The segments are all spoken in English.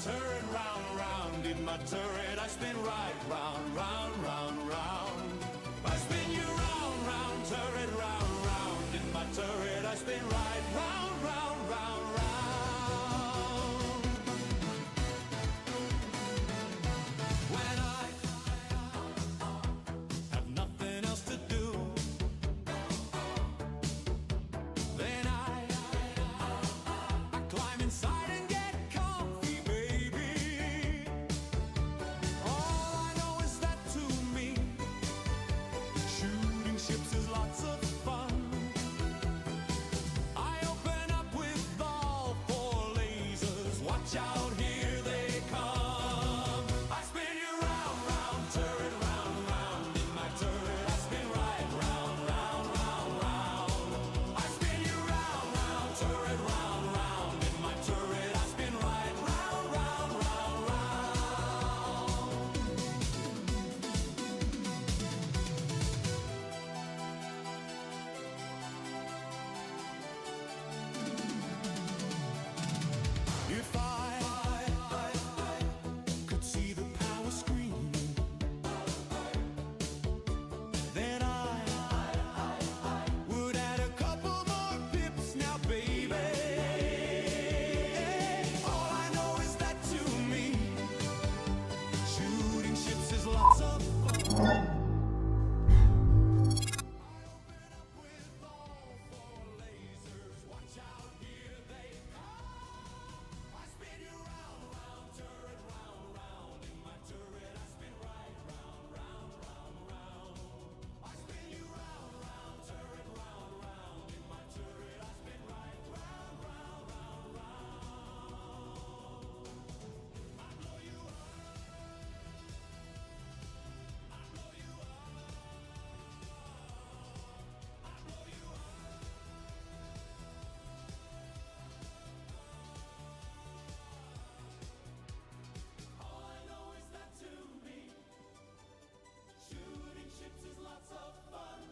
turret round, round. In my turret I spin right round, round, round, round. I spin you round, round, turret round, round. In my turret I spin right round, round, round, round. When I have nothing else to do, then I climb inside and get comfy, baby. All I know is that to me, shooting ships is lots of fun. I open up with all four lasers. Watch out, here they come. I spin you round, round, turret round, round. In my turret I spin right round, round, round, round. I spin you round, round, turret round, round. In my turret I spin right round, round, round, round. If I could see the power screen, then I would add a couple more pips now, baby. All I know is that to me, shooting ships is lots of fun. Open up with all four lasers. Watch out, here they come. I spin you round, round, turret round, round. In my turret I spin right round, round, round, round. I spin you round, round, turret round, round. In my turret I spin right round, round, round, round. I blow you up. I blow you up. I blow you up. All I know is that to me, shooting ships is lots of fun.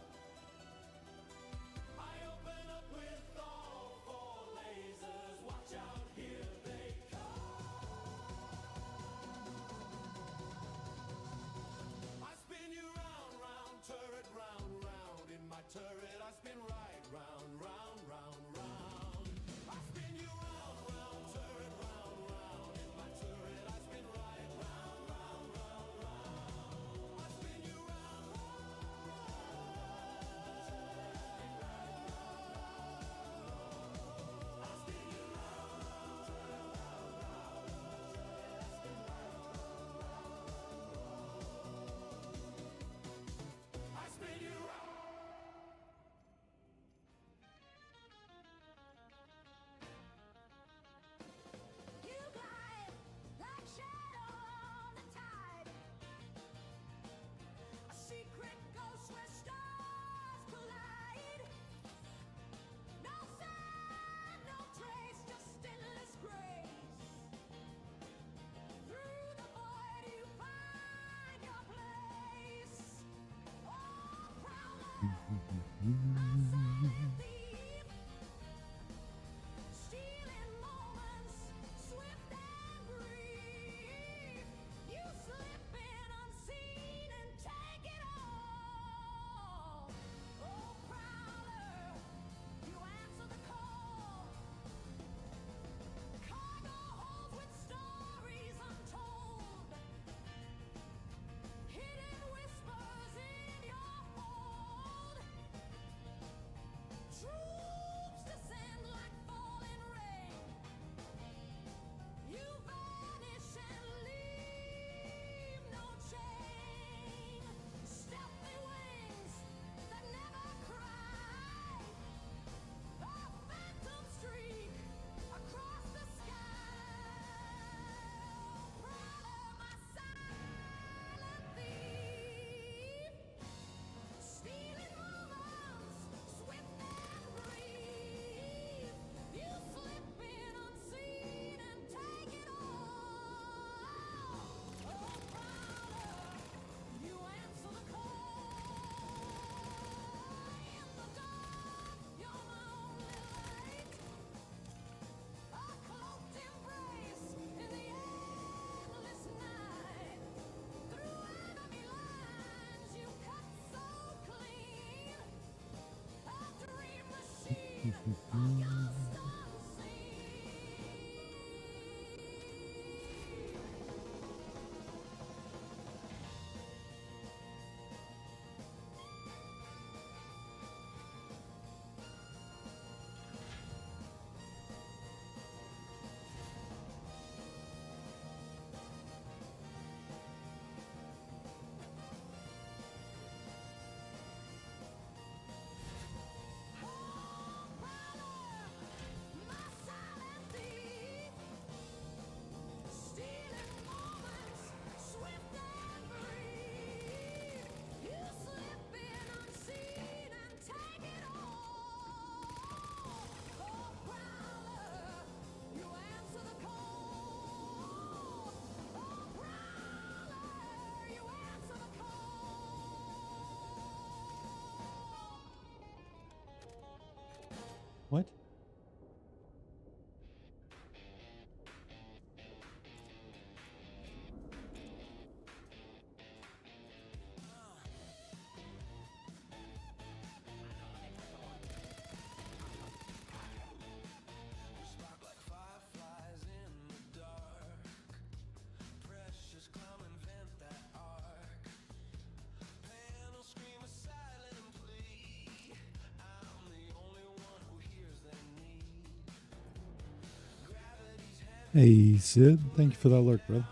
I open up with all four lasers. Watch out, here they come. I spin you round, round, turret round, round. In my turret I spin right round, round, round, round. I spin you round, round, turret round, round. In my turret I spin right round, round, round, round. I spin you round, I spin you I spin you round. You glide like shadow on the tide. A secret ghost where stars collide. No sign, no trace, just endless grace. Through the void you find your place. Oh, prowler, a silent thief. Stealing moments, swift and brief. You slip in unseen and take it all. Oh, prowler, you answer the call. Cargo holds with stories untold. Hidden whispers in your hold. What? Hey, Sid. Thank you for that alert, brother.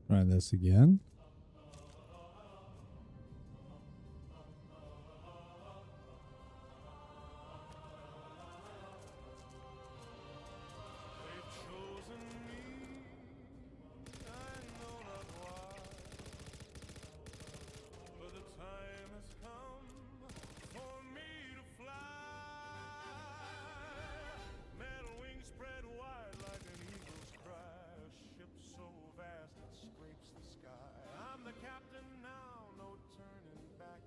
Try this again. They've chosen me, I know not why, but the time has come for me to fly. Metal wings spread wide like an eagle's cry, a ship so vast it scrapes the sky. I'm the captain now, no turning back.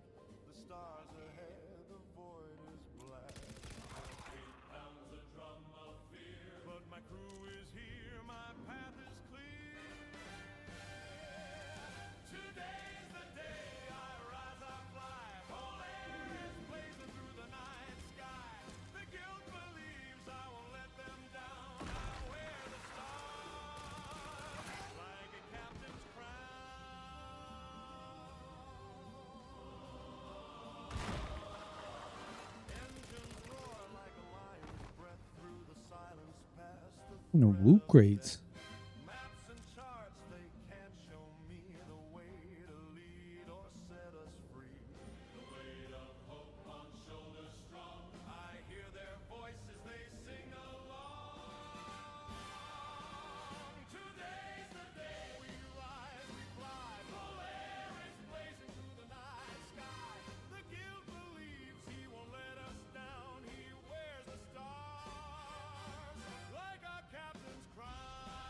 The stars ahead, the void is black. Pounds the drum of fear, but my crew is here, my path is clear. Today's the day I rise, I fly. Whole air is blazing through the night sky. The guilt believes I won't let them down. I wear the stars like a captain's crown. Engines roar like a lion's breath through the silence past the Whoop crates. maps and charts, they can't show me the way to lead or set us free. The weight of hope on shoulders strong. I hear their voices, they sing along. Today's the day we rise, we fly. Full air is blazing through the night sky. The guild believes he won't let us down. He wears the stars like our captain's crown.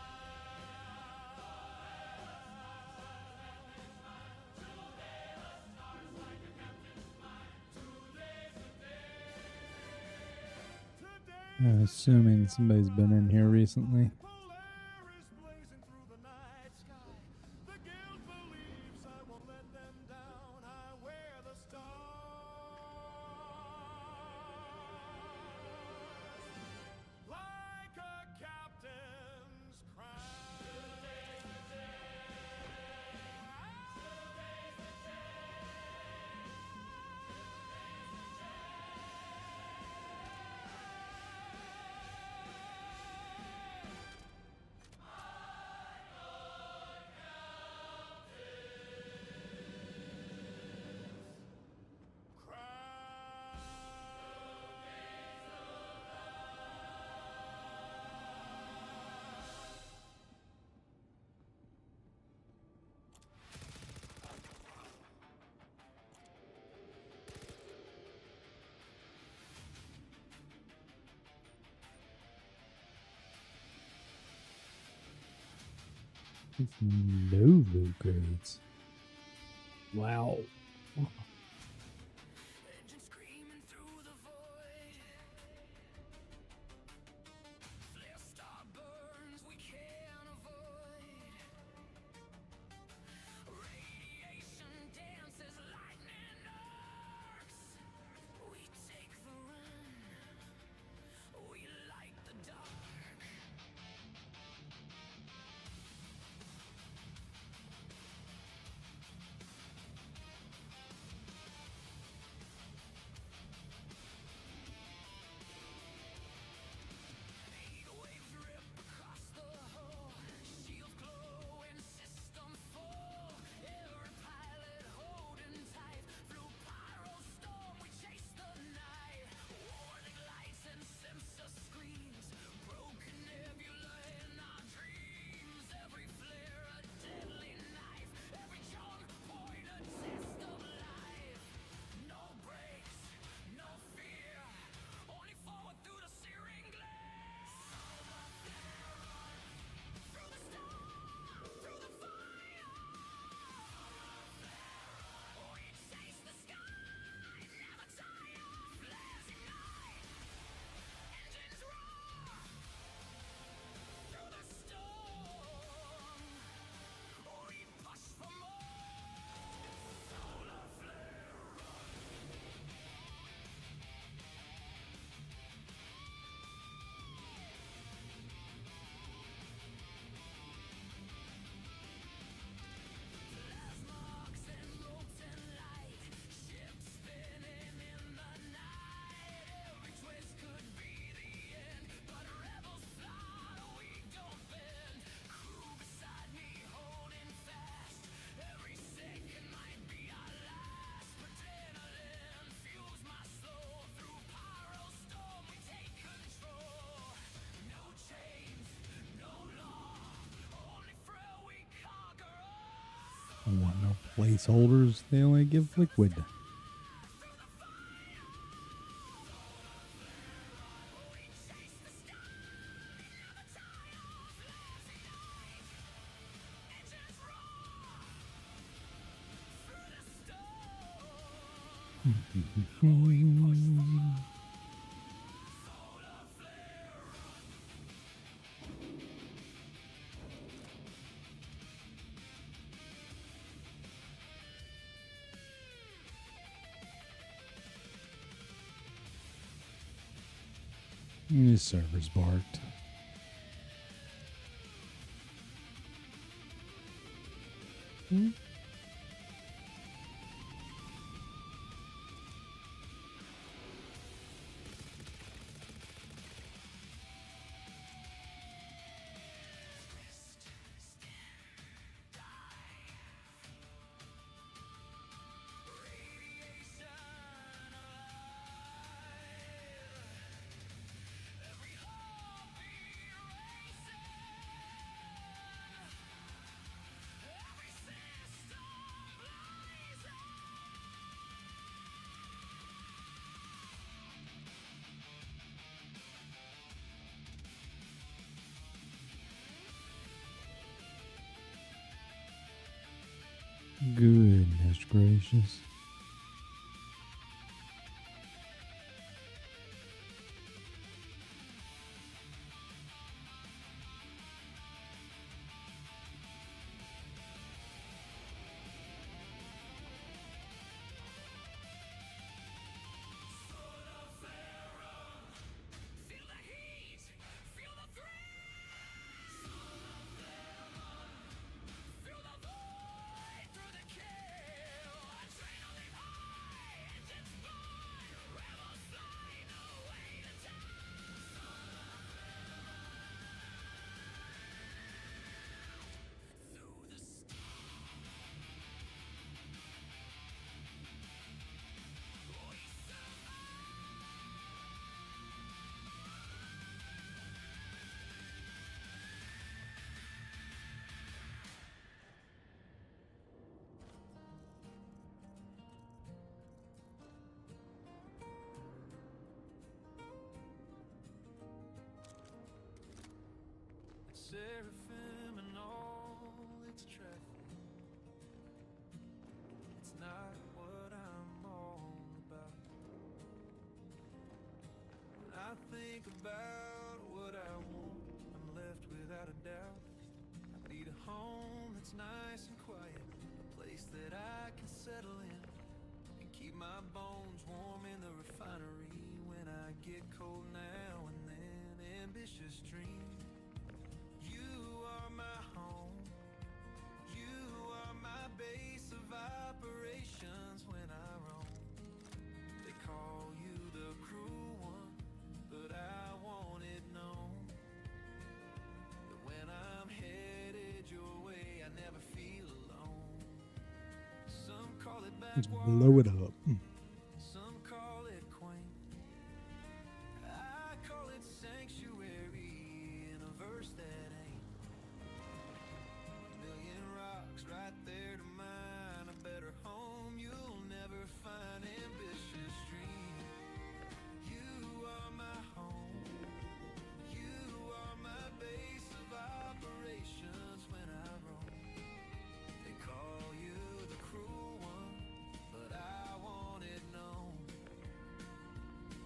Assuming somebody's been in here recently. Polaris blazing through the night sky. The guild believes I won't let them down. I wear the stars like a captain's crown. It's no loot crates. Wow. Engine screaming through the void. Flare star burns we can't avoid. Radiation dances, lightning arcs. We take the run. We light the dark. Heat waves rip across the hull. Shields glowing, system full. Every pilot holding tight. Through pyro storm, we chase the night. Warning lights and sensor screens. Broken nebula in our dreams. Every flare a deadly knife. Every choke point a test of life. No brakes, no fear. Only forward through the searing glare. Through the storm, through the fire. We chase the sky, never tire. Flares ignite, engines roar. Through the storm, we push for more. Solar flare. Plasmox and molten light, ships spinning in the night. Every twist could be the end, but rebels fly, we don't bend. Crew beside me holding fast. Every second might be our last. Adrenaline fuels my soul. Through pyro storm, we take control. No chains, no law, only frail we conquer all. I want no placeholders. They only give liquid. This server's barked. Goodness gracious. think about what I want, I'm left without a doubt. I need a home that's nice and quiet, a place that I can settle in and keep my bones warm in the refinery when I get cold now and then. Ambitious dream, you are my home, you are my base of operations when I roam. They call you the cruel one, but I want it known that when I'm headed your way, I never feel alone. Some call it Just backwater, blow it up. some call it quaint. I call it sanctuary in a verse that ain't. A million rocks right there to mine, a better home you'll never find. Ambitious dream, you are my home, you are my base of operations when I roam. They call you the cruel one, but I want it known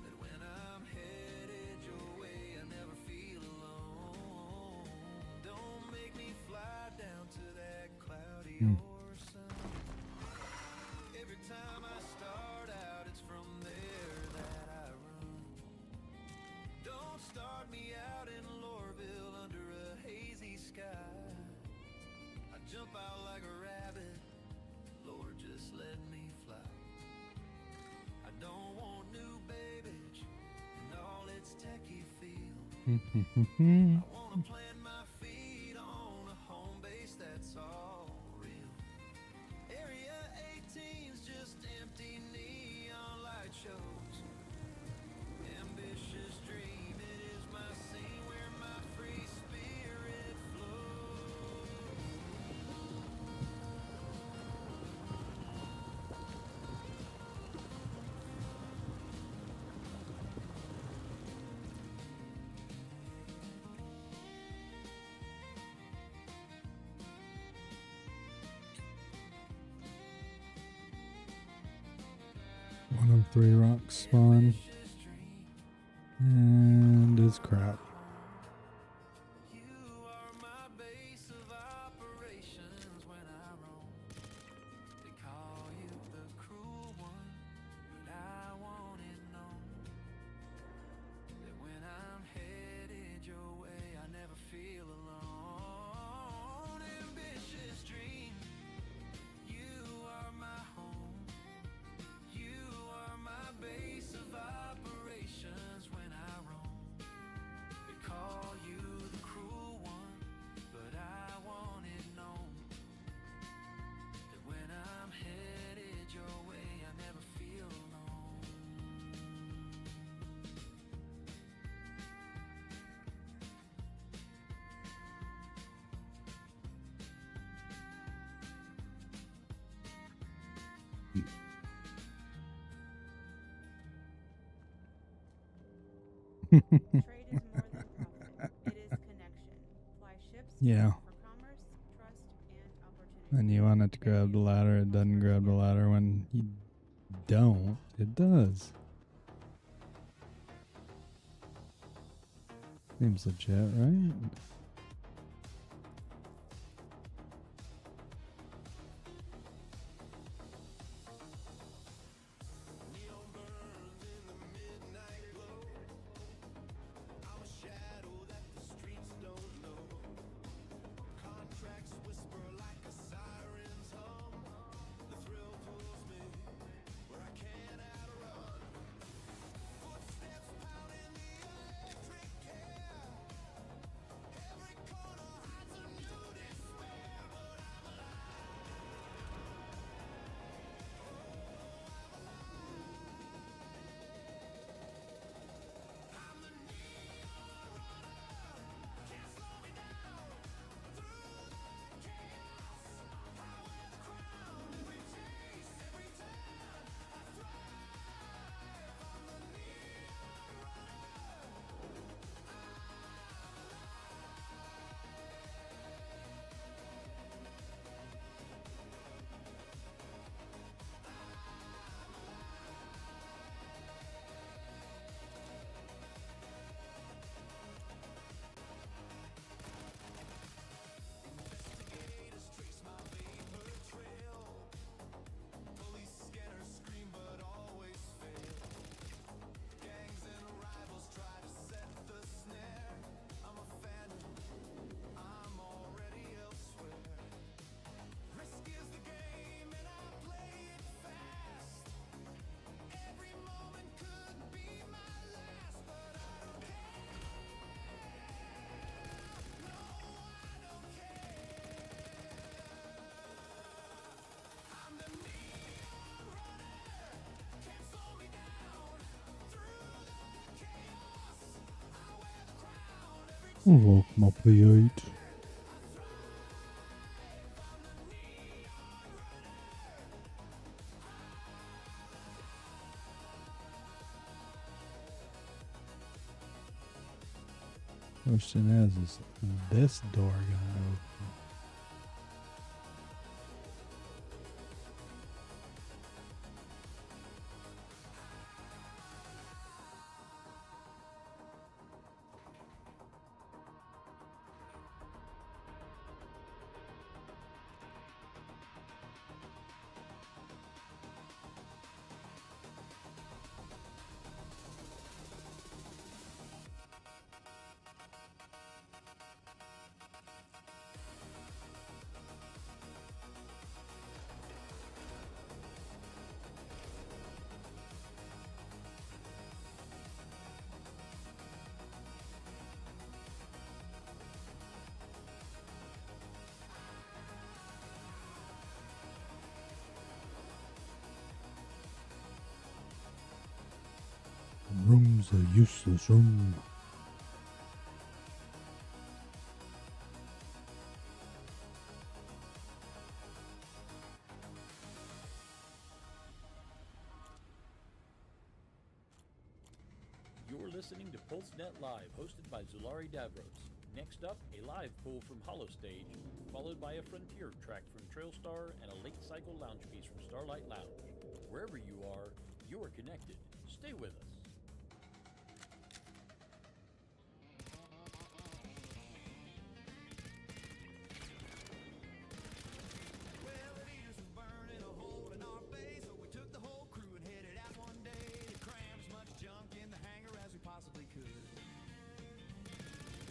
that when I'm headed your way, I never feel alone. Don't make me fly down to that cloudy ocean. Every time I start out, it's from there that I run. Don't start me out in Lorville under a hazy sky. I jump out like a rabbit, Lord, just let me fly. I don't want new baggage and all its techie feel. I wanna plant my feet on a home base that's all real. Area 18's just empty neon light shows. Ambitious dream, it is my scene where my free spirit flows. One of 3 rocks spawn. And it's crap. You are my base of operations when I roam. They call you the cruel one, but I want it known that when I'm headed your way, I never feel alone. Ambitious dream, you are my home, you are my base of operations when I roam. They call you the cruel one, but I want it known that when I'm headed your way, I never feel alone. Trade is more than profit. It is connection. Fly ships Yeah. for commerce, trust, and opportunity. And you want it to grab the ladder, it doesn't grab the ladder. When you don't, it does. Seems legit, right? Neon burns in the midnight glow. I'm a shadow that the streets don't know. Contracts whisper like a siren's hum. The thrill pulls me where I can't outrun. Footsteps pounding the electric air. Welcome up the 8. Question is this door gonna open? Room's a useless room. You're listening to PulseNet Live, hosted by Zulari Davros. Next up, a live pull from Hollow Stage, followed by a Frontier track from Trailstar and a late cycle lounge piece from Starlight Lounge. Wherever you are connected. Stay with us. Well, the Venus was burning a hole in our face, so we took the whole crew and headed out one day to cram as much junk in the hangar as we possibly could.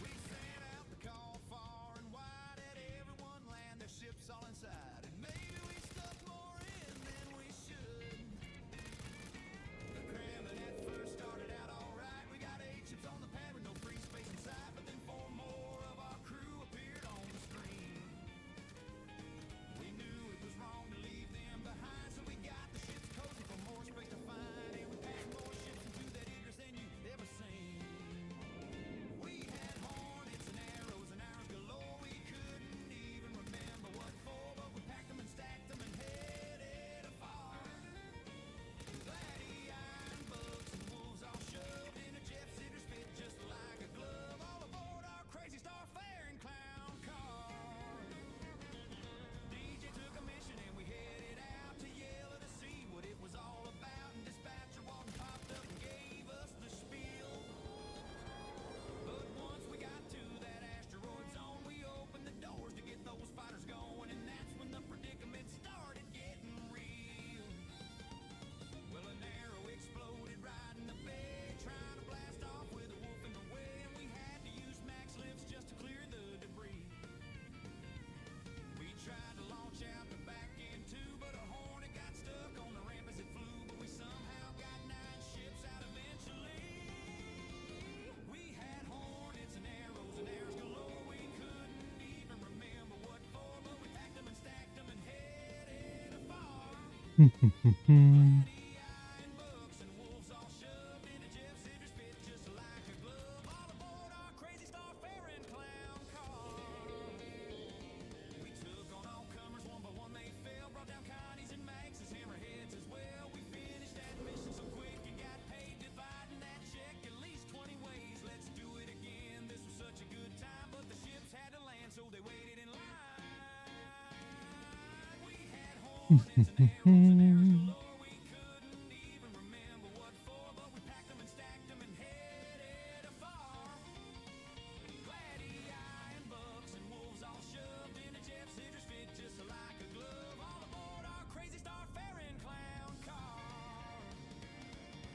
We sent out the call far and wide, had everyone land their ships all inside, and maybe we stuck more in than we should. The cramming at first started out alright. We got 8 ships on the pad with no free space inside, but then 4 more of our crew appeared on the screen. We knew it was wrong to leave them behind, so we got the ships cozy for more space to find, and we packed more ships into that Idris than you've ever seen. We had hornets and arrows and arrows galore. We couldn't even remember what for, but we packed them and stacked them and headed afar. Gladdy iron bugs and wolves all shoved in a jet sitters fit just like a glove, all aboard our crazy star faring clown car. DJ took a mission and we headed out to Yellow to see what it was all about, and dispatcher Walton popped up and gave us the spiel. But once we got to that asteroid zone, we opened the doors to get those fighters going, and that's when the predicament started getting real. Well, an arrow exploded right in the bay, trying to blast off with a wolf in the way, and we had to use max lifts just to clear the debris. We tried to launch out the back end too, but a hornet got stuck on the ramp as it flew, but we somehow got 9 ships out eventually. We had hornets and arrows galore. We couldn't even remember what for, but we packed them and stacked them and headed afar. Iron bugs and wolves all shoved in a Jeff Sitters fit just like a glove, all aboard our crazy star faring clown car. We took on all comers one by one, they fell, brought down Connie's and Max's hammerheads as well. We finished that mission so quick and got paid, dividing that check at least 20 ways. Let's do it again, this was such a good time, but the ships had to land, so they waited in line. We had hornets and arrows galore. We couldn't even remember what for, but we packed them and stacked them and headed afar. Gladdy iron bugs and wolves all shoved in a Jeff Sitters fit just like a glove, all aboard our crazy star faring clown car.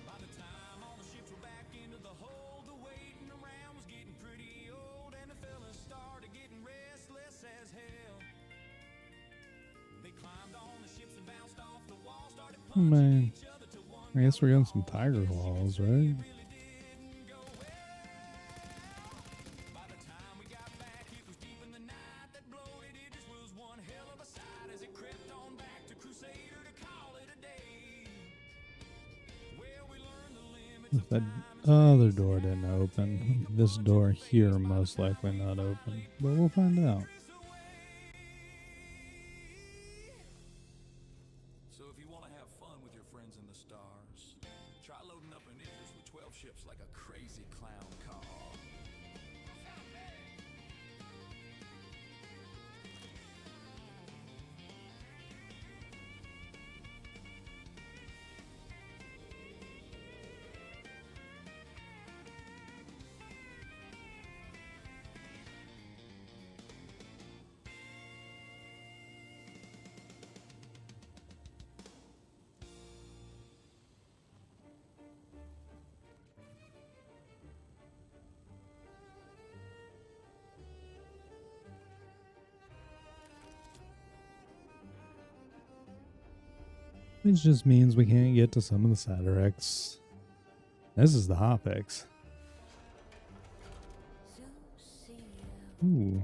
By the time all the ships were back into the hold, the waiting around was getting pretty old, and the fellas started getting restless as hell. They climbed on the ships and bounced off the wall, started Oh, punching man. each other till one I guess we're getting some tiger claws, right? really didn't go well. By the time we got back, it was deep in the night. That bloated Idris was one hell of a sight as it crept on back to Crusader to call it a day. Well, we learned the limit If that other door didn't open, this door here most likely not open. But we'll find out. So if you want to have fun with your friends in the stars, try loading up an Icarus with 12 ships like a crazy clown car. Which just means we can't get to some of the Satirex. This is the Hopex. Ooh.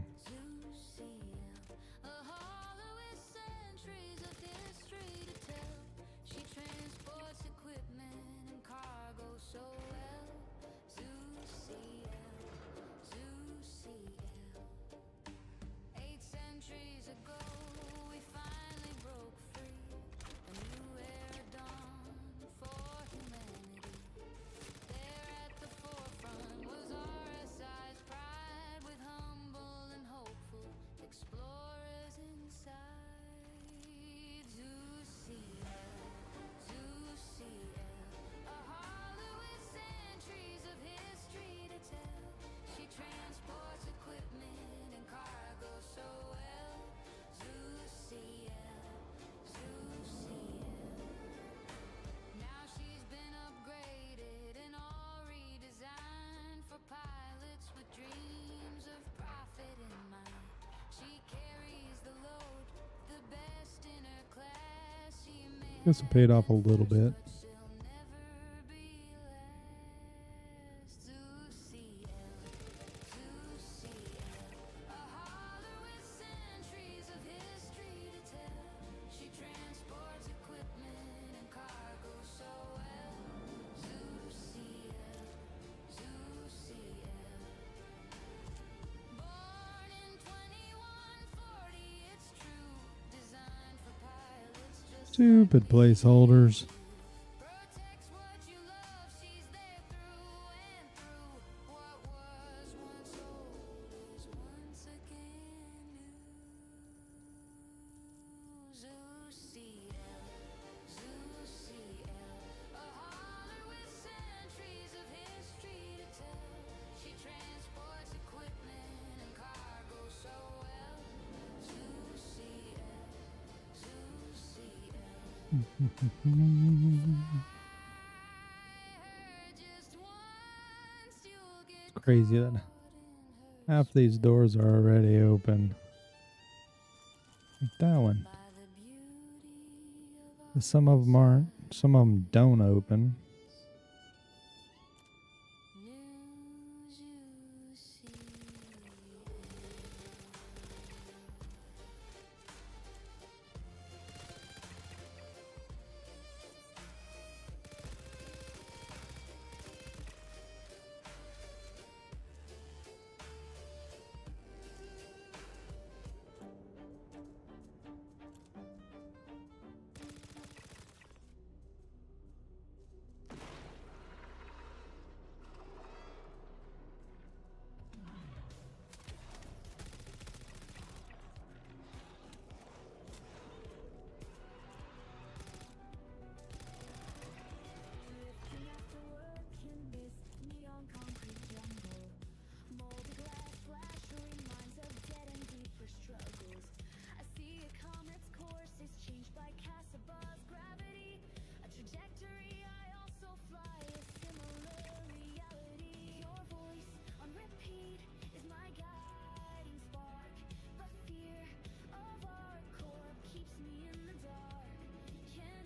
Guess it paid off a little bit. Stupid placeholders. It's crazy that half these doors are already open. Like that one. But some of them aren't. Some of them don't open.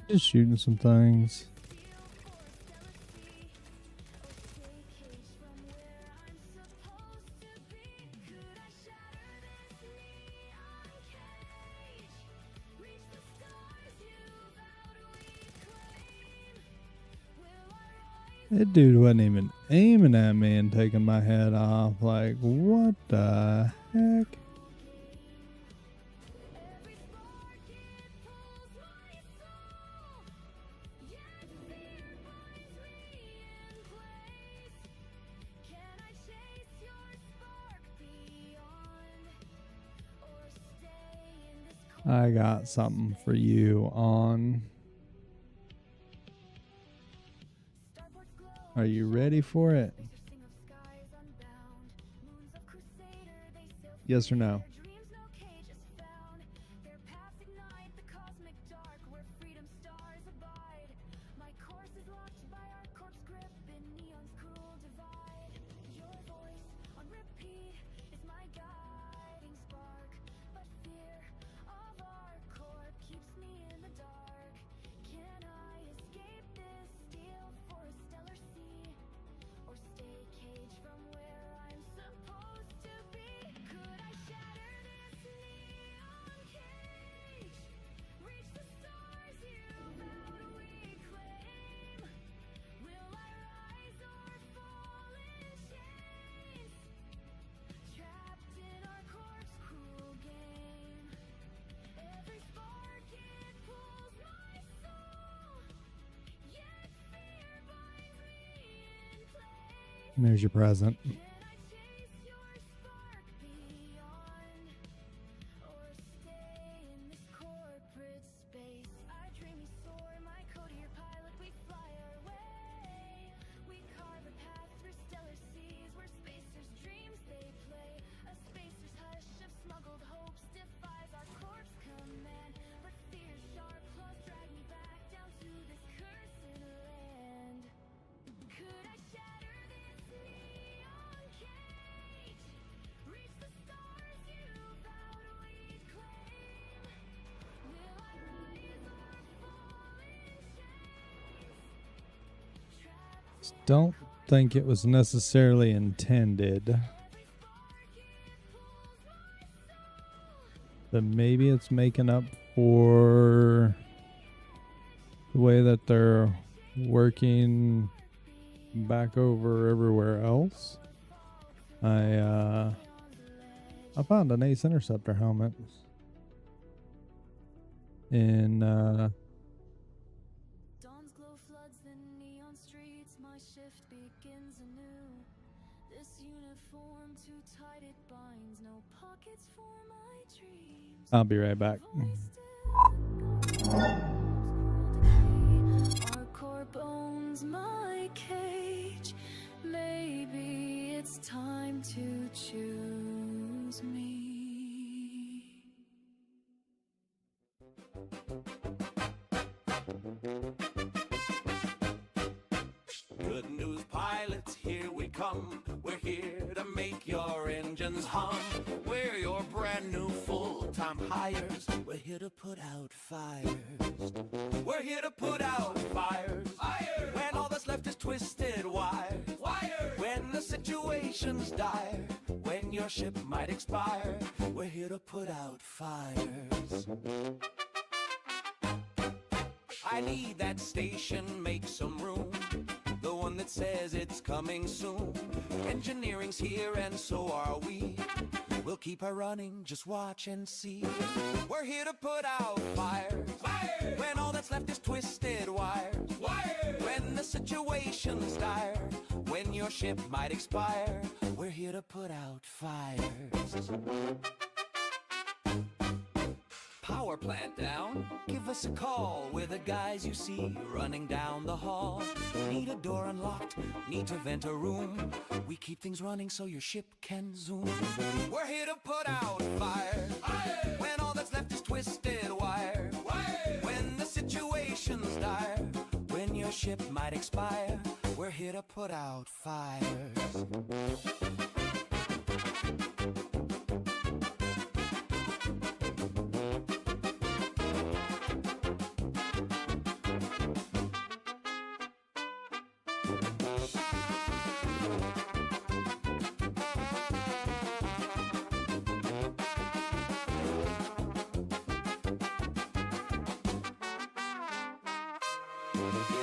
Just shooting some things. That dude wasn't even aiming at me and taking my head off. Like, what the heck? Can I chase your spark beyond, or stay in this I got something for you on. starboard glow? Are you ready for it? Sing of skies unbound, moons of crusader, they sail Yes or no? their dreams, no cage is found. Their paths ignite the cosmic dark, where freedom's stars abide. My course is locked by our corpse grip in neon's cruel divide. Your voice on repeat is my guiding spark, but fear of our core keeps me in the dark. Can I escape this steel for a stellar sea, or stay caged from where I'm supposed to be? Could I shatter this neon cage, reach the stars you vowed we claim? Will I rise or fall in chains, trapped in our corpse cruel game? Every spark it pulls my soul, yet fear binds me in place. And there's your present. Can I chase your spark beyond, or stay in this corporate space? I dream we soar, my courier pilot, we fly our way. We carve a path through stellar seas, where spacers' dreams they play. A spacer's hush of smuggled hopes defies our corpse command, but fear's sharp claws drag me back down to this cursed land. Could I shatter this neon cage, reach the stars you vowed we'd claim? Will I rise or fall in chains, trapped in Don't think it was necessarily intended, every spark it pulls my soul? but maybe it's making up for the way that they're working back over everywhere else. I found an Ace Interceptor helmet in Dawn's glow floods the neon streets, my shift begins anew. This uniform too tight it binds, no pockets for my dreams. I'll be right back. Our core bones, my cage. Maybe it's time to choose me. Good news, pilots, here we come. We're here to make your engines hum. We're your brand new full-time hires. We're here to put out fires. We're here to put out fires. Fires! When all that's left is twisted wires. Wires! When the situation's dire. When your ship might expire. We're here to put out fires. I need that station, make some room. The one that says it's coming soon. Engineering's here and so are we. We'll keep her running, just watch and see. We're here to put out fires. Fires! When all that's left is twisted wires. Wires! When the situation's dire. When your ship might expire. We're here to put out fires. Power plant down? Give us a call. We're the guys you see running down the hall. Need a door unlocked? Need to vent a room? We keep things running so your ship can zoom. We're here to put out fires. Fire! When all that's left is twisted wire. Wire! When the situation's dire. When your ship might expire. We're here to put out fires.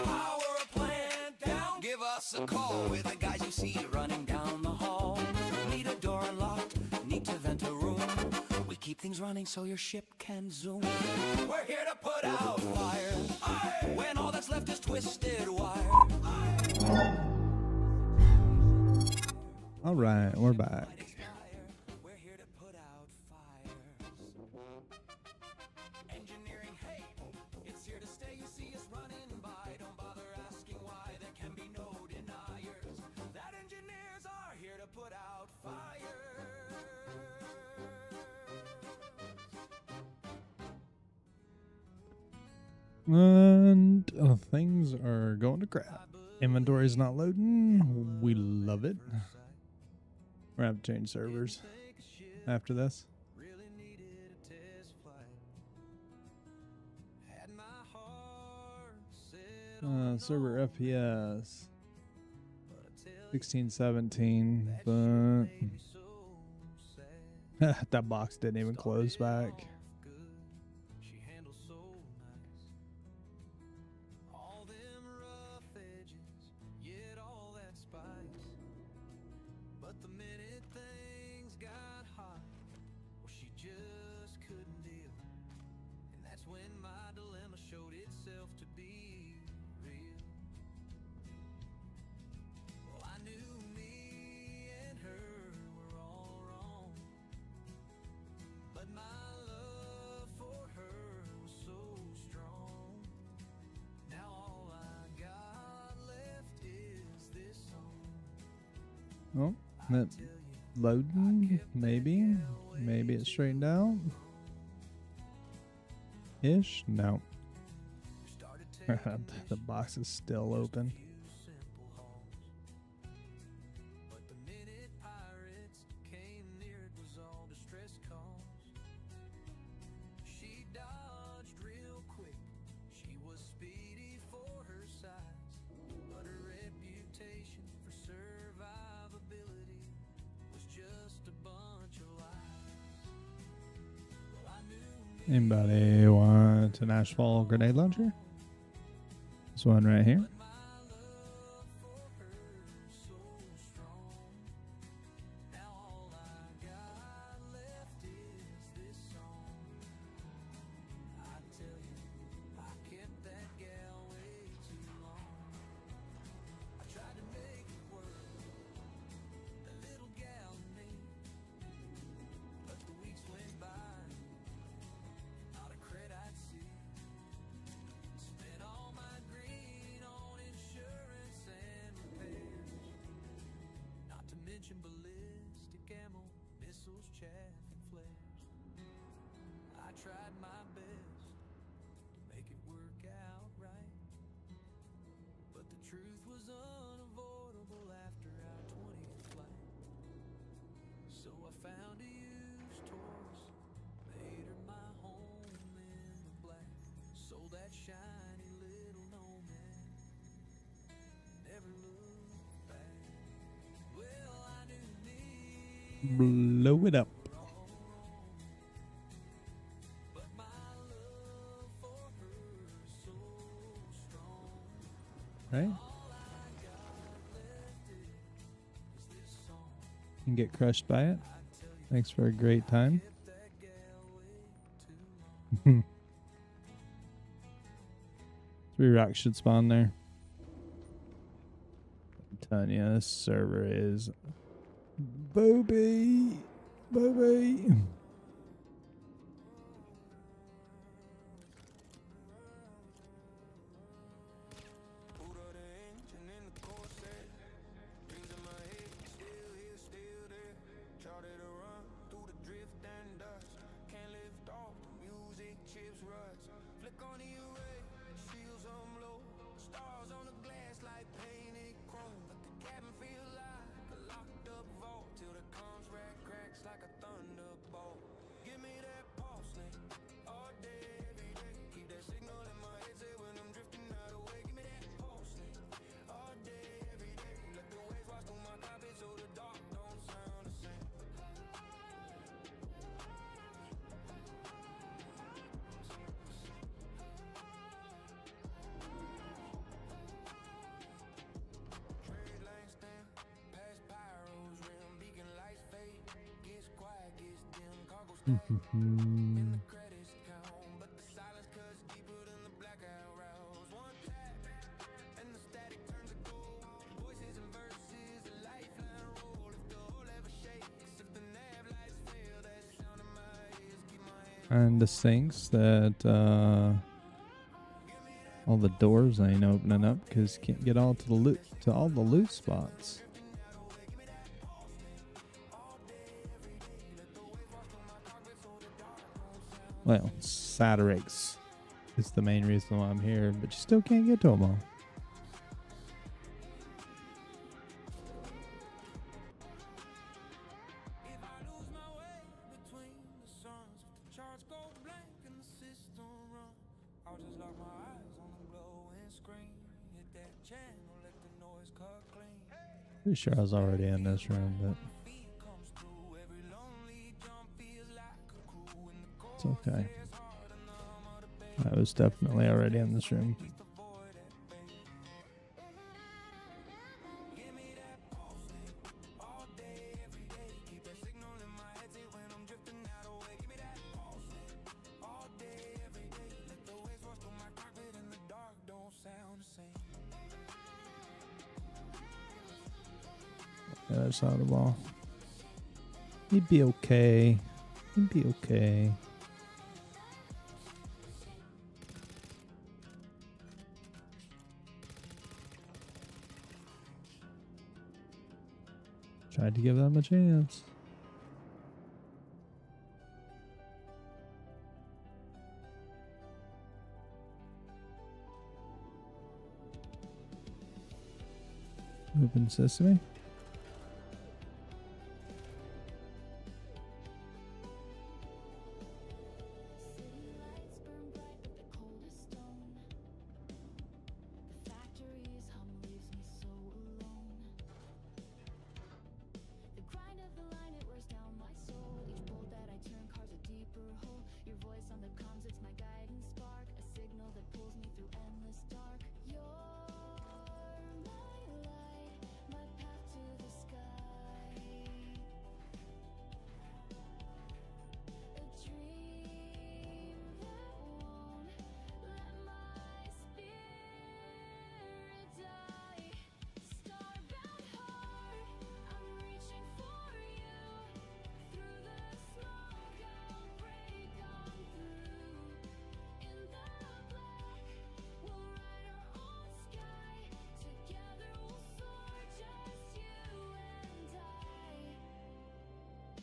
Power plant down. Give us us a call. We're the guys you see running down the hall. Need a door unlocked, need to vent a room. We keep things running so your ship can zoom. We're here to put out fire when all that's left is twisted wire. All right, we're back. We're here to put out fires. Engineering, hey, it's here to stay. You see us running by. Don't bother asking why. There can be no deniers that engineers are here to put out fires. And things are going to crap. Inventory's not loading. We love it. We're gonna have to change servers after this. Really needed a test flight. Had my heart set on Server FPS but I tell 1617, but you so sad. that box didn't even close back. Good. She handles so nice. All them rough edges, yet all that spice. But the minute things got hot, well, she just couldn't deal. And that's when my dilemma showed itself to be real. Well, I knew me and her were all wrong, but my love for her was so strong. Now all I got left is this song. Oh, that loading? Maybe. Maybe it's straightened out. Ish? No. Started taking The box is still open. few simple halls. But the minute pirates came near, it was all distress calls. She dodged real quick. She was speedy for her size, but her reputation for survivability was just a bunch of lies. Well, I knew me. Anybody want an Ashfall grenade launcher? This one right here. My love for her so strong. Now all I got left is this song. I tell you, I kept that gal way too long. I tried to make it work, the little gal and me. But the weeks went by, not a credit I'd see. Spent all my green on insurance and repairs, not to mention ballistic ammo, missiles, chaff, and flares. I tried my best to make it work out right, but the truth was unavoidable after our 20th flight. So I found a used Taurus, made her my home in the black, sold that shiny little nomad, never looked back. Well, I knew me, Blow it up. but my love for her so strong. Right? All I got left is this song. You can get crushed by it. I tell you, Thanks for a great time. kept that gal way too long. 3 rocks should spawn there. I'm telling you, this server is booby. Booby. Boot up the engine in the Corsair. Rings in my head, still here, still there. Charted a run through the drift and dust. Can't lift off, the music chips rust. Flick on the array, shields on low. Stars on the glass like painted chrome. But the cabin feel like a locked up vault till the comms rack cracks like a thunderbolt. And this thinks that all the doors ain't opening up because can't get all to the loot to all the loot spots. Well, Satirax is the main reason why I'm here, but you still can't get to them all. Pretty sure I was already in this room, but it's okay. I was definitely already in this room. The other side of the wall. He'd be okay. He'd be okay. Tried to give them a chance. Open sesame.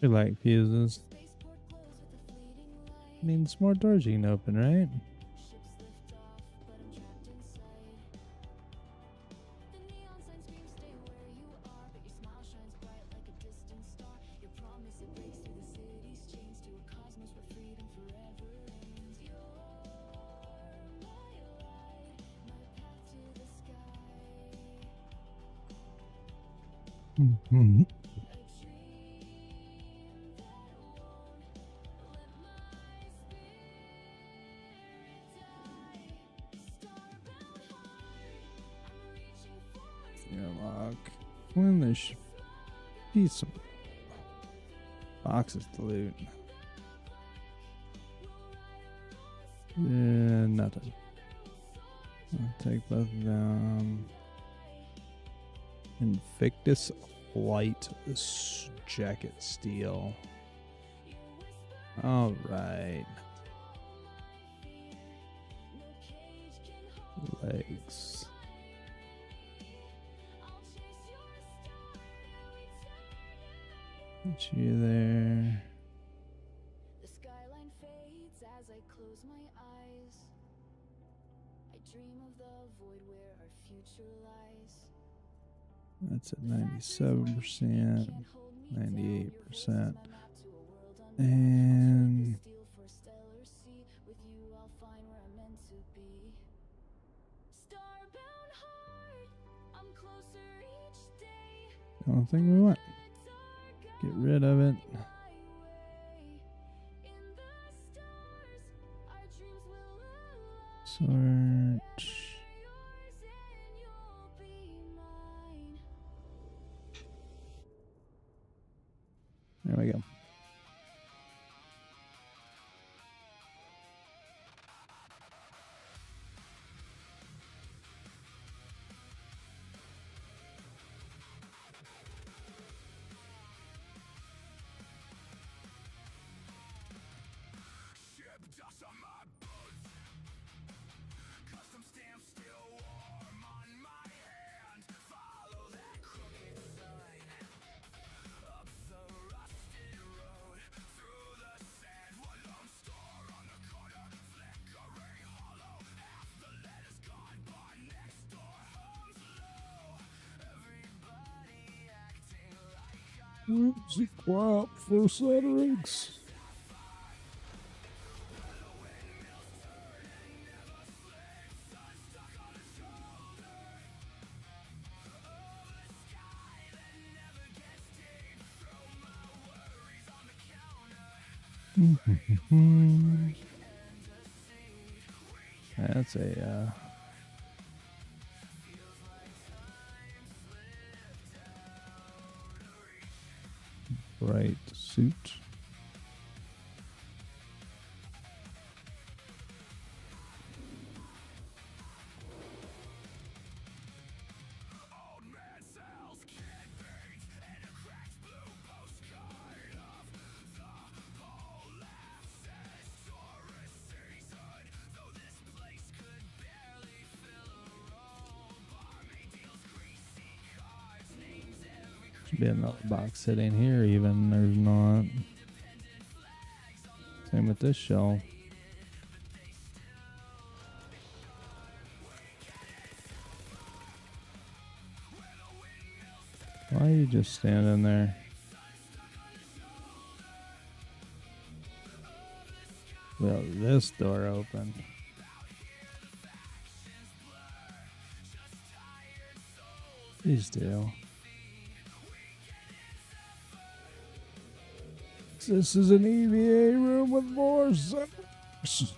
We like fuses. Means more doors you can open, right? Mm-hmm. Lock. When there should be some boxes to loot. Nothing. I'll take both of them. Invictus Flight Jacket Steel. All right. Legs. Put you there. The skyline fades as I close my eyes. I dream of the void where our future lies. That's at 97%, 98%. And the only thing we want. Get rid of it. Sort. There we go. Where's the crap for Cedric's? That's a bright suit. Should be another box sitting here, even there's not. Same with this shelf. Why are you just standing there? Well, this door opened. Please do. This is an EVA room with more sex.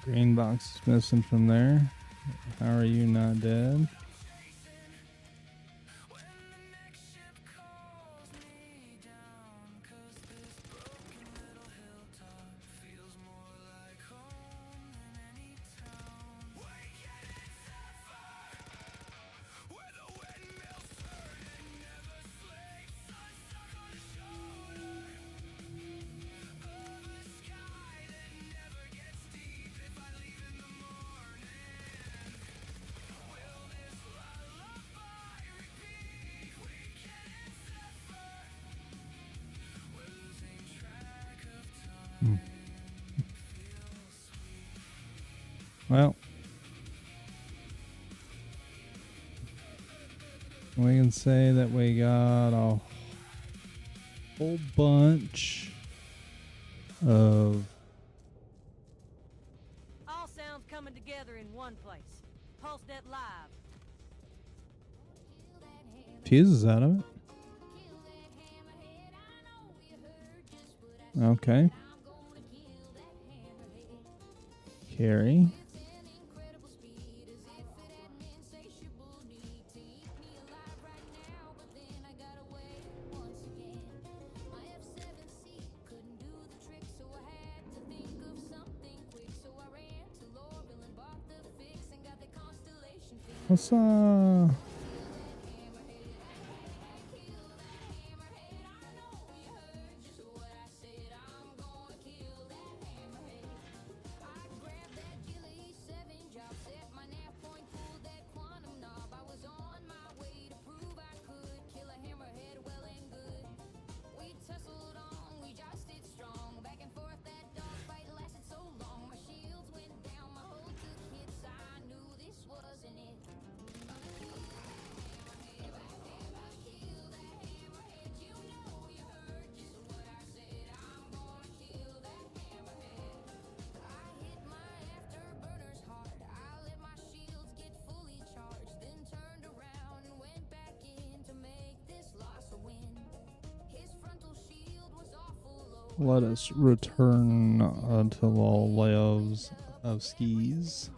Green box is missing from there. How are you not dead? Well, we can say that we got a whole bunch of All sounds coming together in one place. PulseNet Live. pieces out of it. Okay. Carrie. What's Let us return to the lives of skis.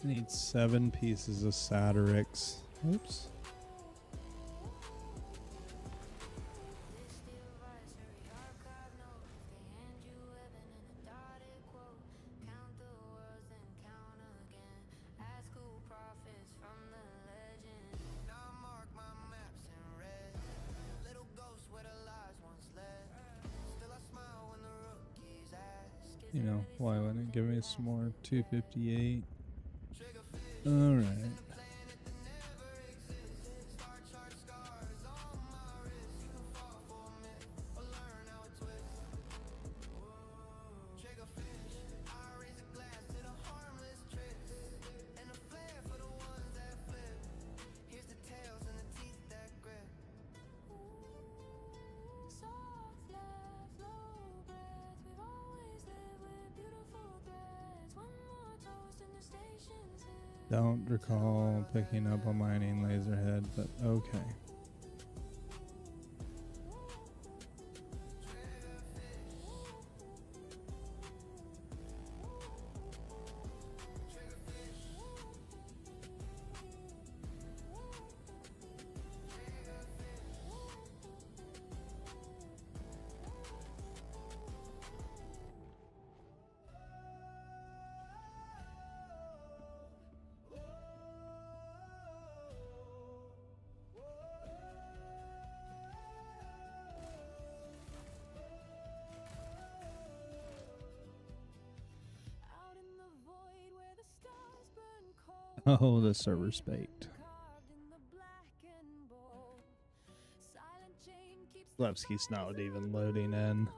Need 7 pieces of Satyrix. Oops. You know, why wouldn't it give me some more 258? Alright. Soft love, low breath. We've always lived with beautiful threads. One more toast and the station's here. Don't recall picking up a mining laserhead, but okay. Out in the void where the stars burn cold. Oh, the server's baked. Carved in the black and bold. Silent chain keeps Levski's not even loading in.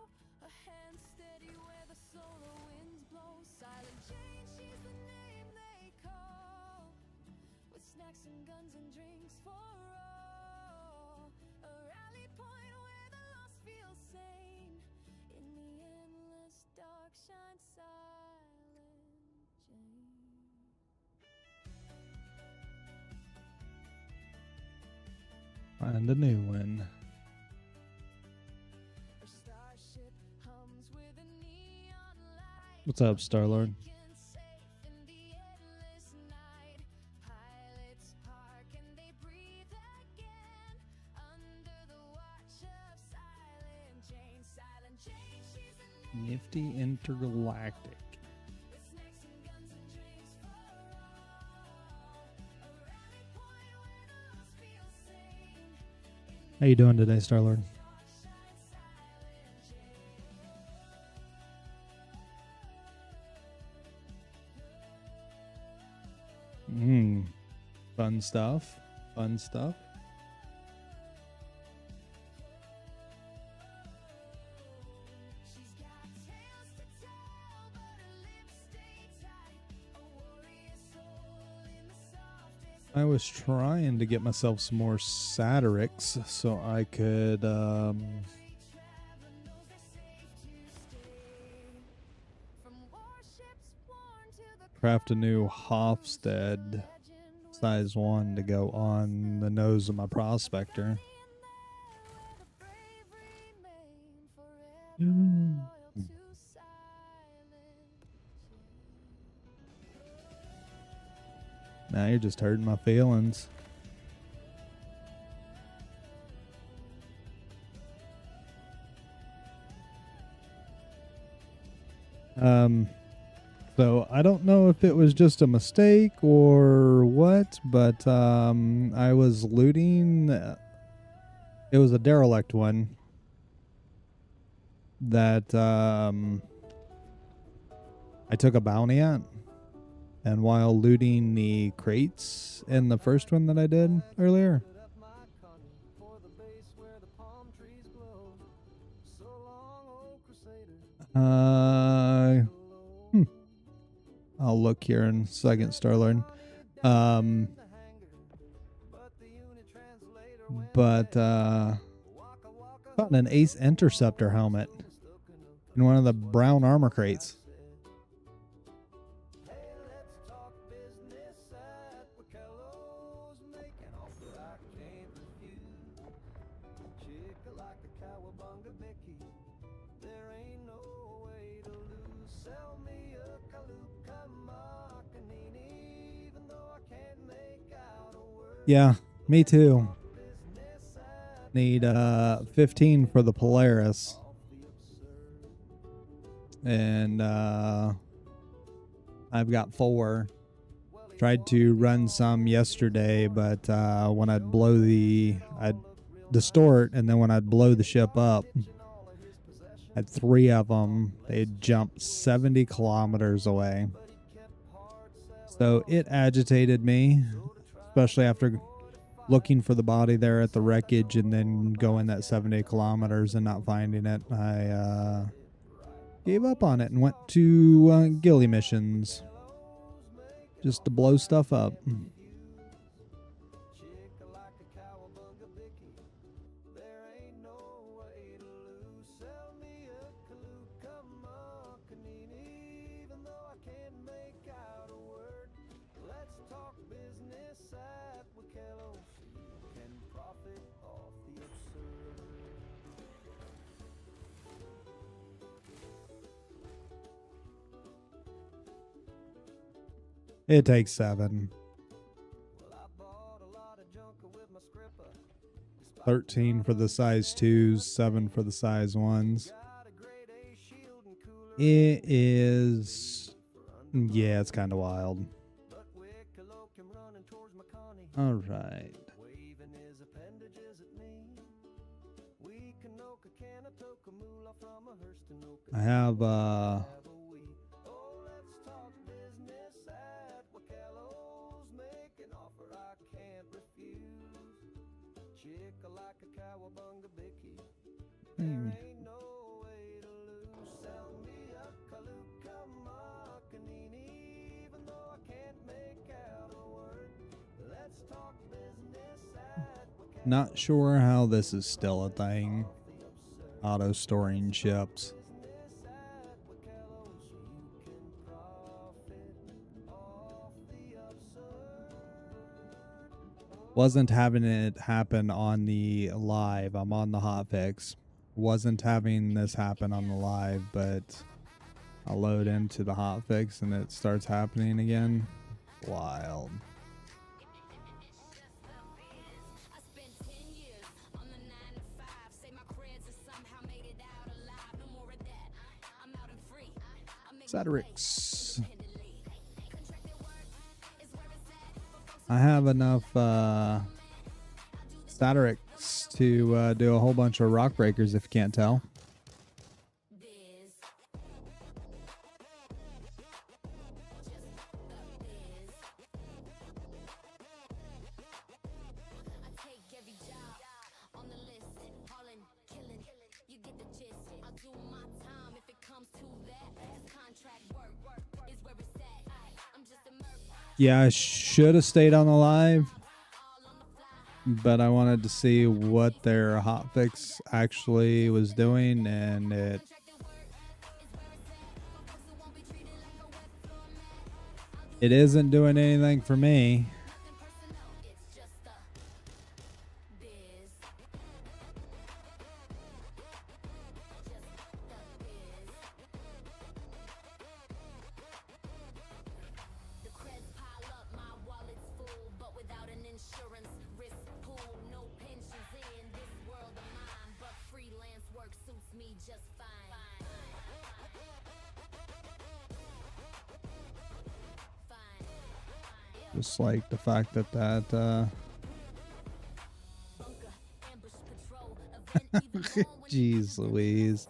a hand steady where the solar winds blow. Silent chain, she's the name they call. With snacks and guns and drinks for all. A rally point where the lost feel sane. In the endless dark shines Silent Jane. Find a new one. Her starship hums with a neon light. What's up, Starlord? Beacon safe in the endless night. Pilots park and they breathe again under the watch of Silent Jane. Silent Jane, she's the name Nifty Intergalactic. with snacks and guns and drinks for all. A rally point where the lost feel sane. How you doing today, Starlord? Dark shines Silent Jane. Fun stuff. Fun stuff. She's got tales to tell, but her lips stay tight. A warrior soul in the softest. I was trying to get myself some more Satyrix so I could Traveler knows they're safe to stay. From warships Craft a new Hofstad size 1 to go on the nose of my prospector. Now you're just hurting my feelings. So I don't know if it was just a mistake or what, but I was looting. It was a derelict one that I took a bounty at. And while looting the crates in the first one that I did earlier, I'll look here in a second, Starlord. Found an Ace Interceptor helmet in one of the brown armor crates. Yeah, me too. Need 15 for the Polaris. And I've got 4. Tried to run some yesterday, but when I'd distort, and then when I'd blow the ship up, I had 3 of them. They'd jump 70 kilometers away. So it agitated me, especially after looking for the body there at the wreckage and then going that 70 kilometers and not finding it. I gave up on it and went to ghillie missions just to blow stuff up. It takes 7. 13 for the size 2s, 7 for the size 1s. It is... yeah, it's kind of wild. All right. I have not sure how this is still a thing. Auto storing ships. Wasn't having it happen on the live. I'm on the hotfix. Wasn't having this happen on the live, but I'll load into the hotfix and it starts happening again. Wild. Satirix. I have enough Satirix to do a whole bunch of rock breakers, if you can't tell. Yeah, I should have stayed on the live, but I wanted to see what their hotfix actually was doing, and it It isn't doing anything for me. It's just a biz. The creds pile up, my wallet's full, but without an insurance risk pool, no pensions in this world of mine. But freelance work suits me just fine. Just like the fact that Bunker, ambush patrol, event even more when Jeez Louise.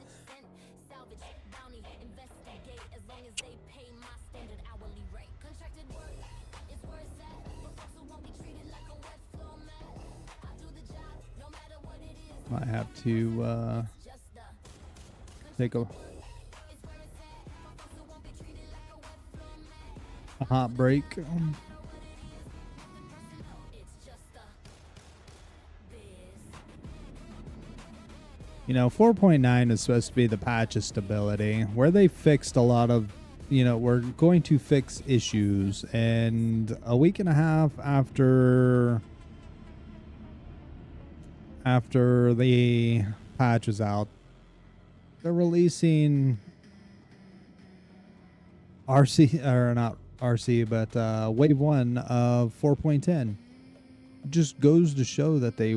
salvage, bounty, investigate as long as they pay my standard hourly rate. Contracted work is where it's at, for folks who won't be treated like a wet floor mat. I do the job, no matter what it is. I have to Just the take is where it's at, for folks who won't be treated like a wet floor mat. a hot break. It's just a biz. You know, 4.9 is supposed to be the patch of stability, where they fixed a lot of, we're going to fix issues. And a week and a half after the patch is out, they're releasing RC, or not RC, but Wave 1 of 4.10. Just goes to show that they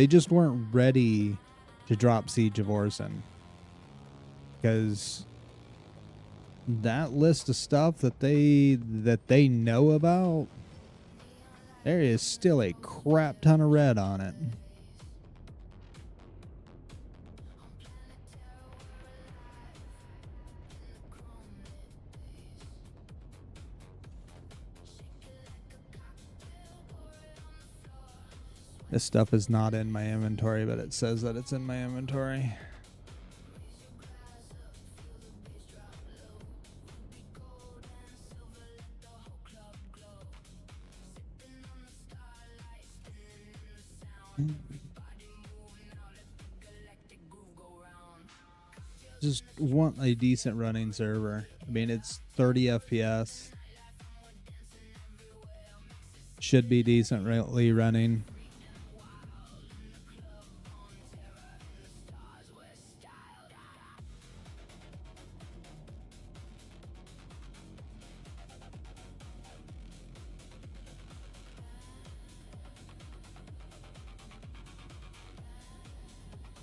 just weren't ready to drop Siege of Orison, because that list of stuff that they know about, there is still a crap ton of red on it. This stuff is not in my inventory, but it says that it's in my inventory. Just want a decent running server. I mean, it's 30 FPS. Should be decently running.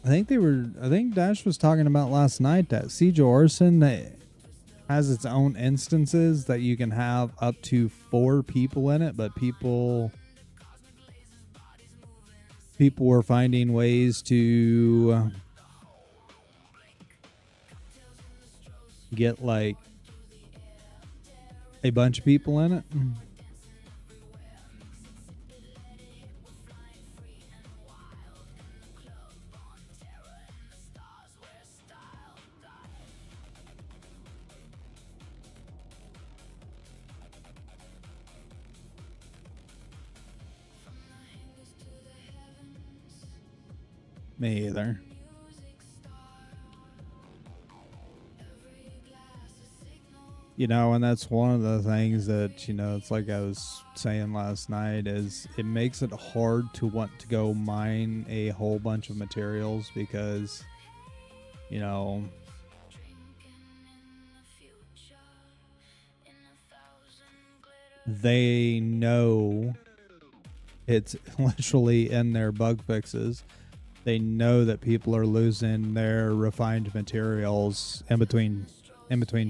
I think Dash was talking about last night that Siege of Orison that has its own instances that you can have up to 4 people in it, but people were finding ways to get like a bunch of people in it. Me either. And that's one of the things that, it's like I was saying last night, is it makes it hard to want to go mine a whole bunch of materials because, they know it's literally in their bug fixes. They know that people are losing their refined materials in between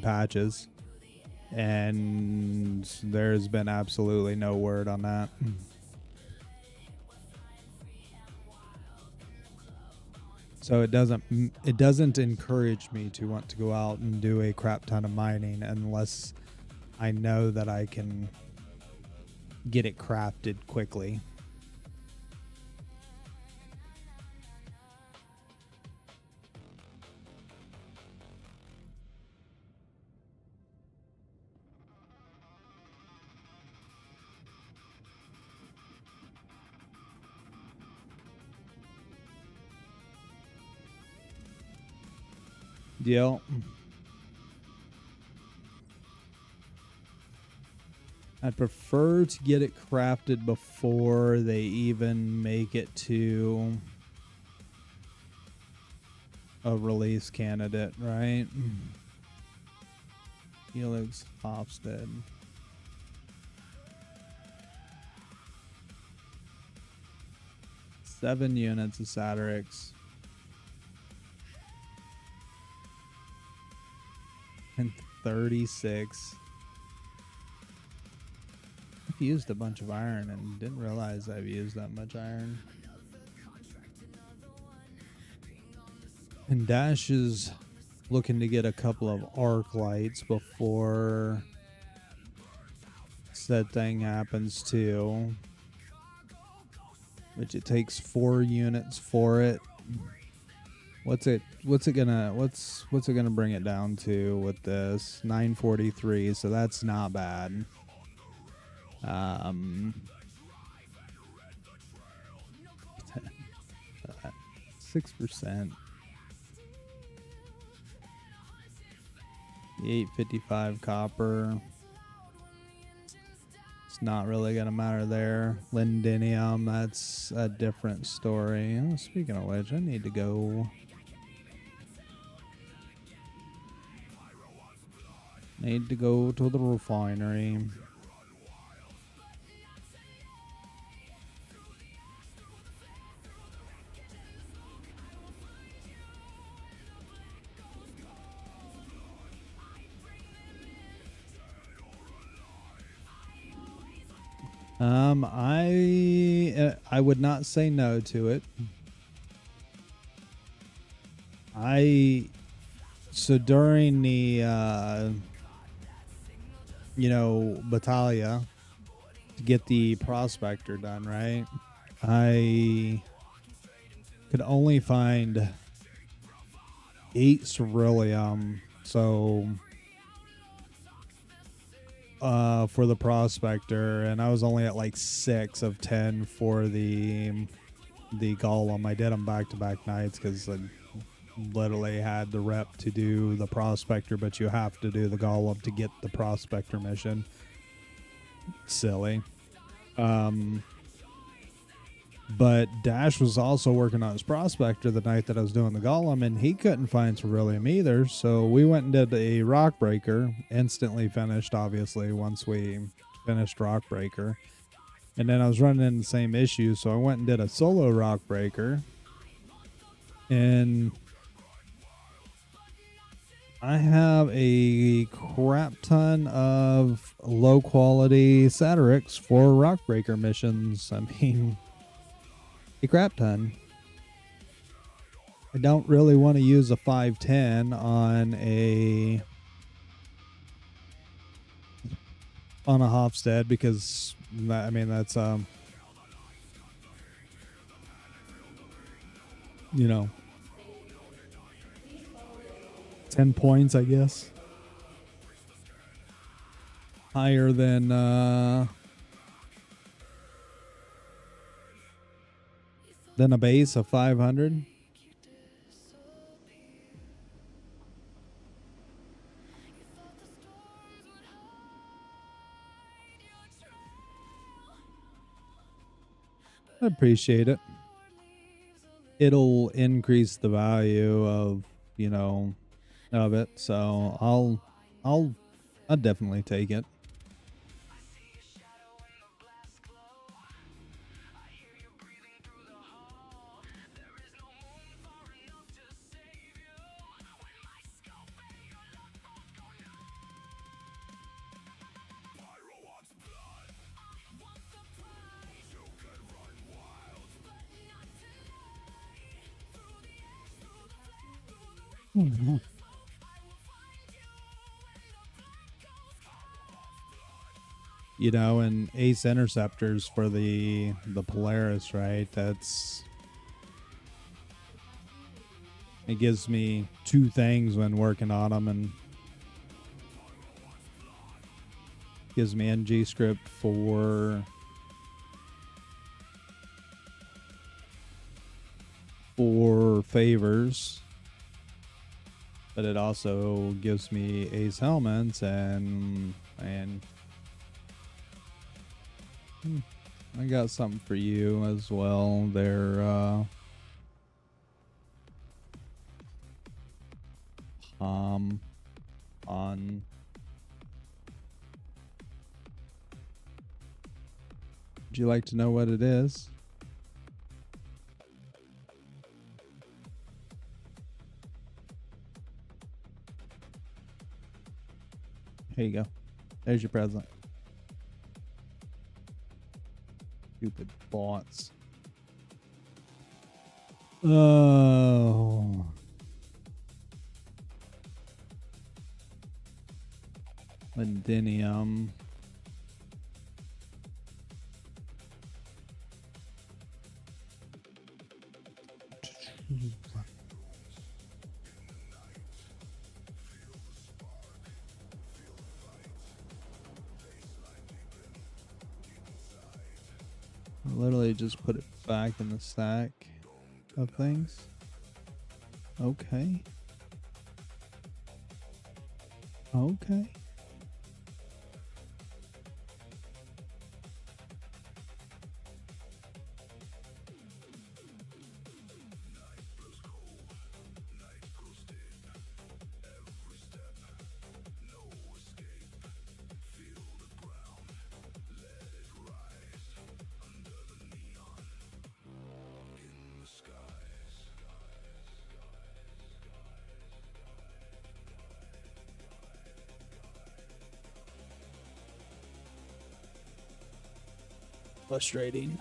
patches, and there's been absolutely no word on that. So it doesn't encourage me to want to go out and do a crap ton of mining unless I know that I can get it crafted quickly. Deal. I'd prefer to get it crafted before they even make it to a release candidate, right? Helix Hofstad. Seven units of Satyrix. And 36. I've used a bunch of iron and didn't realize I've used that much iron. And Dash is looking to get a couple of arc lights before said thing happens too. Which it takes 4 units for it. What's it gonna bring it down to with this? 943, so that's not bad. 6%. 855 copper. It's not really gonna matter there. Lindinium, that's a different story. Oh, speaking of which, I need to go. Need to go to the refinery. I would not say no to it. So during the Battaglia to get the prospector done, right? I could only find 8 ceruleum, so for the prospector, and I was only at like 6 of 10 for the golem. I did them back-to-back nights because I literally had the rep to do the prospector, but you have to do the golem to get the prospector mission. Silly. But Dash was also working on his prospector the night that I was doing the golem, and he couldn't find ceruleum either. So we went and did a rock breaker. Instantly finished, obviously, once we finished rock breaker. And then I was running into the same issue, so I went and did a solo rock breaker. And I have a crap ton of low quality Satyrix for rock breaker missions. I mean, a crap ton. I don't really want to use a 510 on a Hofstad because I mean that's 10 points, I guess, higher than a base of 500. I appreciate it. It'll increase the value of it, so I'll definitely take it. And Ace Interceptors for the Polaris, right? It gives me 2 things when working on them, and gives me NG script for favors, but it also gives me Ace helmets and I got something for you as well. They're on. Would you like to know what it is? Here you go. There's your present. Stupid bots. Oh. Lindinium. Literally just put it back in the stack of things. Okay. Okay. Frustrating.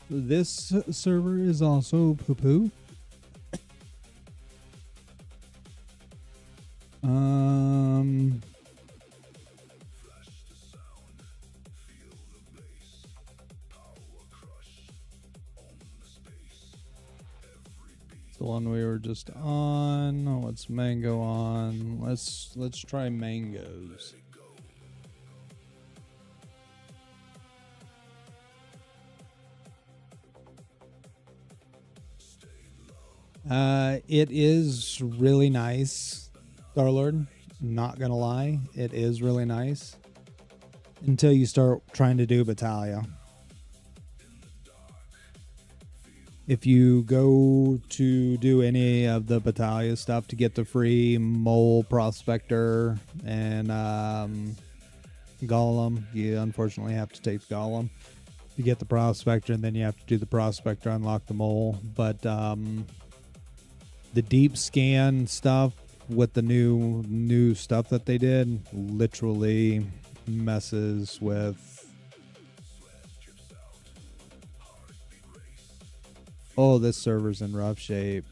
This server is also poo-poo. The one we were just on. Oh, what's Mango on? Let's try Mangoes. It is really nice, Starlord. Not gonna lie, it is really nice. Until you start trying to do Battalia. If you go to do any of the Battalia stuff to get the free Mole Prospector and Golem, you unfortunately have to take the Golem. You get the Prospector, and then you have to do the Prospector, unlock the Mole. But the deep scan stuff with the new stuff that they did literally messes with. Oh, this server's in rough shape.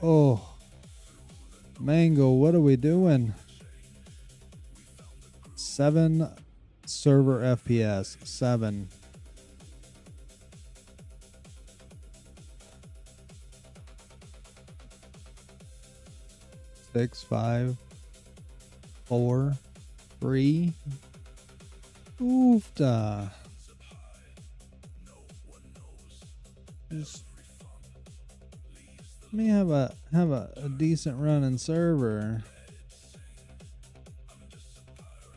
Oh, Mango, what are we doing? 7 server FPS. 7. Six, 5, 4, 3. Oofta. Just let me have a decent running server.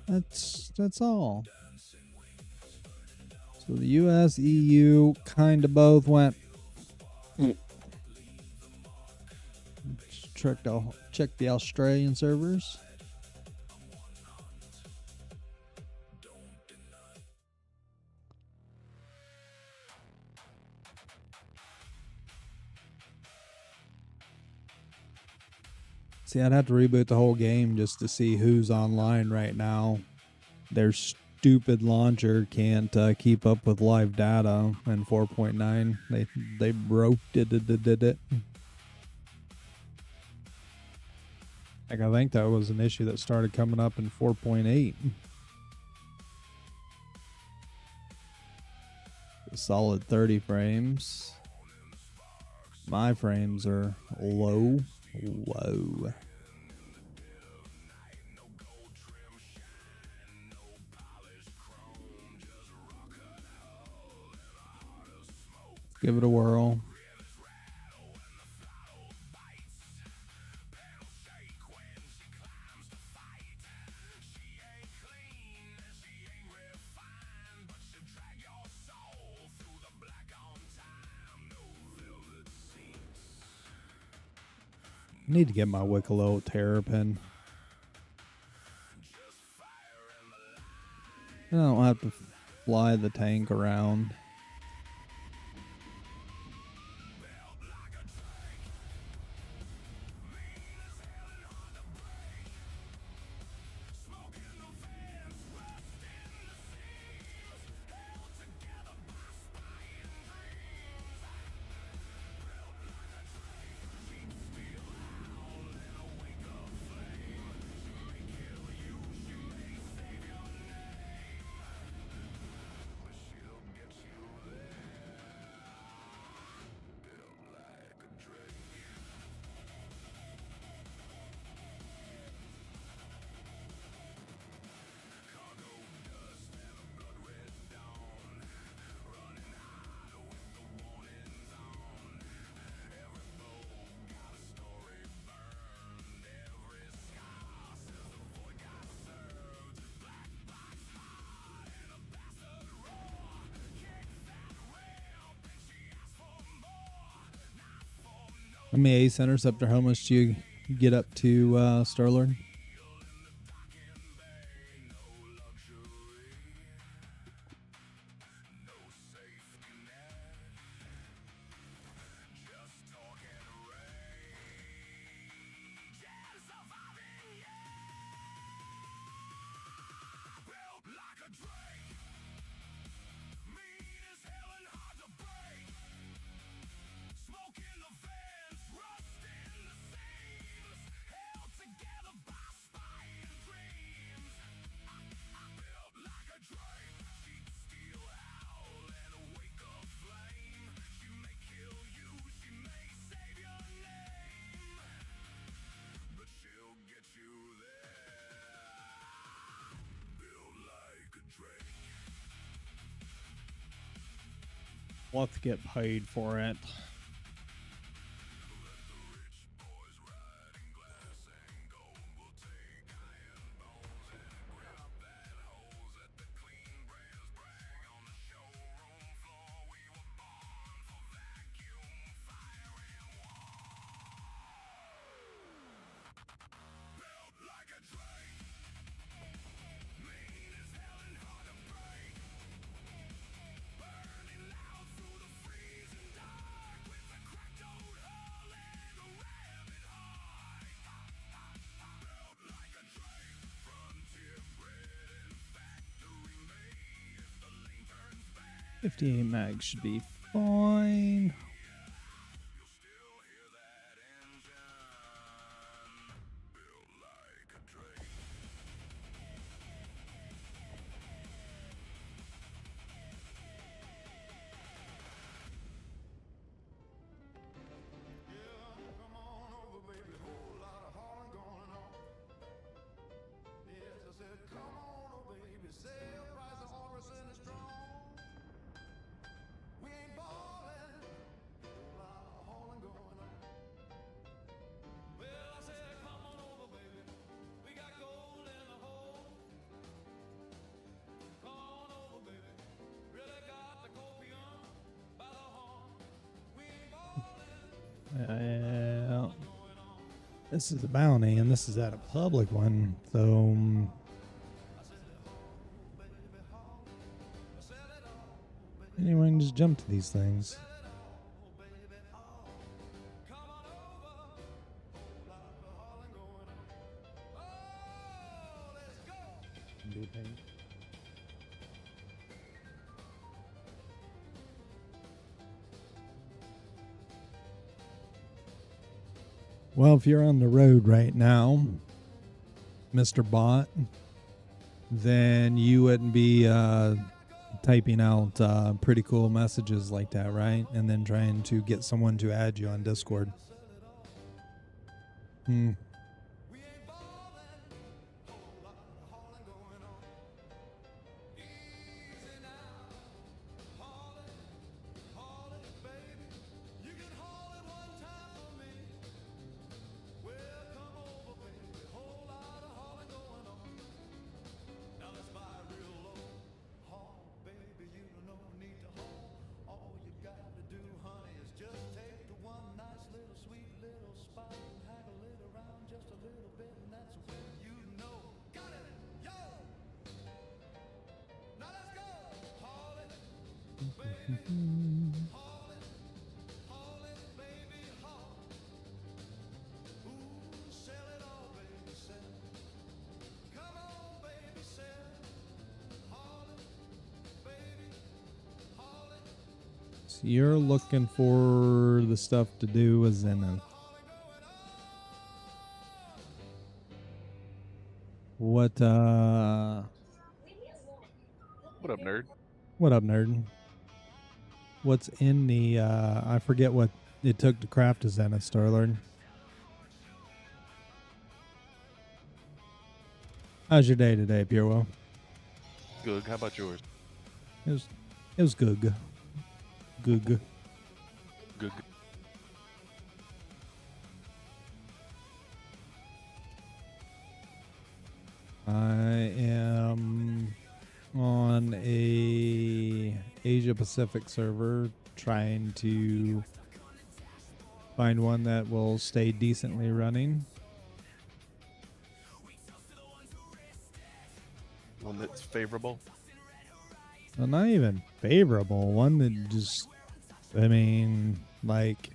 That's all. So the US, EU kind of both went. Check the Australian servers. See, I'd have to reboot the whole game just to see who's online right now. Their stupid launcher can't keep up with live data in 4.9. They broke it. Like, I think that was an issue that started coming up in 4.8. Solid 30 frames. My frames are low. Whoa. Give it a whirl. Need to get my Wicklow Terrapin. I don't have to fly the tank around. How many Ace Interceptor helmets do you get up to, Starlord? We'll have to get paid for it. .58 mag should be fine. This is a bounty, and this is at a public one, so anyone can just jump to these things. Well, if you're on the road right now, Mr. Bot, then you wouldn't be typing out pretty cool messages like that, right? And then trying to get someone to add you on Discord. Just take the one nice little sweet little spot and haggle So you're looking for the stuff to do with Zenith. What What up, nerd? what up, nerd? What's in the I forget what it took to craft a Zenith, Starlord. How's your day today, Pierwo? Good. How about yours? It was good. Good. Good. I am on a Asia Pacific server trying to find one that will stay decently running. One that's favorable. Well, not even favorable. One that just, I mean, like,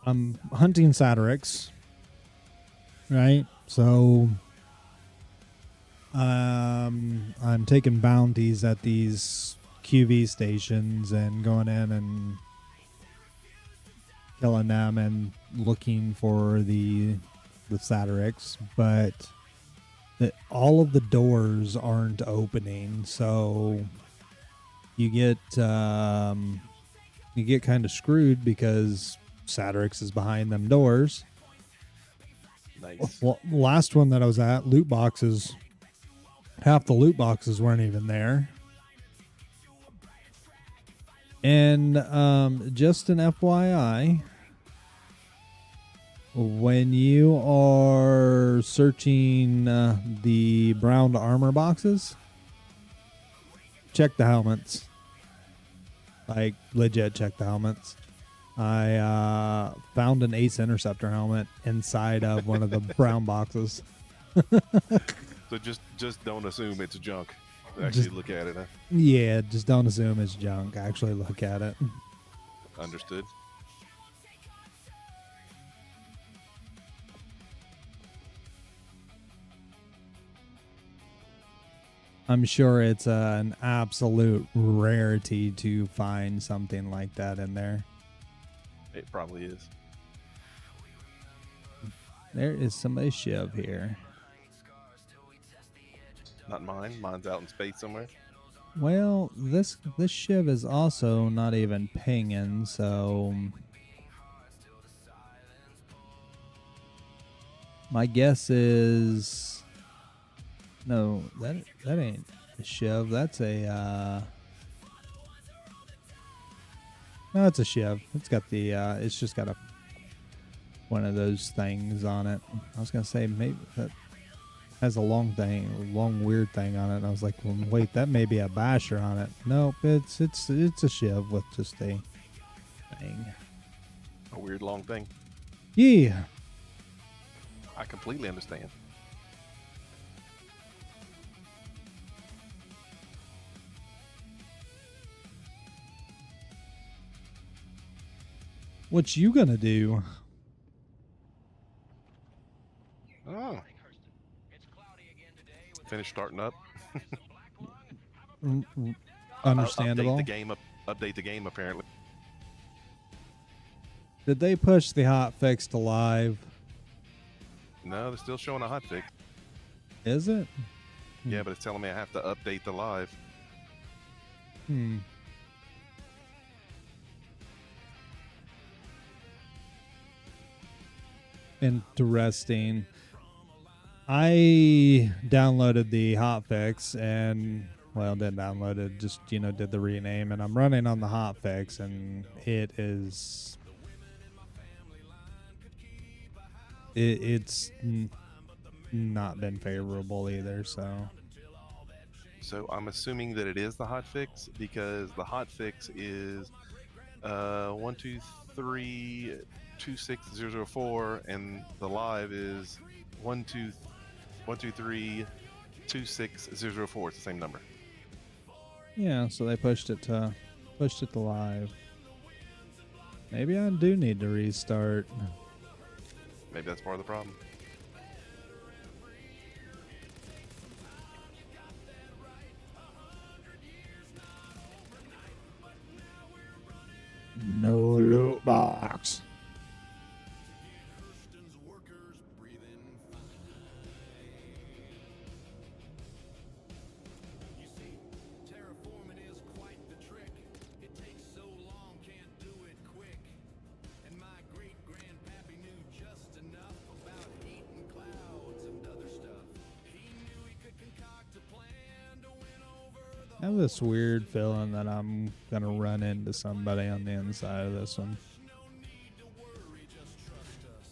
I'm hunting Satyrix, right? So, I'm taking bounties at these QV stations and going in and killing them and looking for the Satyrix, but all of the doors aren't opening, so you get kind of screwed because Satyrix is behind them doors. Nice. Well, last one that I was at, loot boxes, half the loot boxes weren't even there. And just an FYI, when you are searching the brown armor boxes, check the helmets. Like, legit check the helmets. I found an Ace Interceptor helmet inside of one of the brown boxes. So just don't assume it's junk. Actually Just- look at it. Huh? Yeah, just don't assume it's junk. Actually look at it. Understood. I'm sure it's an absolute rarity to find something like that in there. It probably is. There is somebody's Shiv here. Not mine. Mine's out in space somewhere. Well, this Shiv is also not even pinging, so my guess is no, that ain't a Shiv. That's a no, it's a Shiv. It's got the it's just got a one of those things on it. I was gonna say maybe that has a long weird thing on it. And I was like, well, wait, that may be a basher on it. Nope, it's a Shiv with just a thing. A weird long thing. Yeah. I completely understand. What you gonna do? Oh. Finish starting up. Understandable. Update the game. Apparently. Did they push the hotfix to live? No, they're still showing a hotfix. Is it? Yeah, but it's telling me I have to update the live. Hmm. Interesting. I downloaded the hotfix and, well, didn't download it, just, did the rename, and I'm running on the hotfix, and it is, it's not been favorable either, so. So I'm assuming that it is the hotfix because the hotfix is 123-26004 and the live is 123-26004. It's the same number. Yeah, so they pushed it to Pushed it to live. Maybe I do need to restart. Maybe that's part of the problem. No loot box. Terraforming is quite the trick. It takes so long, can't do it quick. And my great grandpappy knew just enough about eating clouds and other stuff. He knew he could concoct a plan to win over the I have this weird feeling that I'm gonna run into somebody on the inside of this one. no need to worry, just trust us.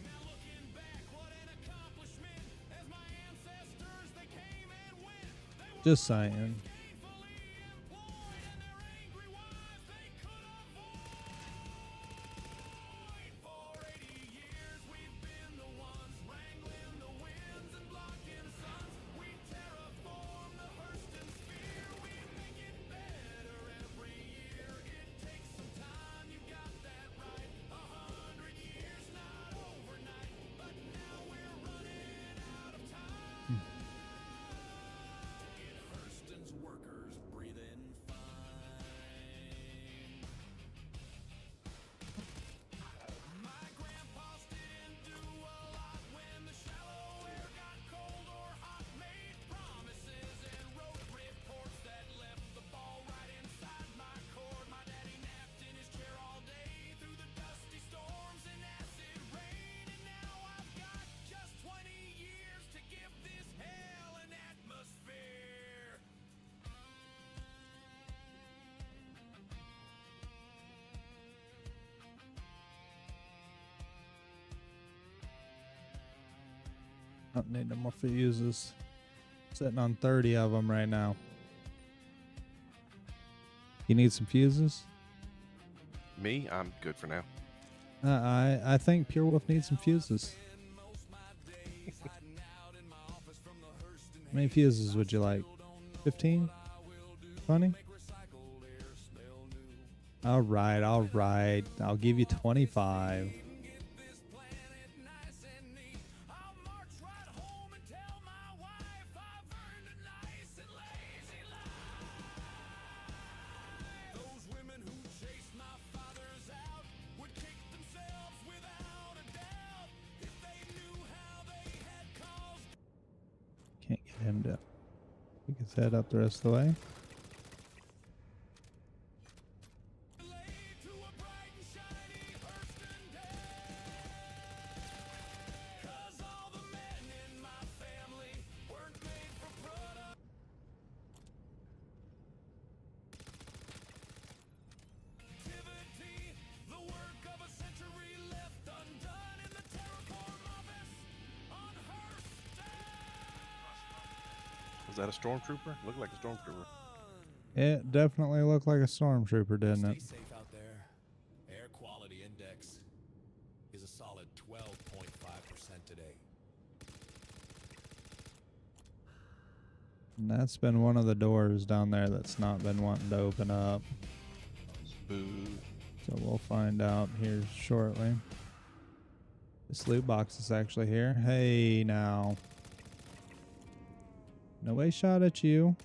Now looking back, what an accomplishment. As my ancestors, they came and went. They were Just saying. faithfully employed, and their angry wives they could avoid. For 80 years, we've been the ones wrangling the winds and blocking suns. We terraform the Hurston sphere. We make it better every year. It takes some time, you got that right. 100 years, not overnight, but now we're running out of time. Hurston's workers breathing fine. My grandpa's didn't do a lot when the shallow air got cold or hot. Made promises and wrote reports that left the ball right inside my court. My daddy napped in his chair all day through the dusty storms and acid rain. And now I've got just 20 years to give this hell an atmosphere. I don't need no more fuses. Sitting on 30 of them right now. You need some fuses? Me, I'm good for now. I think Pure Wolf needs some fuses. How many fuses would you like? 15? 20? All right, all right. I'll give you 25. I'll march right home and tell my wife I've earned a nice and lazy life. Those women who chased my fathers out would kick themselves without a doubt if they knew how they had caused Can't get him to pick his head up the rest of the way. delay to a bright and shiny Hurston day. 'Cause all the men in my family weren't made for productivity. The work of a century left undone in the Terraform office on Hurston. Was that a stormtrooper? Looked like a stormtrooper. It definitely looked like a stormtrooper, didn't Stay it? safe out there. Air quality index is a solid 12.5% today. And that's been one of the doors down there that's not been wanting to open up. Boo. So we'll find out here shortly. This loot box is actually here. Hey, now. Nobody shot at you.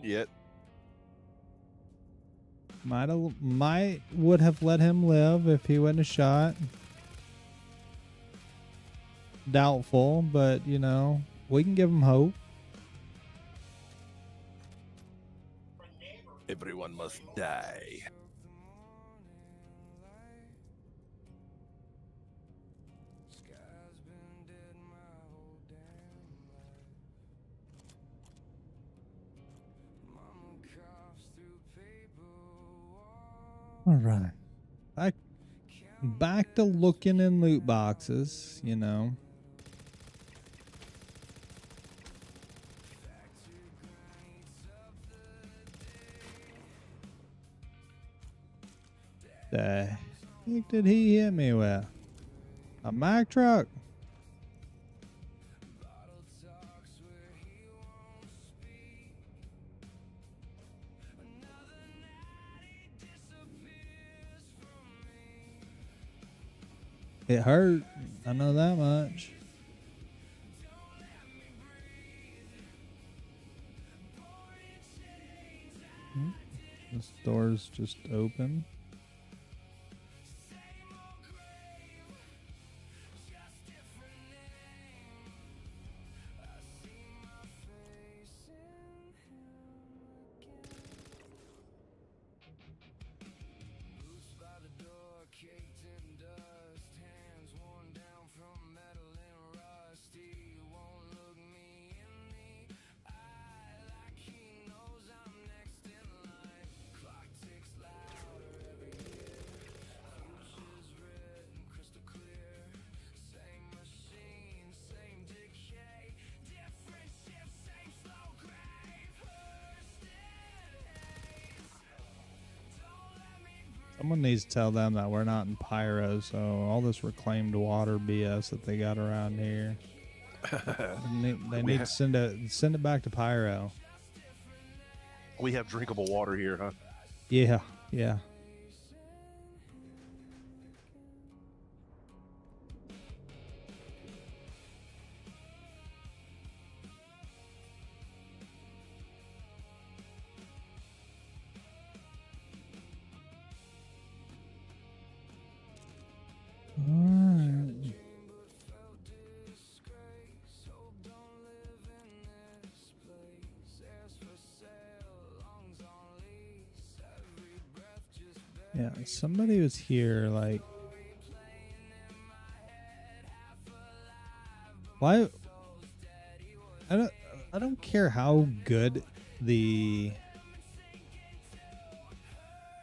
Yet. Might would have let him live if he wouldn't have shot. Doubtful, but you know, we can give him hope. Everyone must die. All right. Back to looking in loot boxes, you know. The heck did he hit me with? A Mack truck? It hurt. I know that much. This door's just open. Someone needs to tell them that we're not in Pyro, so all this reclaimed water BS that they got around here. They need to send it back to Pyro. We have drinkable water here, huh? Yeah, yeah. Alright. Yeah, somebody was here, like, why? I don't care how good the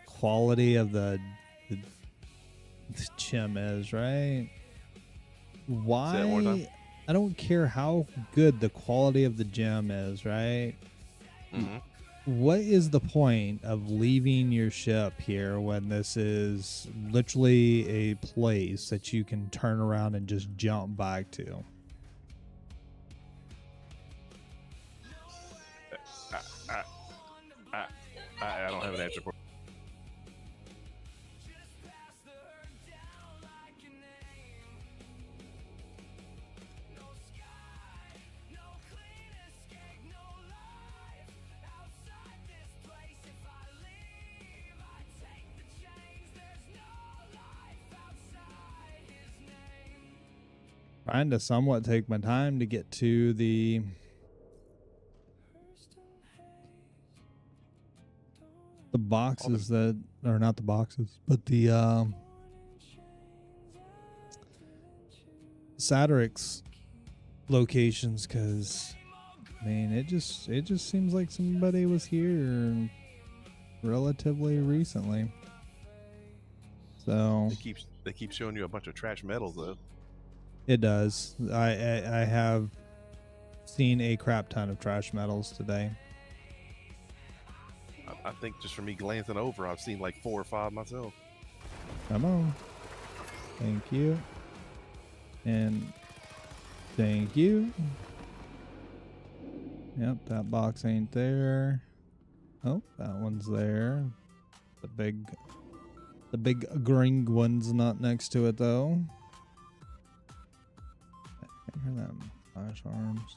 quality of the gym is, right? Why? Say that one more time. I don't care how good the quality of the gym is, right? Mm-hmm. What is the point of leaving your ship here when this is literally a place that you can turn around and just jump back to? I don't have an answer for. Trying to somewhat take my time to get to the boxes that are not the boxes, but the Satirix locations, because I mean it just seems like somebody was here relatively recently. So They keep showing you a bunch of trash metals though. it does. I have seen a crap ton of trash metals today. I think just from me glancing over, I've seen like 4 or 5 myself. Come on. Thank you. And thank you. Yep, that box ain't there. Oh, that one's there. The big green one's not next to it though. I can hear them flash arms.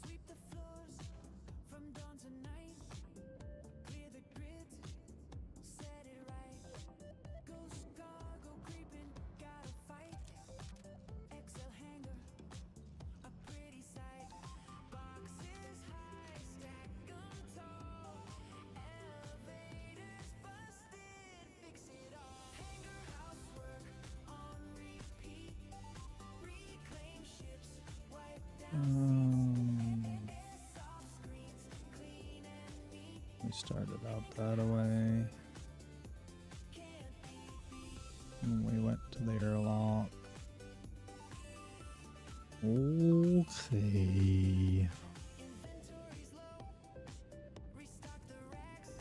Sweep the floors from dawn to night. Clear the grids, set it right. Ghost car, go creeping, gotta fight. Exhale hanger, a pretty sight. Boxes high, stack 'em tall. Elevators busted, fix it all. Hanger housework on repeat. Reclaim ships, wipe down. We started out that way. And we went to the airlock. Okay. Restock the racks,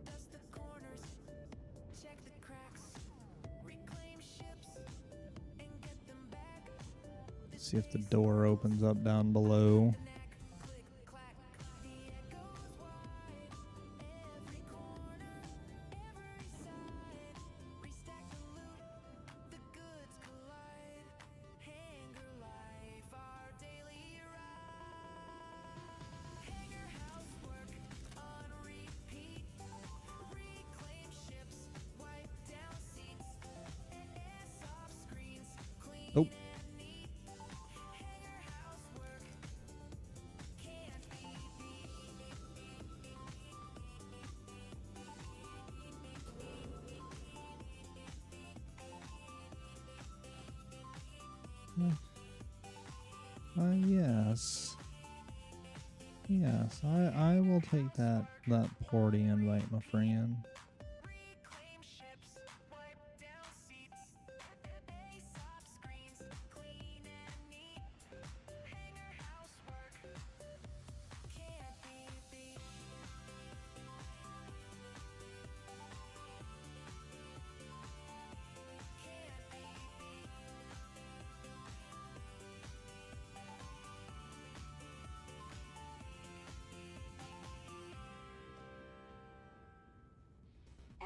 dust the corners, check the cracks, reclaim ships, and get them back. See if the door opens up down below. Click, clack, the echoes wide, every corner, every Yes. Yes, I will take that party invite, my friend. Reclaim ships, wipe down seats, ace off screens, clean and neat. Hangar housework can't be beat. Can't be beat.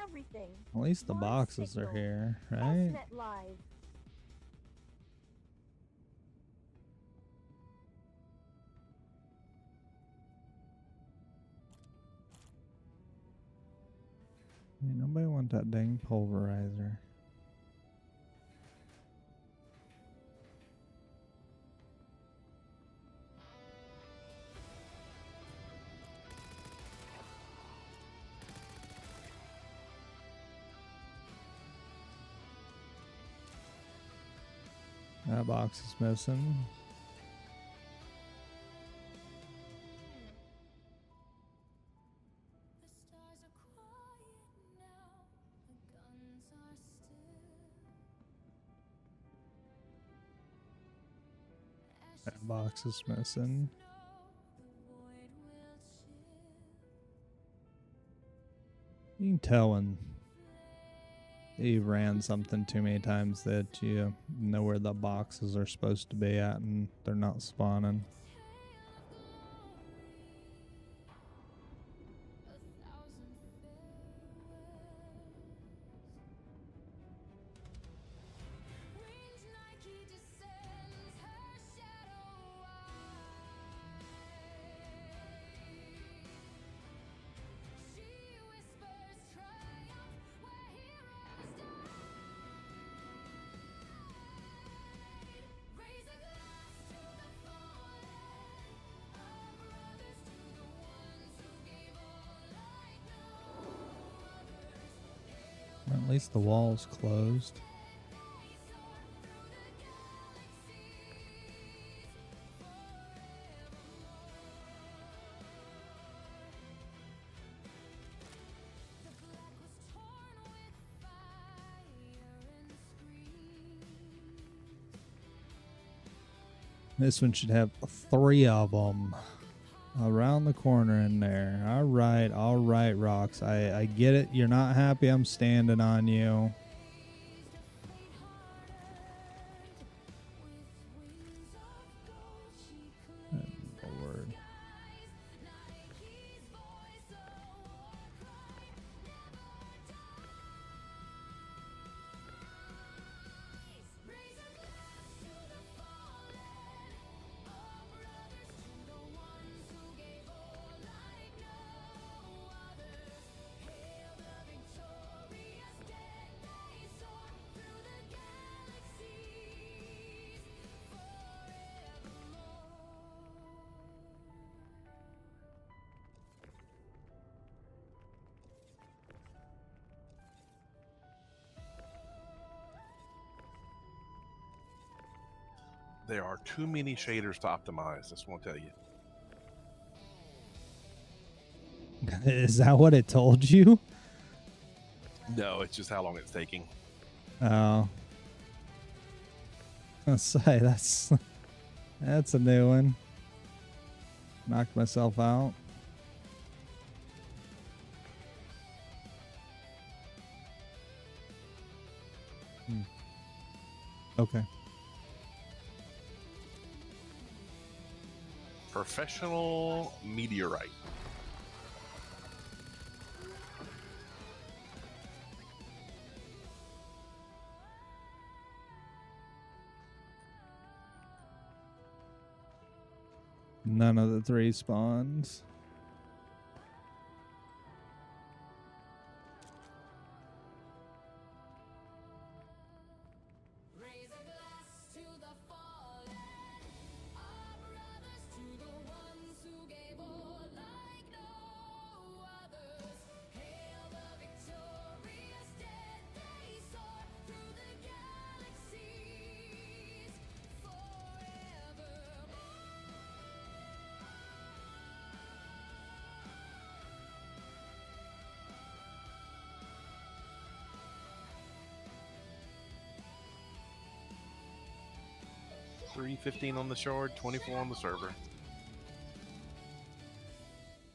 Everything. At least the Live boxes are signal. here, right? SNet Live. Yeah, nobody want that dang pulverizer. That box is missing. The stars are quiet now, the guns are still. That box is missing. The void will chill. You can tell when you ran something too many times that you know where the boxes are supposed to be at and they're not spawning. Winged Nike descends her shadow She whispers triumph where heroes died. Raise a glass to the fallen, our brothers to the ones who gave all like no others. At least the wall's closed. This one should have 3 of them around the corner in there. All right, Rocks. I get it. You're not happy I'm standing on you. Good Lord. There are too many shaders to optimize. This won't tell you. Is that what it told you? No, it's just how long it's taking. Oh. I was gonna say that's a new one. Knocked myself out. Okay. Professional meteorite. None of the 3 spawns. Raise a glass to the fallen, our brothers to the ones who gave all like no others. Hail the victorious dead, they soar through the galaxies forevermore. 315 on the shard, 24 on the server.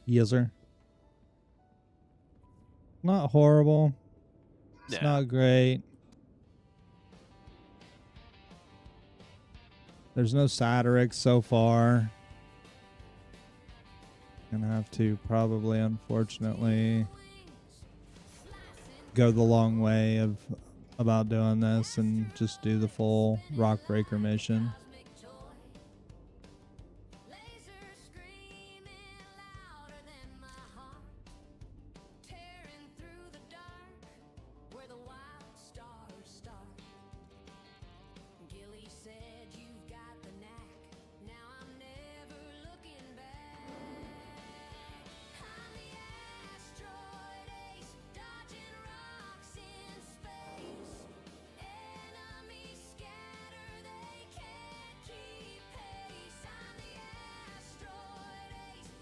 Yes, sir. Not horrible. It's Yeah. not great. There's no Satiric so far. Gonna have to probably, unfortunately, go the long way of about doing this and just do the full Rockbreaker mission.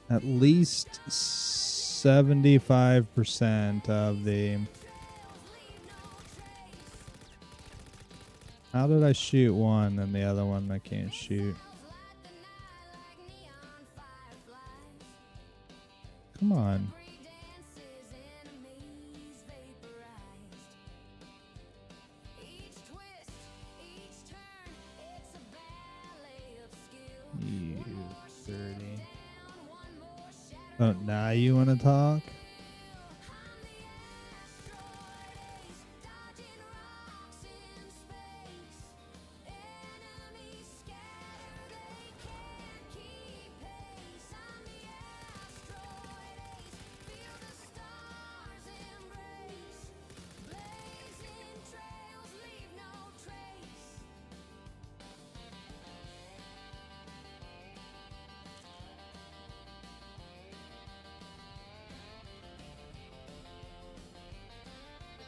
At least 75% of the... How did I shoot one and the other one I can't shoot? Come on. You dirty. Oh, now you want to talk?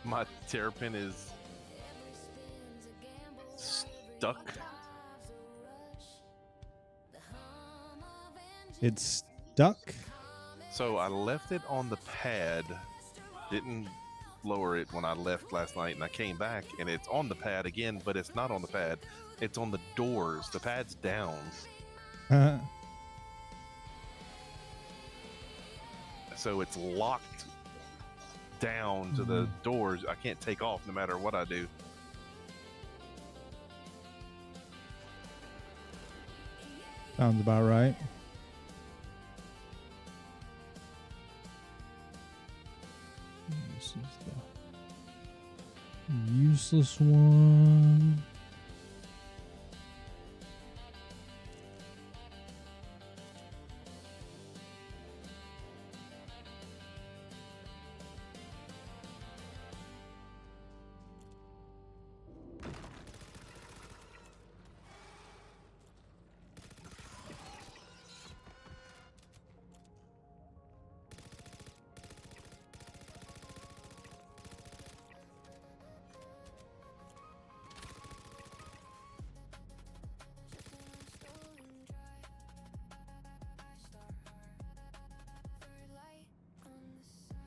My Terrapin is stuck. It's stuck? So I left it on the pad, didn't lower it when I left last night, and I came back and it's on the pad again, but it's not on the pad. It's on the doors. The pad's down. So it's locked down to the doors. I can't take off no matter what I do. Sounds about right. This is the useless one.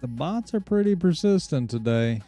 The bots are pretty persistent today.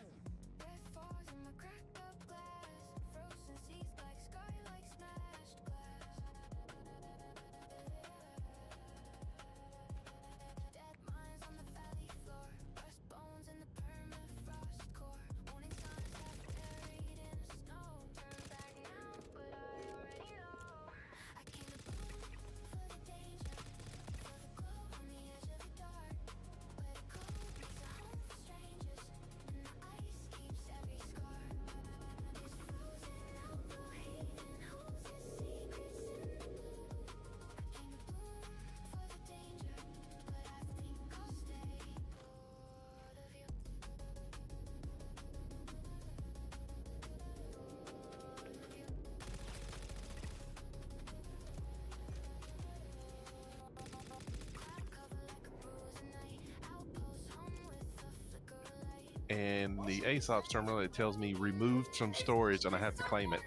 And the ASOP's terminal, it tells me removed from storage and I have to claim it.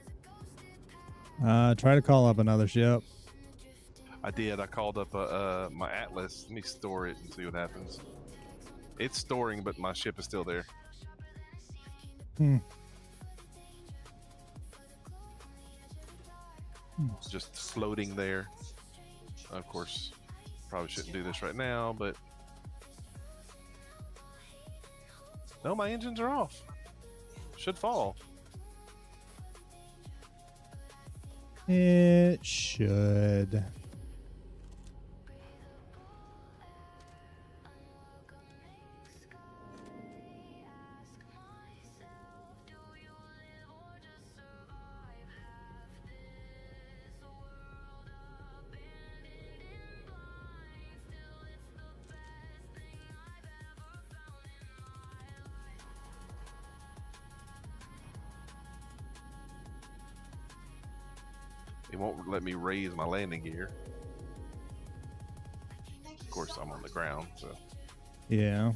Try to call up another ship. I did. I called up my Atlas. Let me store it and see what happens. It's storing, but my ship is still there. It's just floating there. Of course, probably shouldn't do this right now, but no, my engines are off. Should fall. It should. It won't let me raise my landing gear. Of course, I'm on the ground, so Yeah.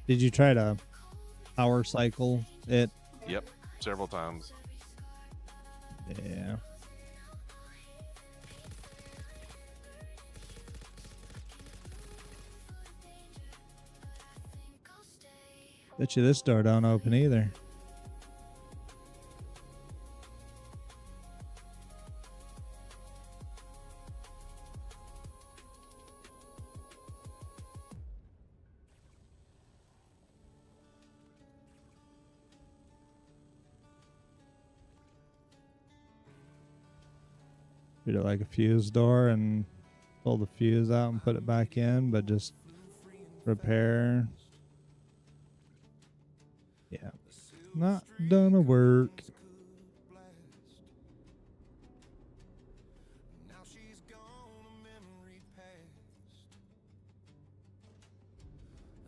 Did you try to power cycle it? yep, several times. Yeah. Bet you this door don't open either. Treat it like a fuse door and pull the fuse out and put it back in, but just repair. Yeah. Not gonna work. Now she's gone, a memory past.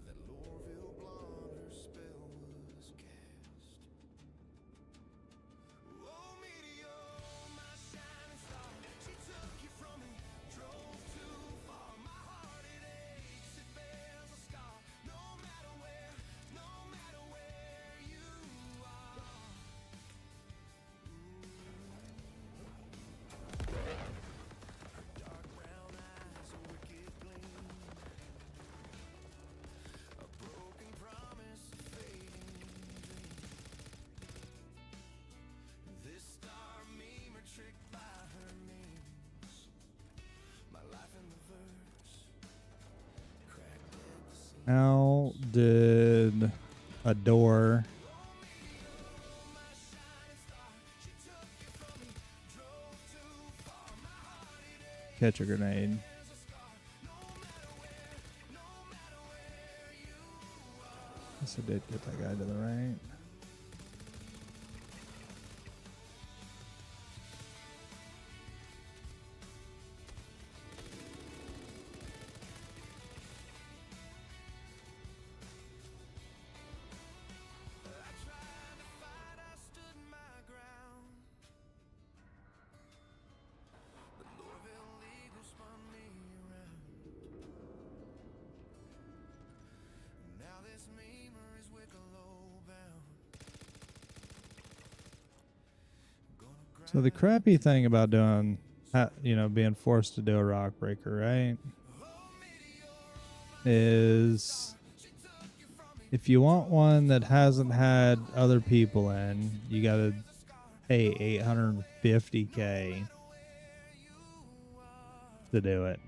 That Lorville blonde, her spell was cast. Oh, meteor, my shining star, she took you from me, drove too far. My heart it aches, it bears a scar. No matter where you are. Dark brown eyes, a wicked gleam. A broken promise, a fading dream. This star memer tricked by her memes. My life in the verse, cracked at the seams. How did a door catch a grenade? Guess I did get that guy to the right. I stood my ground. The Lorville Eagle spun me around. Now this memer is Wicklow bound. So the crappy thing about doing, being forced to do a rock breaker, right, is if you want one that hasn't had other people in, you gotta pay $850K to do it.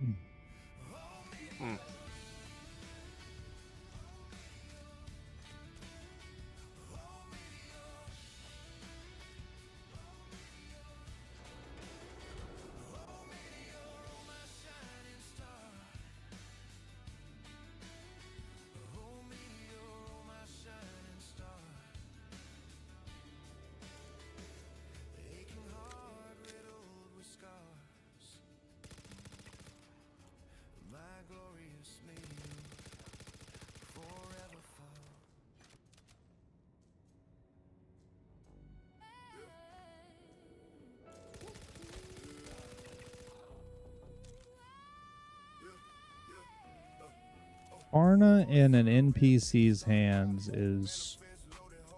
Arna in an NPC's hands is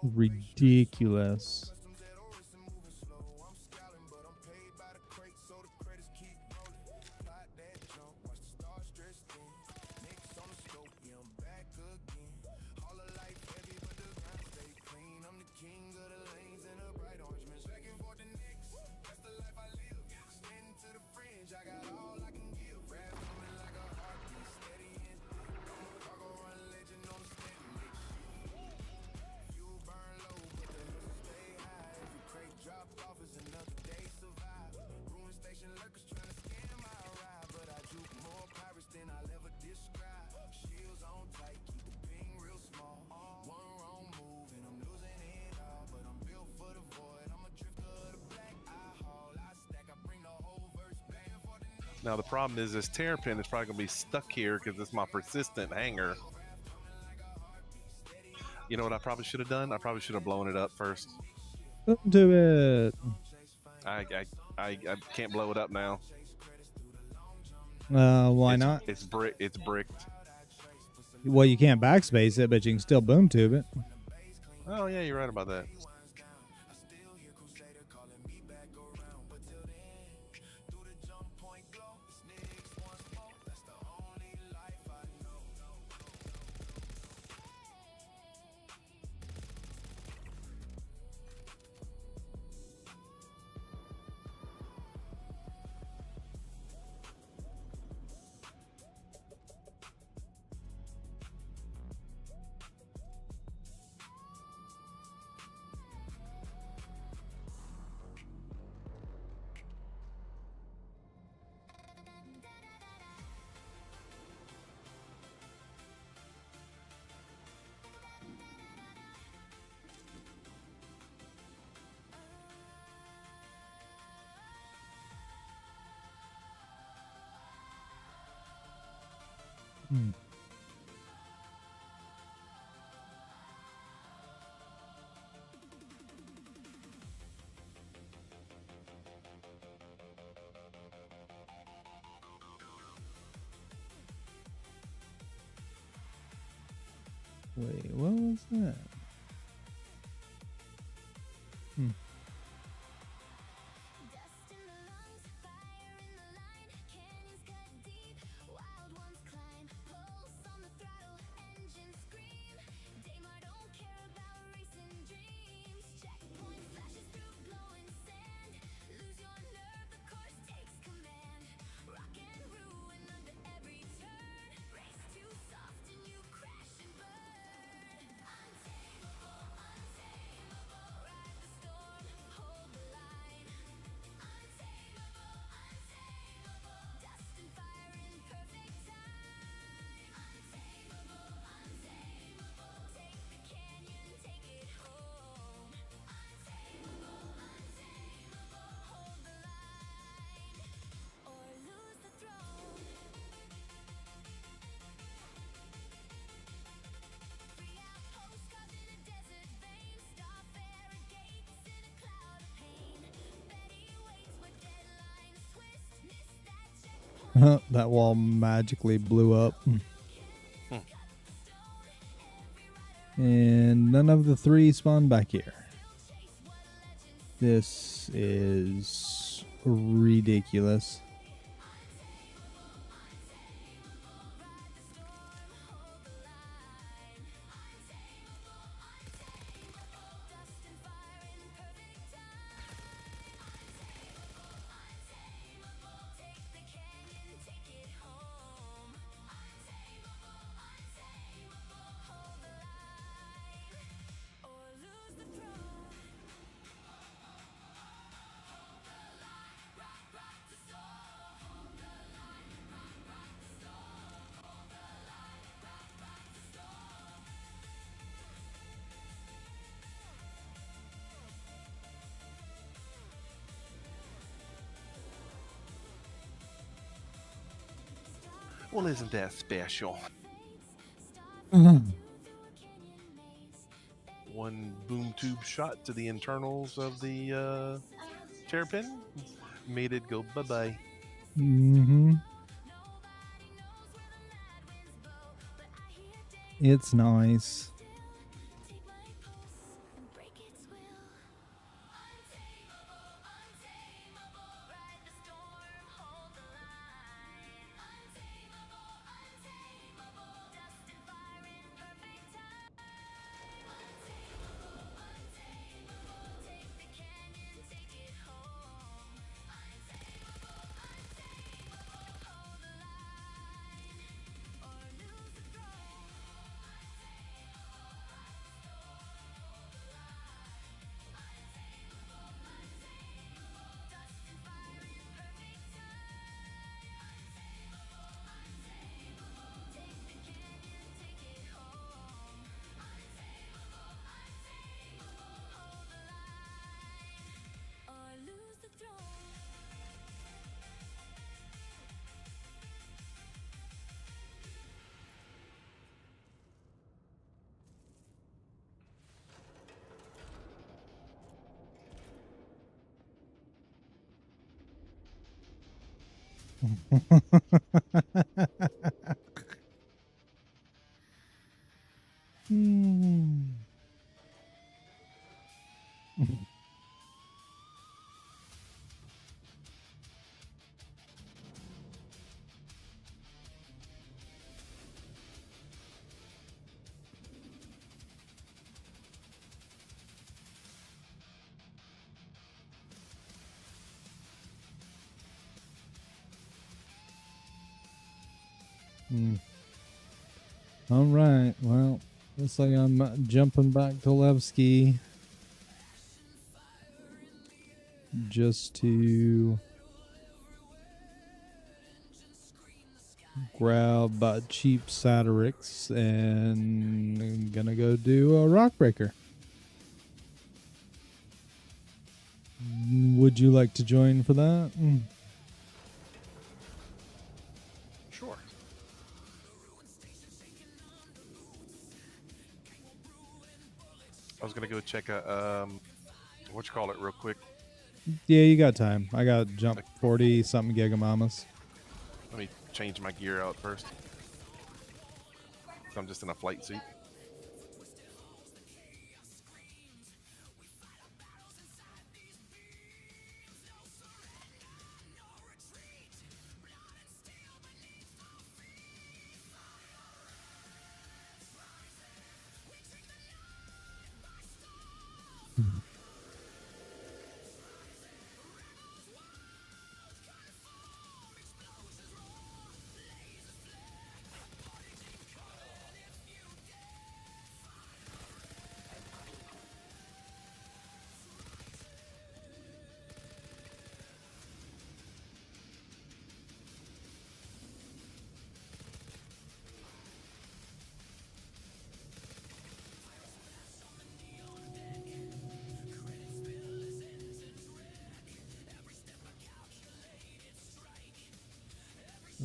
ridiculous. Now the problem is this terrapin is probably gonna be stuck here because it's my persistent hanger. You know what I probably should have done? I probably should have blown it up first. Do it. I can't blow it up now. Why It's- not? It's bricked. Well, you can't backspace it, but you can still boom tube it. Oh yeah, you're right about that. Wait, what was that? Dust in the lungs, fire in the line, canyons cut deep, wild ones climb, pulse on the throttle, engines scream. Daymar don't care about racing dreams. Checkpoint flashes through glowing sand. Lose your nerve, the course takes command. Rock and ruin under every turn. Race too soft and you crash and burn. Untamable, untamable, ride the storm, hold the line. Untamable, untamable, dust and fire in perfect time. Untamable, untamable, take the canyon, take it home. Untamable, untamable, hold the line, or lose the throne. Free outpost caught in a desert vein, starfare gates in a cloud of pain. Betty waits where deadlines twist, miss that checkpoint. That wall magically blew up. And none of the three spawned back here. This is ridiculous. Dust and fire in perfect time. Untamable, take the canyon, take it home. Untamable, untamable, hold the line, or lose the throne. Hold the line, rock, rock the soul. Hold the line, rock, rock the soul. Hold the line, rock, rock the soul. Well, isn't that special? One boom tube shot to the internals of the terrapin made it go bye bye. Mm-hmm. It's nice. Take my pulse and break its will. Untamable, untamable, ride the storm, hold the line. Untamable, untamable, dust and fire in perfect time. Untamable, untamable, take the canyon, take it home. Untamable, untamable, hold the line, or lose the throne. Untamable, Hmm. Hmm. All right. Well, looks like I'm jumping back to Levski just to grab cheap Satyrix and I'm gonna go do a Rock Breaker. Would you like to join for that? Sure. I was gonna go check a what you call it real quick. Yeah, you got time. I got jump 40 something gigamamas. Let me change my gear out first. I'm just in a flight suit.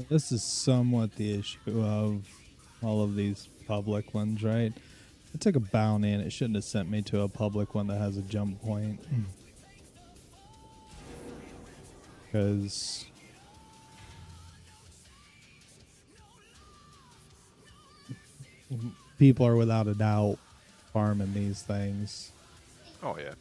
This is somewhat the issue of all of these public ones, right? I took a bounty and it shouldn't have sent me to a public one that has a jump point. Because people are without a doubt farming these things. Oh yeah.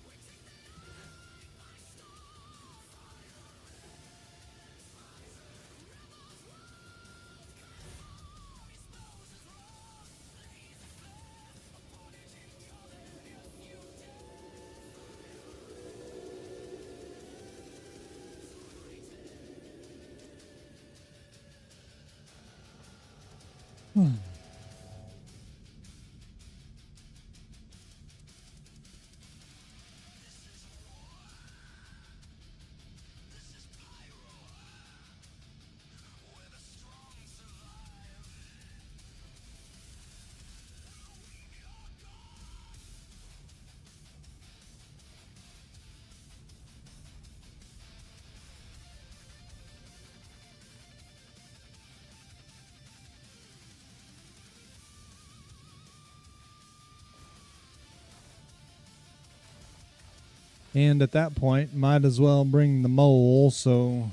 And at that point, might as well bring the mole, so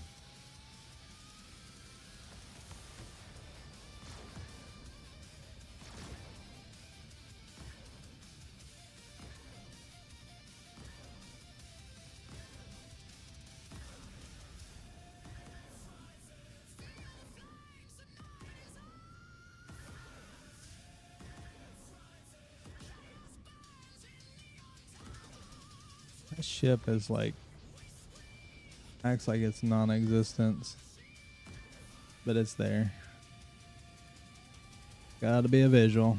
that ship is like acts like it's non-existent, but it's there. Gotta be a visual.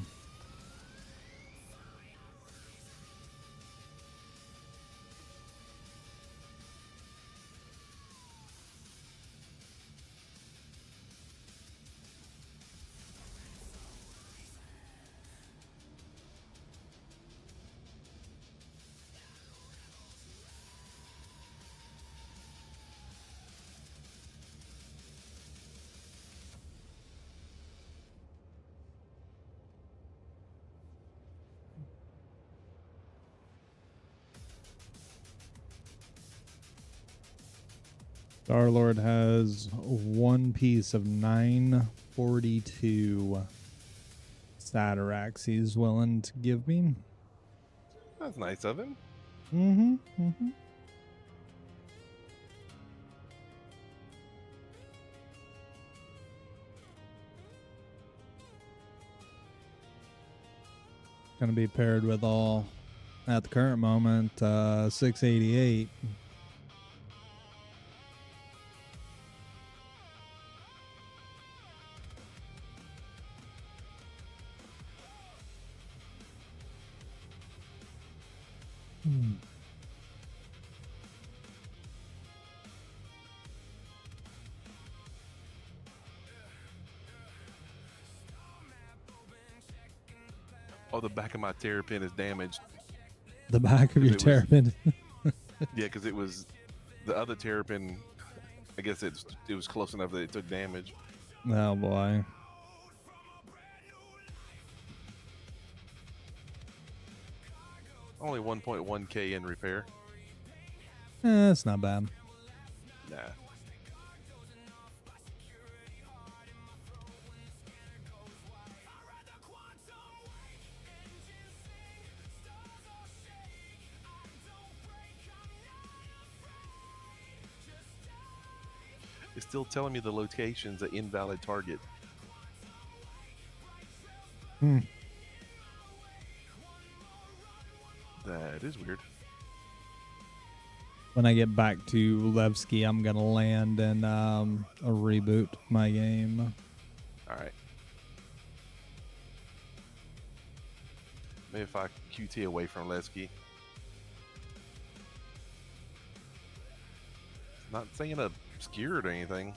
Star-Lord has one piece of 942 Satirax he's willing to give me. That's nice of him. Mm-hmm. Mm-hmm. Gonna be paired with all, at the current moment, 688. Oh, the back of my Terrapin is damaged. The back of your It was- Terrapin. Yeah, because it was the other Terrapin. I guess it was close enough that it took damage. Oh boy. Only 1.1k in repair. It's not bad. Nah. It's still telling me the location's an invalid target. Hmm. That is weird. When I get back to Levski, I'm gonna land and reboot my game. All right. Maybe if I QT away from Lesky. Not saying obscured or anything.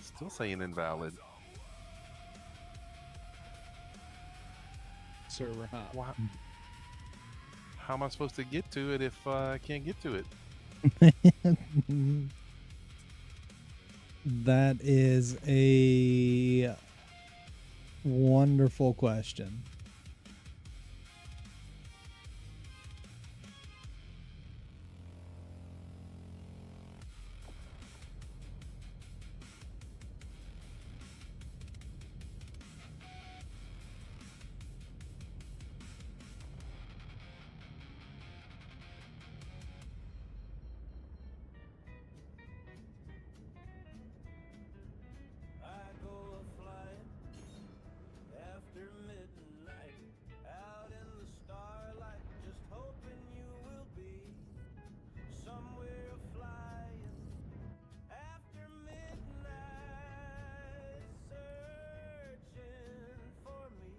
Still saying invalid. Server hop. Why? How am I supposed to get to it if I can't get to it? That is a wonderful question. I go flying after midnight, out in the starlight, just hoping you will be somewhere flying after midnight, searching for me.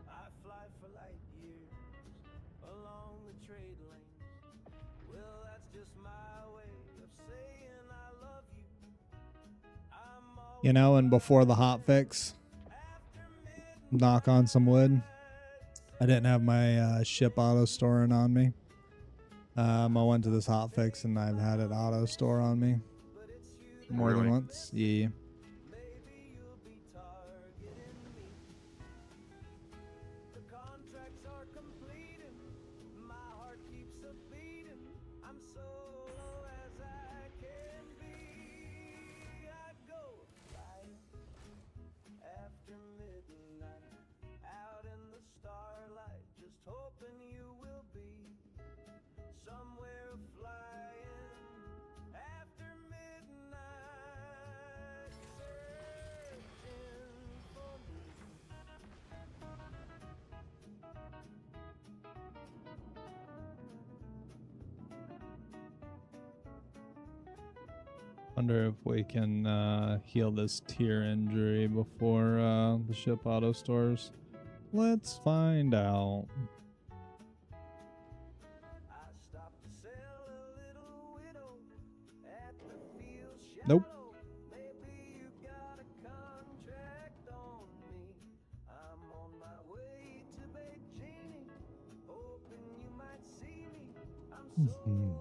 I fly for light years along the trade lanes. Well, that's just my way of saying I love you. You know, and before the hot fix, knock on some wood, I didn't have my ship auto storing on me. I went to this hot fix and I've had it auto store on me more Really? than once. Yeah. Maybe you'll be targeting me. The contracts are completing. My heart keeps a beating. I'm so low as I can be. I go flying after midnight, out in the starlight, just hoping you will be somewhere flying after midnight. Wonder if we can heal this tier injury before the ship auto stores. Let's find out. Nope. Mhm.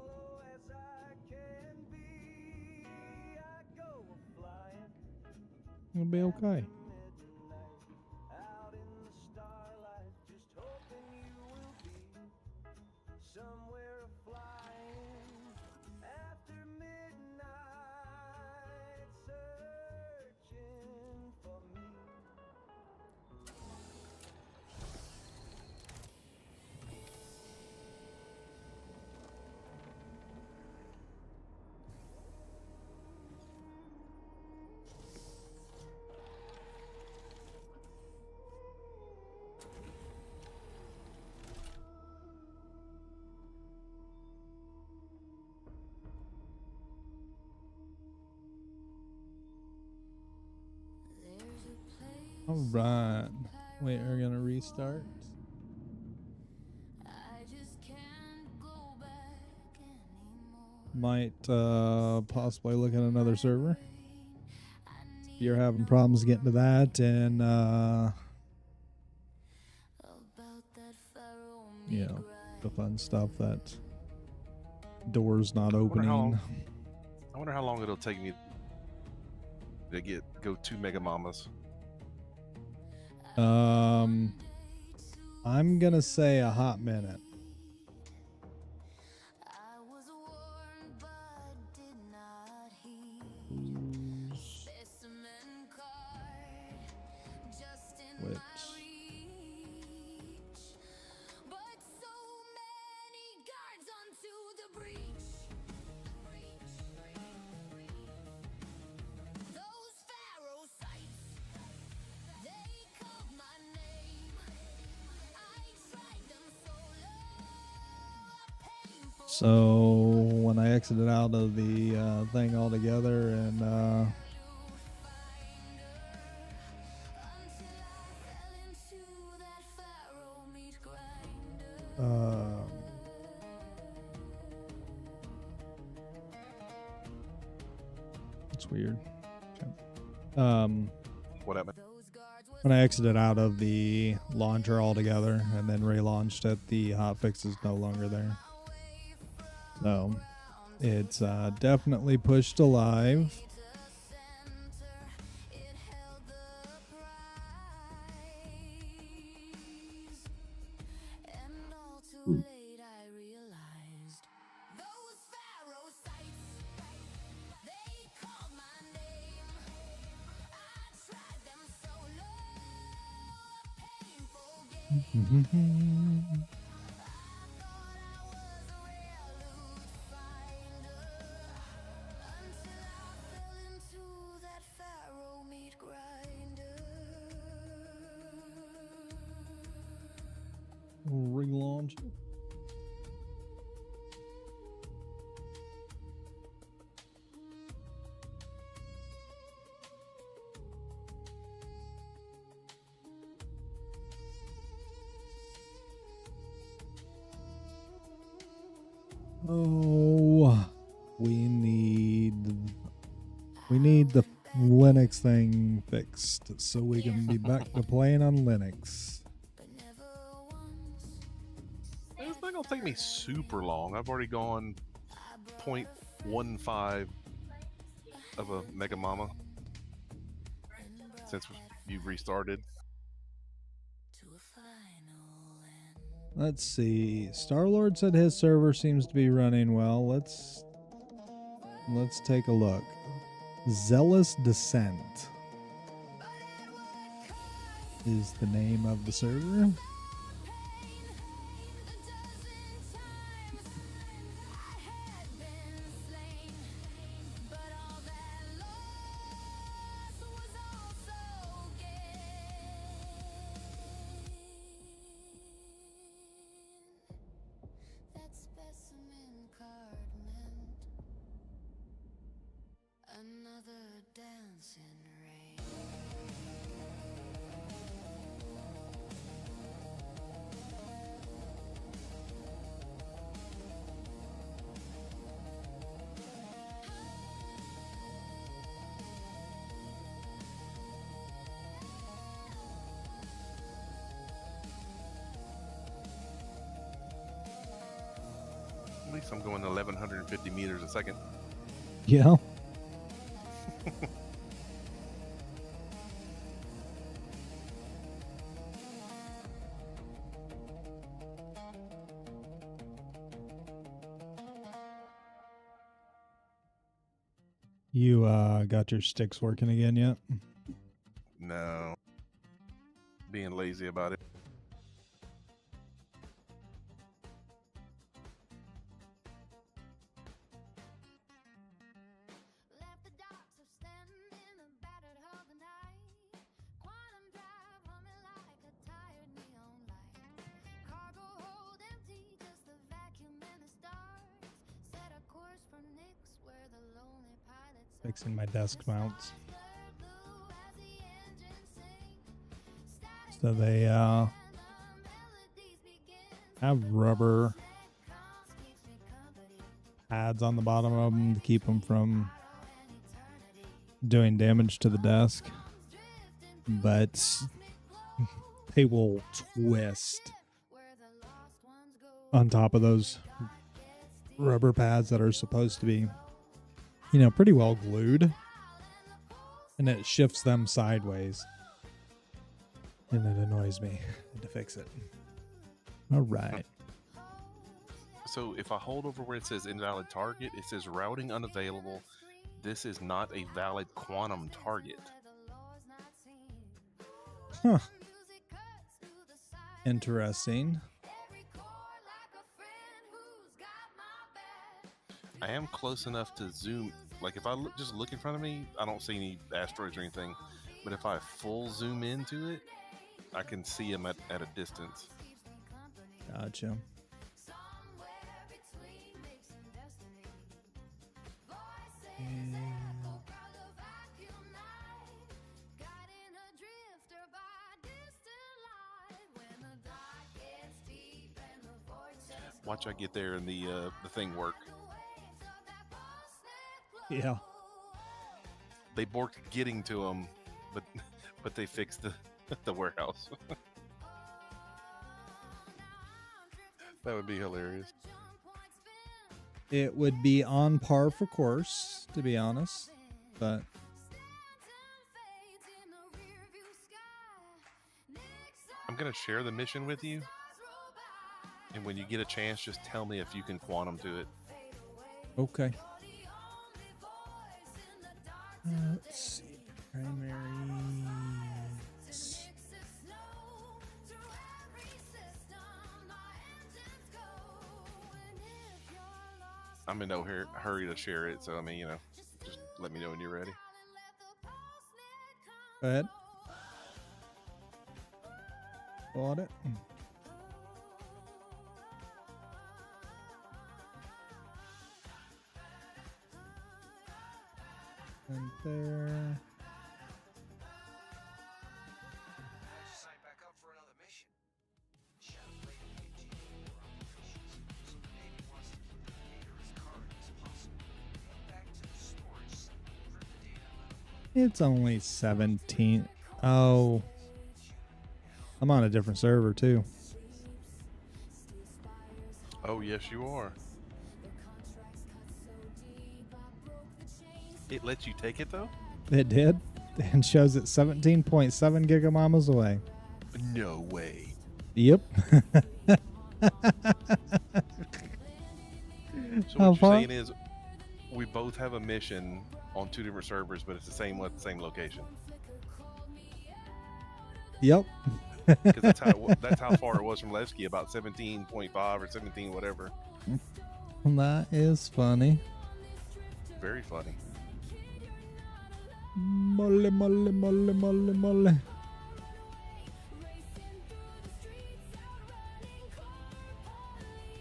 It'll be okay. All right. Wait, we're gonna restart. Might possibly look at another server. If you're having problems getting to that, and you know, the fun stuff that doors not opening. I wonder how long it'll take me to go 2 Mega Mamas. I'm gonna say a hot minute. Which so when I exited out of the thing altogether and it's weird. Okay. What happened? When I exited out of the launcher altogether and then relaunched it, the hotfix is no longer there. So it's definitely pushed to live. Relaunch. Oh, we need the Linux thing fixed so we can be back to playing on Linux. It's not gonna take me super long. I've already gone 0.15 of a Mega Mama since you restarted. Let's see. Star-Lord said his server seems to be running well. Let's take a look. Zealous Descent is the name of the server. pace. I'm going 1,150 meters a second. Yeah. You got your sticks working again yet? No. Being lazy about it. Left the docks of standing in a battered hull tonight. Quantum drive humming like a tired neon light. Cargo hold empty, just the vacuum and the stars. Set a course for Nix where the lonely pilots are. Fixing my desk mounts. Blue as the engine sings. Static So they and the melodies begin. have rubber Comes keeps me company. pads on the bottom of them to keep them from doing damage to the desk. But they will twist on top of those rubber pads that are supposed to be, you know, pretty well glued. And it shifts them sideways. And it annoys me. I had to fix it. All right. So if I hold over where it says invalid target, it says routing unavailable. This is not a valid quantum target. Huh. Interesting. I am close enough to zoom. Like if I just look in front of me, I don't see any asteroids or anything. But if I full zoom into it, I can see them at a distance. Gotcha. Watch I get there and the thing work. Yeah. They borked getting to them, but they fixed the warehouse. That would be hilarious. It would be on par for course, to be honest. But I'm gonna share the mission with you, and when you get a chance, just tell me if you can quantum to it. okay. Let's see. Primary. I'm in no hurry to share it, so I mean, you know, just let me know when you're ready. Go ahead. Got it. And there. Sign back up for another mission. Shadow Blade and continuing your operations, so the Navy wants to keep the data as current as possible. Head back to the storage site, print the data out. It's only 17. Oh. I'm on a different server too. Oh yes, you are. It lets you take it though? It did. And shows it 17.7 gigamamas away. No way. Yep. So How what far? you're saying is, we both have a mission on two different servers, but it's the same location. Yep. Because that's how far it was from Levski, about 17.5 or 17 whatever. That is funny. Very funny. Mole, mole, mole, mole, mole.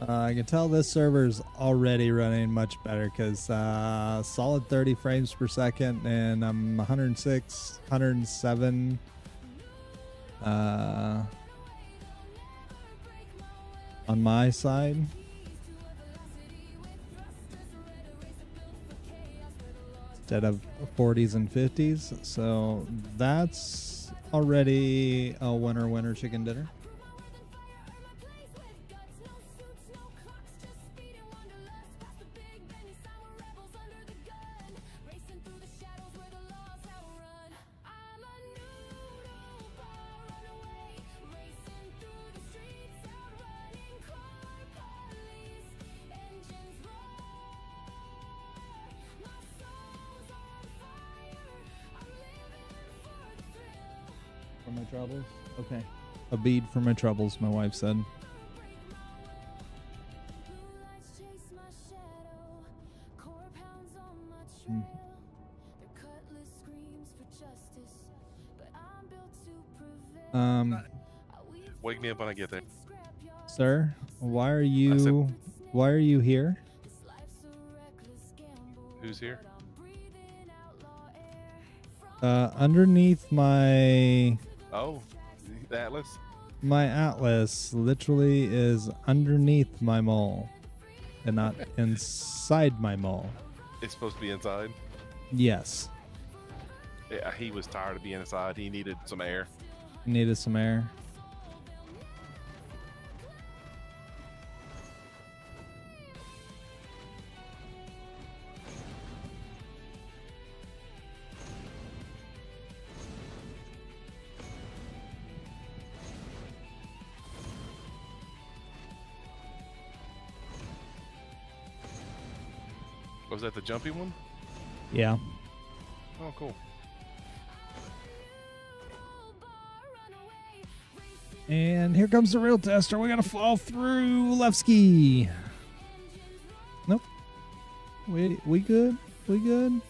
I can tell this server's already running much better because solid 30 frames per second and I'm 106, 107. On my side. Instead of 40s and 50s. So that's already a winner chicken dinner. my troubles. Okay. A bead for my troubles, my wife said. Wake me up when I get there. Sir, why are I you here? Who's here? Underneath my Oh, the Atlas. atlas literally is underneath my mole and not inside my mole. It's supposed to be inside. Yes. Yeah, he was tired of being inside. He needed some air. Needed some air. Was that the jumpy one? Yeah. Oh, cool. And here comes the real tester. We gotta fall through Levski. Nope. We good? We good?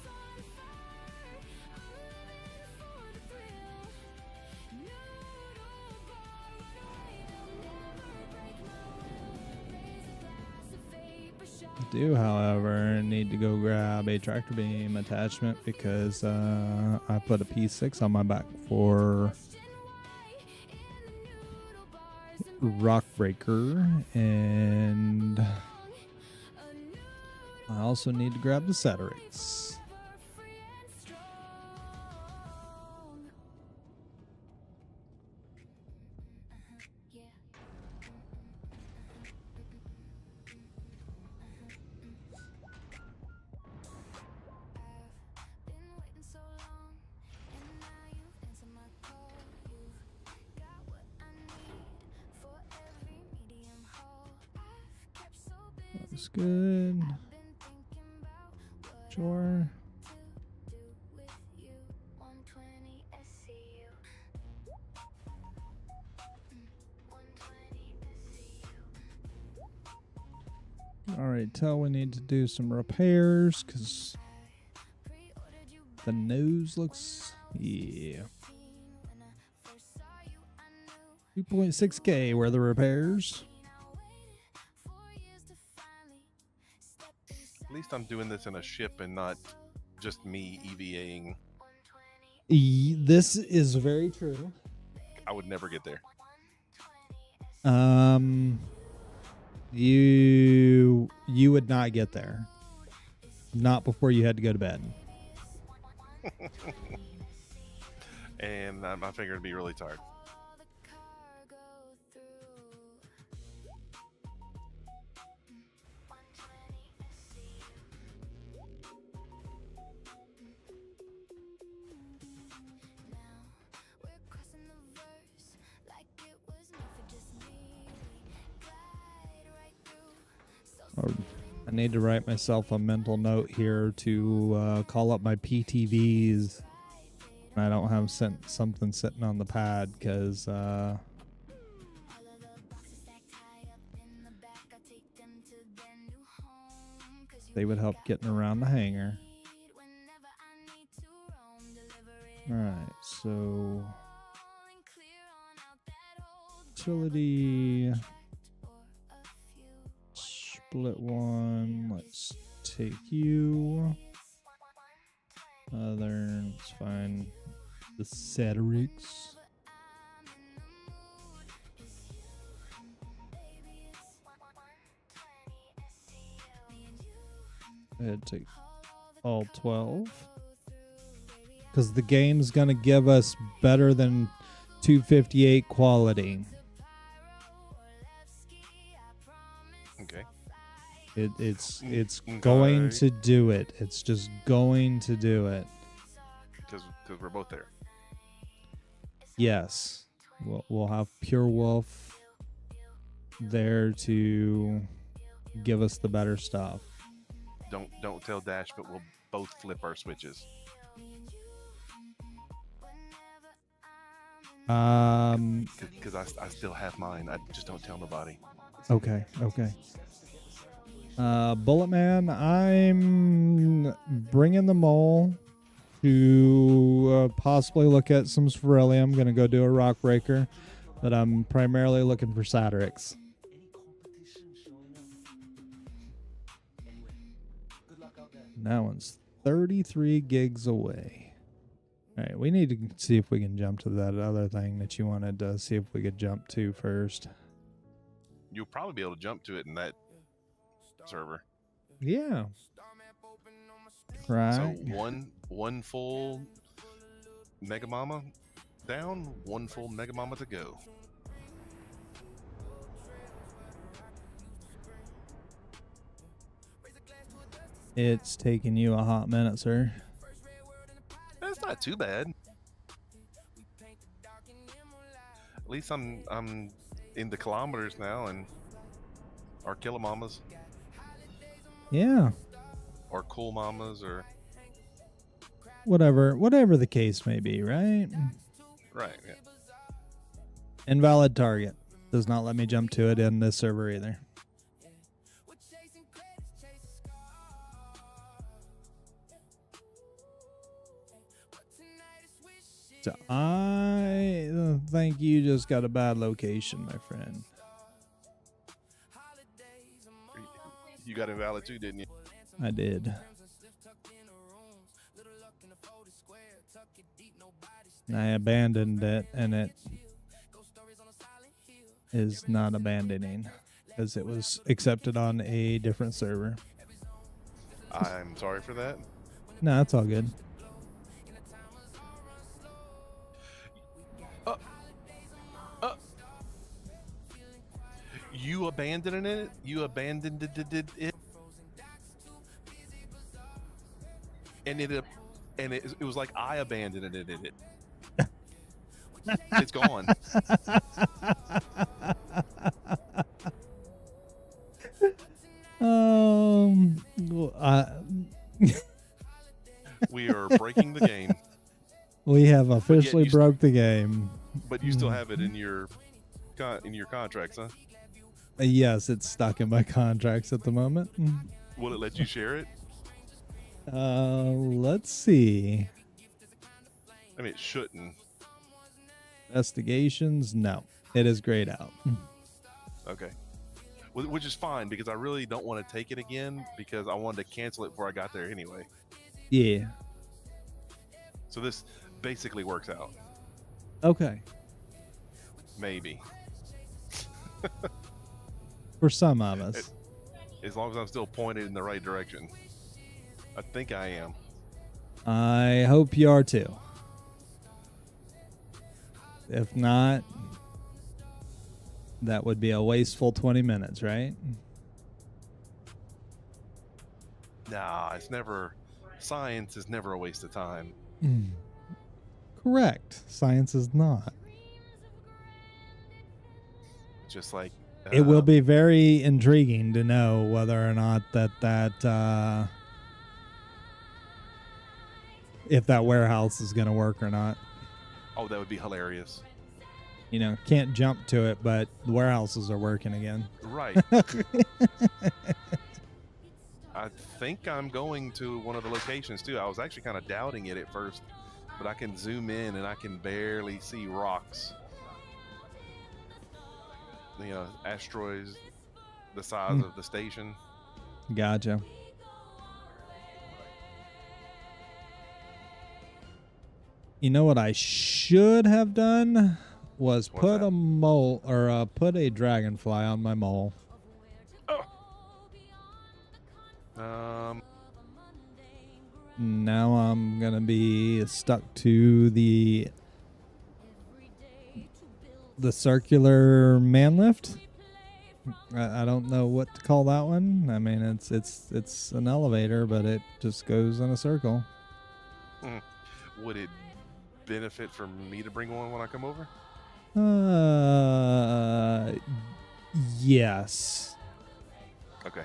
Do, however, need to go grab a tractor beam attachment because I put a P6 on my back for Rock Breaker, and I also need to grab the Saturates. That's good. Sure. All right, tell we need to do some repairs because the nose looks, yeah. 2.6K were the repairs. At least I'm doing this in a ship and not just me EVAing. This is very true. I would never get there. You would not get there. Not before you had to go to bed. And I figured I'd be really tired. I need to write myself a mental note here to call up my PTVs. I don't have something sitting on the pad because they would help getting around the hangar. Alright, so utility split one. Let's take you. Let's find the Satyrix. I'd take all 12. Because the game's going to give us better than 258 quality. Okay. It's Okay. going to do it. It's just going to do it. Because we're both there. Yes. We'll have Pure Wolf there to give us the better stuff. Don't tell Dash, but we'll both flip our switches. Because I still have mine. I just don't tell nobody. Okay. Bullet Man, I'm bringing the mole to possibly look at some Sphaeria. I'm going to go do a rock breaker, but I'm primarily looking for Satyryx. That one's 33 gigs away. All right, we need to see if we can jump to that other thing that you wanted to see if we could jump to first. You'll probably be able to jump to it in that server. Yeah. So Right. one full Mega Mama down, one full Mega Mama to go. It's taking you a hot minute, sir. That's not too bad. At least I'm in the kilometers now, and or kilomamas Yeah. or cool mamas or Whatever the case may be, right? right. Yeah. Invalid target. Does not let me jump to it in this server either. So I think you just got a bad location, my friend. You got invalid too, didn't you? I did. And I abandoned it, and it is not abandoning because it was accepted on a different server. I'm sorry for that. No, it's all good. You abandoned it? You abandoned it? And it was like I abandoned it. It's gone. We are breaking the game, We have officially you broke the game. but you still have it in your contracts, huh? Yes, it's stuck in my contracts at the moment. Will it let you share it? Let's see. I mean, it shouldn't. Investigations? No, it is grayed out. Okay. Which is fine because I really don't want to take it again because I wanted to cancel it before I got there anyway. Yeah. So this basically works out. Okay. Maybe. For some of us. As long as I'm still pointed in the right direction. I think I am. I hope you are too. If not, that would be a wasteful 20 minutes, right? Nah, it's never. Science is never a waste of time. Correct. Science is not. Just like. It will be very intriguing to know whether or not that if that warehouse is going to work or not. Oh, that would be hilarious. You know, can't jump to it, but the warehouses are working again. Right. I think I'm going to one of the locations too. I was actually kind of doubting it at first, but I can zoom in and I can barely see rocks. You know, asteroids the size of the station. Gotcha. You know what I should have done was What's put that? a mole or put a dragonfly on my mole. Now I'm gonna be stuck to the circular man lift. I don't know what to call that one. I mean, it's an elevator, but it just goes in a circle. Would it benefit for me to bring one when I come over? Yes. Okay.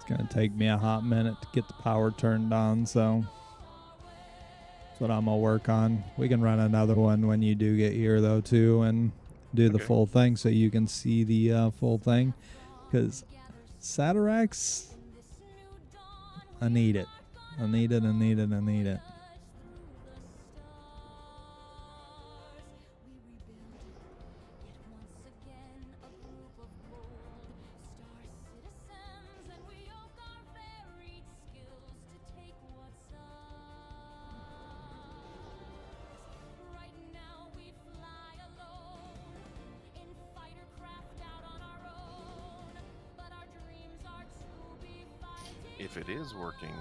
gonna take me a hot minute to get the power turned on, so that's what I'm gonna work on. We can run another one when you do get here though too, and do the Okay. full thing so you can see the full thing. Because Satirax, I need it. I need it. I need it. I need it. If it is working,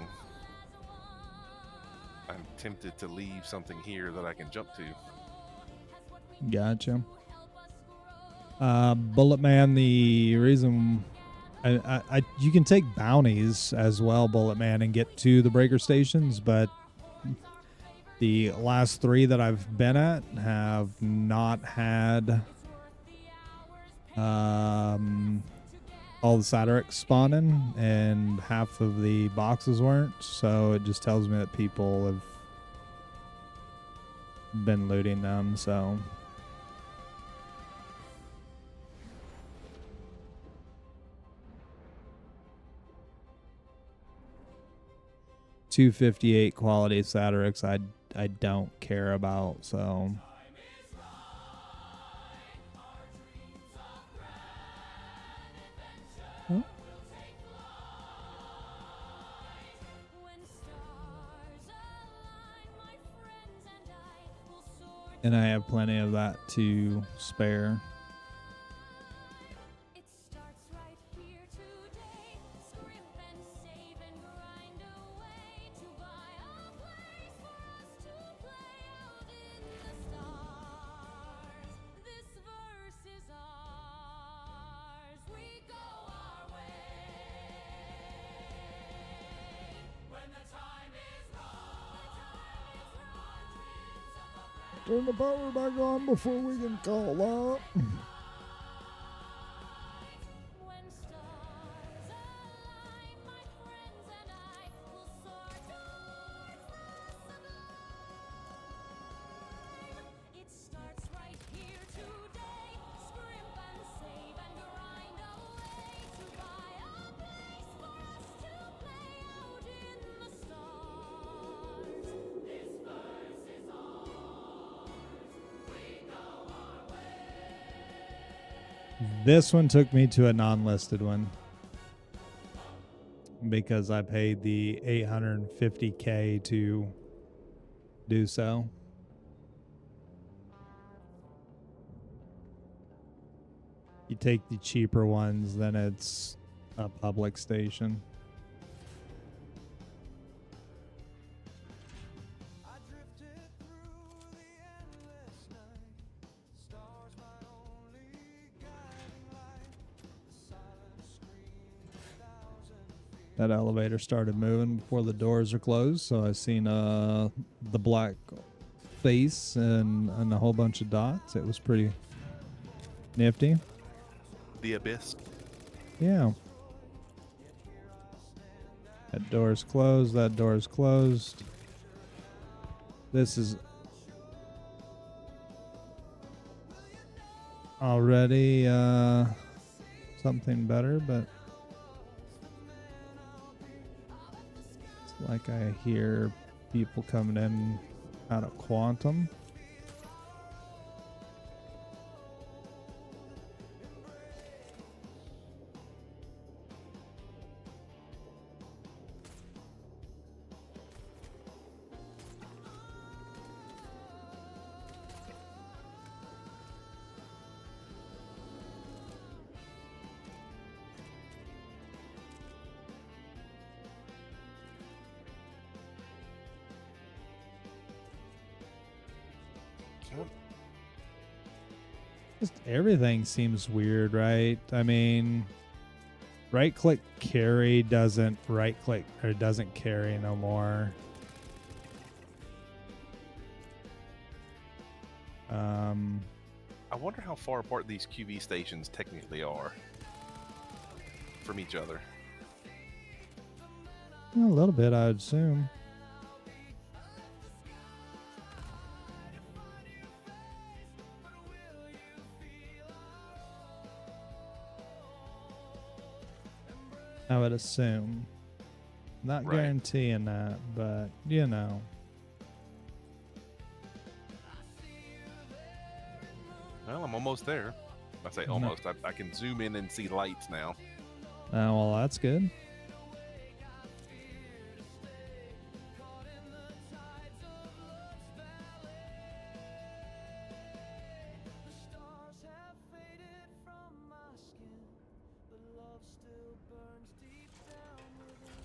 I'm tempted to leave something here that I can jump to. Gotcha. Bullet Man, the reason you can take bounties as well, Bullet Man, and get to the breaker stations, but the last 3 that I've been at have not had all the Satirax spawning, and half of the boxes weren't, so it just tells me that people have been looting them, so... $258 quality Satirax I don't care about, so... Huh? And I have plenty of that to spare. Turn the power back on before we can call up. This one took me to a non-listed one because I paid the $850K to do so. You take the cheaper ones, then it's a public station. That elevator started moving before the doors are closed, so I seen the black face and a whole bunch of dots. It was pretty nifty. The abyss. Yeah. That door's closed. That door's closed. This is already something better, but like I hear people coming in out of Quantum. Just everything seems weird, right? I mean, right click carry doesn't right click or doesn't carry no more. I wonder how far apart these QB stations technically are from each other. A little bit, I'd assume. I would assume. Not Right. guaranteeing that, but you know. Well, I'm almost there. I say almost. I can zoom in and see lights now. Well, that's good. Stars have faded from my skin, but love still burns deep down within.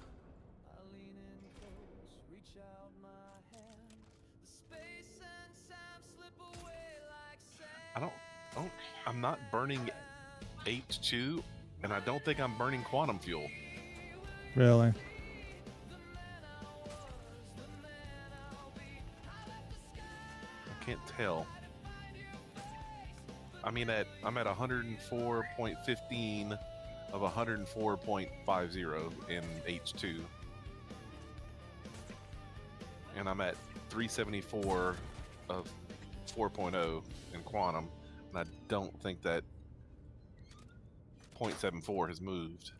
I lean in close, reach out my hand. The space and time slip away like sand. I'm not burning H2, and I don't think I'm burning quantum fuel. Really. I can't tell. I'm at 104.15 of 104.50 in H2. And I'm at 374 of 4.0 in quantum. And I don't think that 0.74 has moved.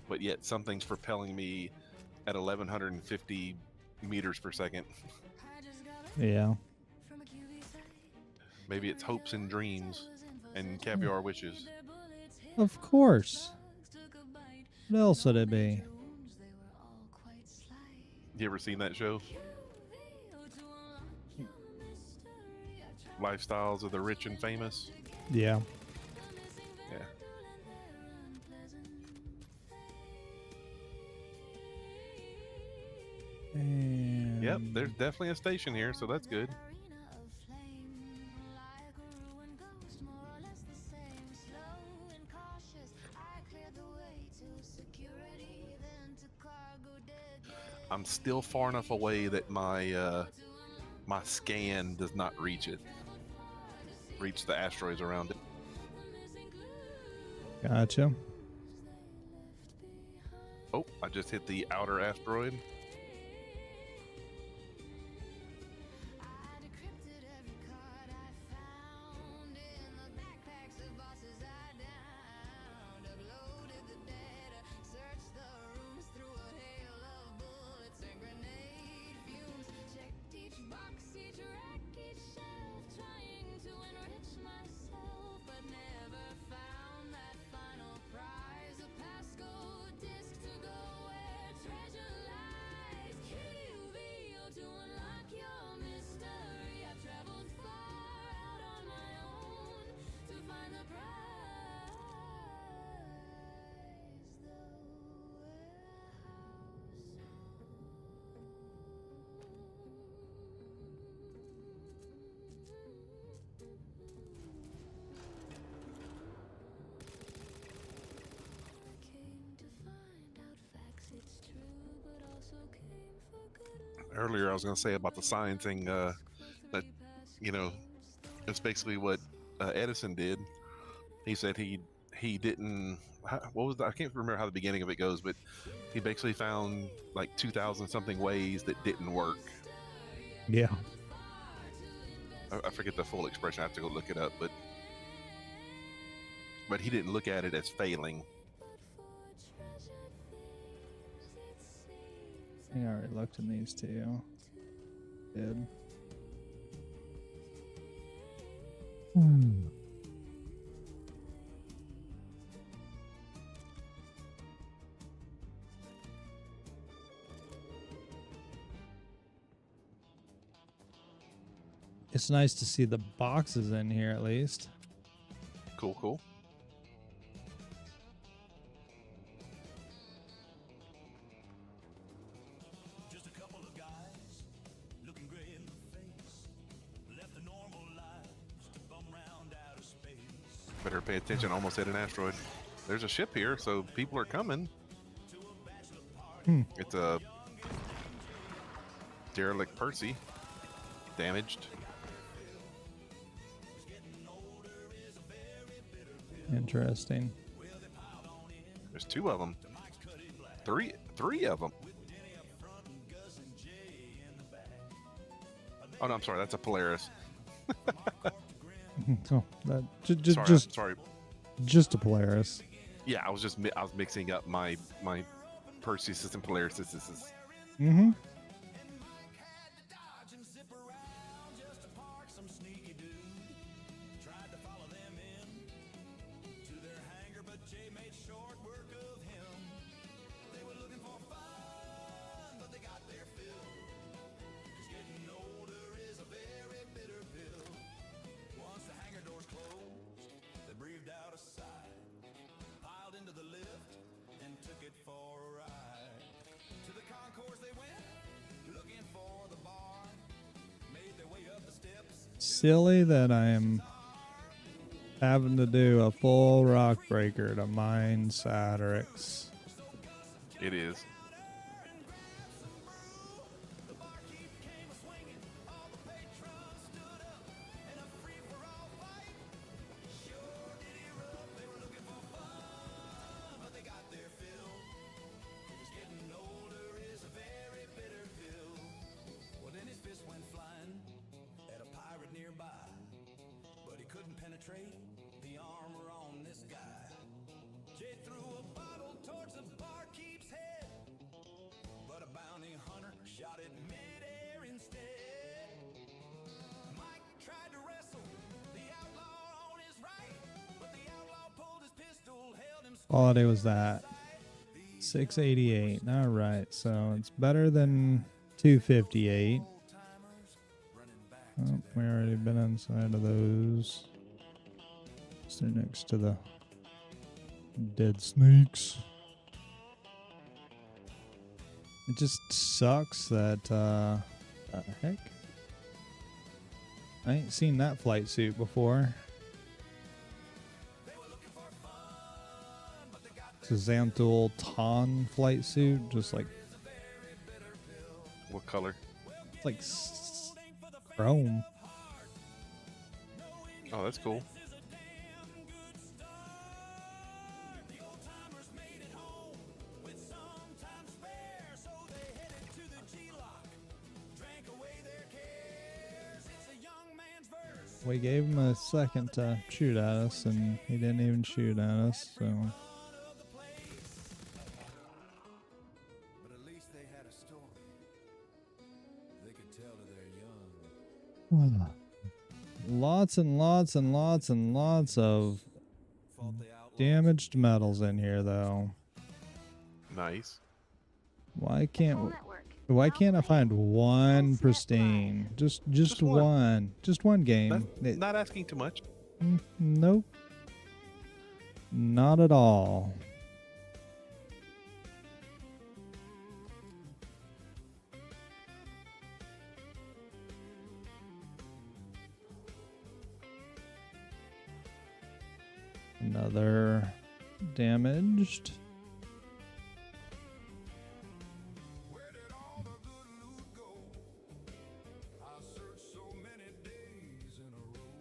But yet something's propelling me at 1150 meters per second. Yeah. Maybe it's hopes and dreams and caviar wishes. Of course. What else would it be? You ever seen that show? Lifestyles of the Rich and Famous? Yeah. Yeah. And Yep, there's definitely a station here, so that's good. I'm still far enough away that my my scan does not reach the asteroids around it. Gotcha. Oh, I just hit the outer asteroid. Earlier, I was going to say about the sign thing that, it's basically what Edison did. He said he didn't. What was that? I can't remember how the beginning of it goes, but he basically found like 2,000 something ways that didn't work. Yeah. I forget the full expression. I have to go look it up, but he didn't look at it as failing. I think I already looked in these two. Did. It's nice to see the boxes in here at least. Cool, cool. Just a couple of guys looking gray in the face, left a normal life to bum round outer space. Better pay attention. Almost hit an asteroid. There's a ship here, so people are coming. It's a derelict Percy. Damaged. Interesting. 2 of them. Three of them. Oh no, I'm sorry. That's a Polaris. Oh, that Sorry, sorry. just a Polaris. Yeah, I was mixing up my Perseus and Polaris. Mm-hmm. Silly that I am having to do a full rock breaker to mine Satyrex. It is. Quality was that 688. All right, so it's better than 258. Oh, we already been inside of those. So next to the dead snakes. It just sucks that the heck? I ain't seen that flight suit before. It's a Xanthul Ton flight suit, just like What color? it's like chrome. Oh, that's cool. We gave him a second to shoot at us, and he didn't even shoot at us, so. But at least they had a story. They could tell to their young. Lots and lots and lots and lots of damaged metals in here, though. Nice. Why can't I find one pristine? Just one. Just one game. That's not asking too much. Nope. Not at all. Another damaged. Where did all the good loot go? I searched so many days in a row.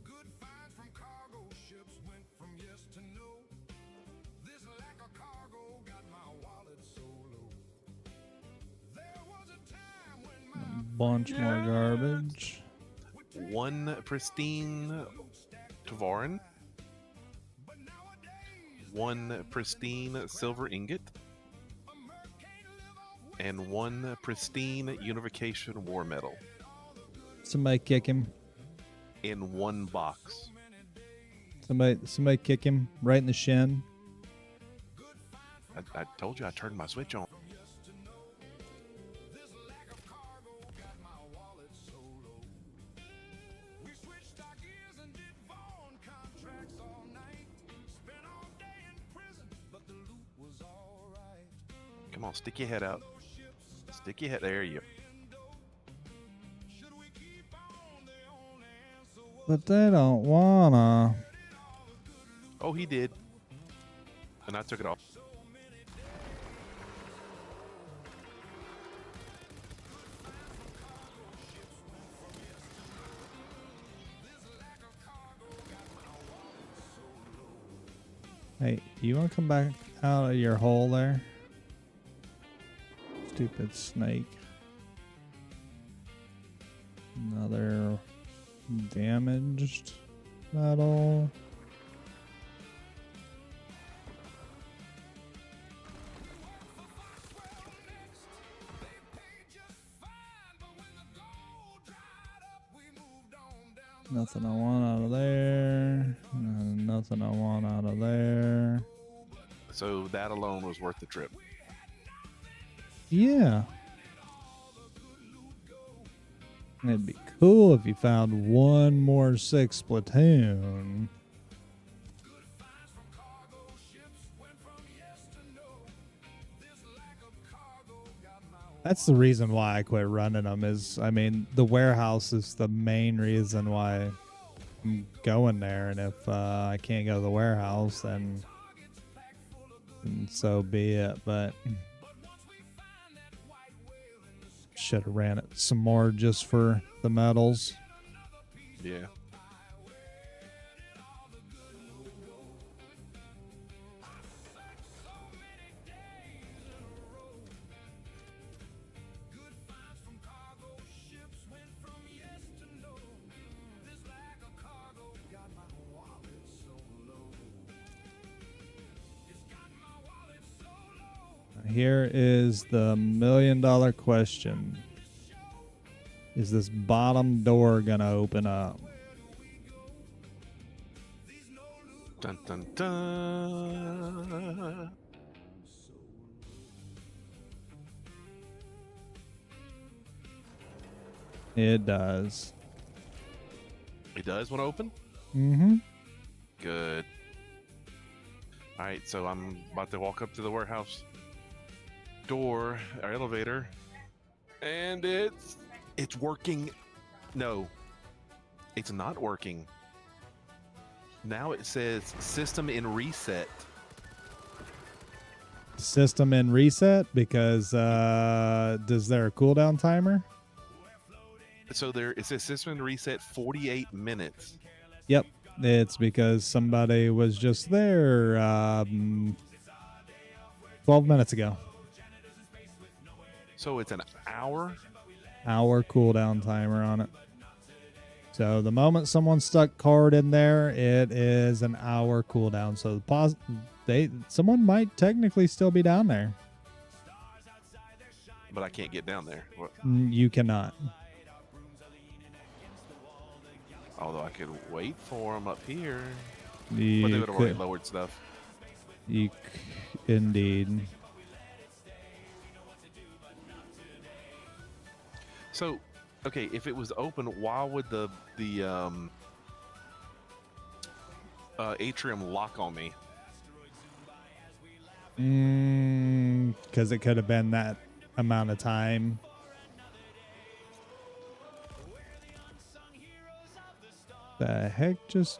Good finds from cargo ships went from yes to no. This lack of cargo got my wallet so low. There was a time when my Bunch more garbage. One pristine Tavarin. One pristine silver ingot. And one pristine unification war medal Somebody kick him. in one box. Somebody kick him right in the shin. I told you I turned my switch on. we switched our gears and did Vaughn contracts all night. Spent all day in prison, but the loot was alright. Come on, stick your head out. Stick your head. There you. Should we keep on? The only answer was But they don't wanna. Oh, he did. And I took it off. Hey, you want to come back out of your hole there? Stupid snake. Another damaged metal. Nothing I want out of there. Nothing I want out of there. So that alone was worth the trip. Yeah. It'd be cool if you found one more 6 platoon. That's the reason why I quit running them is, I mean, the warehouse is the main reason why I'm going there. And if I can't go to the warehouse, then so be it. But should have ran it some more just for the medals. Yeah. Here is the $1 million question. Is this bottom door gonna open up? Dun dun dun. It does. It does want to open? Mm-hmm. Good. All right, so I'm about to walk up to the warehouse door, our elevator, and it's working. No, it's not working. Now it says system in reset. System in reset because does there a cooldown timer? So it says system in reset 48 minutes. Yep, it's because somebody was just there 12 minutes ago. So it's an hour? Hour cooldown timer on it. So the moment someone stuck card in there, it is an hour cooldown. So someone might technically still be down there. But I can't get down there. What? You cannot. Although I could wait for them up here. You But they would have already could- lowered stuff. Indeed. So, okay, if it was open, why would the atrium lock on me? Because it could have been that amount of time. The heck just...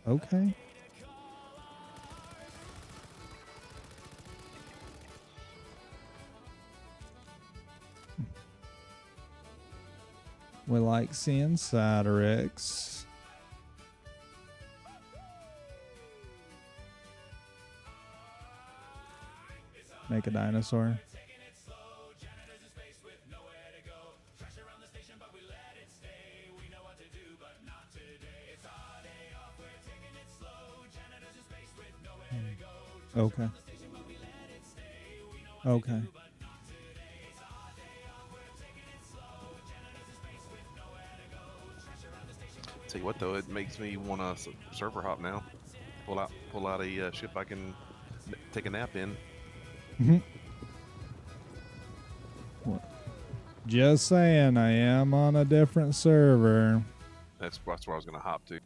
Okay. We like seeing Satyrix. Make a dinosaur. Okay. Okay. Tell you what, though, it makes me want to server hop now. Pull out a ship I can take a nap in. Just saying, I am on a different server. That's where I was going to hop to.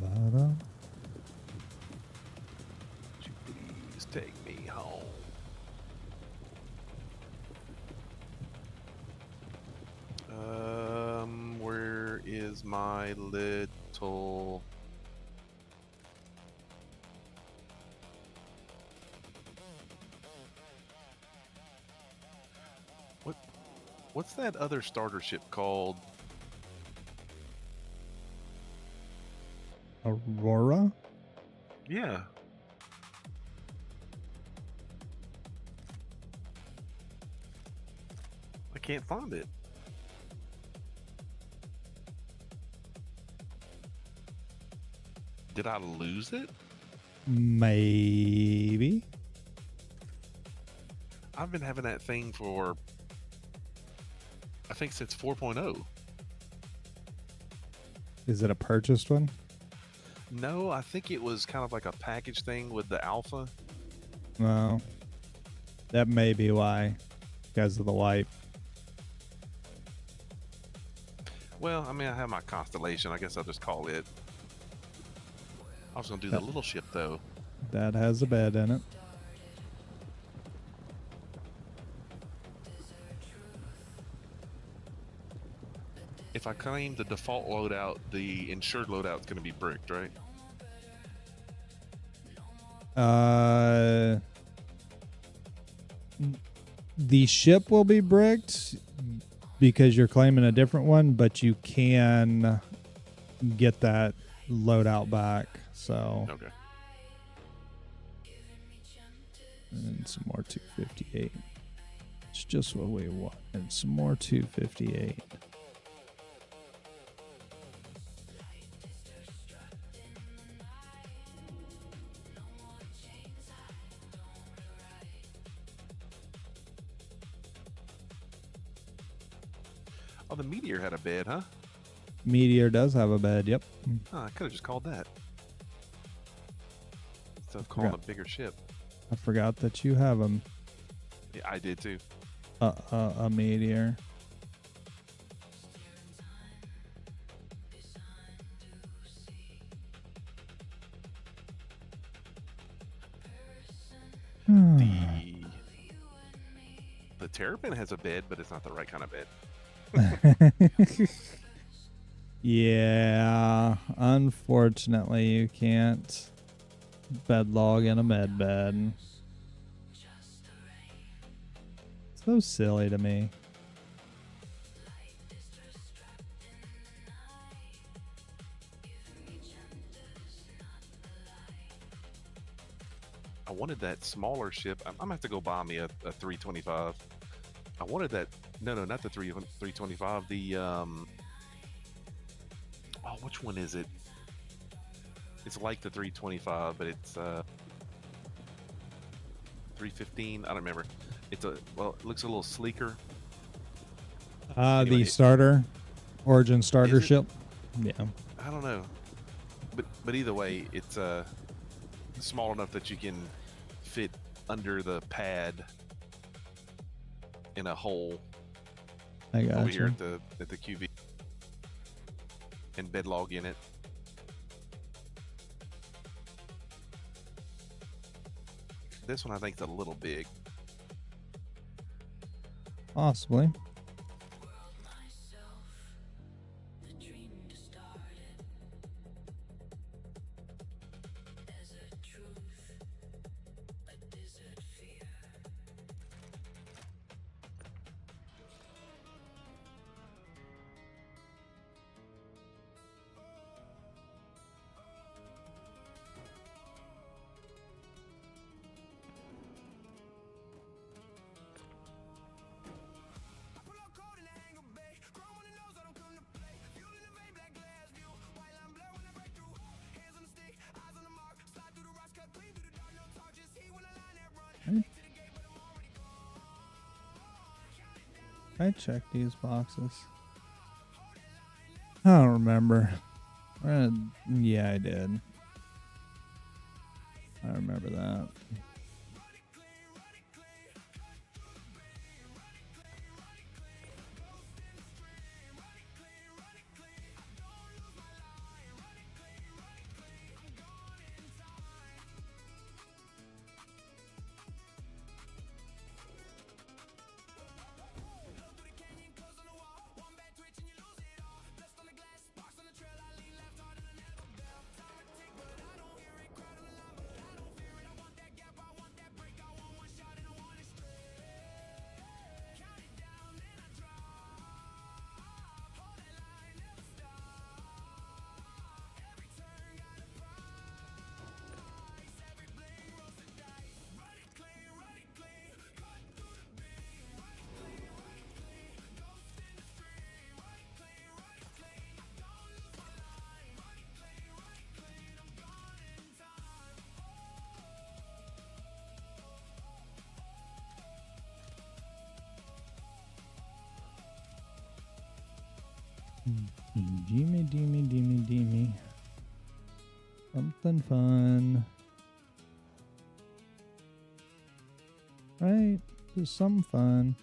Bottom. Would you please take me home? Where is my little? What's that other starter ship called? Aurora? Yeah. I can't find it. Did I lose it? Maybe. I've been having that thing for, I think, since 4.0. Is it a purchased one? No, I think it was kind of like a package thing with the alpha. No. That may be why. Because of the wipe. Well, I mean, I have my Constellation. I guess I'll just call it. I was going to do the little ship, though. That has a bed in it. If I claim the default loadout, the insured loadout's going to be bricked, right? The ship will be bricked because you're claiming a different one, but you can get that loadout back. So, Okay. and some more 258. It's just what we want. And some more 258. Oh, the Meteor had a bed, huh? Meteor does have a bed. Yep. Oh, I could have just called that. Instead of calling a Forgot. bigger ship. I forgot that you have Yeah, I did too. a meteor. Hmm. The Terrapin has a bed, but it's not the right kind of bed. Yeah, unfortunately, you can't bedlog in a med bed. So silly to me. I wanted that smaller ship. I'm gonna have to go buy me a 325. I wanted that. No, not the 325. The oh, which one is it? It's like the 325, but it's 315. I don't remember. It's it looks a little sleeker. Anyway, The starter, Origin starter Is it? ship. Yeah. I don't know, but either way, it's small enough that you can fit under the pad in a hole I over here got at the QV and bedlog in it. This one I think is a little big. Possibly. I checked these boxes. I don't remember. Yeah, I did. I remember that. Deemy. Something fun. Right? Just some fun.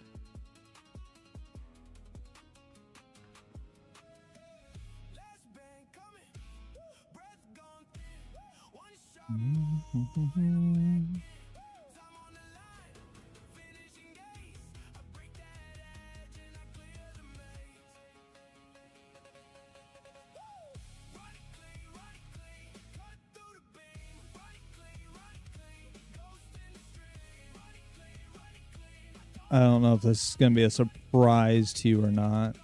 I don't know if this is going to be a surprise to you or not,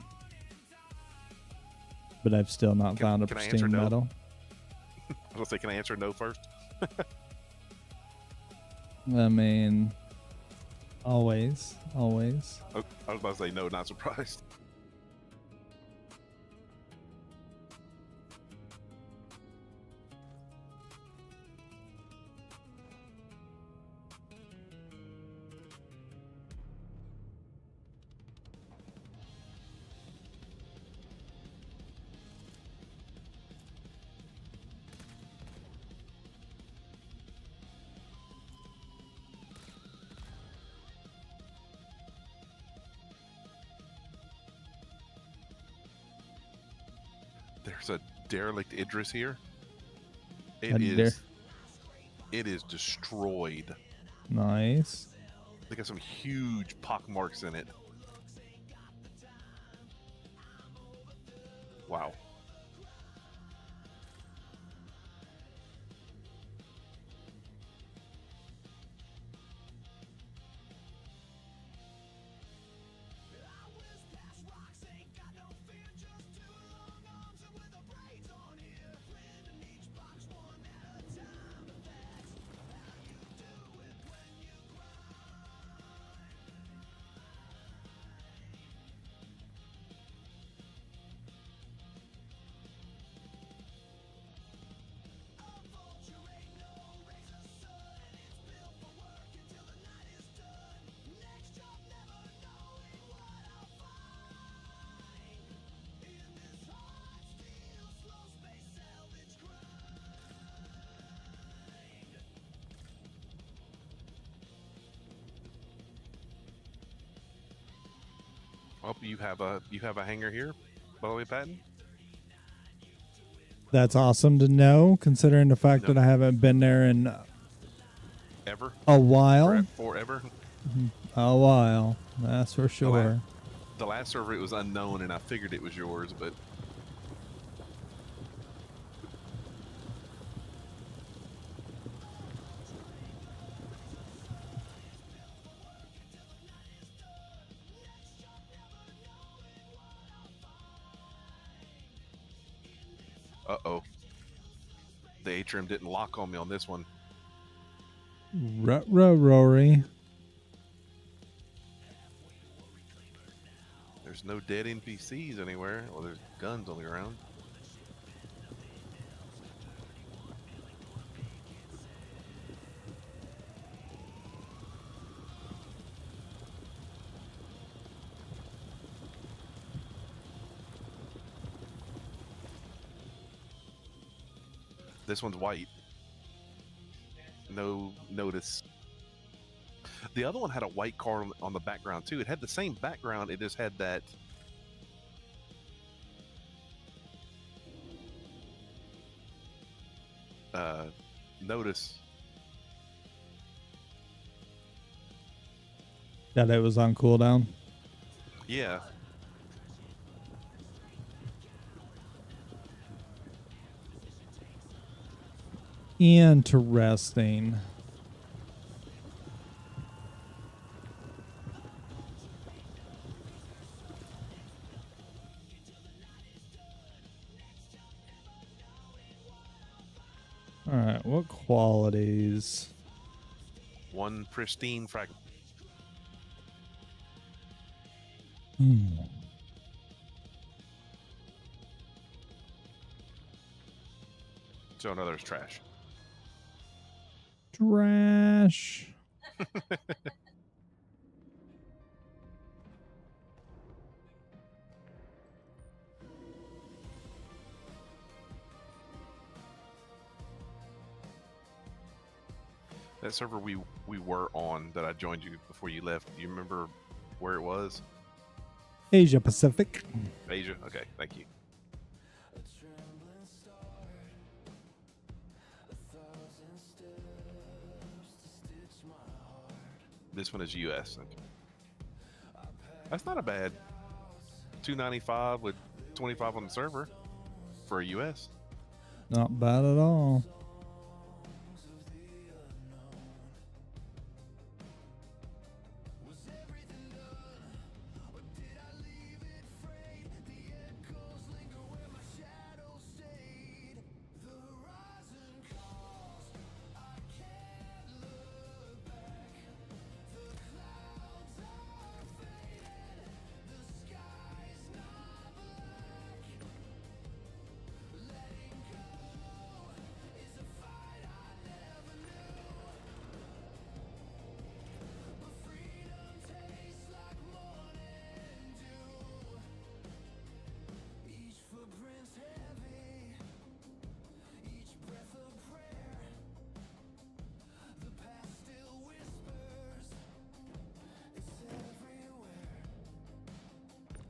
but I've still not found a can I answer pristine no? metal. I was gonna say, can I answer no first? I mean, always. Oh, I was about to say no, not surprised. There's a derelict Idris here. It is destroyed. Nice. They got some huge pock marks in it. Wow. Oh, you have a hanger here, by the way, Patton? That's awesome to know, considering the fact that I haven't been there in Ever? a while. Forever? A while, that's for sure. The last server it was unknown, and I figured it was yours, but uh-oh. The atrium didn't lock on me on this one. Rory. There's no dead NPCs anywhere. Well, there's guns on the ground. This one's white. No notice. The other one had a white car on the background too. It had the same background. It just had that. Notice. That it was on cooldown. Yeah. Interesting. All right, what qualities? One pristine fragment. So another's trash. Trash. That server we were on that I joined you before you left. Do you remember where it was? Asia Pacific. Asia. Okay, thank you. This one is US. Okay. That's not a bad 295 with 25 on the server for a US. Not bad at all.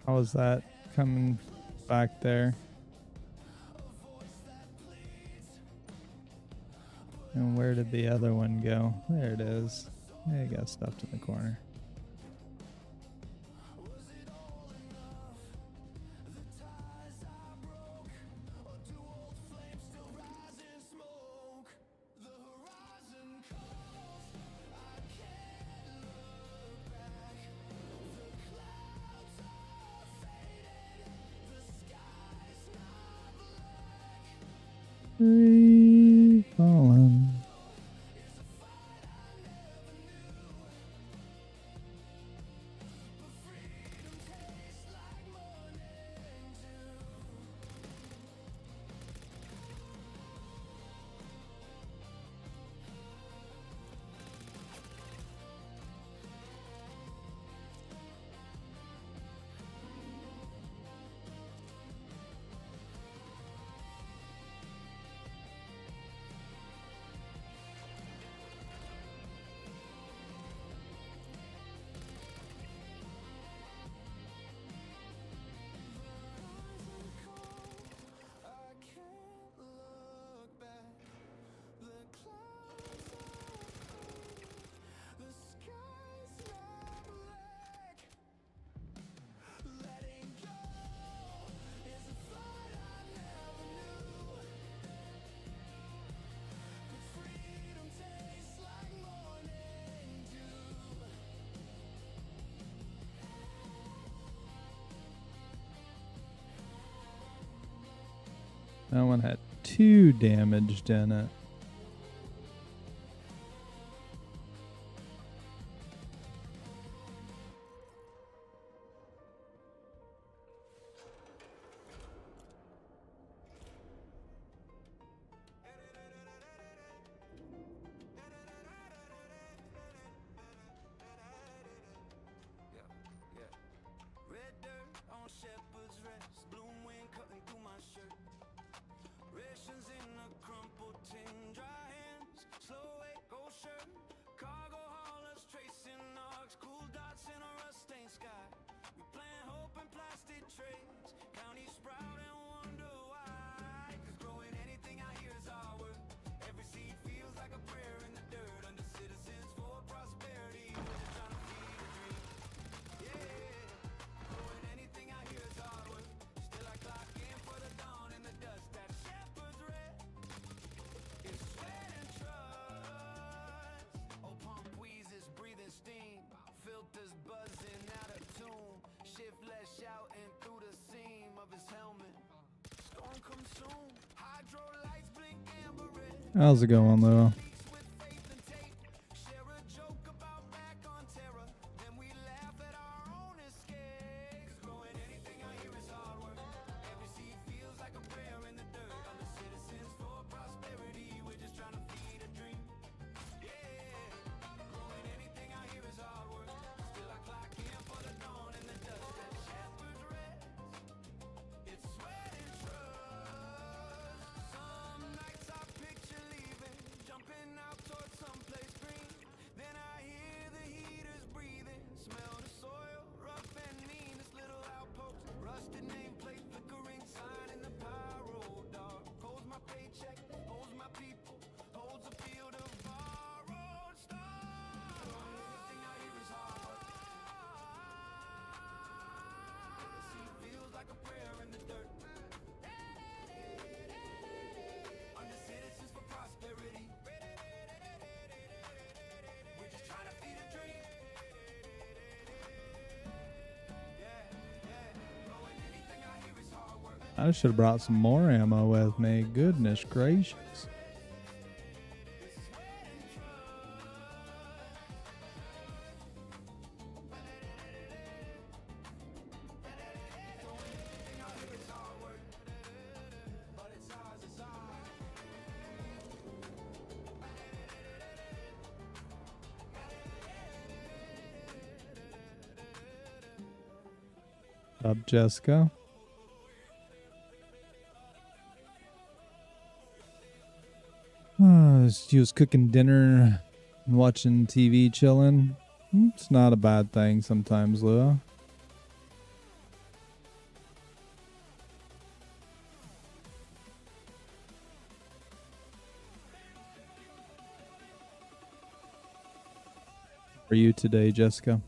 How was that coming back there? And where did the other one go? There it is. Yeah, it got stuffed in the corner. Free falling. That one had 2 damaged in it. Red dirt on shepherd's rest, bloom wind cutting through my shirt. Rations in a crumpled tin, dry hands, slow echo shirt. Cargo haulers tracing arcs, cool dots in a rust-stained sky. We plant hope in plastic trays, county sprout and wonder why. 'Cause growing anything out here is our work. Every seed feels like a prayer in the dirt. Under citizens for prosperity, we're just trying to feed a dream. Yeah, growing anything out here is hard work. Still I clock in for the dawn in the dust. That shepherd's rest is sweat and trust. Oh, pump wheezes, breathing steam. Filters buzzing out of tune. Shiftless shouting through the seam of his helmet. Storm comes soon. Hydro lights blink amber red. How's it going, though? With faith and tape. Share a joke about back on terror. Then we laugh at our own escape. 'Cause growing anything out here is hard work. Every seed feels like a prayer in the dirt. Under citizens for prosperity, we're just trying to feed a dream. Yeah, growing anything out here is hard work. Still I clock in for the dawn in the dust. That shepherd's rest, it's sweat and trust. Some nights I picture leaving, jumping I should have brought some more ammo with me. Goodness gracious. Up, Jessica. She was cooking dinner and watching TV, chilling. It's not a bad thing sometimes, Lua. For you today, Jessica?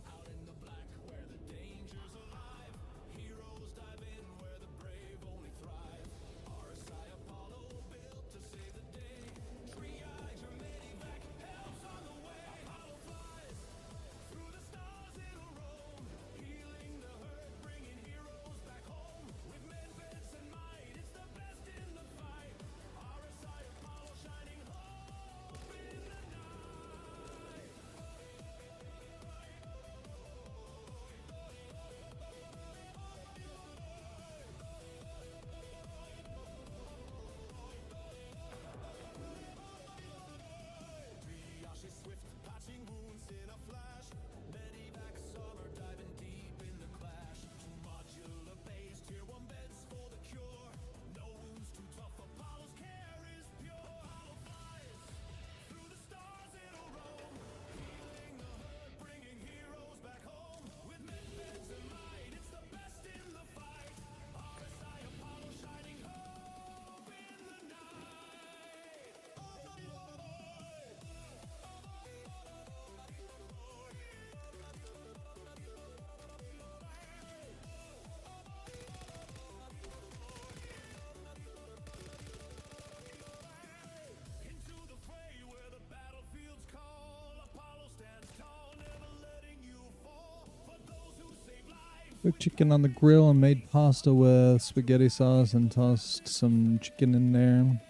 Cooked chicken on the grill and made pasta with spaghetti sauce and tossed some chicken in there.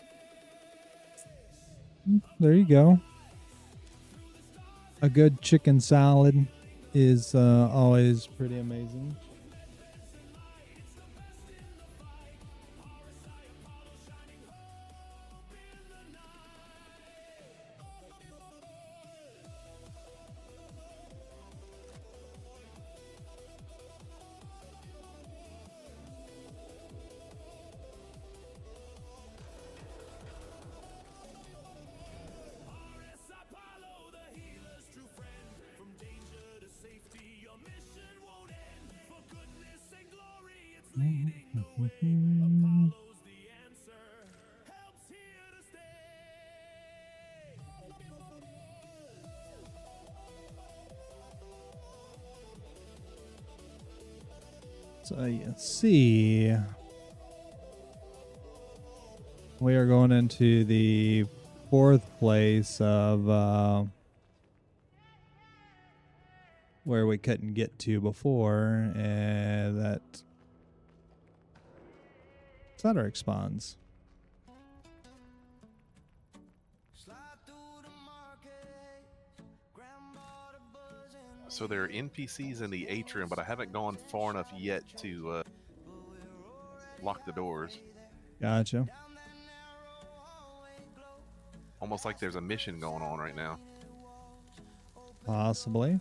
There you go. A good chicken salad is always pretty amazing. So you see, we are going into the fourth place of where we couldn't get to before, and that Cedric spawns. So there are NPCs in the atrium, but I haven't gone far enough yet to lock the doors. Gotcha. Almost like there's a mission going on right now. Possibly.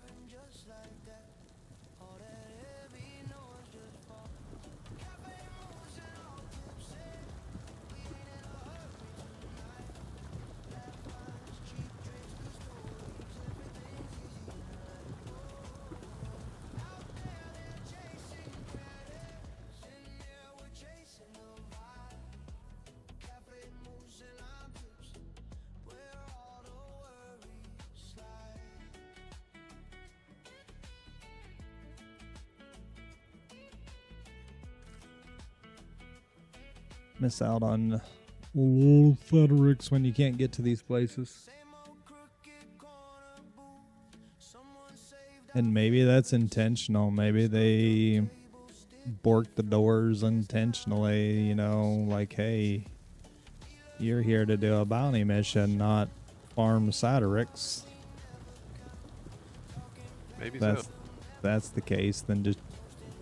Miss out on old Fredericks when you can't get to these places. And maybe that's intentional. Maybe they bork the doors intentionally, you know, like, hey, you're here to do a bounty mission, not farm Satyrix. Maybe That's so. that's the case, then just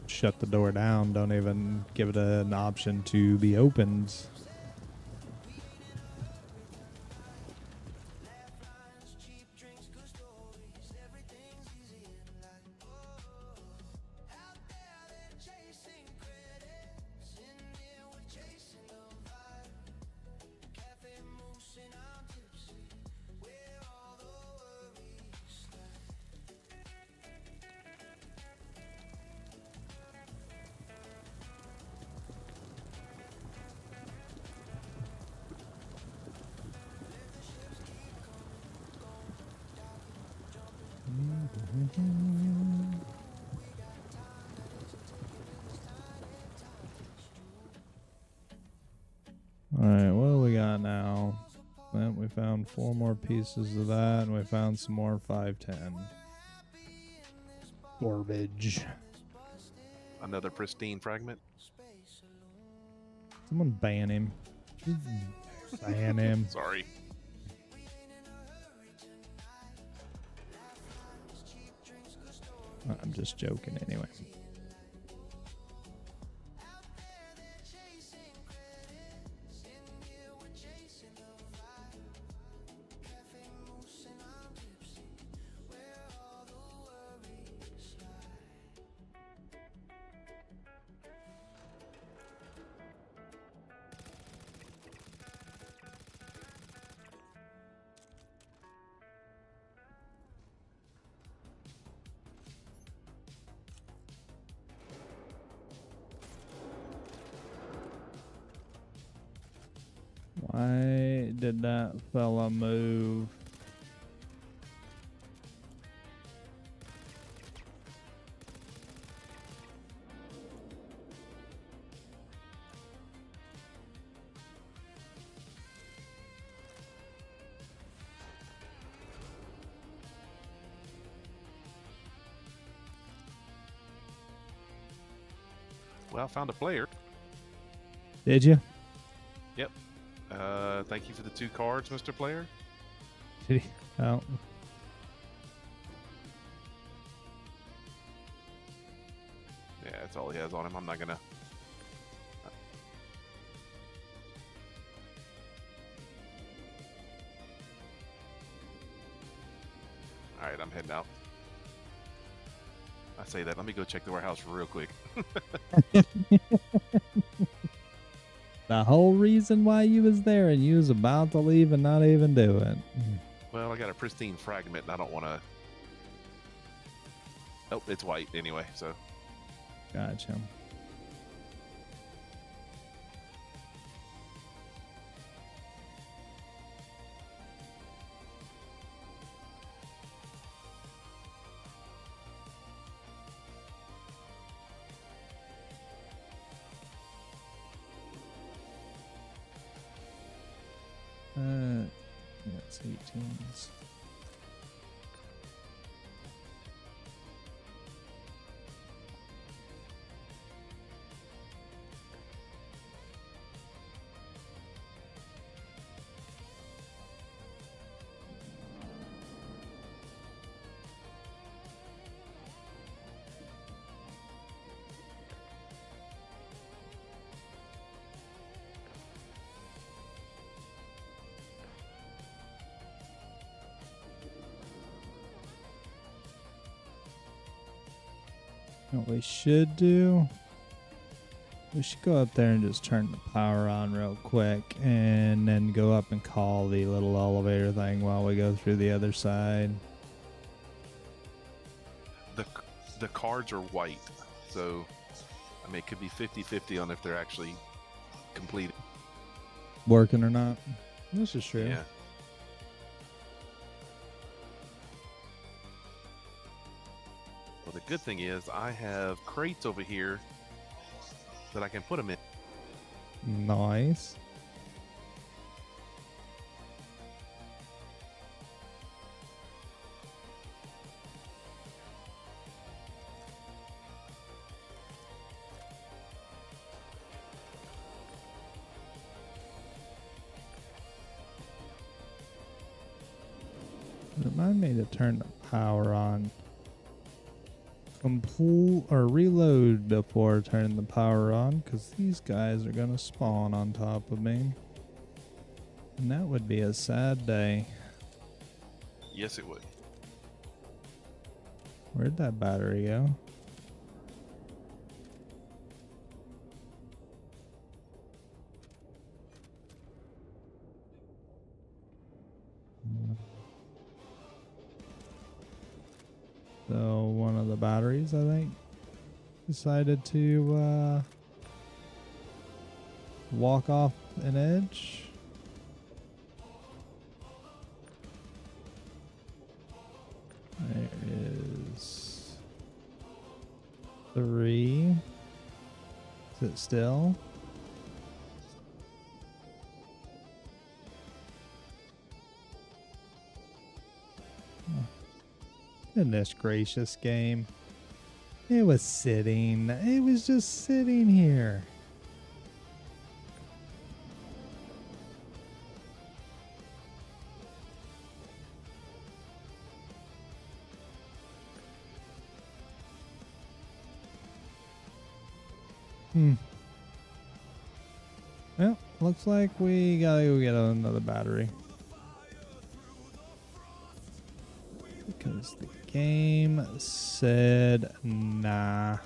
shut the door down. Don't even give it an option to be opened. Alright, what do we got now? Well, we found 4 more pieces of that, and we found some more 510. Garbage. Another pristine fragment. Someone ban him. Ban him. Sorry. I'm just joking anyway. Why did that fella move? Well, I found a player. Did you? Yep. Thank you for the 2 cards, Mr. Player. Did he? Oh. Yeah, that's all he has on him. I'm not gonna. All right, I'm heading out. I say that. Let me go check the warehouse real quick. The whole reason why you was there and you was about to leave and not even do it. Well, I got a pristine fragment, and I don't want to. Oh, it's white anyway, so. Gotcha. Yeah, it's 18s. What we should do, we should go up there and just turn the power on real quick and then go up and call the little elevator thing while we go through the other side. The cards are white, so I mean it could be 50-50 on if they're actually completed. Working or not. This is true. Yeah. Well, the good thing is I have crates over here that I can put them in. Nice. Remind me to turn the power on. Complete or reload before turning the power on, because these guys are gonna spawn on top of me. And that would be a sad day. Yes, it would. Where'd that battery go? So one of the batteries, I think, decided to walk off an edge. There is 3. Is it still? Goodness gracious, game. It was sitting. It was just sitting here. Well, looks like we gotta go get another battery. Because the game said nah.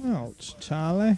Ouch, Charlie.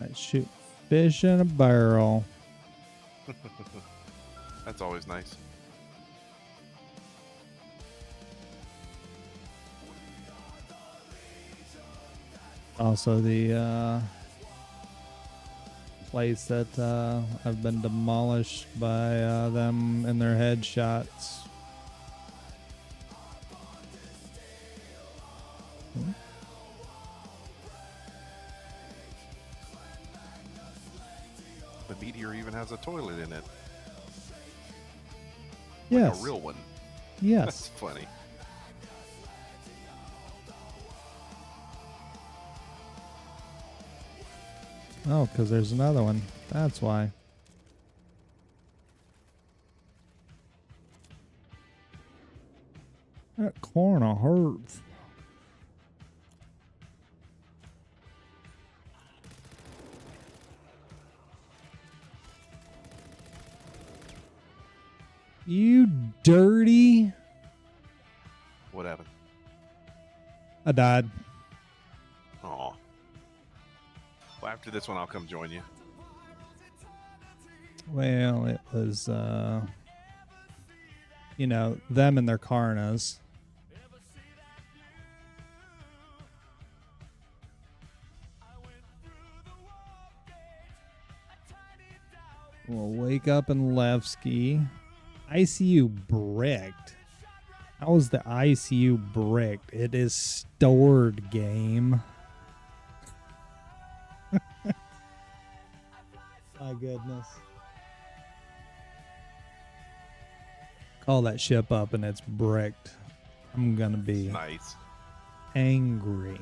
I shoot fish in a barrel. That's always nice. Also, the place that have been demolished by them in their headshots. The meteor even has a toilet in it. Yes. A real one. Yes. That's funny. Oh, because there's another one. That's why. That corner hurts. You dirty. What happened? I died. Aw. Well, after this one, I'll come join you. Well, it was, you know, them and their Karnas. We'll wake up in Levski. ICU bricked. How is the ICU bricked? It is stored, game. My goodness. Call that ship up and it's bricked. I'm gonna be Nice. angry.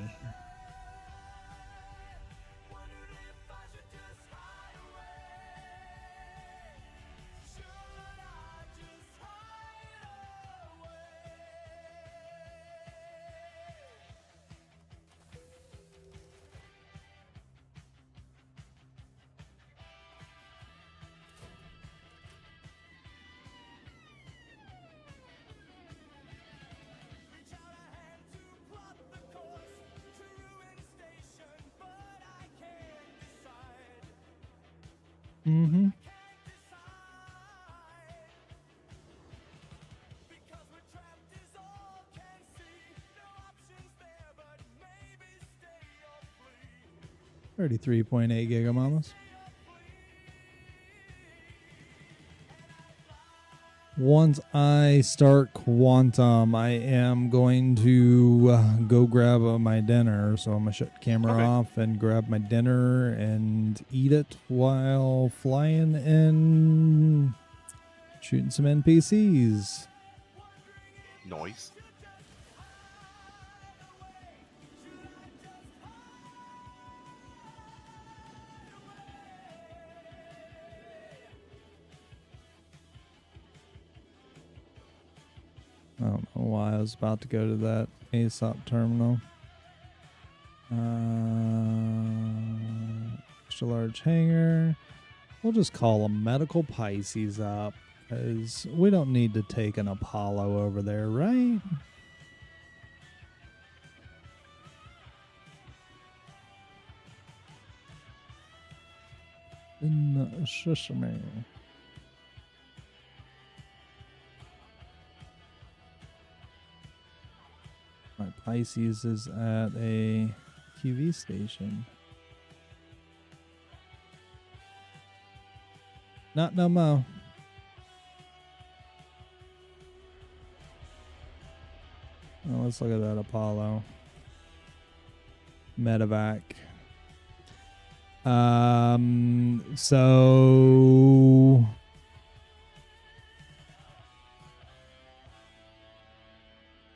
Mm-hmm. Because we're trapped is all can see. No options there, but maybe stay or flee. 33.8 gigamamas. Once I start Quantum, I am going to go grab my dinner. So I'm going to shut the camera Okay. off and grab my dinner and eat it while flying and shooting some NPCs. Noise. I don't know why I was about to go to that ASOP terminal. Extra large hangar. We'll just call a medical Pisces up because we don't need to take an Apollo over there, right? In the sesame. My Pisces is at a TV station. Not no mo. Oh, let's look at that Apollo. Medevac. So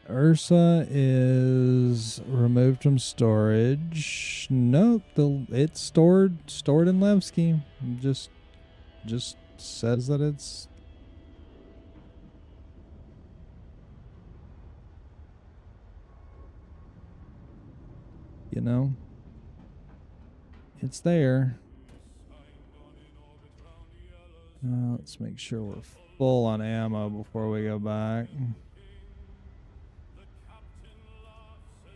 Ursa is removed from storage. Nope, it's stored in Levski. Just says that it's you know, it's there. Let's make sure we're full on ammo before we go back.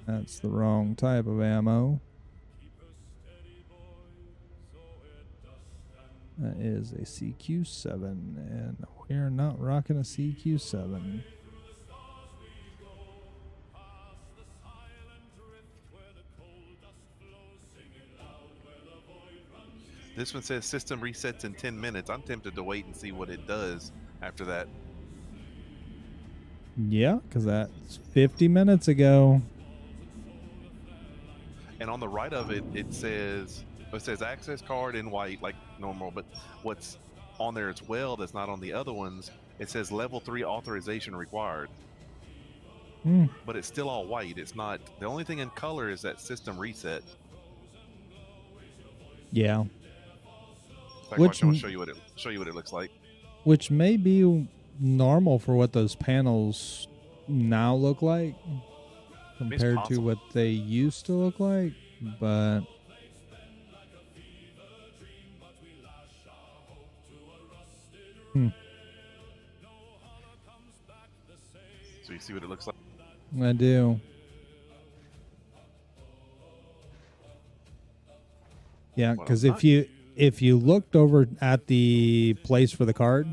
That's the wrong type of ammo. That is a CQ7, and we are not rocking a CQ7. This one says system resets in 10 minutes. I'm tempted to wait and see what it does after that. Yeah, because that's 50 minutes ago. And on the right of it, it says access card in white like normal, but what's on there as well that's not on the other ones, it says level 3 authorization required. But it's still all white. It's not, the only thing in color is that system reset. Yeah. In fact, Which watch, I'll m- show you what it looks like. Which may be normal for what those panels now look like compared to possible. what they used to look like, but So you see what it looks like. I do. Yeah, Well, because not- if you if you looked over at the place for the card,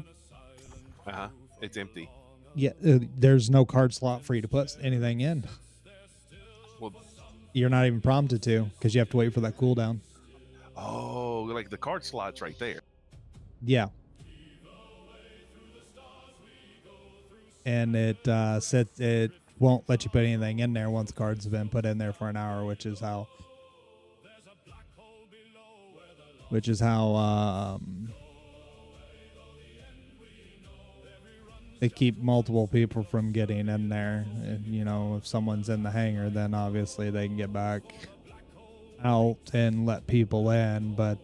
It's empty. yeah, there's no card slot for you to put anything in. Well, You're not even prompted to because you have to wait for that cooldown. oh, like the card slot's right there. Yeah. And it sets, it won't let you put anything in there once cards have been put in there for an hour, which is how they keep multiple people from getting in there. And, you know, if someone's in the hangar, then obviously they can get back out and let people in, but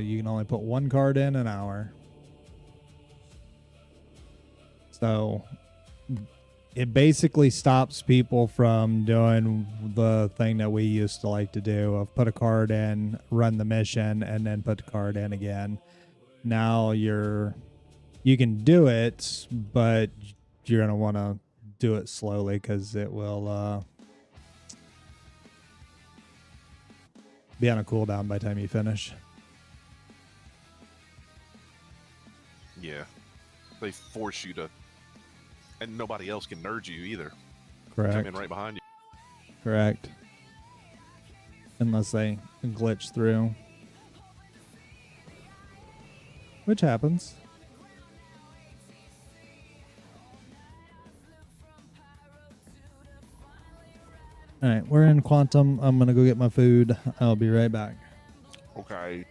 you can only put one card in an hour. So it basically stops people from doing the thing that we used to like to do of put a card in, run the mission, and then put the card in again. Now you can do it, but you're going to want to do it slowly because it will be on a cooldown by the time you finish. Yeah. They force you to, and nobody else can nerd you either. Correct. Come in right behind you. Correct. Unless they glitch through. Which happens. Alright, we're in Quantum. I'm going to go get my food. I'll be right back. Okay.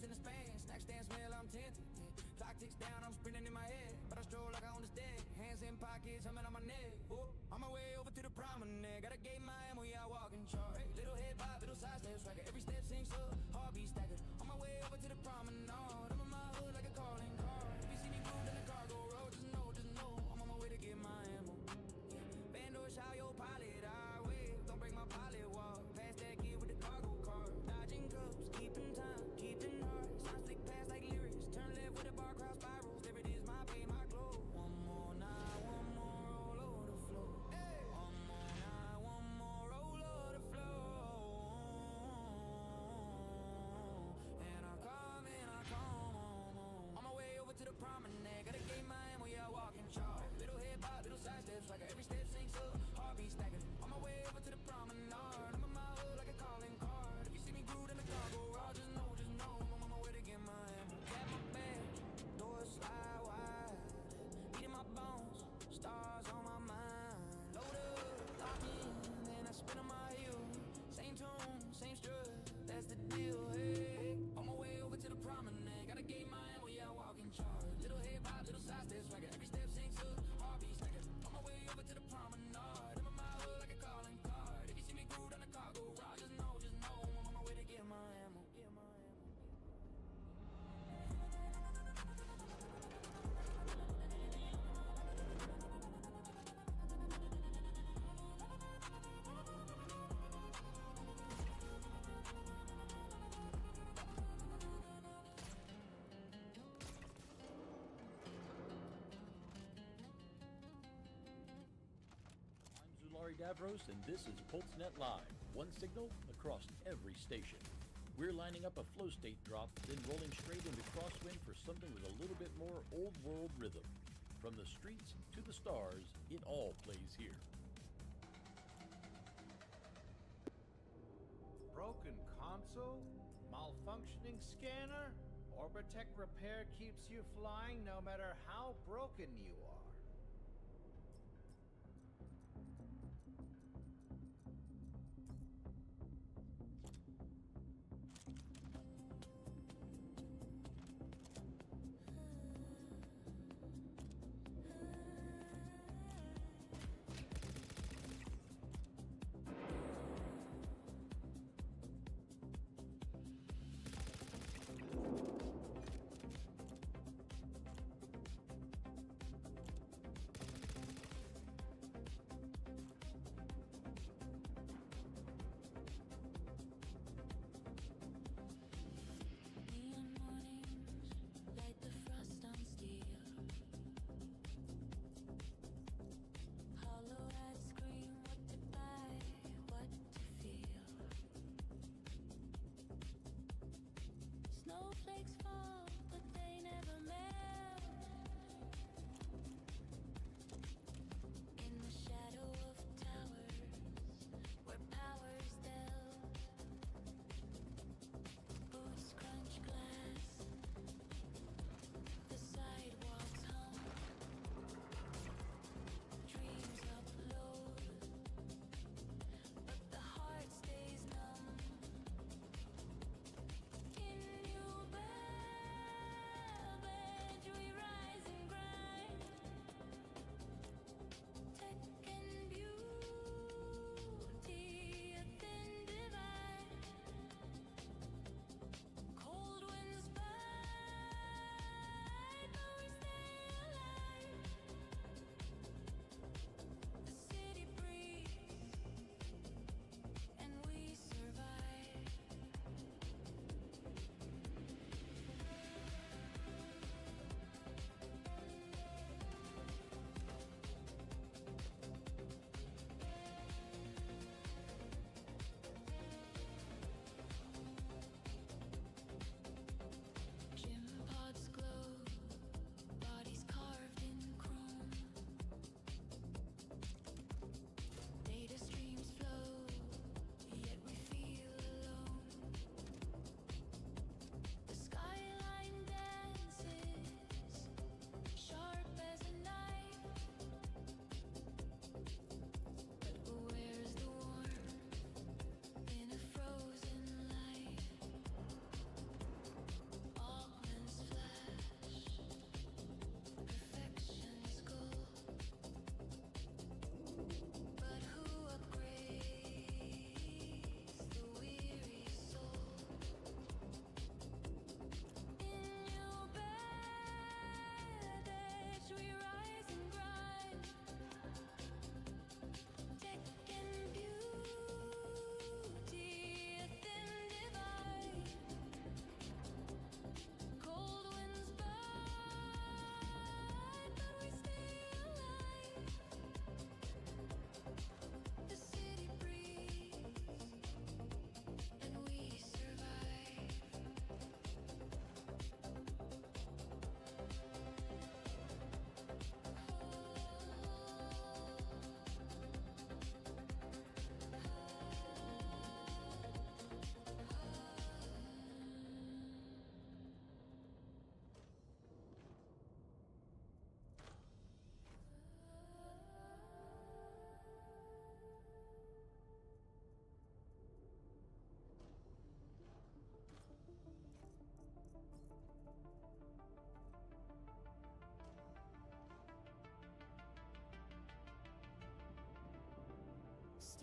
in the span. Snack stand smell, I'm tempted. Clock ticks down, I'm sprinting in my head. But I stroll like I own the dead. Hands in pockets, humming on my neck. Oh, on my way over to the promenade. Gotta gain my ammo, yeah, I walk in charge. Little head bob, little side step swagger. Every step sinks up, heartbeat staggered. On my way over to the promenade. I'm in my hood like a calling card. If you see me groove in the cargo road, just know, I'm on my way to get my ammo. Bandor, shout your pilot, I wave. Don't break my pilot wall. Pass that kid with the cargo car. Dodging cups, keeping time, keeping hard. Sound slick pass like lyrics. Turn left with a bar, cross spirals. There it is, my pay, my glow. One more night, one more roll over the floor. One more night, one more roll over the floor. And I come on my way over to the promenade. Gotta gain my ammo, yeah, I walk in charge. Little head bob, little side steps, like every step sinks up, heartbeat staggered. On my way over to the promenade. I'm in my hood like a calling card. If you see me grooved in the cargo, I'll just know, I'm on my way to get my ammo. Got my badge, doors slide wide, beating my bones, stars on my mind. Load up, lock in, then I spin on my heel. Same tune, same strut, that's the deal. Hey, on my way over to the promenade. Gotta gain my ammo, yeah, I walk in charge. Little head bob, little side steps, swagger. Every step sinks up, heartbeat staggered. On my way over to the promenade. I'm in my hood like a calling card. If you see me grooved on the cargo ride, just know, I'm on my way to get my ammo. Get my ammo. I'm Zulari Davros, and this is PulseNet Live. One signal across every station. We're lining up a flow state drop, then rolling straight into crosswind for something with a little bit more old world rhythm. From the streets to the stars, it all plays here. Broken console? Malfunctioning scanner? Orbitech repair keeps you flying no matter how broken you are.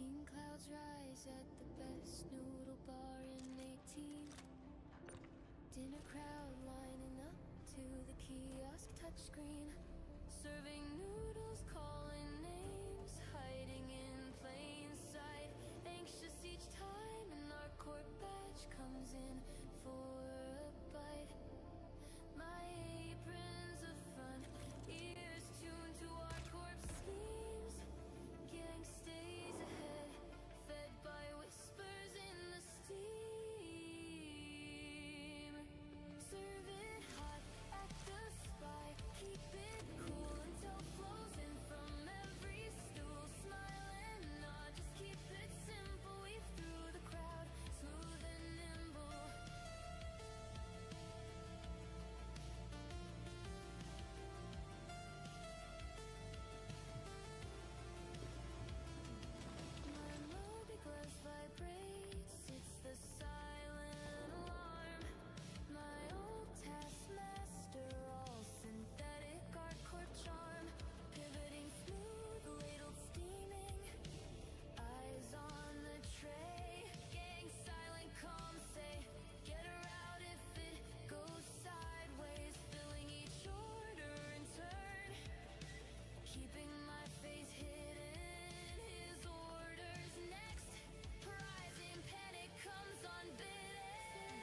Seen clouds rise at the best noodle bar in 18. Dinner crowd lining up to the kiosk touchscreen. Serving noodles, calling names, hiding in plain sight. Anxious each time an ArcCorp badge comes in for a bite. My apron's a front, ears tuned to ArcCorp schemes. Gang stays ahead, fed by whispers in the steam. Serve it hot at the spy, keep it cool until flows in from every stool. Smile and nod, just keep it simple. Weave through the crowd, smooth and nimble. My Moby glass vibrates, it's the silent alarm. My old taskmaster, all synthetic ArcCorp charm. Pivoting smooth, ladled steaming, eyes on the tray. Gang silent calm, say, get her out if it goes sideways. Filling each order in turn, keeping my face hidden. His orders next, rising panic comes unbidden.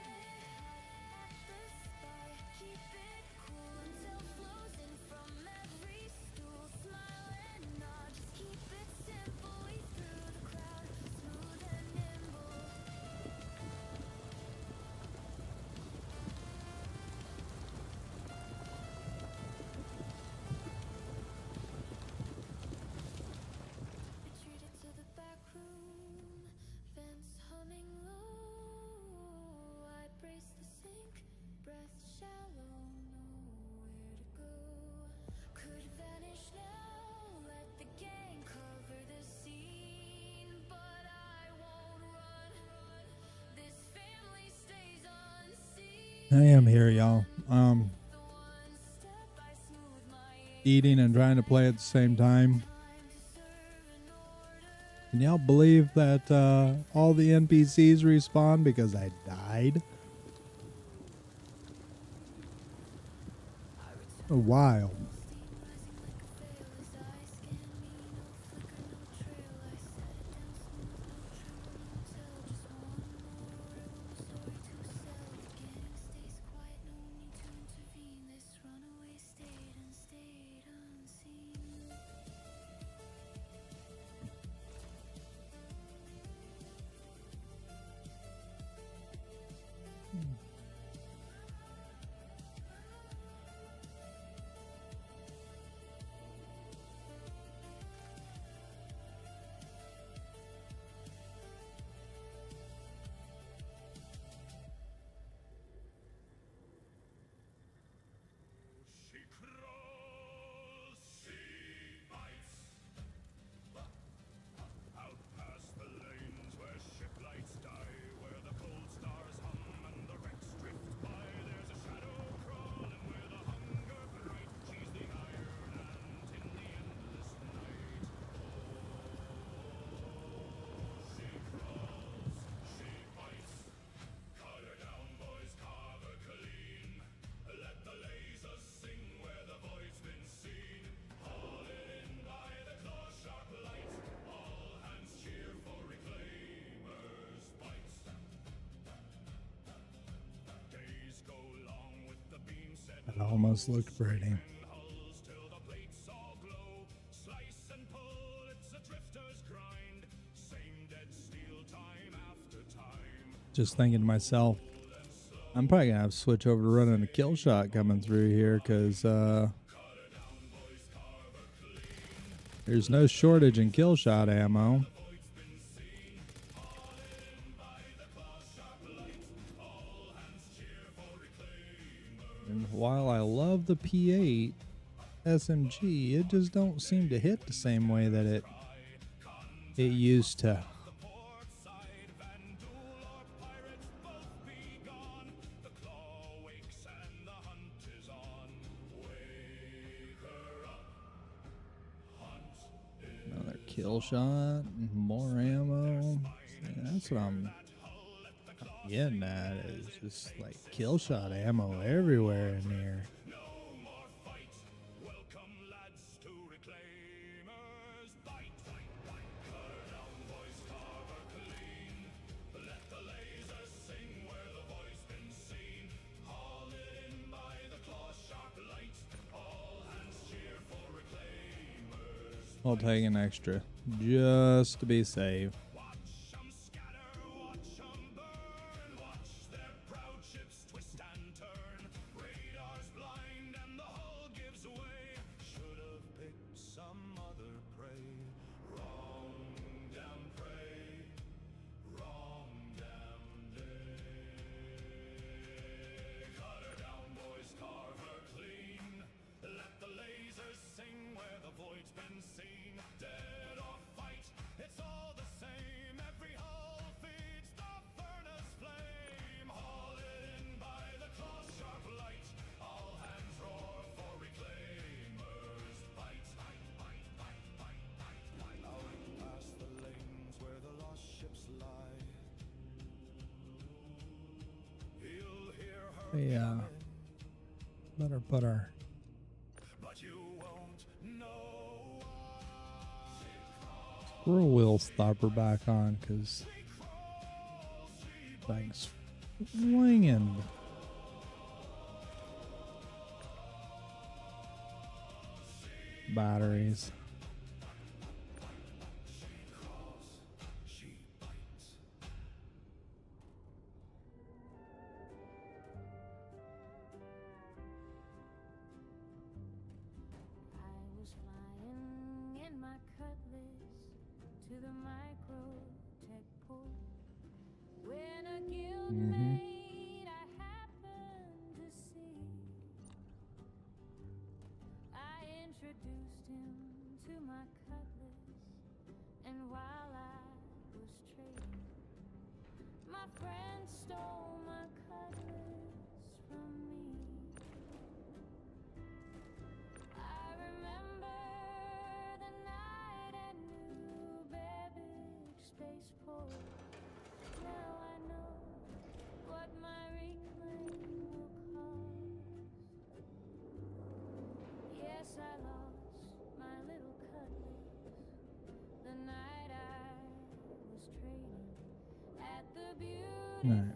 At the spy, keep it cool until flows in from every stool. Smile and nod, just keep it simple. Weave through the crowd, smooth and nimble. Retreated to the back room, vents humming low. I brace the sink, breath shallow, nowhere to go. Could vanish now, let the gang cover the scene, but I won't run. This family stays unseen. I am here, y'all. The one step I smooth my Eating and trying to play at the same time. time to serve an order. Can y'all believe that all the NPCs respawn because I died? Wild. She crawls, she bites. Out past the lanes where ship lights die, where the cold stars hum and the wrecks drift by. There's a shadow crawling where the hunger bright. She's the iron ant in the endless night. She crawls, she bites. Cut her down, boys, carve her clean. Let the lasers sing where the void's been seen. Haul it in by the claw sharp light. All hands cheer for reclaimers' bites. Days go long with the beam set That almost looked pretty. hulls till the plates all glow. Slice and pull, it's a drifter's grind. Same dead steel time after time. Just thinking to myself, I'm probably gonna have to switch over to running a kill shot coming through here because there's no shortage in kill shot ammo. And while I love the P8 SMG, it just don't seem to hit the same way that it used to. kill shot, more ammo. Yeah, that's what I'm getting at. Is just like kill shot ammo everywhere in here. I'll take an extra just to be safe. Yeah. Better put our squirrel wheel stopper back on, because thing's swinging. Batteries. I was flying in my cutlass to the microtech port when a guildmate I happened to see. I introduced him to my cutlass, and while I was trading, my friend stole my cutlass from me. I remember the night at New Babbage Spaceport. Now I know what my reclaim will cost. Yes, I lost my little cutlass the night I was trading at the beautiful Alright.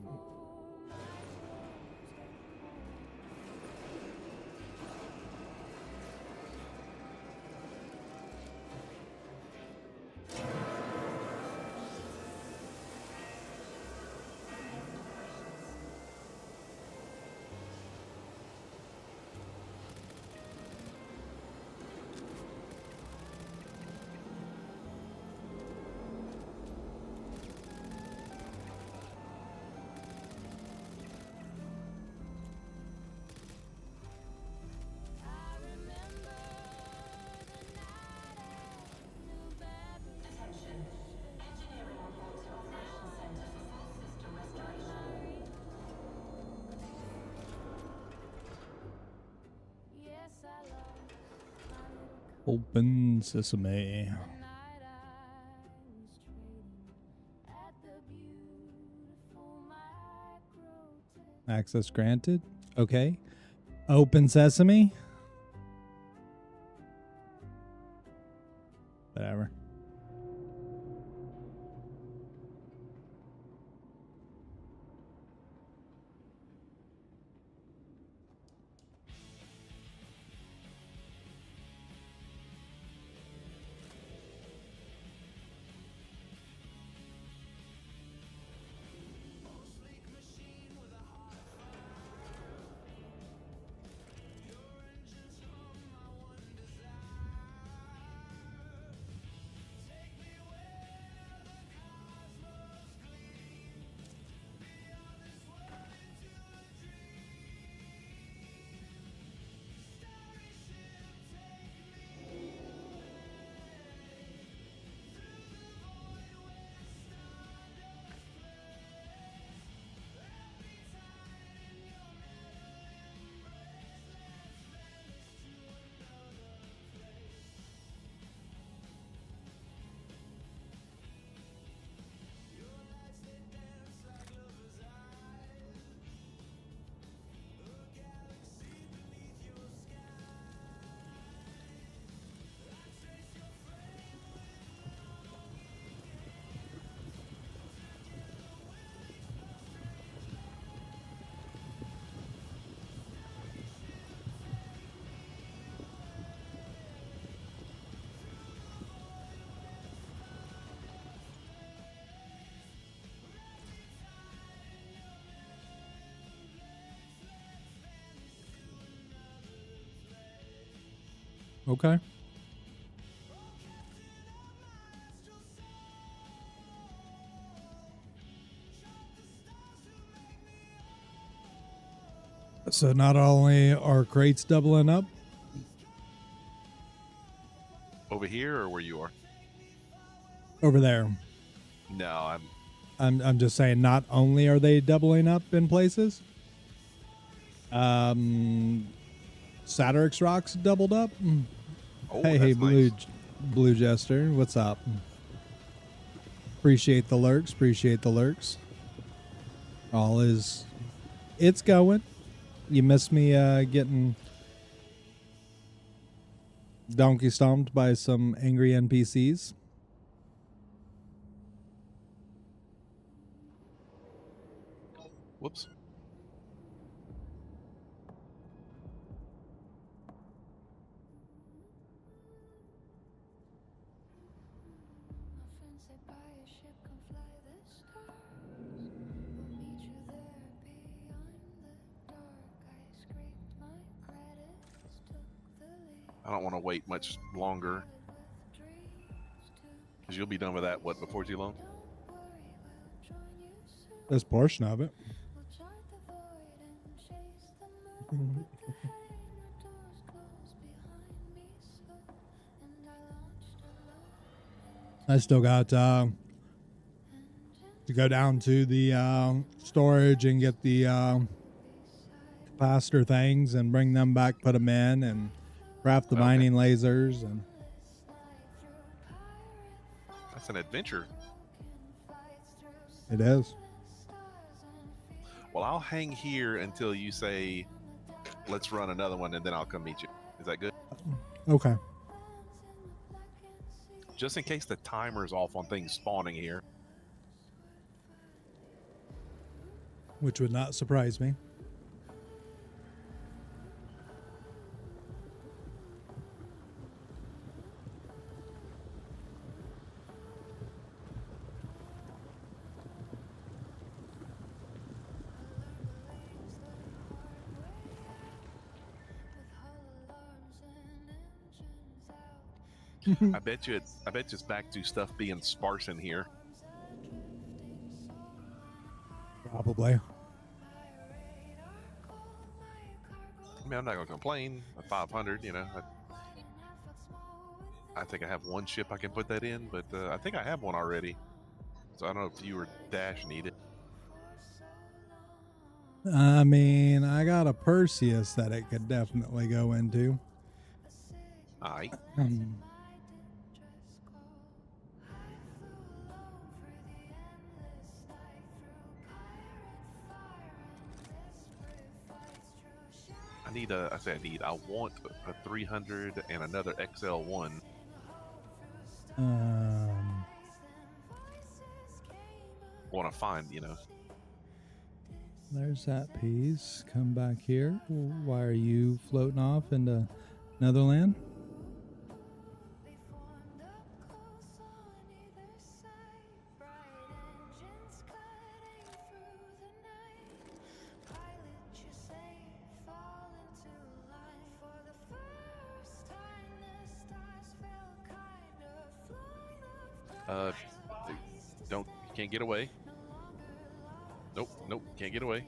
I remember the night at New Babbage. Attention. Engineering report to Operations Center for full system restoration. Yes, I lost my little Open sesame. night I was trading at the beautiful microtech. Access granted. Okay. Open sesame. Whatever. Okay. So not only are crates doubling up, Over here or where you are? over there. No, I'm just saying not only are they doubling up in places. Satyrix Rocks doubled up. Oh, hey, that's nice. Blue Jester, what's up? Appreciate the lurks. Appreciate the lurks. All is, it's going. You miss me getting donkey stomped by some angry NPCs. Whoops. I don't want to wait much longer. Because you'll be done with that, what, before too long? This portion of it. I still got to go down to the storage and get the capacitor things and bring them back, put them in, and craft the Okay. mining lasers. And That's an adventure. it is. Well, I'll hang here until you say, let's run another one, and then I'll come meet you. Is that good? Okay. Just in case the timer's off on things spawning here. Which would not surprise me. I bet you it's back to stuff being sparse in here. Probably. I mean, I'm not gonna complain. A 500, you know. I think I have one ship I can put that in, but I think I have one already. So I don't know if you or Dash need it. I mean, I got a Perseus that it could definitely go into. Aye. I want a 300 and another XL1. Want to find, you know. There's that piece. Come back here. Why are you floating off into Netherland? Can't get away. Nope, can't get away.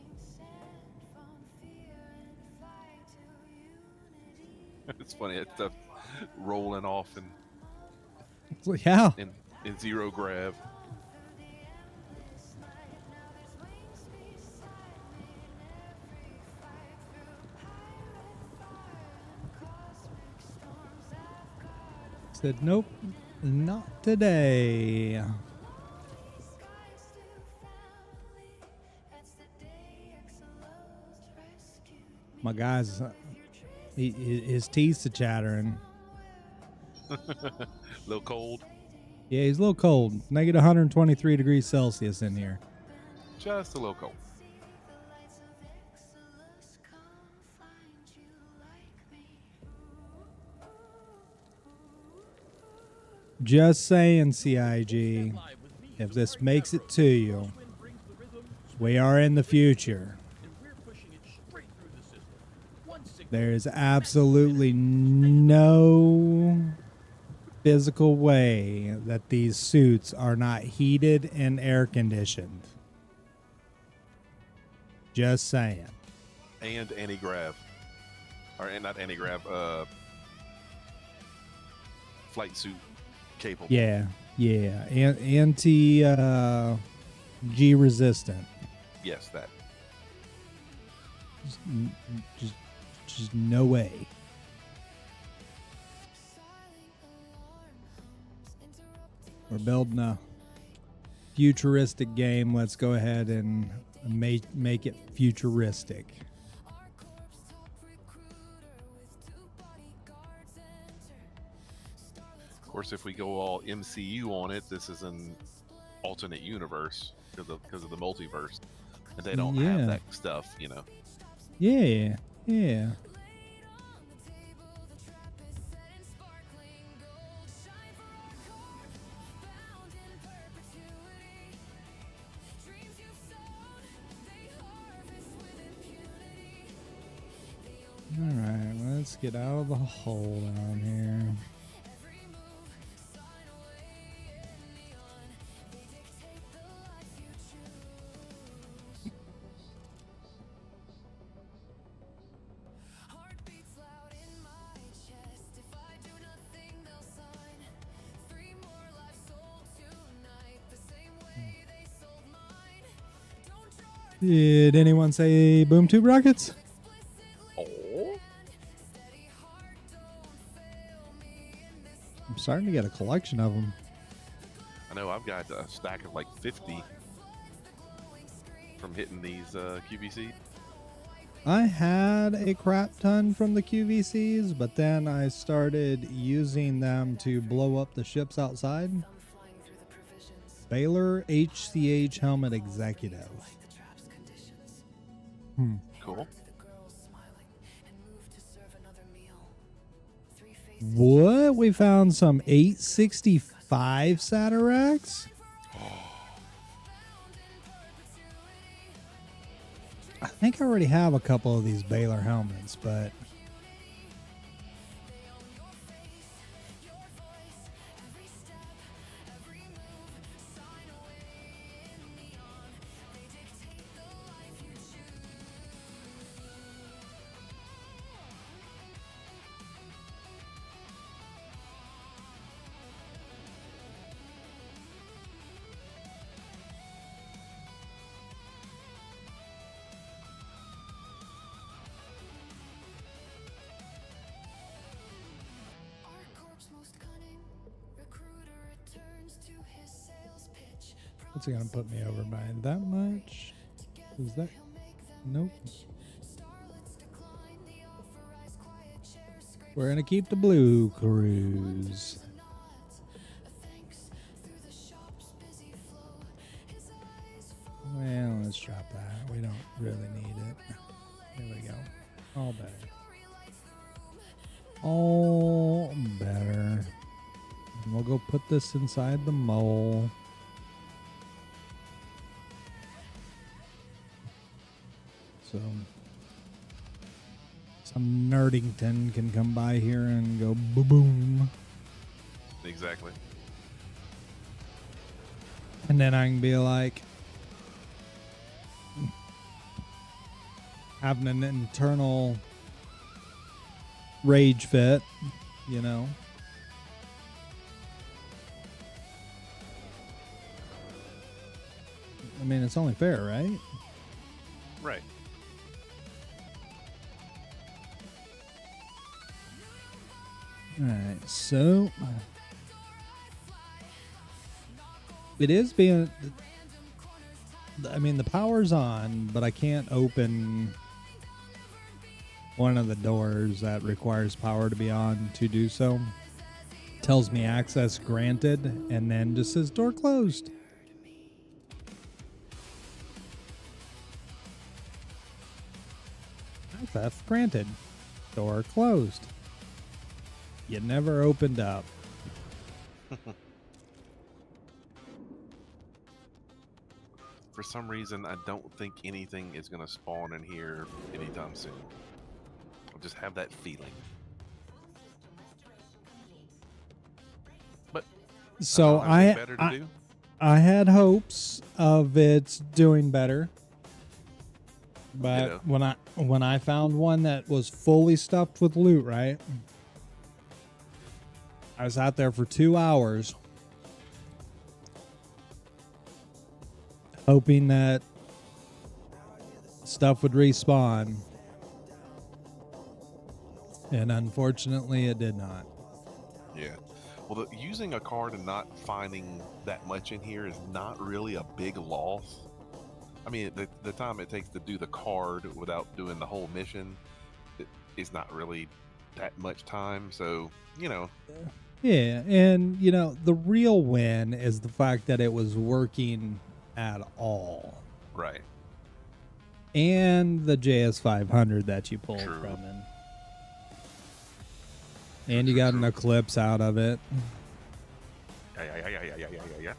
It's funny, it's stuff rolling off Yeah. in zero grav. Said nope, not today. My guy's, his teeth are chattering. A little cold. Yeah, he's a little cold. Negative 123 degrees Celsius in here. Just a little cold. Just saying, CIG. If this makes it to you, we are in the future. And we're pushing it straight through the system. 160 There is absolutely no physical way that these suits are not heated and air conditioned. Just saying. And anti-grav, or not anti-grav, flight suit capable. Yeah, yeah. Anti G resistant. Yes, that. Just no way. We're building a futuristic game. Let's go ahead and make it futuristic. Of course, if we go all MCU on it, this is an alternate universe because of the multiverse, and they don't Yeah. have that stuff, you know. Yeah, yeah. All right, let's get out of the hole down here. Did anyone say boom tube rockets? Oh, I'm starting to get a collection of them. I know. I've got a stack of like 50 from hitting these QVC. I had a crap ton from the QVCs, but then I started using them to blow up the ships outside. Baylor HCH Helmet Executive. Cool. What? We found some 865 Satirax? I think I already have a couple of these Baylor helmets, but what's it gonna put me over by that much? Is that nope? We're gonna keep the blue cruise. Well, let's drop that. We don't really need it. There we go. All better. All better. And we'll go put this inside the mole. So some nerdington can come by here and go boom. Exactly. And then I can be like having an internal rage fit, you know. I mean, it's only fair, right? Right. All right, so it is being. I mean, the power's on, but I can't open one of the doors that requires power to be on to do so. Tells me access granted, and then just says door closed. Access granted. Door closed. You never opened up. For some reason, I don't think anything is going to spawn in here anytime soon. just have that feeling. But So there's better to do. I had hopes of it doing better. But Ditto. when I found one that was fully stuffed with loot, right? I was out there for 2 hours hoping that stuff would respawn. And unfortunately it did not. Yeah. Well, using a card and not finding that much in here is not really a big loss. I mean, the time it takes to do the card without doing the whole mission is not really that much time. So, you know. Yeah, and you know, the real win is the fact that it was working at all. Right. And the JS500 that you pulled True. from it. And you got an eclipse out of it. Yeah.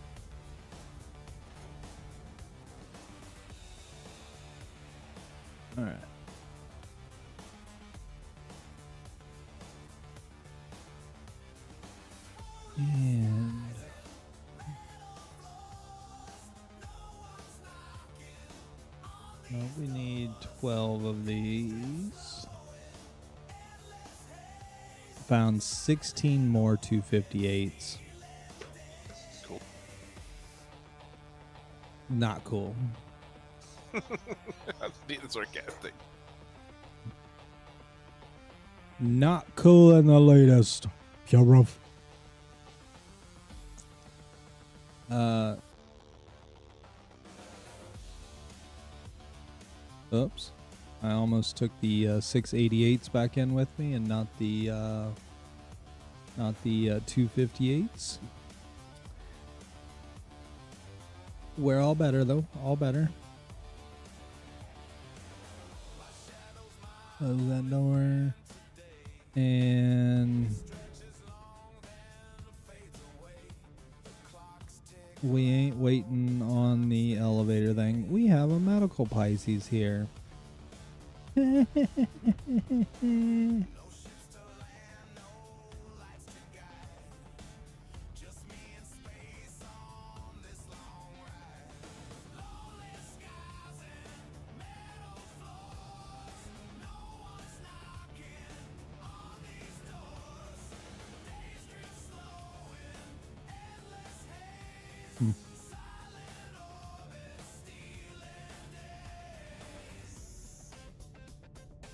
All right. And well, we need 12 of these. Found 16 more 258s. Cool. Not cool. I was being sarcastic. Not cool in the latest. Sheriff. Oops. I almost took the 688s back in with me and not the 258s. We're all better though. All better. Close that door. And we ain't waiting on the elevator thing. We have a medical Pisces here.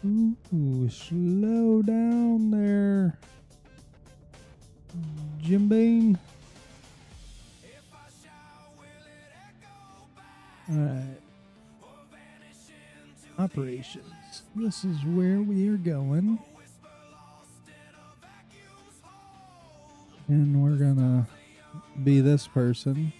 Ooh, slow down there, Jim Beam. All right. Operations. This is where we are going. And we're gonna be this person.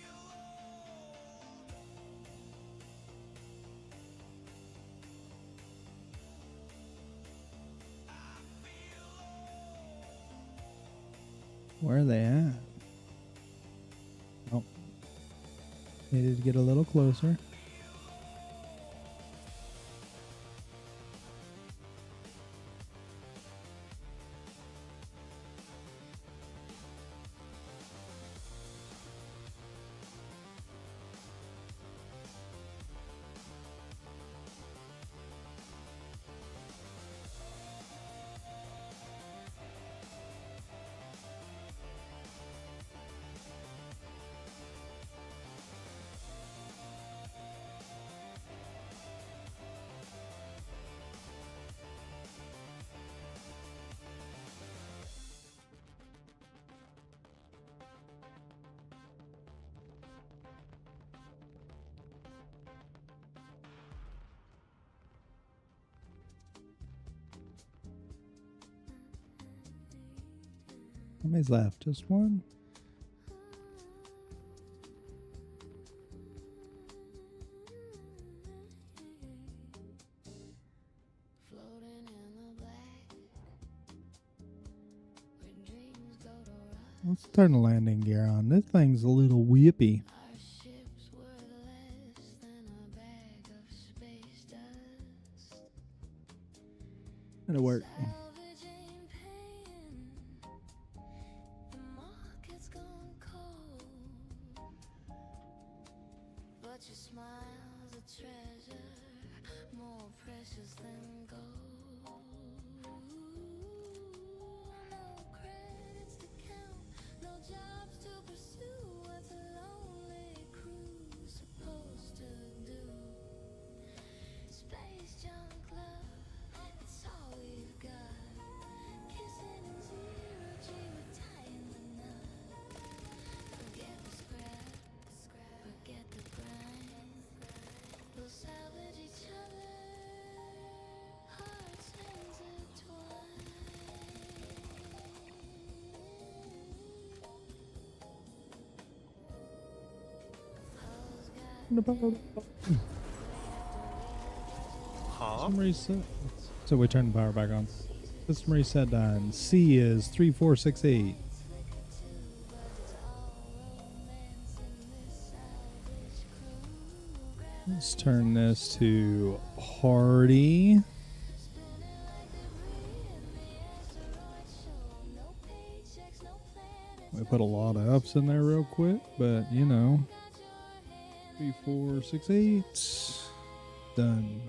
Where are they at? Oh. Needed to get a little closer. How many's left? Just one? Let's turn the landing gear on. This thing's a little whippy. It'll work. Salvaging pain. The market's gone cold, but your smile's a treasure, more precious than gold. No credits to count, no jobs to pursue. What's a lonely crew supposed to do? Space junk love, it's all we've got. Kissing in zero G, we're tying the knot. Forget the scrap, forget the grind. We'll salvage each other, hearts intertwined. Paul's got Huh? System reset. So we turn the power back on. System reset done. C is 3468. Let's turn this to Hardy. We put a lot of ups in there real quick, but you know. 3468. Done.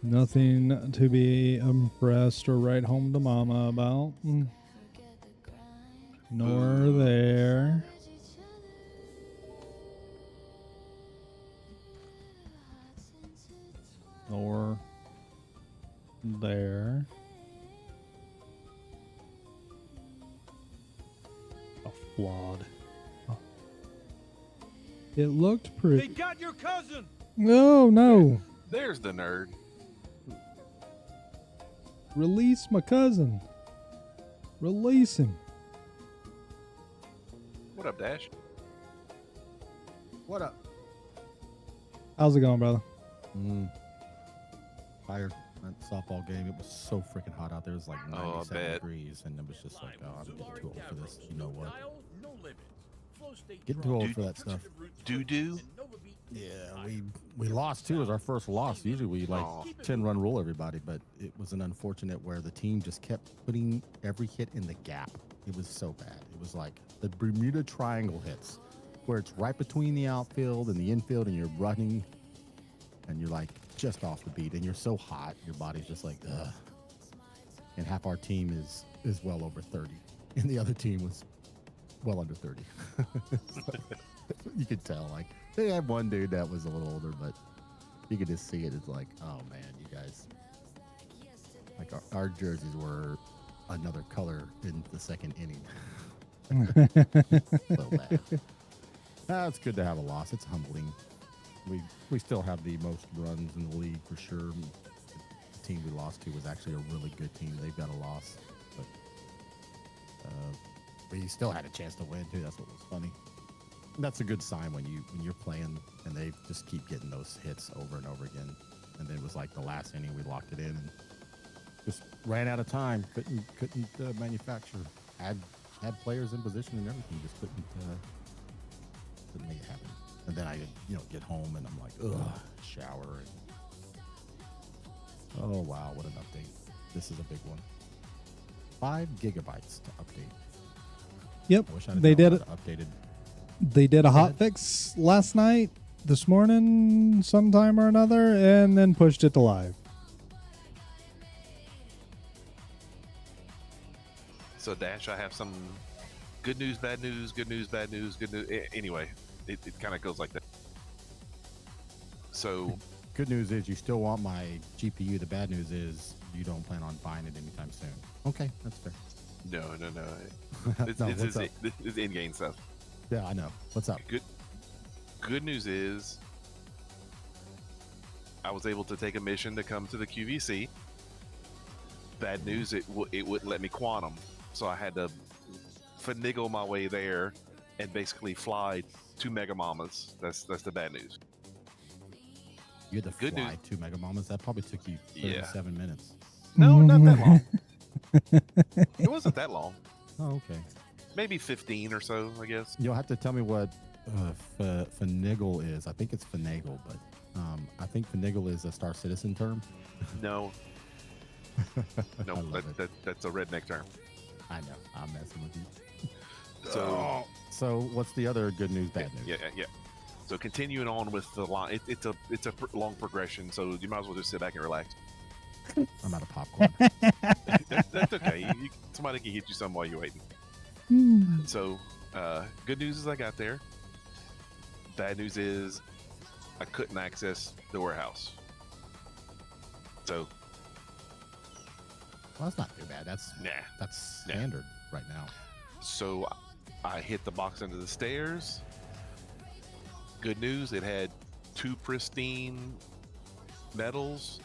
Nothing to be impressed or write home to mama about. Nor there. Nor there. A flawed. It looked pretty. got your cousin! Oh no. There's the nerd. Release my cousin. Release him. What up, Dash? What up? How's it going, brother? Tired. That softball game. It was so freaking hot out there. It was like Oh, I 97 bet. degrees, and it was just like, oh, I'm getting too old for this. You know what? No limits. Flow State Getting Drive. too old for that stuff. Doo-doo? Yeah, we lost too. It was our first loss. Usually we like Aw. 10-run rule everybody, but it was an unfortunate where the team just kept putting every hit in the gap. It was so bad. It was like the Bermuda Triangle hits, where it's right between the outfield and the infield, and you're running, and you're like just off the beat, and you're so hot, your body's just like, ugh. And half our team is well over 30, and the other team was well under 30. You could tell, like, they had one dude that was a little older, but you could just see it. It's like, oh man, you guys, like our jerseys were another color in the second inning. So bad. It's good to have a loss. It's humbling. We still have the most runs in the league for sure. The team we lost to was actually a really good team. They've got a loss, but we still had a chance to win too. That's what was funny. That's a good sign when you're playing and they just keep getting those hits over and over again. And then it was like the last inning we locked it in and just ran out of time. Couldn't manufacture. Had players in position and everything. Just couldn't make it happen. And then I get home and I'm like, ugh, shower and oh wow, what an update! This is a big one. 5 gigabytes to update. Yep. I wish I'd They did it. updated. They did a hot fix last night, this morning, sometime or another, and then pushed it to live. So, Dash, I have some good news, bad news, good news, bad news, good news. Anyway, it kind of goes like that. So, Good news is you still want my GPU. The bad news is you don't plan on buying it anytime soon. Okay, that's fair. no. This No, is what's up? this is in-game stuff. Yeah, I know. What's up? Good news is I was able to take a mission to come to the QVC. Bad news, it wouldn't let me quantum, so I had to finagle my way there and basically fly 2 Mega Mamas. That's the bad news. You had to Good fly news. 2 Mega Mamas. That probably took you 37 minutes. No, not that long. It wasn't that long. Oh, okay. Maybe 15 or so, I guess. You'll have to tell me what Finagle is. I think it's finagle, but I think finagle is a Star Citizen term. No, no, I love it. that's a redneck term. I know. I'm messing with you. So So what's the other good news, bad news? yeah. So continuing on with the line, it's a long progression. So you might as well just sit back and relax. I'm out of popcorn. That's okay. Somebody can hit you some while you're waiting. So, good news is I got there. Bad news is I couldn't access the warehouse. So, Well, that's not too bad. That's nah. standard right now. So I hit the box under the stairs. Good news, it had 2 pristine metals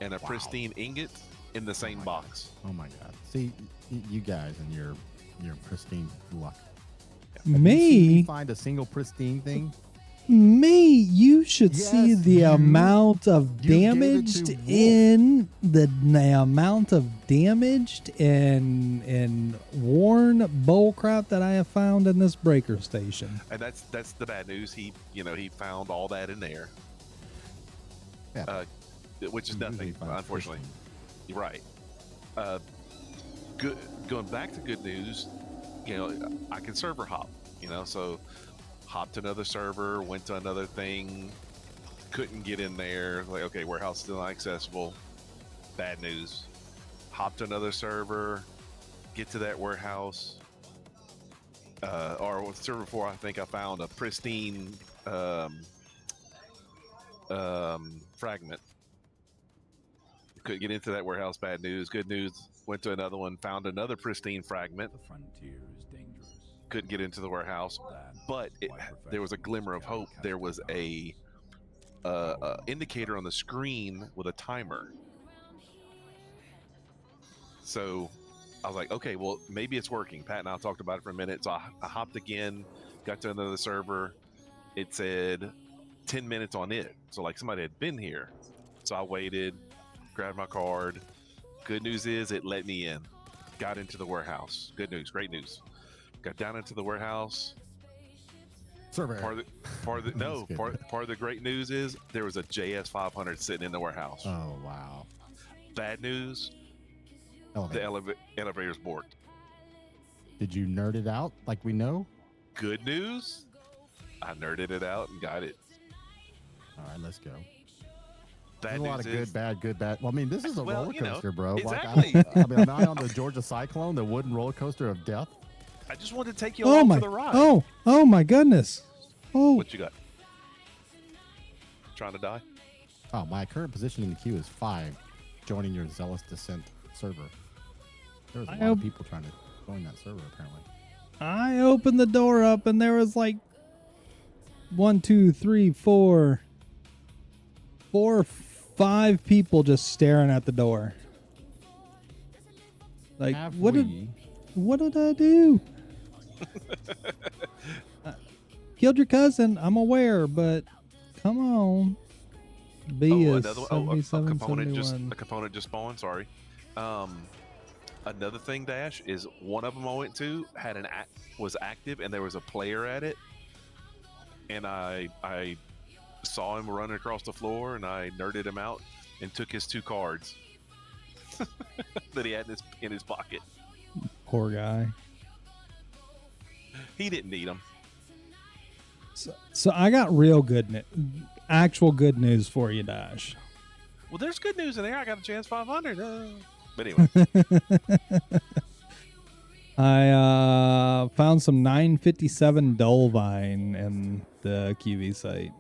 and a pristine ingot in the same box. Oh my God! See, you guys and your pristine luck. Me? Find a single pristine thing. Me, you should see Yes, the you- amount of you gave it damaged to Wolf. in the amount of damaged and worn bullcrap that I have found in this breaker station. And that's the bad news. He found all that in there. Yeah. Which is You usually nothing, find unfortunately. You're right. Going back to good news, I can server hop, so hopped to another server, went to another thing, couldn't get in there. Like, okay, warehouse still not accessible. Bad news. Hop to another server, get to that warehouse. Or with server 4, I think I found a pristine fragment. Couldn't get into that warehouse. Bad news. Good news. Went to another one, found another pristine fragment. The frontier is dangerous. Couldn't get into the warehouse, but there was a glimmer of hope. There was a indicator on the screen with a timer. So I was like, okay, well, maybe it's working. Pat and I talked about it for a minute. So I hopped again, got to another server. It said 10 minutes on it. So like somebody had been here. So I waited, grabbed my card. Good news is it let me in. Got into the warehouse. Good news, great news. Got down into the warehouse. Server. Part of the great news is there was a JS 500 sitting in the warehouse. Oh wow. Bad news, Elevator. the elevator's borked. Did you nerd it out like we know? Good news, I nerded it out and got it. All right, let's go. Bad There's a lot of news is good, bad. Well, I mean, this is a Well, roller you know, coaster, bro. exactly. Like, I mean, am I on the Georgia Cyclone, the wooden roller coaster of death? I just wanted to take you Oh along my! for the ride. Oh my goodness! Oh, What you got? Trying to die? Oh, my current position in the queue is 5, joining your Zealous Descent server. There's a I lot of hope- people trying to join that server, apparently. I opened the door up and there was like 1, 2, 3, 4, 5 people just staring at the door. Like, Have what we- did I do? Killed your cousin. I'm aware, but come on. B is a 77, component just spawned. Sorry. Another thing, Dash, is one of them I went to had was active and there was a player at it, and I saw him running across the floor and I nerded him out and took his 2 cards that he had in his pocket. Poor guy. He didn't need them. So I got actual good news for you, Dash. Well, there's good news in there. I got a chance 500. But anyway, I found some 957 Dolvine in the QV site.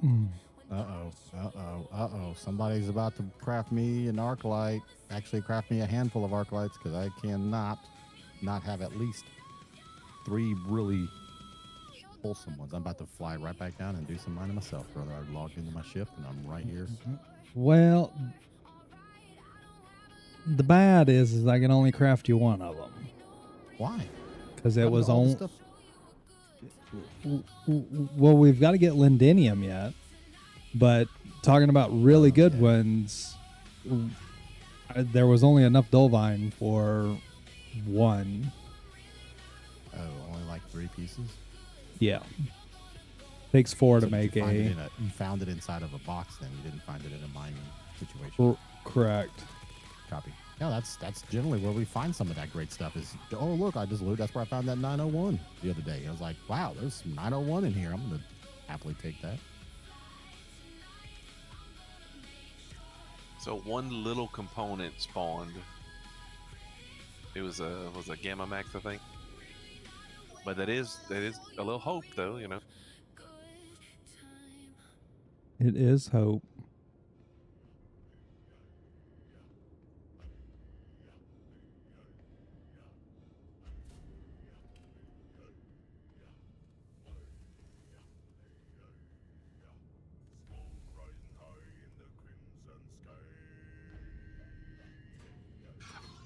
Uh-oh. Somebody's about to craft me an Arclight. Actually, craft me a handful of Arclights because I cannot not have at least 3 really wholesome ones. I'm about to fly right back down and do some mining myself, brother. I logged into my ship and I'm right here. Well, the bad is I can only craft you one of them. Why? Because How it did was all this on. stuff- Well, we've got to get Lindenium yet. But talking about really good yeah. ones, there was only enough Dolvine for 1. Oh, only like 3 pieces? Yeah. Takes 4 to So did make you find it a. in you found it inside of a box. Then you didn't find it in a mining situation. Correct. Copy. Yeah, that's generally where we find some of that great stuff. Is oh look, I just looted. That's where I found that 901 the other day. I was like, wow, there's some 901 in here. I'm gonna happily take that. So one little component spawned. It was a Gamma Max, I think. But that is a little hope, though. You know. It is hope.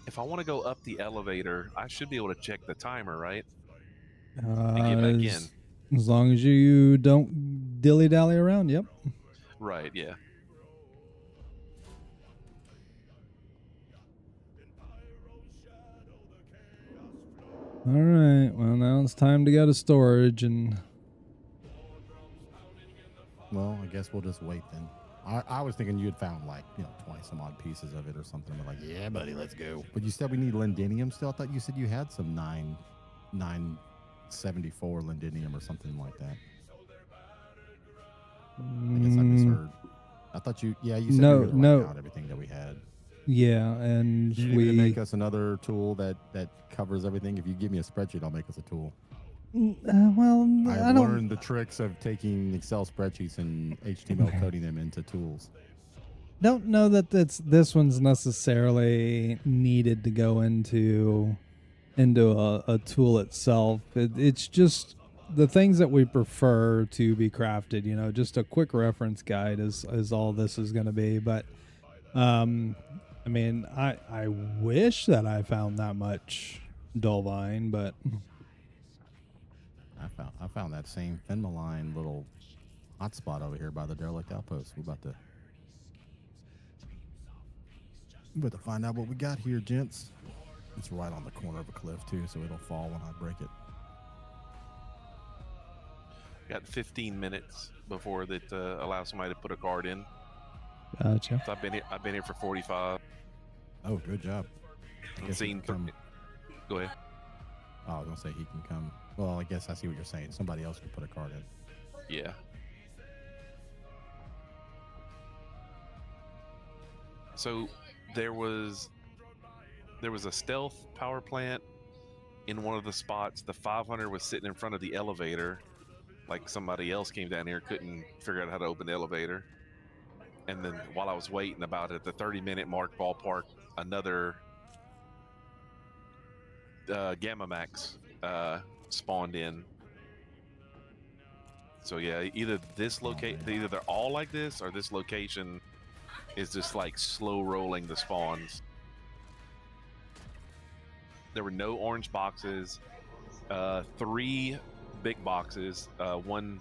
If I want to go up the elevator, I should be able to check the timer, right? And get back in. As long as you don't dilly dally around. Yep. Right. Yeah. All right. Well, now it's time to go to storage and. Well, I guess we'll just wait then. I was thinking you had found like 20 some odd pieces of it or something. We're like, yeah, buddy, let's go. But you said we need lindinium still. I thought you said you had some 974 lindinium or something like that. I guess I misheard. I thought you said you were going to write out everything that we had. Yeah, and You need to make us another tool that covers everything. If you give me a spreadsheet, I'll make us a tool. Well, I've learned the tricks of taking Excel spreadsheets and HTML coding them into tools. Don't know that this one's necessarily needed to go into a tool itself. It's just the things that we prefer to be crafted. Just a quick reference guide is all this is going to be. But I mean, I wish that I found that much Dulvine, but. I found that same Fenmaline little hotspot over here by the derelict outpost. We're about to find out what we got here, gents. It's right on the corner of a cliff too, so it'll fall when I break it. Got 15 minutes before that allows somebody to put a card in. Gotcha. So I've been here for 45. Oh, good job. I've seen. Go ahead. Oh, I was gonna say he can come. Well, I guess I see what you're saying. Somebody else can put a card in. Yeah. So there was a stealth power plant in one of the spots. The 500 was sitting in front of the elevator, like somebody else came down here, couldn't figure out how to open the elevator. And then while I was waiting, about at the 30-minute mark ballpark, another Gamma Max spawned in. So yeah, either either they're all like this, or this location is just like slow rolling the spawns. There were no orange boxes, 3 big boxes, one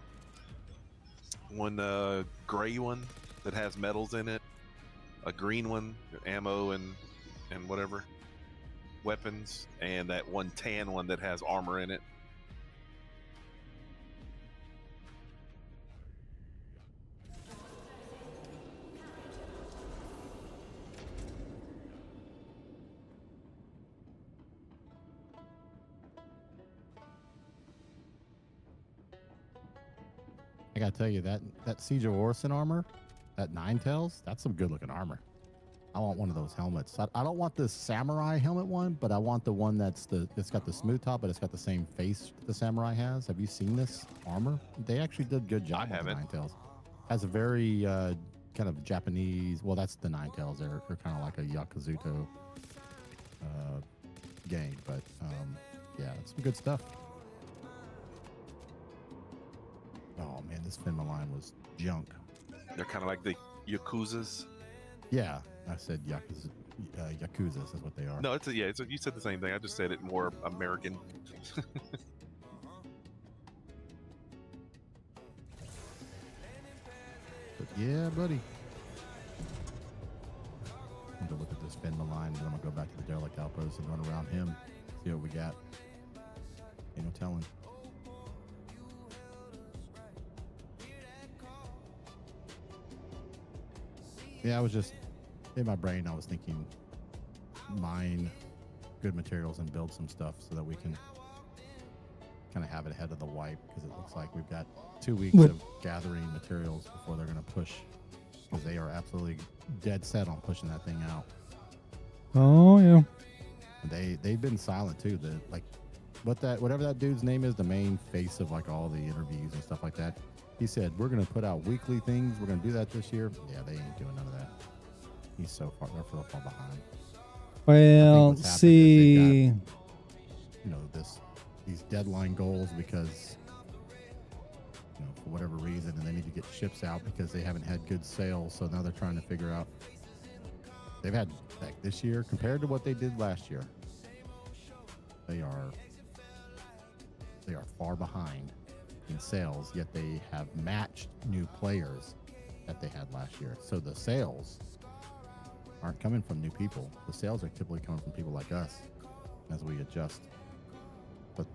gray one that has metals in it, a green one, ammo and whatever, weapons, and that one tan one that has armor in it. I gotta tell you that Siege of Orison armor, that Nine Tails, that's some good looking armor. I want one of those helmets. I don't want the samurai helmet one, but I want the one it's got the smooth top, but it's got the same face the samurai has. Have you seen this armor? They actually did a good job on the Nine Tails. Has a very kind of Japanese. Well, that's the Nine Tails. They're kind of like a Yakuzuto gang, but yeah, it's some good stuff. Oh man, this Fenmaline was junk. They're kind of like the Yakuzas. Yeah, I said Yakuzas is what they are. No, you said the same thing. I just said it more American. But yeah, buddy. I'm gonna look at this Fenmaline, and then I'm gonna go back to the derelict outpost and run around him, see what we got. Ain't no telling. Yeah, I was just in my brain. I was thinking, mine good materials and build some stuff so that we can kind of have it ahead of the wipe, because it looks like we've got 2 weeks What- of gathering materials before they're going to push, because they are absolutely dead set on pushing that thing out. Oh yeah. And they've been silent too. The like, whatever that dude's name is, the main face of like all the interviews and stuff like that. He said we're going to put out weekly things. We're going to do that this year. Yeah, they ain't doing none of that. He's so far. They're so far behind. Well, what's happened is see. You know, these deadline goals because, you know, for whatever reason, and they need to get ships out because they haven't had good sales. So now they're trying to figure out. They've had, like, this year compared to what they did last year. They are far behind in sales, yet they have matched new players that they had last year. So the sales aren't coming from new people. The sales are typically coming from people like us as we adjust. But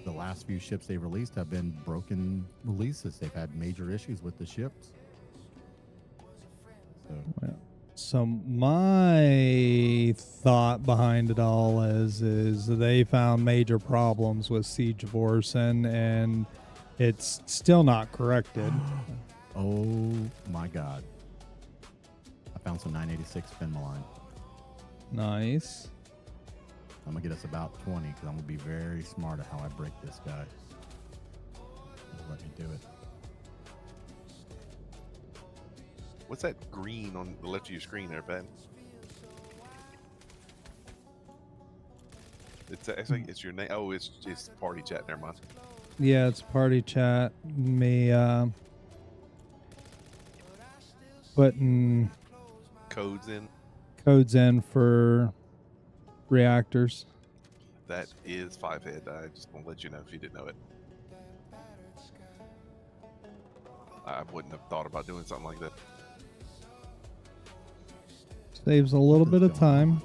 the last few ships they've released have been broken releases. They've had major issues with the ships. So So my thought behind it all is they found major problems with Siege of Orson, and it's still not corrected. oh my God. I found some 986 fin malign. Nice. I'm going to get us about 20 because I'm going to be very smart at how I break this guy. It'll let me do it. What's that green on the left of your screen there, Ben? It's like it's your name. Oh, it's party chat. Never mind. Yeah, it's party chat. Me putting Codes in. codes in for reactors. That is 5-head. I just want to let you know if you didn't know it. I wouldn't have thought about doing something like that. Saves a little bit of time.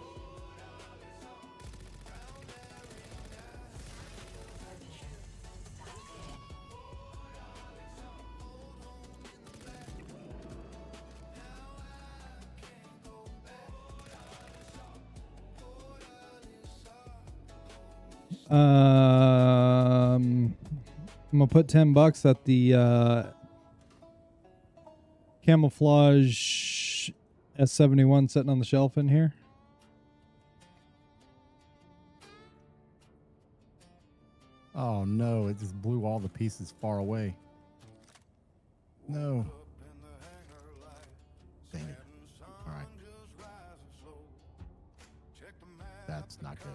I'm gonna put $10 at the camouflage S71 sitting on the shelf in here. Oh no, it just blew all the pieces far away. No. Dang it. All right. That's not good.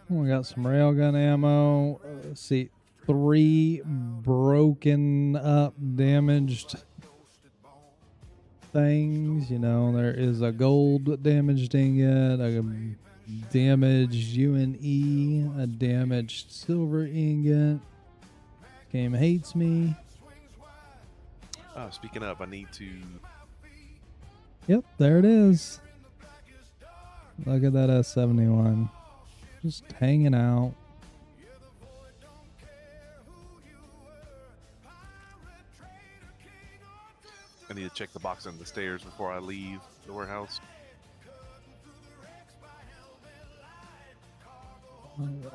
We got some railgun ammo. Let's see, 3 broken up, damaged things. You know, there is a gold damaged ingot, a damaged UNE, a damaged silver ingot. Game hates me. Speaking of, I need to. Yep, there it is. Look at that S71. Just hanging out. I need to check the box on the stairs before I leave the warehouse. All right.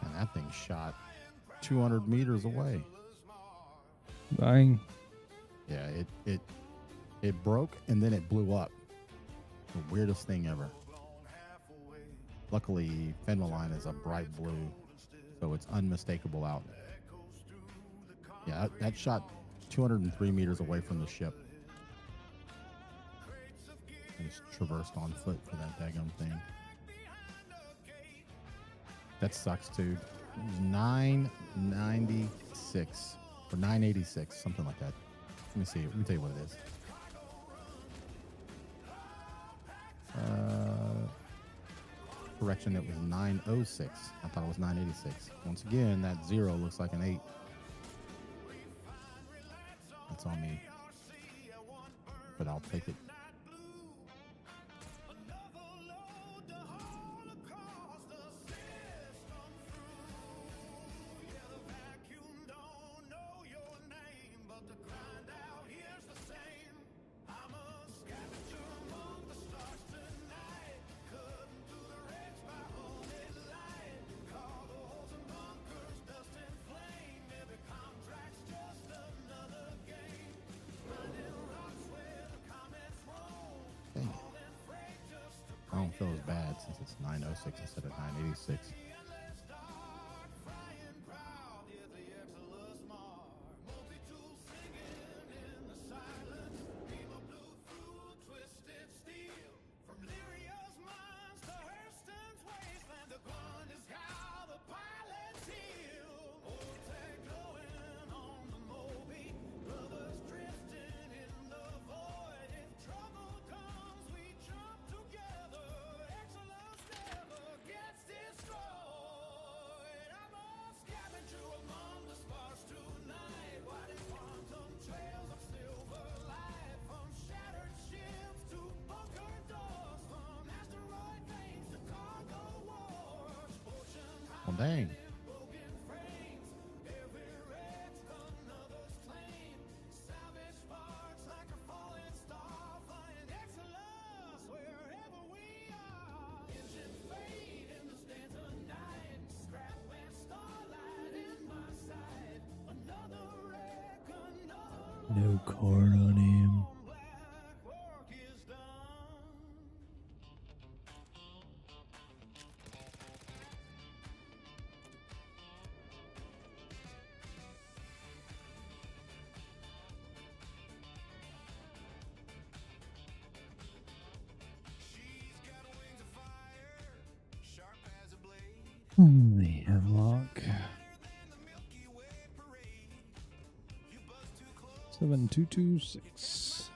And that thing shot 200 meters away. Bang. Yeah, it broke and then it blew up. The weirdest thing ever. Luckily, Fenmaline is a bright blue, so it's unmistakable out. Yeah, that shot 203 meters away from the ship. I just traversed on foot for that daggum thing. That sucks, dude. It was 996 or 986, something like that. Let me see. Let me tell you what it is. correction, it was 906. I thought it was 986. Once again, that 0 looks like an 8. That's on me. But I'll take it. Dang it. I don't feel as bad since it's 906 instead of 986. Well, dang. No card on him. The Hemlock. 7226.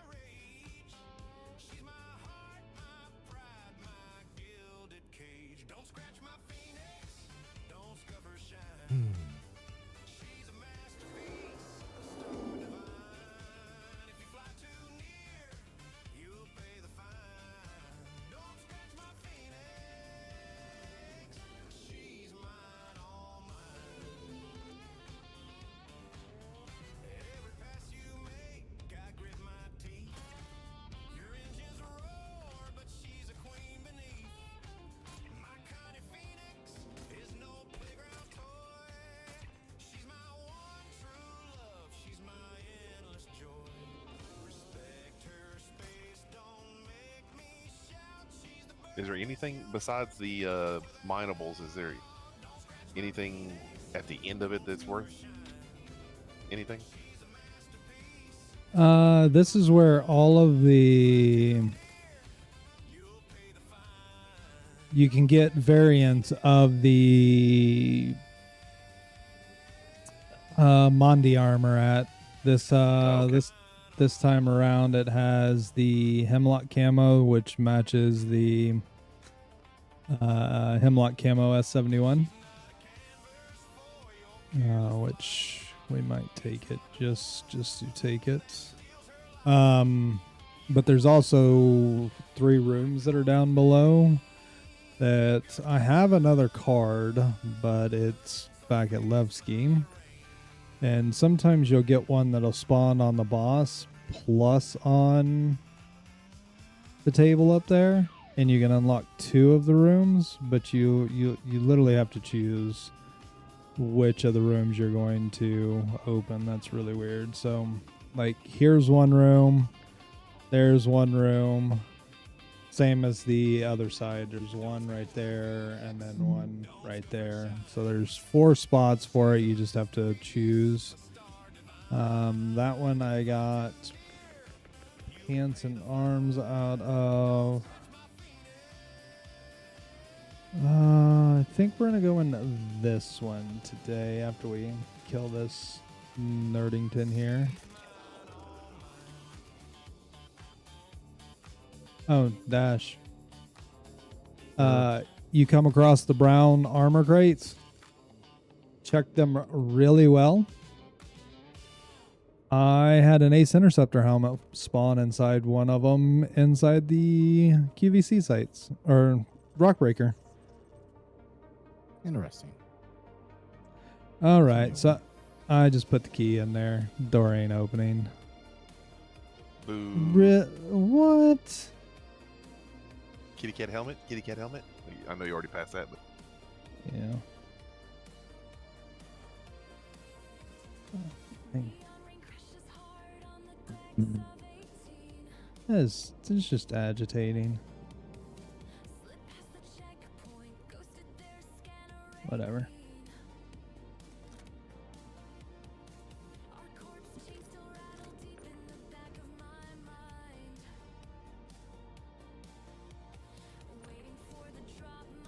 Is there anything besides the minables? Is there anything at the end of it that's worth anything? This is where all of the you can get variants of the Mondi armor at this Okay. this time around. It has the Hemlock camo, which matches the Hemlock camo S71, which we might take it just to take it. But there's also 3 rooms that are down below that I have another card, but it's back at Levski. And sometimes you'll get one that'll spawn on the boss plus on the table up there, and you can unlock 2 of the rooms, but you literally have to choose which of the rooms you're going to open. That's really weird. So, like, here's one room, there's one room, same as the other side. There's one right there, and then one right there. So there's 4 spots for it. You just have to choose. That one I got pants and arms out of. I think we're gonna go in this one today after we kill this Nerdington here. Oh, Dash. you come across the brown armor crates, check them really well. I had an Ace Interceptor helmet spawn inside one of them inside the QVC sites or Rockbreaker. Interesting. All right, so I just put the key in there. Door ain't opening. Boo. What? Kitty cat helmet? Kitty cat helmet? I know you already passed that, but Yeah. It's just agitating. Whatever.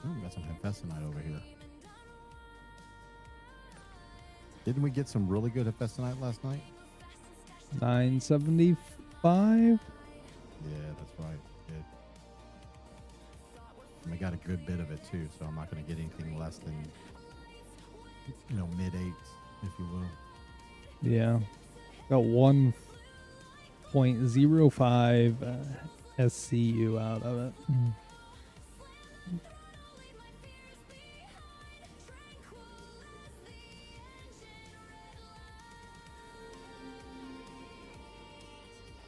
Ooh, got some Hephaestonite over here. Didn't we get some really good Hephaestonite last night? 975. Yeah, that's right. Good. And we got a good bit of it too, so I'm not going to get anything less than, mid eights, if you will. Yeah. Got 1.05 SCU out of it.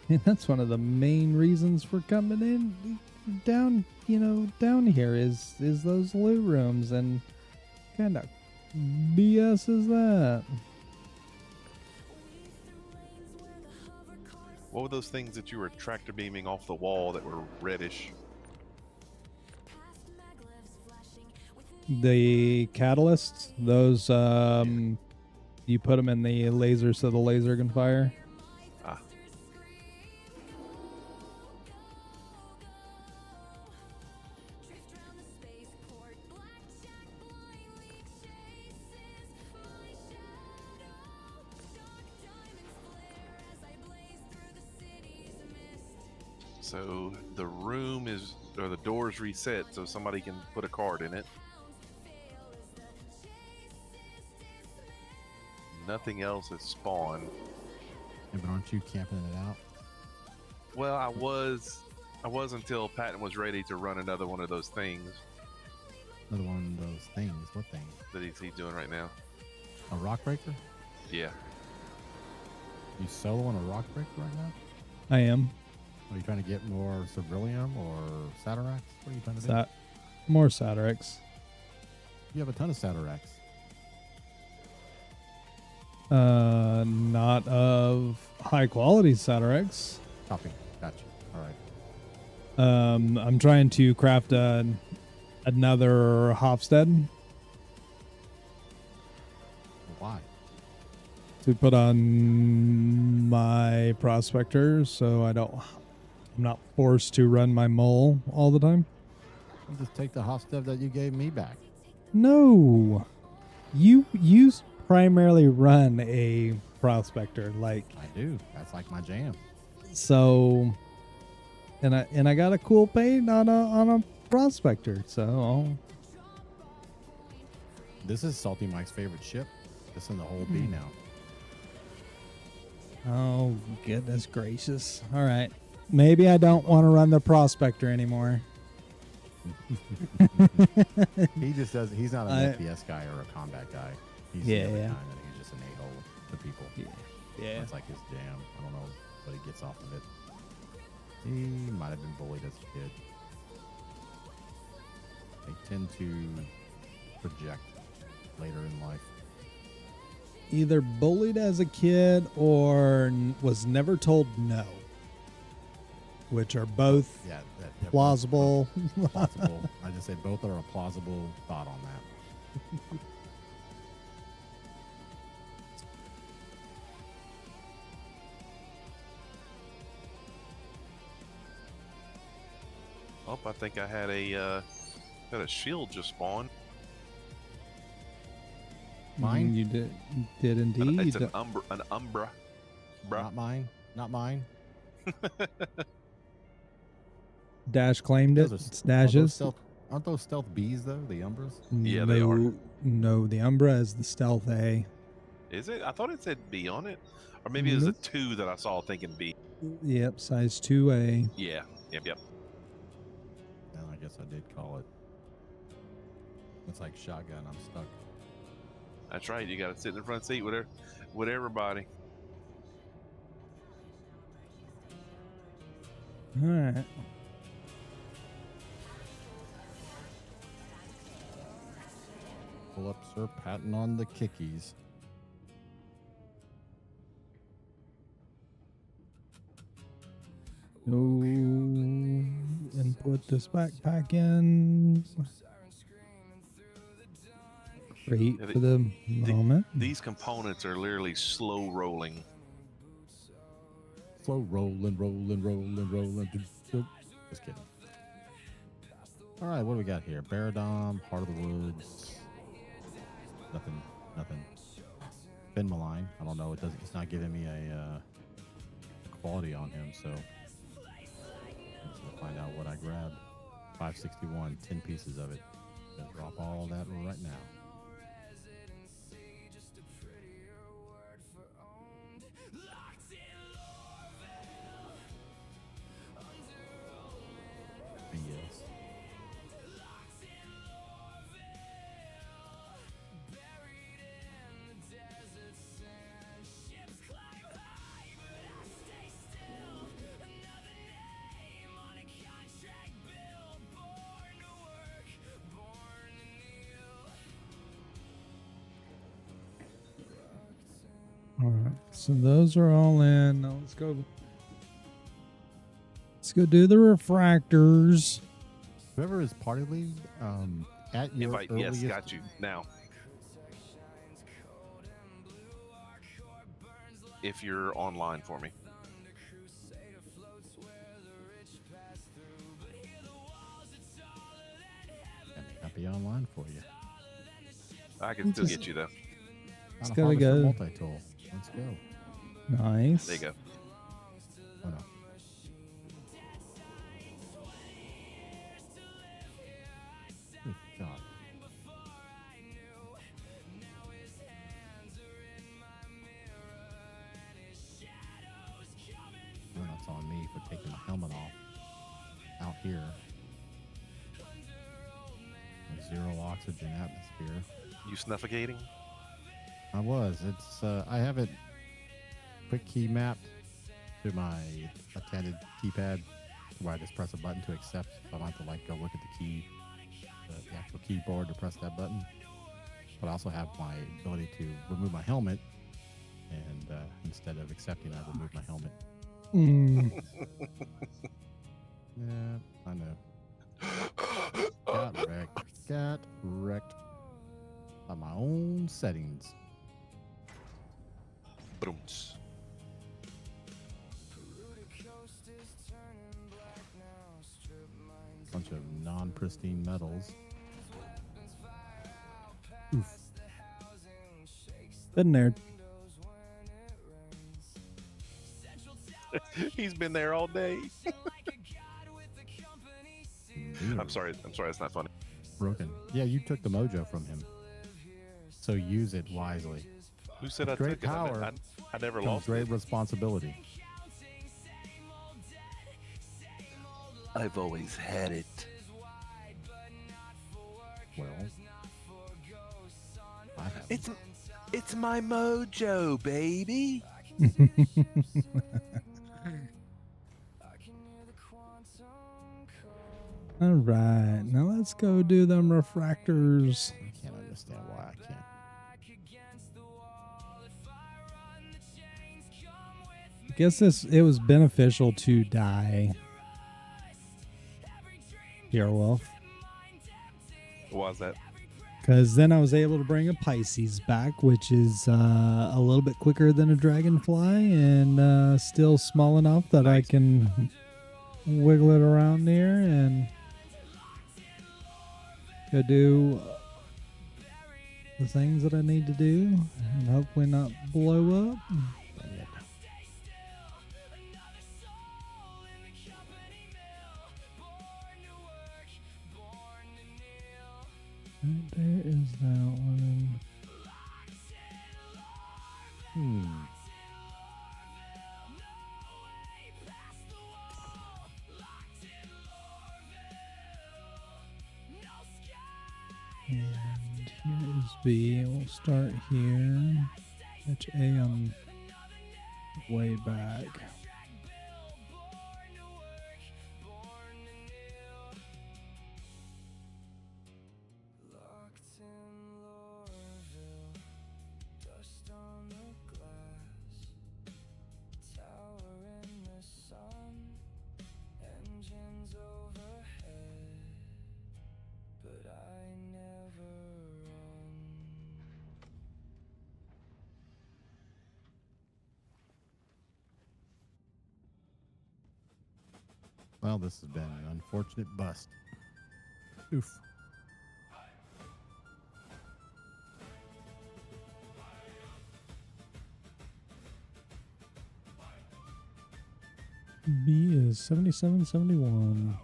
And that's one of the main reasons for coming in down here is those loot rooms, and kind of BS is that. what were those things that you were tractor beaming off the wall that were reddish? The catalysts, those you put them in the laser so the laser can fire. Ah. So the room is, or the door's reset so somebody can put a card in it. Nothing else is spawned. Yeah, but aren't you camping it out? Well, I was until Patton was ready to run another one of those things Another one of those things. What thing? that he's doing right now. A rock breaker? Yeah. You soloing a rock breaker right now? I am. Are you trying to get more Cerberium or Satirax? What are you trying to do? More Satirax. You have a ton of Satirax. Not of high quality Satirax. Copy. Gotcha. All right. I'm trying to craft another Hofstede Why? to put on my prospector, so I'm not forced to run my mole all the time. You just take the Hofstede that you gave me back. No, you primarily run a prospector, like I do. That's like my jam. so. And I got a cool paint on a prospector, so This is Salty Mike's favorite ship. This in the whole B now. oh goodness gracious! All right, maybe I don't want to run the prospector anymore. He just does. He's not an FPS guy or a combat guy. He's the other kind, and he's just an a-hole to people. Yeah. That's like his jam. I don't know what he gets off of it. He might have been bullied as a kid. They tend to project later in life. Either bullied as a kid or was never told no, which are both Yeah, plausible. plausible. I just say both are a plausible thought on that. Oh, I think I had a shield just spawn. Mine? You did indeed. It's an umbra. Bruh. Not mine. Not mine. Dash claimed it. Those It's are those Dash's. stealth- Aren't those stealth bees though? The Umbras? Yeah, they are. No, the Umbra is the stealth A. Is it? I thought it said B on it, or maybe it was a Nope. 2 that I saw thinking B. Yep, size 2A. Yeah. Yep. Well, I guess I did call it. It's like shotgun. I'm stuck. That's right. You got to sit in the front seat with everybody. All right. Pull up Sir Patton on the kickies. No, and put this backpack in. Great Yeah, for the moment. These components are literally slow rolling. Slow rolling. Just kidding. All right, what do we got here? Baradom, Heart of the Woods. Nothing. Ben Malign. I don't know. It's not giving me a quality on him, so let's find out what I grabbed. 561, 10 pieces of it. Gonna drop all that right now. BS. All right, so those are all in. Now let's go. Let's go do the refractors. Whoever is party lead, at your Invite. earliest, Yes, got you. Now, if you're online for me. I may not be online for you. I can still get you, though. It's Not a gotta harvester go. multi-tool. Let's go. Nice. There you go. Oh no. Good God. Well, that's on me for taking my helmet off out here. Zero oxygen atmosphere. You suffocating? I was. It's I have it quick key mapped to my attended keypad where I just press a button to accept. So I don't have to like go look at the key, the actual keyboard to press that button. But I also have my ability to remove my helmet, and instead of accepting, I remove my helmet. Yeah, I know. Got wrecked by my own settings. Brooms. Bunch of non-pristine metals. Been there. He's been there all day. Dude, I'm sorry. It's not funny. broken. Yeah, you took the mojo from him. So use it wisely. Who said I With great took it? power I never comes lost great it. responsibility. I've always had it. Well, I have. It's my mojo, baby. All right, now let's go do them refractors. I can't understand why I can't. I guess it was beneficial to die. Here, Wolf. Why is that? Because then I was able to bring a Pisces back, which is a little bit quicker than a dragonfly and still small enough that I can wiggle it around there and go do the things that I need to do and hopefully not blow up. Right there is that one. And here is B. We'll start here. Catch A on way back. Locked in Lorville, dust on the glass, tower in the sun, engines overhead, but I never run. Well, this has been an unfortunate bust. Oof. B is 7771.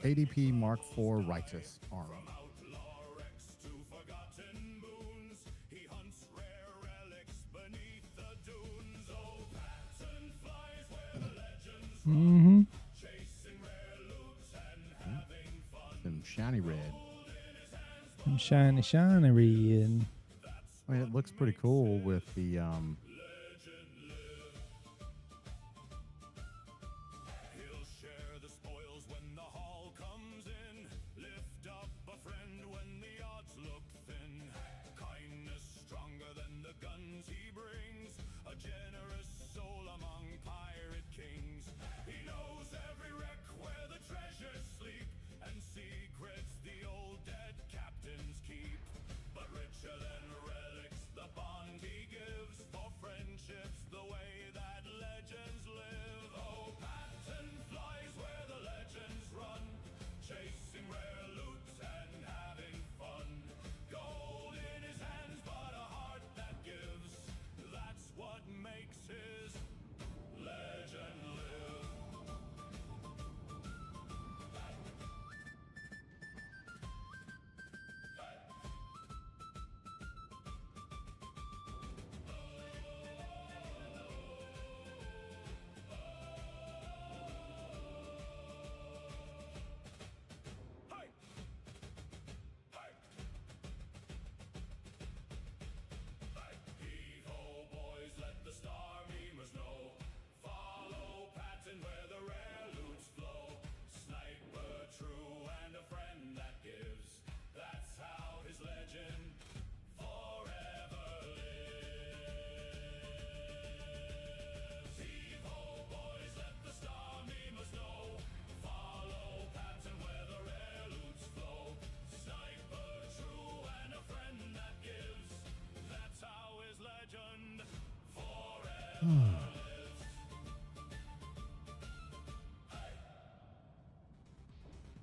ADP Mark IV Righteous Arm. Mm-hmm. Some shiny red. And shiny, shiny red. I mean, it looks pretty cool with the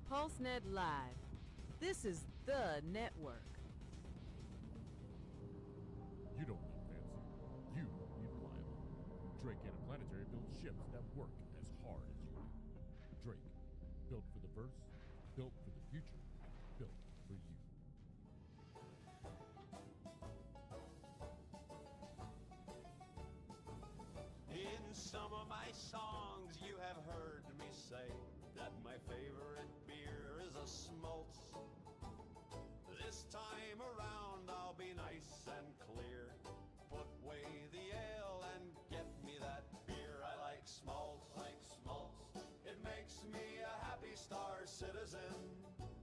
PulseNet Live. This is the network. You don't need fancy. You need reliable. Drake Interplanetary builds ships that work as hard as you do. Drake, built for the verse, built for the future, built for you. In some of my songs you have heard me say that my favorite beer is a Smoltz. This time around I'll be nice and clear. Put away the ale and get me that beer. I like Smoltz, It makes me a happy star citizen.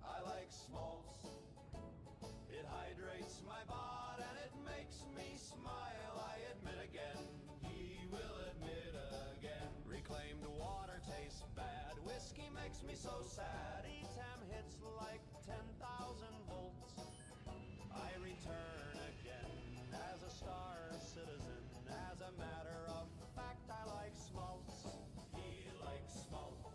I like Smoltz. It hydrates my bod and it makes me smile. I admit again, he will admit again. Reclaimed water tastes bad. Whiskey makes me so sad. E-Tam hits like 10,000 volts. I return again as a star citizen. As a matter of fact, I like Smoltz. He likes Smoltz.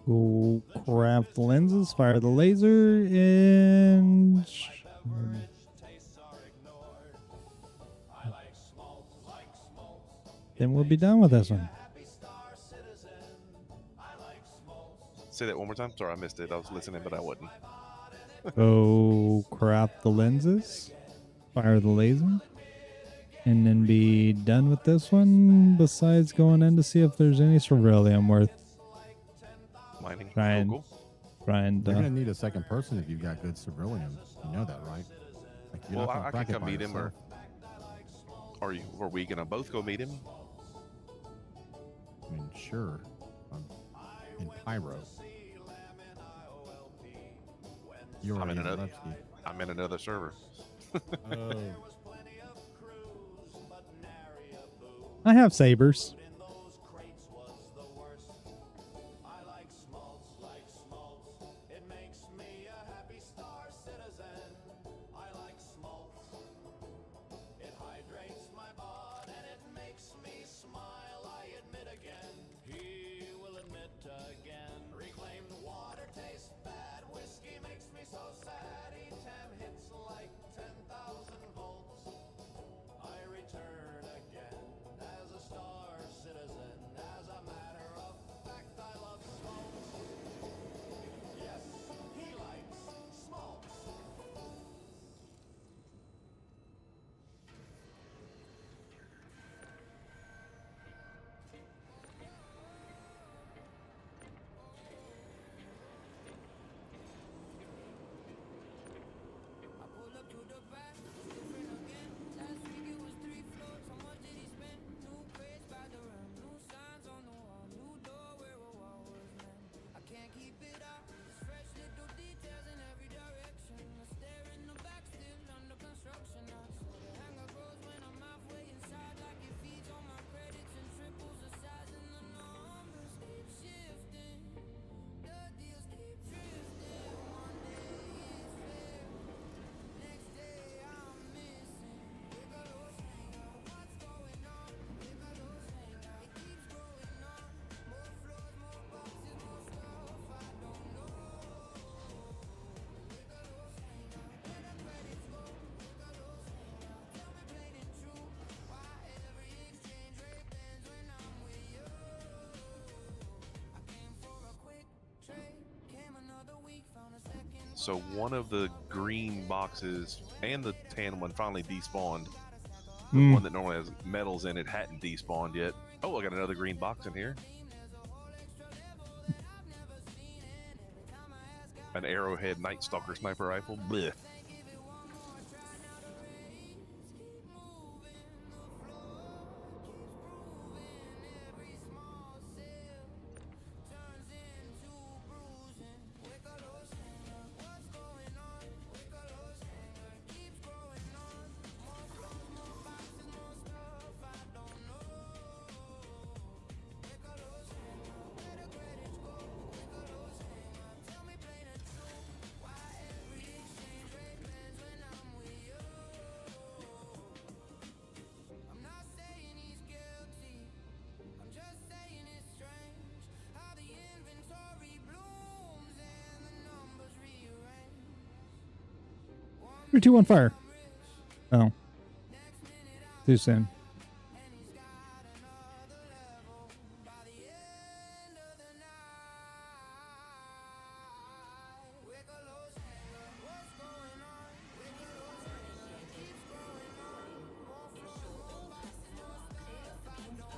Go craft the lenses, fire the laser, and then we'll be done with this one. Say that one more time. Sorry, I missed it. I was listening, but I wasn't. Go craft the lenses, fire the laser, and then be done with this one. Besides going in to see if there's any ceruleum worth Mining. trying. Cool. Trying You're to. gonna need a second person if you've got good ceruleum. You know that, right? Like, you're Well, not gonna I crack can it come by meet him, or yourself. are we gonna both go meet him? I mean, sure. In Pyro. You're I'm in already another. Levski. I'm in another server. Oh. I have sabers. So one of the green boxes and the tan one finally despawned. The one that normally has metals in it hadn't despawned yet. Oh, I got another green box in here. An Arrowhead Night Stalker sniper rifle. Blech. Three, two, one, fire. Oh. Too soon.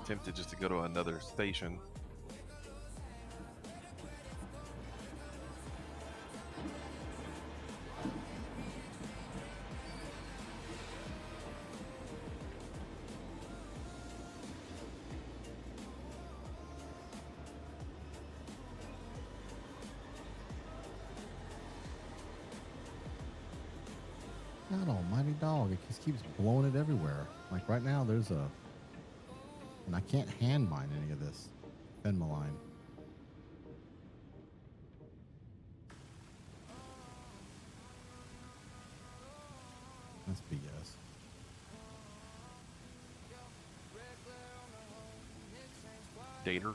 Tempted just to go to another station. God almighty dog, it just keeps blowing it everywhere. Like right now there's a, and I can't hand mine any of this Fenmaline. That's BS. Dater.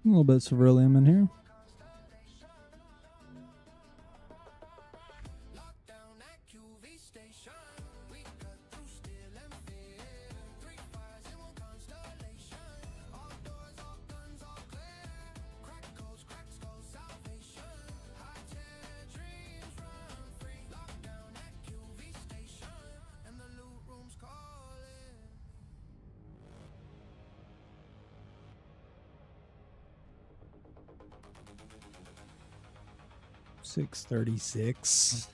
A little bit of ceruleum in here. $636.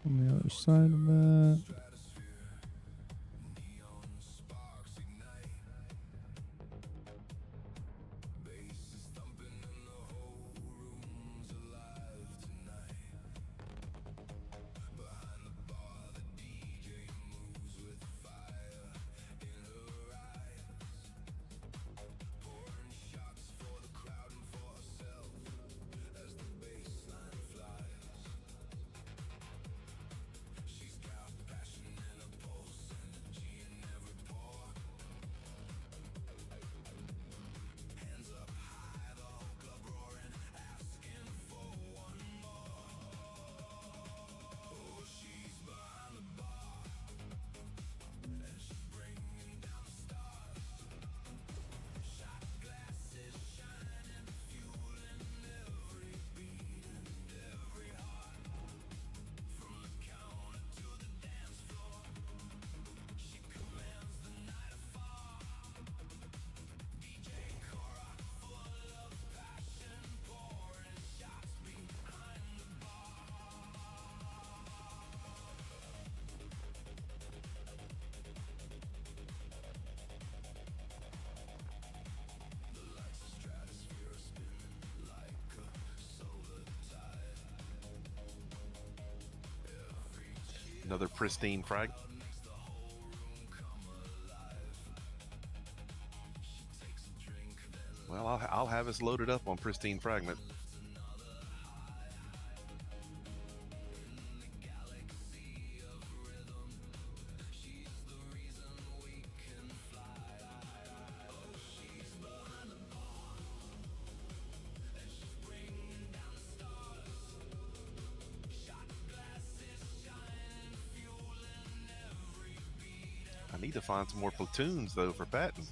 On the other side of that. Another pristine frag. Well, I'll have us loaded up on pristine fragment. I need to find some more platoons though for Patton.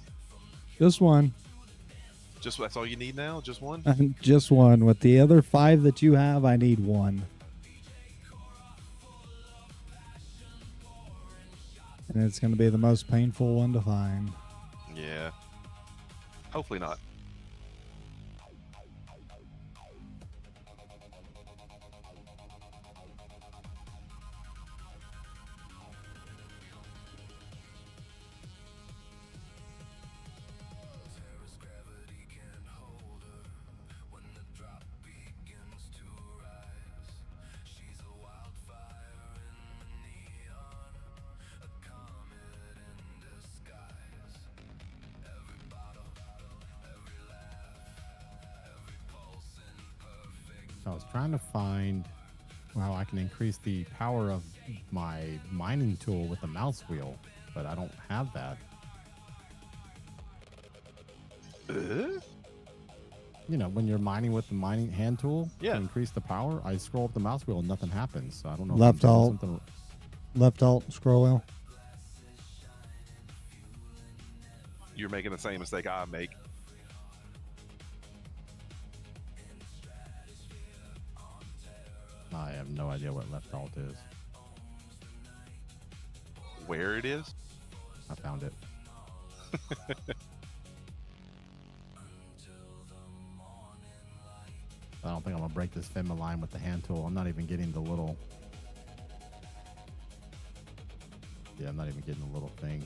Just one. Just that's all you need now? Just one? Just one. With the other 5 that you have, I need one. And it's going to be the most painful one to find. Yeah. Hopefully not. I was trying to find how I can increase the power of my mining tool with the mouse wheel, but I don't have that. You know, when you're mining with the mining hand tool to increase the power, I scroll up the mouse wheel and nothing happens. So I don't know. Left if I'm doing alt. something- Left alt, scroll wheel. You're making the same mistake I make. I have no idea what left alt is. Where it is? I found it. I don't think I'm gonna break this Fenma line with the hand tool. I'm not even getting the little. Yeah, I'm not even getting the little thing.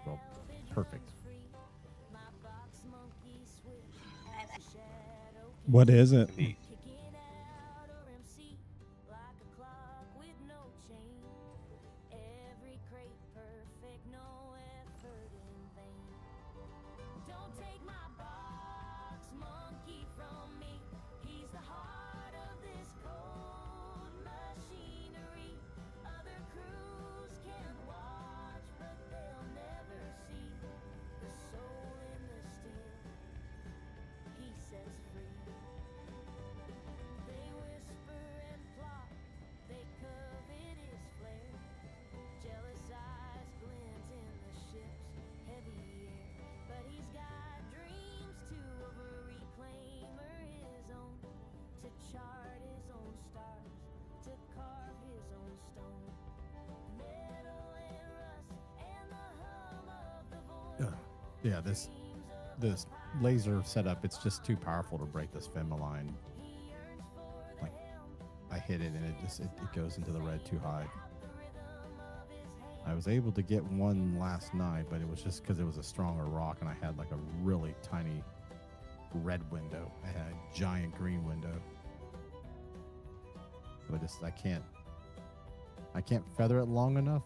Well, perfect. What is it? And he, Yeah, this laser setup, it's just too powerful to break this Fenma line. Like, I hit it and it goes into the red too high. I was able to get one last night, but it was just because it was a stronger rock and I had like a really tiny red window. I had a giant green window. But I can't feather it long enough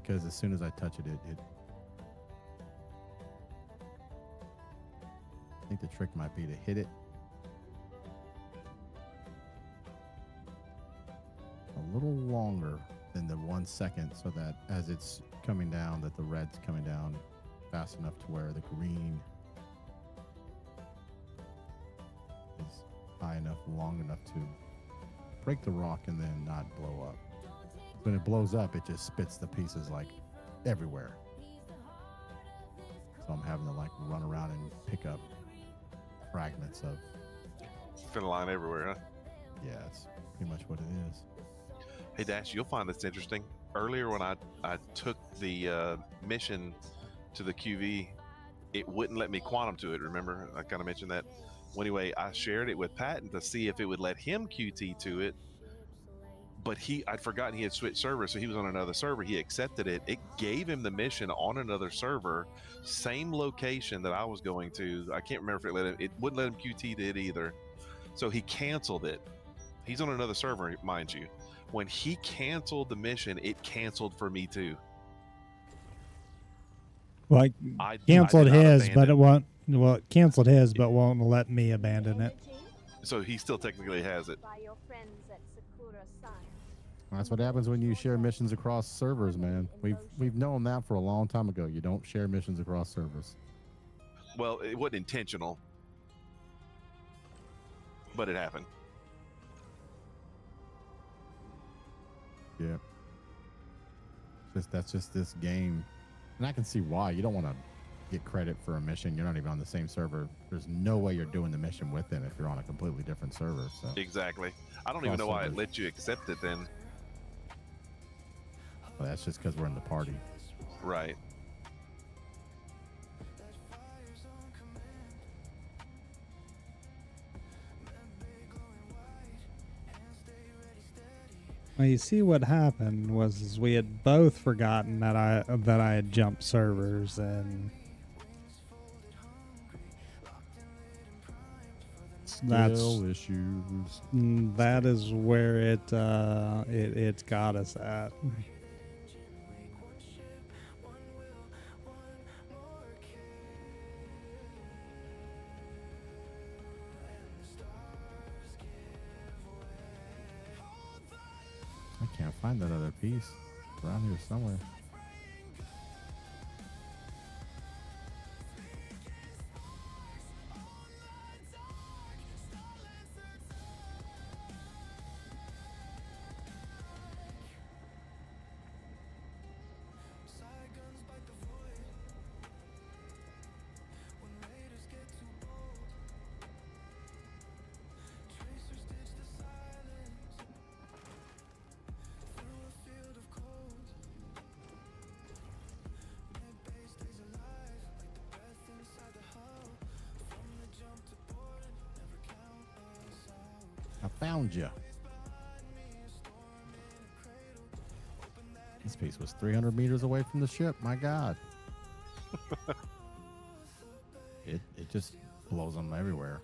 because as soon as I touch it, I think the trick might be to hit it a little longer than the 1 second so that as it's coming down, that the red's coming down fast enough to where the green is high enough, long enough to break the rock and then not blow up. When it blows up, it just spits the pieces like everywhere. So I'm having to like run around and pick up fragments of Phenaline everywhere, huh? Yeah, it's pretty much what it is. Hey Dash, you'll find this interesting. Earlier when I took the mission to the QV, it wouldn't let me quantum to it. Remember, I kind of mentioned that. Well, anyway, I shared it with Patton to see if it would let him QT to it, but I'd forgotten he had switched servers, so he was on another server. He accepted it. It gave him the mission on another server, same location that I was going to. I can't remember if it wouldn't let him QT to it either. So he canceled it. He's on another server, mind you. When he canceled the mission, it canceled for me too. Well, I canceled did not his, but abandon. it won't. Well, it canceled his, but won't let me abandon it. So he still technically has it. By your friends at Sakura Sun. That's what happens when you share missions across servers, man. We've known that for a long time ago. You don't share missions across servers. Well, it wasn't intentional, but it happened. Yeah. That's just this game. And I can see why. You don't want to get credit for a mission. You're not even on the same server. There's no way you're doing the mission with them if you're on a completely different server. So Exactly. I don't even know why it let you accept it then. well, that's just because we're in the party. Right. Well, you see what happened was we had both forgotten that I had jumped servers, and Skill issues. that is where it got us at. I can't find that other piece. It's around here somewhere. I found you. This piece was 300 meters away from the ship. My God. It just blows them everywhere.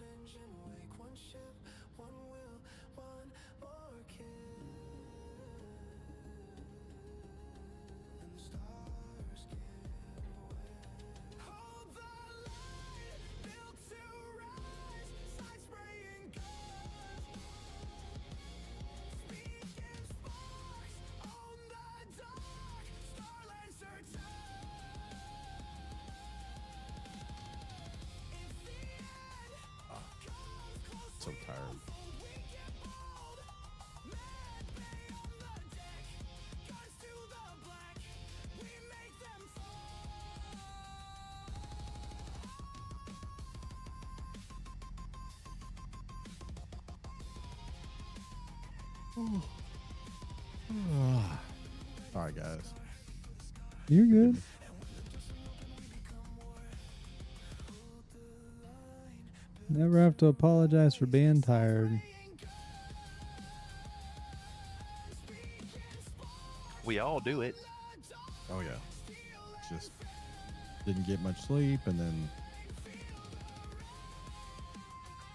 So tired. Sorry, guys. You're good. Never have to apologize for being tired. We all do it. Oh yeah. Just didn't get much sleep, and then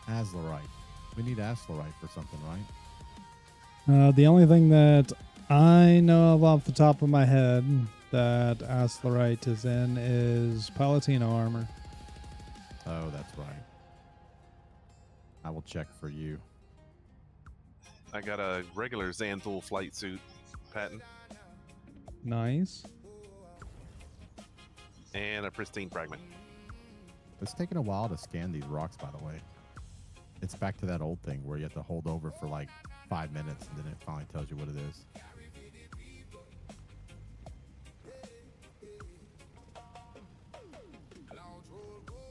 Azlerite. We need Azlerite for something, right? The only thing that I know of off the top of my head that Azlerite is in is Palatino armor. Oh, that's right. I will check for you. I got a regular Xanthul flight suit, Patton, Nice. and a pristine fragment. It's taken a while to scan these rocks, by the way. It's back to that old thing where you have to hold over for like 5 minutes and then it finally tells you what it is.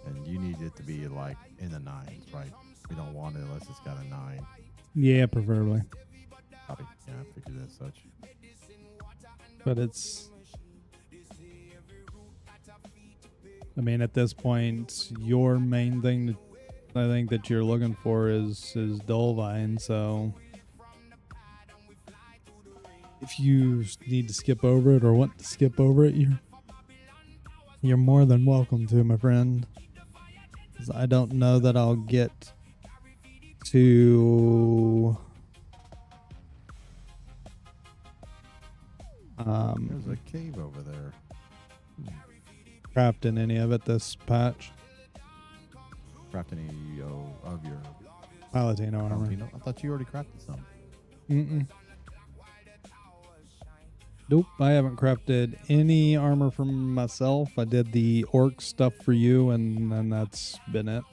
And you need it to be like in the 9s, right? We don't want it unless it's got a 9. Yeah, preferably. Copy. Yeah, I figured as such. But it's, I mean, at this point, your main thing that I think that you're looking for is Dolvine. So if you need to skip over it or want to skip over it, you're more than welcome to, my friend. 'Cause I don't know that I'll get to There's a cave over there. crafting any of it this patch. Craft any of your Palatino armor. Palatino? I thought you already crafted some. Mm-mm. Nope, I haven't crafted any armor for myself. I did the orc stuff for you, and that's been it.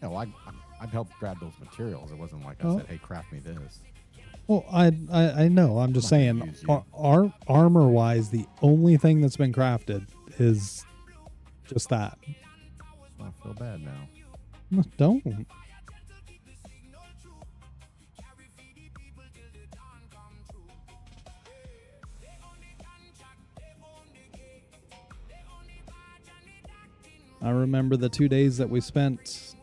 No, I'd help grab those materials. It wasn't like I Oh. said, "Hey, craft me this." Well, I know. I'm just I'm saying, not gonna use armor-wise, the only thing that's been crafted is just that. I feel bad now. No, don't. I remember the 2 days that we spent,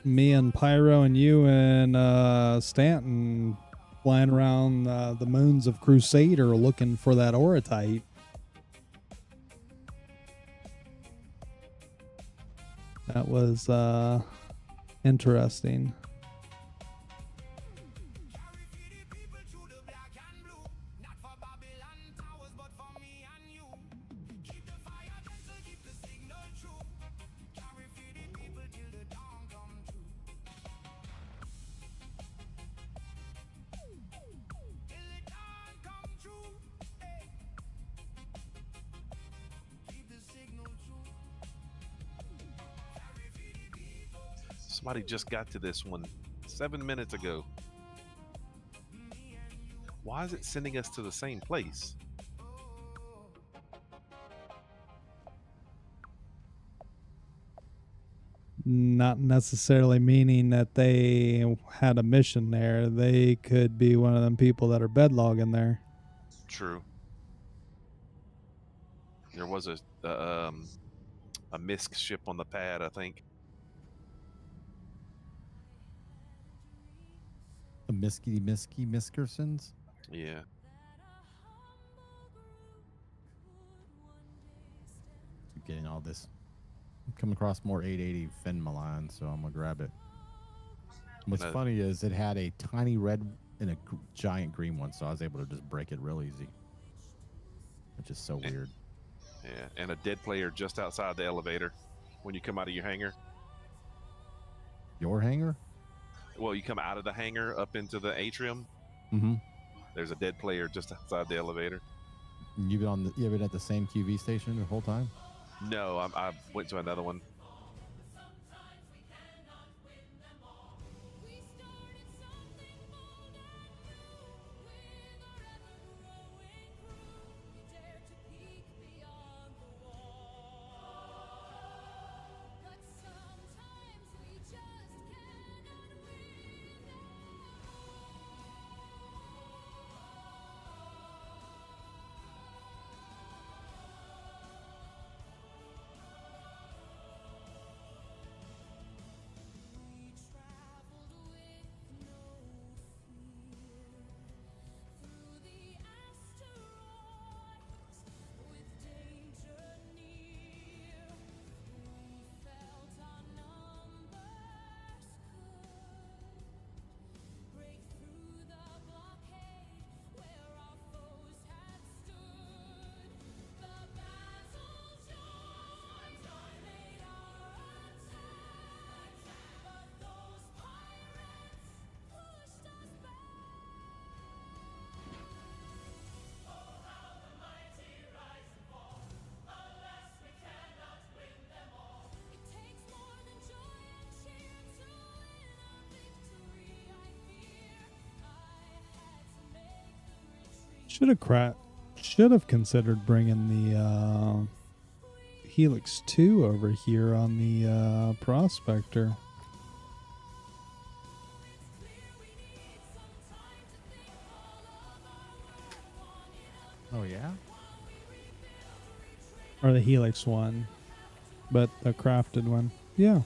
me and Pyro and you and Stanton flying around the moons of Crusader looking for that Aurotite. That was interesting. Somebody just got to this one 7 minutes ago. Why is it sending us to the same place? Not necessarily meaning that they had a mission there. They could be one of them people that are bedlogging there. True. There was a Misk ship on the pad, I think. The Miskersons. Yeah. Keep getting all this come across more 880 Fin Milan, so I'm gonna grab it. What's No. funny is it had a tiny red and a giant green one, so I was able to just break it real easy, which is so weird. Yeah, and a dead player just outside the elevator when you come out of your hangar. Your hanger? Well, you come out of the hangar up into the atrium. Mm-hmm. There's a dead player just outside the elevator. You've been at the same QV station the whole time? No, I went to another one. Should have considered bringing the Helix 2 over here on the Prospector. Oh yeah. Or the Helix 1, but the crafted one. Yeah.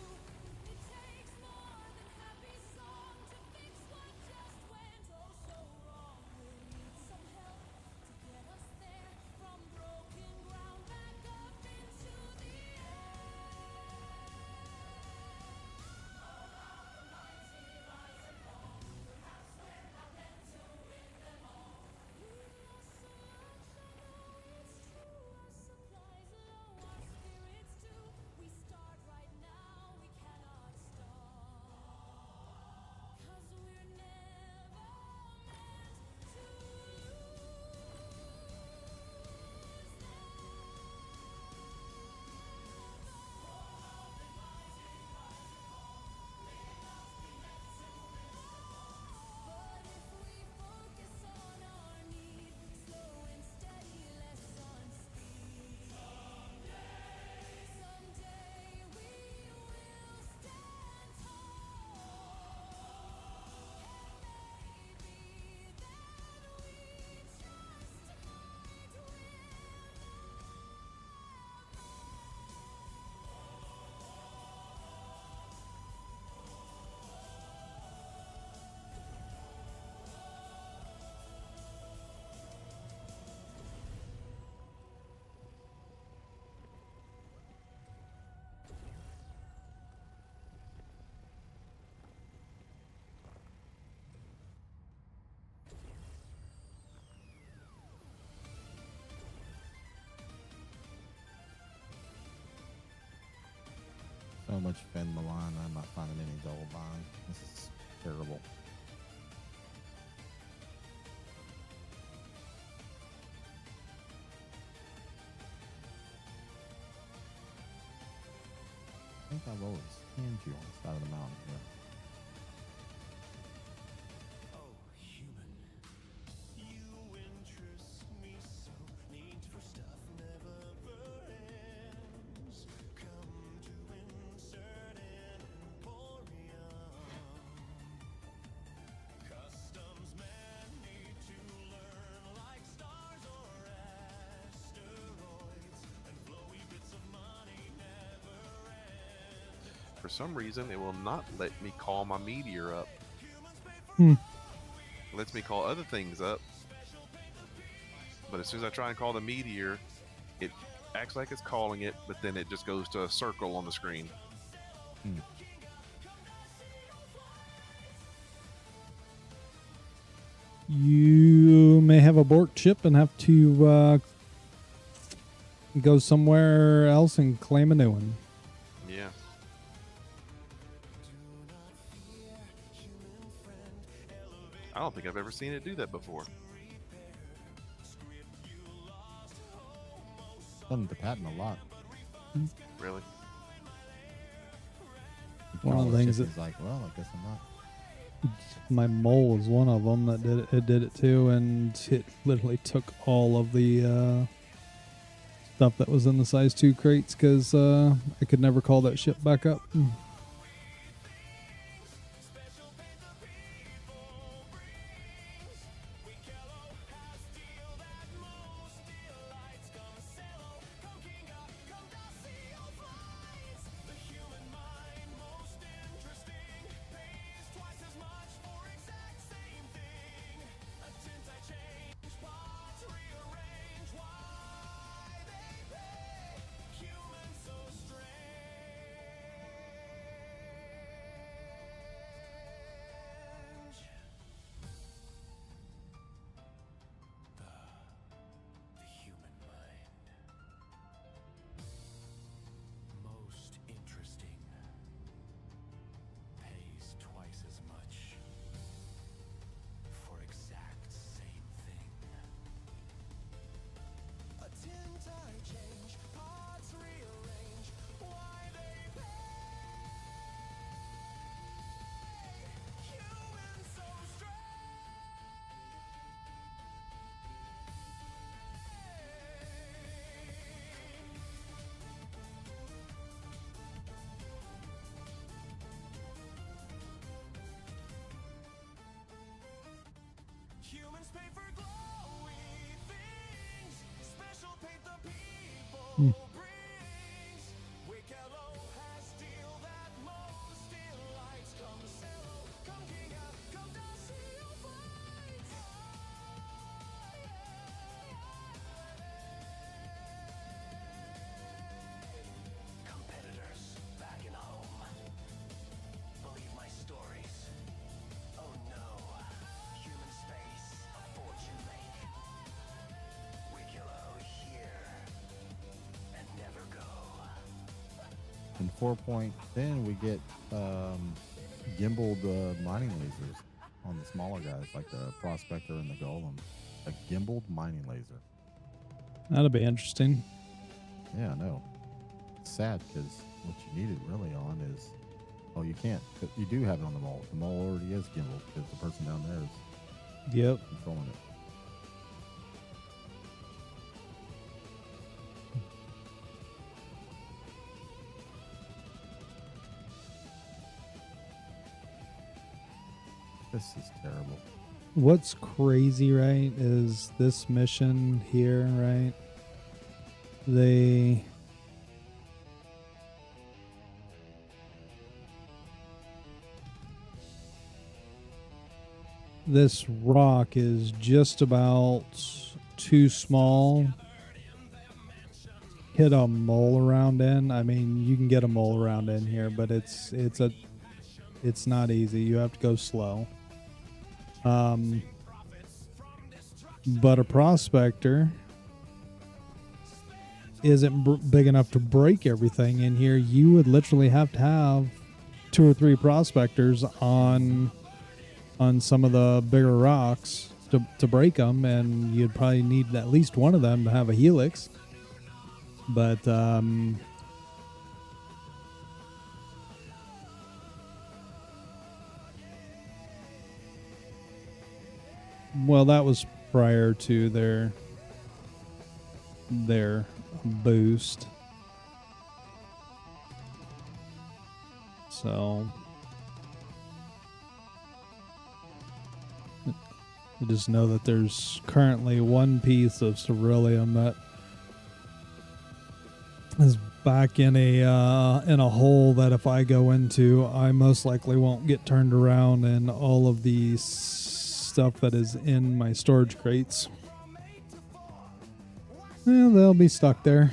So much Fin Milan, I'm not finding any double bond. This is terrible. I think I've always scanned you on the side of the mountain here. Oh, human, you interest me so. Need for stuff never ends. Come to insert an emporium. Customs men need to learn like stars or asteroids, and flowy bits of money never end. For some reason, it will not let me call my meteor up. It lets me call other things up, but as soon as I try and call the meteor, it acts like it's calling it, but then it just goes to a circle on the screen. You may have a borked ship and have to go somewhere else and claim a new one. Yeah. I don't think I've ever seen it do that before. Done the patent a lot. Really? One of the things that is like, well, I guess I'm not. my mole was one of them that did it. It did it too, and it literally took all of the stuff that was in the size 2 crates because I could never call that ship back up. Most interesting. Pays twice as much for exact same thing. A tire change, parts rearrange. Why they pay? Human so Humans pay for glowy things. Special paint the people brings. Wicklow has steel that most delights. Come sell, come king up, come down, see your fight. Competitors back in home. Believe my stories. Oh no. Human space, a fortune make. Wicklow here and never go. In 4.10, we get gimbaled mining lasers on the smaller guys, like the Prospector and the Golem. A gimbaled mining laser. That'll be interesting. Yeah, I know. It's sad because what you need it really on is, oh, you can't. But you do have it on the mole. The mole already is gimbaled because the person down there is Yep. controlling it. This is terrible. What's crazy, right, is this mission here, right? This rock is just about too small. Hit a mole around in. I mean, you can get a mole around in here, but it's not easy. You have to go slow. But a prospector isn't big enough to break everything in here. You would literally have to have 2 or 3 prospectors on some of the bigger rocks to break them, and you'd probably need at least one of them to have a helix. But well, that was prior to their boost. So I just know that there's currently one piece of Ceruleum that is back in a hole that if I go into, I most likely won't get turned around, and all of the stuff that is in my storage crates, well, they'll be stuck there.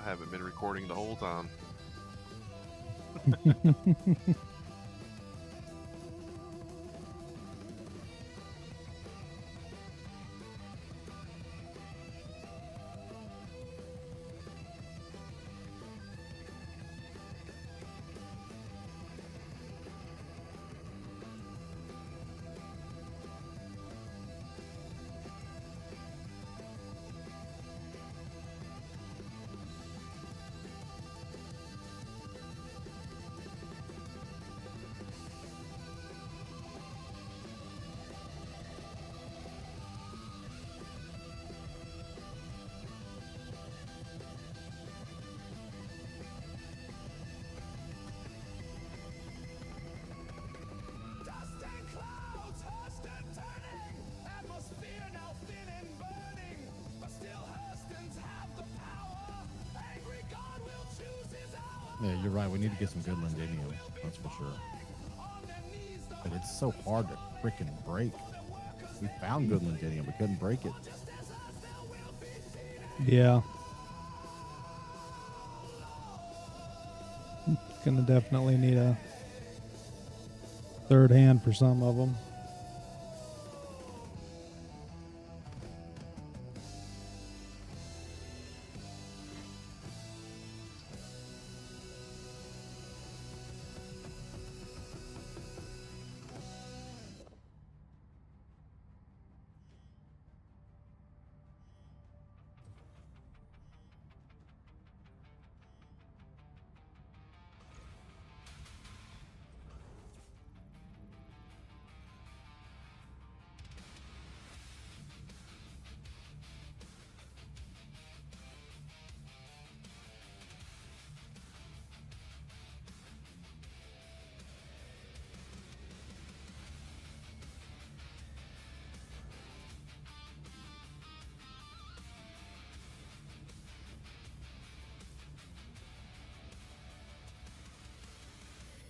I haven't been recording the whole time. Dust and clouds, hurst and turning, atmosphere now thin and burning. But still Hurstons have the power. Angry God will choose his hour. Yeah, you're right. We need to get some good Londinium. That's for sure. But it's so hard to freaking break. We found good Londinium. We couldn't break it. Yeah. Gonna definitely need a third hand for some of them.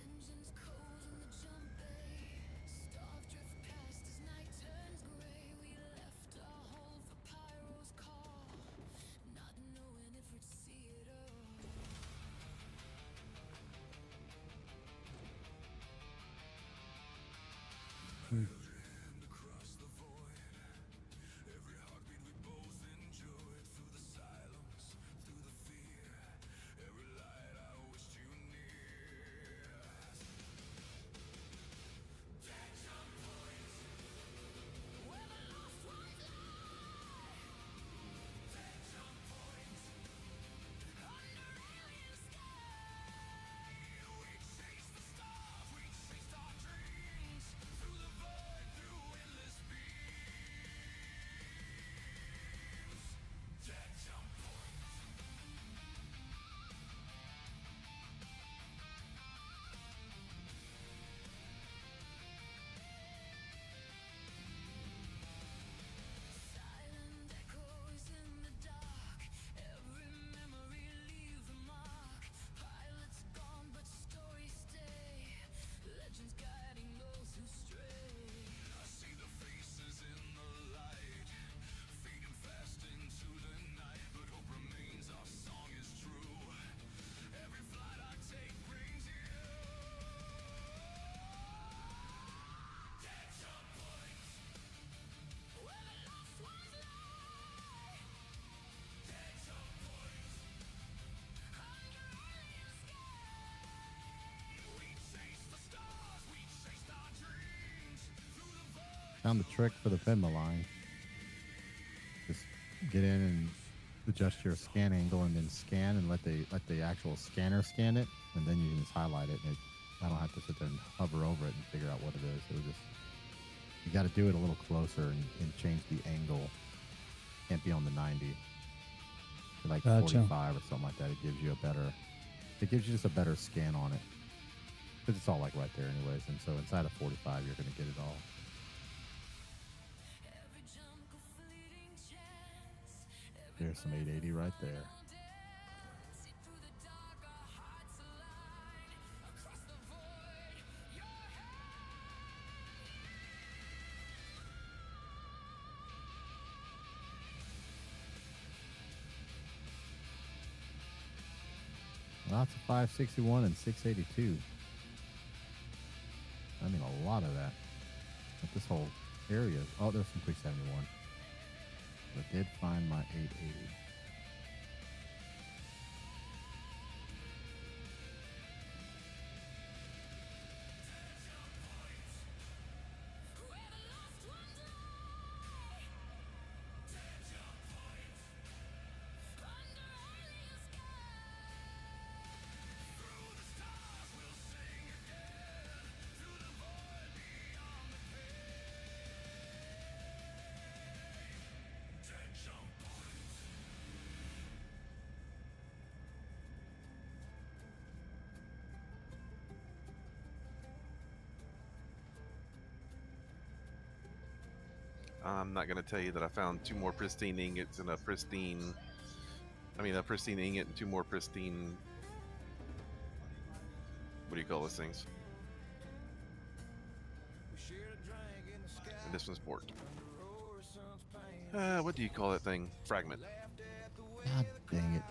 Engines cold in the jump bay. Staff drift past as night turns gray. We left our hole for Pyro's call, not knowing if we'd see it all. Across the void, every heartbeat we both enjoyed. Through the silence, through the fear, every light I wished you near. Tension points, where the lost ones lie. Tension points, under alien sky. We chased the stars, we chased our dreams. Through the void, through endless beams. Tension points. Silent echoes in the dark. Every memory leaves a mark. Pilots gone, but stories stay. Legends guiding those who stray. I see the faces in the light, fading fast into the night. But hope remains, our song is true. Every flight I take brings you. Tension points, where the lost ones lie. Tension points, under alien sky. We chased the stars, we chased our dreams. Through the void. Found the trick for the Fenma line. Just get in and adjust your scan angle and then scan and let the actual scanner scan it, and then you can just highlight it, and I don't have to sit there and hover over it and figure out what it is. It'll just, you got to do it a little closer and change the angle. Can't be on the 90. Like Gotcha. 45 or something like that. It gives you just a better scan on it. Because it's all like right there anyways. And so inside of 45, you're going to get it all. Every jump a fleeting chance. There's some 880 right there. See through the dark, our hearts align. Across the void, your Lots of 561 and 682. I mean, a lot of that. But this whole area. Oh, there's some 371. But did find my 880. I'm not going to tell you that I found 2 more pristine ingots and a pristine ingot and 2 more pristine. What do you call those things? And this one's port. What do you call that thing? Fragment. God dang it.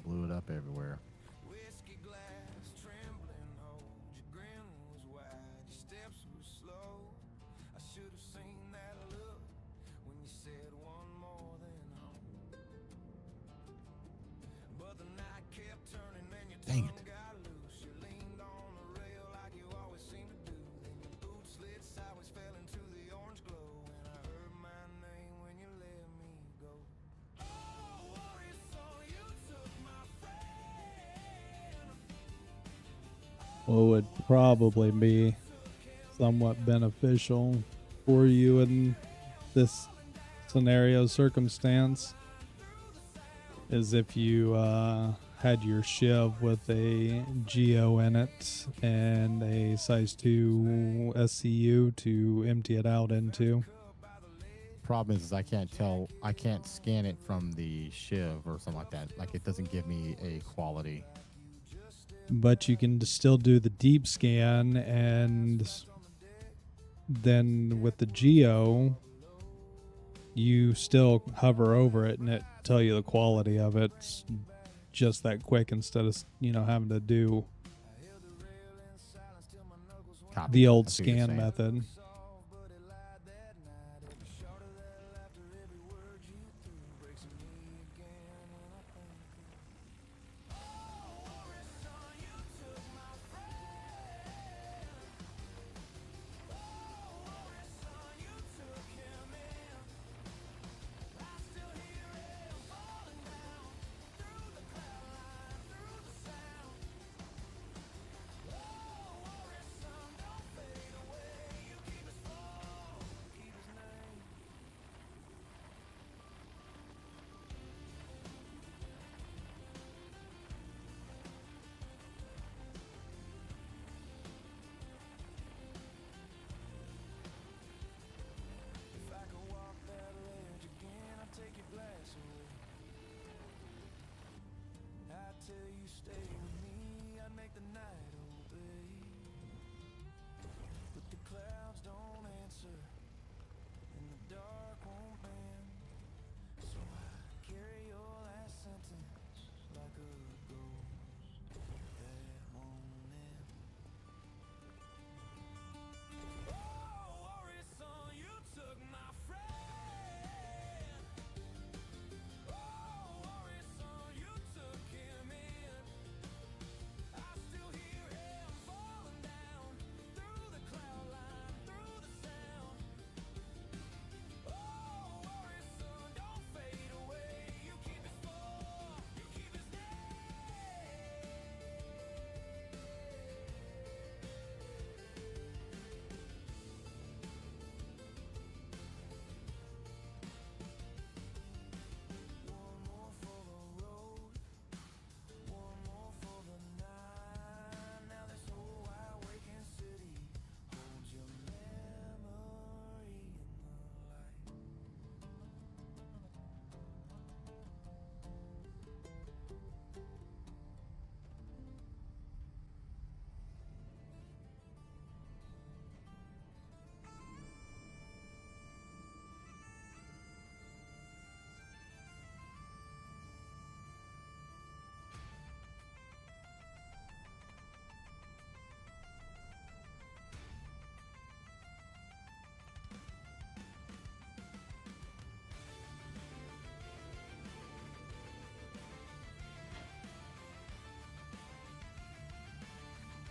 Blew it up everywhere. Dang it. What would probably be somewhat beneficial for you in this scenario circumstance is if you had your Shiv with a Geo in it and a size 2 SCU to empty it out into. Problem is I can't scan it from the Shiv or something like that. Like, it doesn't give me a quality. But you can still do the deep scan, and then with the Geo, you still hover over it and it tell you the quality of it just that quick instead of, having to do the old scan method.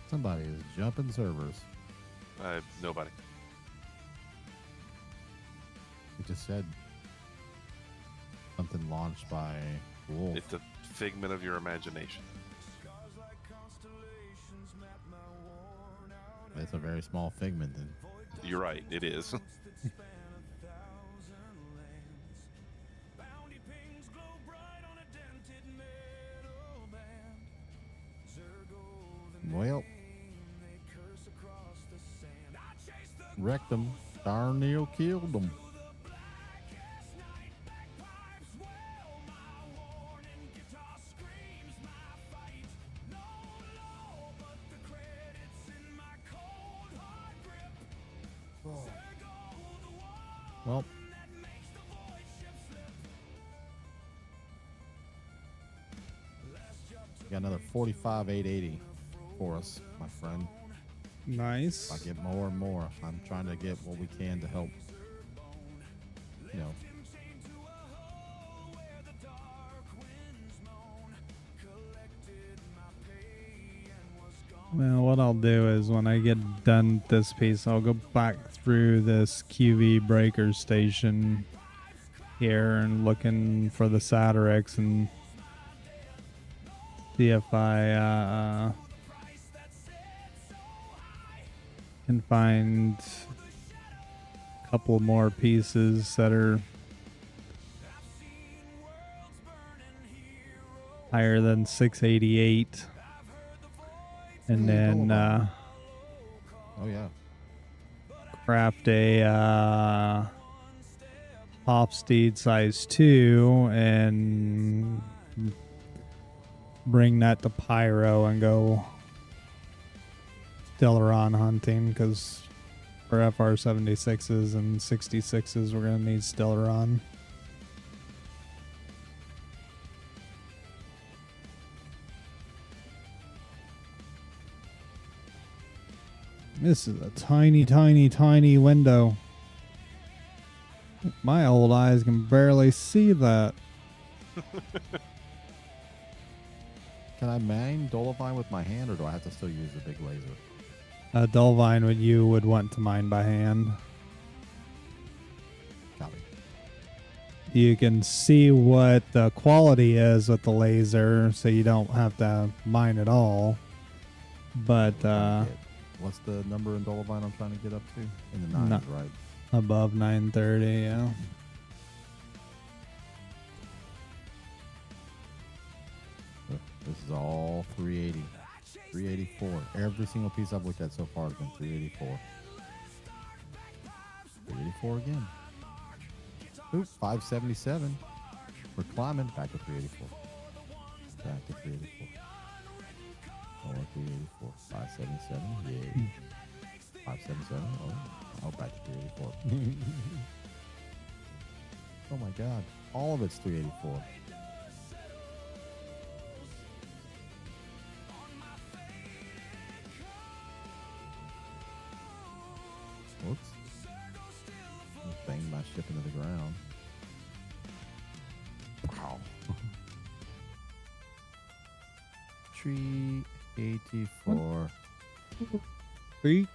Somebody is jumping servers. Nobody. It just said something launched by Wolf. It's a figment of your imagination. It's a very small figment then. You're right. It is. Well, wrecked them. Darn near killed them. Well, got another 45,880 for us, my friend. Nice. If I get more and more, I'm trying to get what we can to help, you know. Well, what I'll do is when I get done with this piece, I'll go back through this QV breaker station here and looking for the Satyrix and see if I can find a couple more pieces that are higher than 688. And then oh yeah, craft a Hofstede size 2 and bring that to Pyro and go Stellaron hunting, because for FR76s and 66s we're going to need Stellaron. This is a tiny, tiny, tiny window. My old eyes can barely see that. Can I mine Dolivine with my hand, or do I have to still use the big laser? Dolvine you would want to mine by hand. Copy. You can see what the quality is with the laser, so you don't have to mine at all. But What's the number in Dolivine I'm trying to get up to? In the 9s, right? Above 930, yeah. This is all 380. 384. Every single piece I've looked at so far has been 384. 384 again. Oop, 577. We're climbing. Back to 384. Back to 384. Oh, 384. 577. Yay. 577. Oh, back to 384. Oh my god. All of it's 384. Whoops. Banged my ship into the ground. Wow. 384. Feet.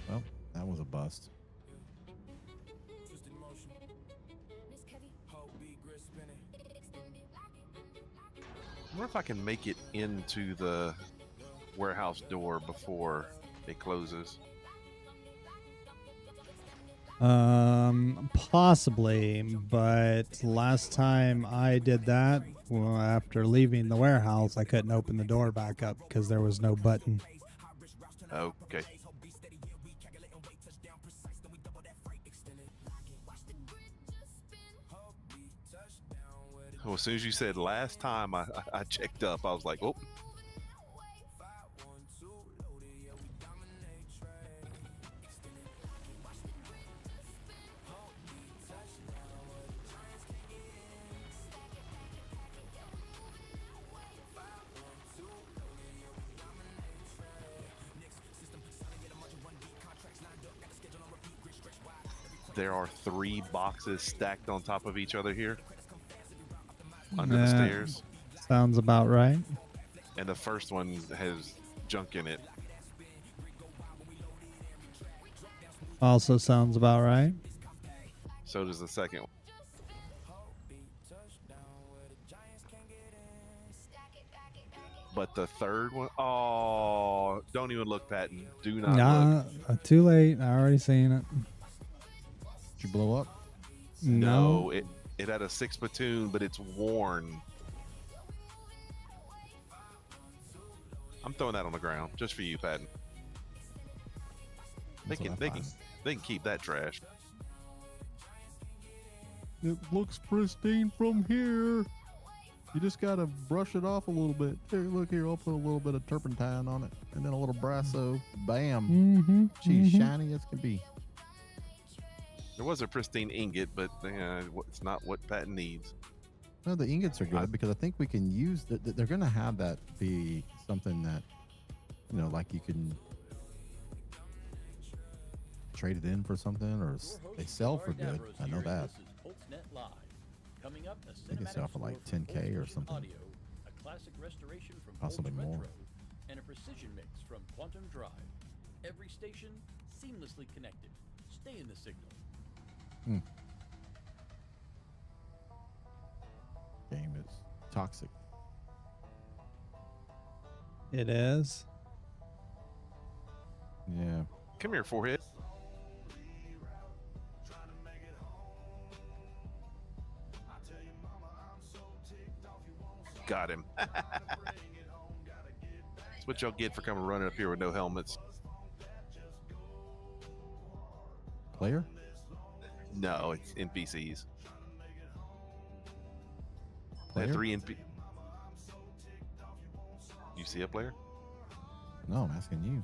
Well, that was a bust. I wonder if I can make it into the warehouse door before it closes. Possibly, but last time I did that, well, after leaving the warehouse, I couldn't open the door back up because there was no button. Okay. Well, as soon as you said last time I checked up, I was like, oh. There are 3 boxes stacked on top of each other here under the stairs. Sounds about right. And the first one has junk in it. Also sounds about right. So does the second one. But the third one, oh, don't even look, Patton. Do not look. Nah, too late. I already seen it. Did you blow up? No, it had a 6 platoon, but it's worn. I'm throwing that on the ground just for you, Patton. They That's what can I find. they can keep that trash. It looks pristine from here. You just gotta brush it off a little bit. Here, look here. I'll put a little bit of turpentine on it, and then a little Brasso. Bam. Mm-hmm. She's shiny as can be. There was a pristine ingot, but it's not what Patton needs. No, the ingots are good because I think we can use. They're gonna have that be something that, like you can trade it in for something, or they sell for good. I know that. Coming up, a They can sell for like 10K or something. Audio, a classic restoration from Possibly Pulse more. Retro, and a precision mix from Quantum Drive. Every station seamlessly connected. Stay in the signal. Game is toxic. It is. Yeah. Come here, forehead. Got him. That's what y'all get for coming running up here with no helmets. Player? No, it's NPCs. They Player? had 3 NP. You see a player? No, I'm asking you.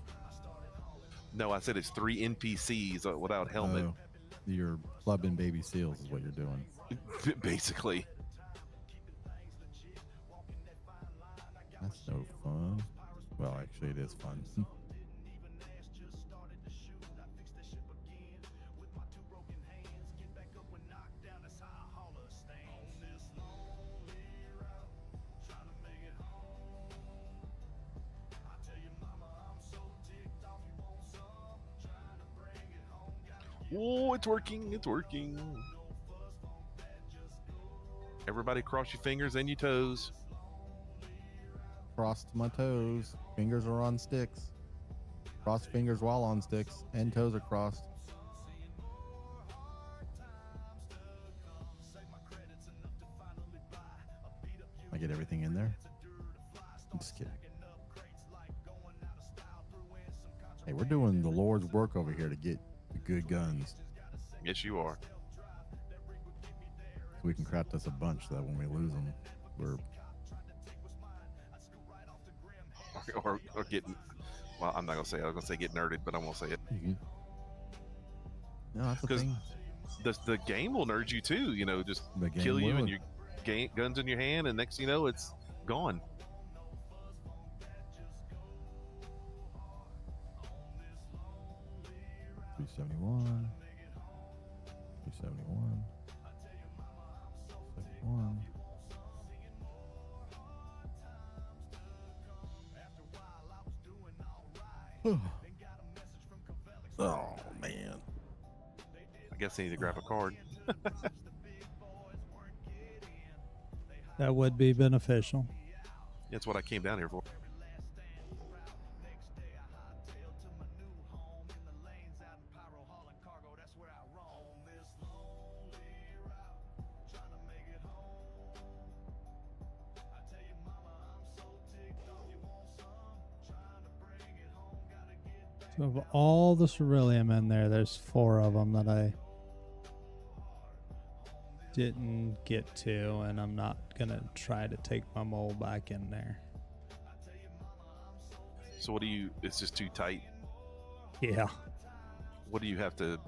No, I said it's 3 NPCs without helmet. Oh, you're clubbing baby seals is what you're doing. Basically. That's no fun. Well, actually, it is fun. Oh, it's working. It's working. Everybody cross your fingers and your toes. Crossed my toes. Fingers are on sticks. Crossed fingers while on sticks, and toes are crossed. I get everything in there. I'm just kidding. Hey, we're doing the Lord's work over here to get the good guns. Yes, you are. So we can craft us a bunch so that when we lose them, we're or getting. Well, I'm not gonna say it. I was gonna say get nerded, but I won't say it. No, that's the Because thing. the game will nerd you too. Just The game kill you will. and your guns in your hand, and next thing you know, it's gone. $371. $371. 71. Oh man. I guess I need to grab a card. That would be beneficial. That's what I came down here for. So of all the Ceruleum in there, there's 4 of them that I didn't get to, and I'm not gonna try to take my mole back in there. So what do you? It's just too tight. Yeah. What do you have to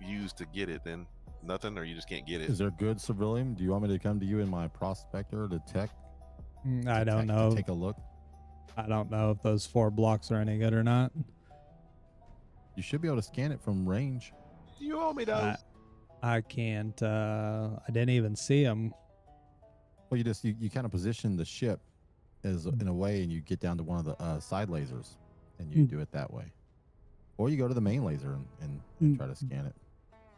use to get it then? Nothing, or you just can't get it? Is there good civilian? Do you want me to come to you in my prospector to tech? I don't know. Take a look. I don't know if those 4 blocks are any good or not. You should be able to scan it from range. You owe me those. I can't. I didn't even see them Well, you kind of position the ship as in a way, and you get down to one of the side lasers, and you do it that way, or you go to the main laser and try to scan it.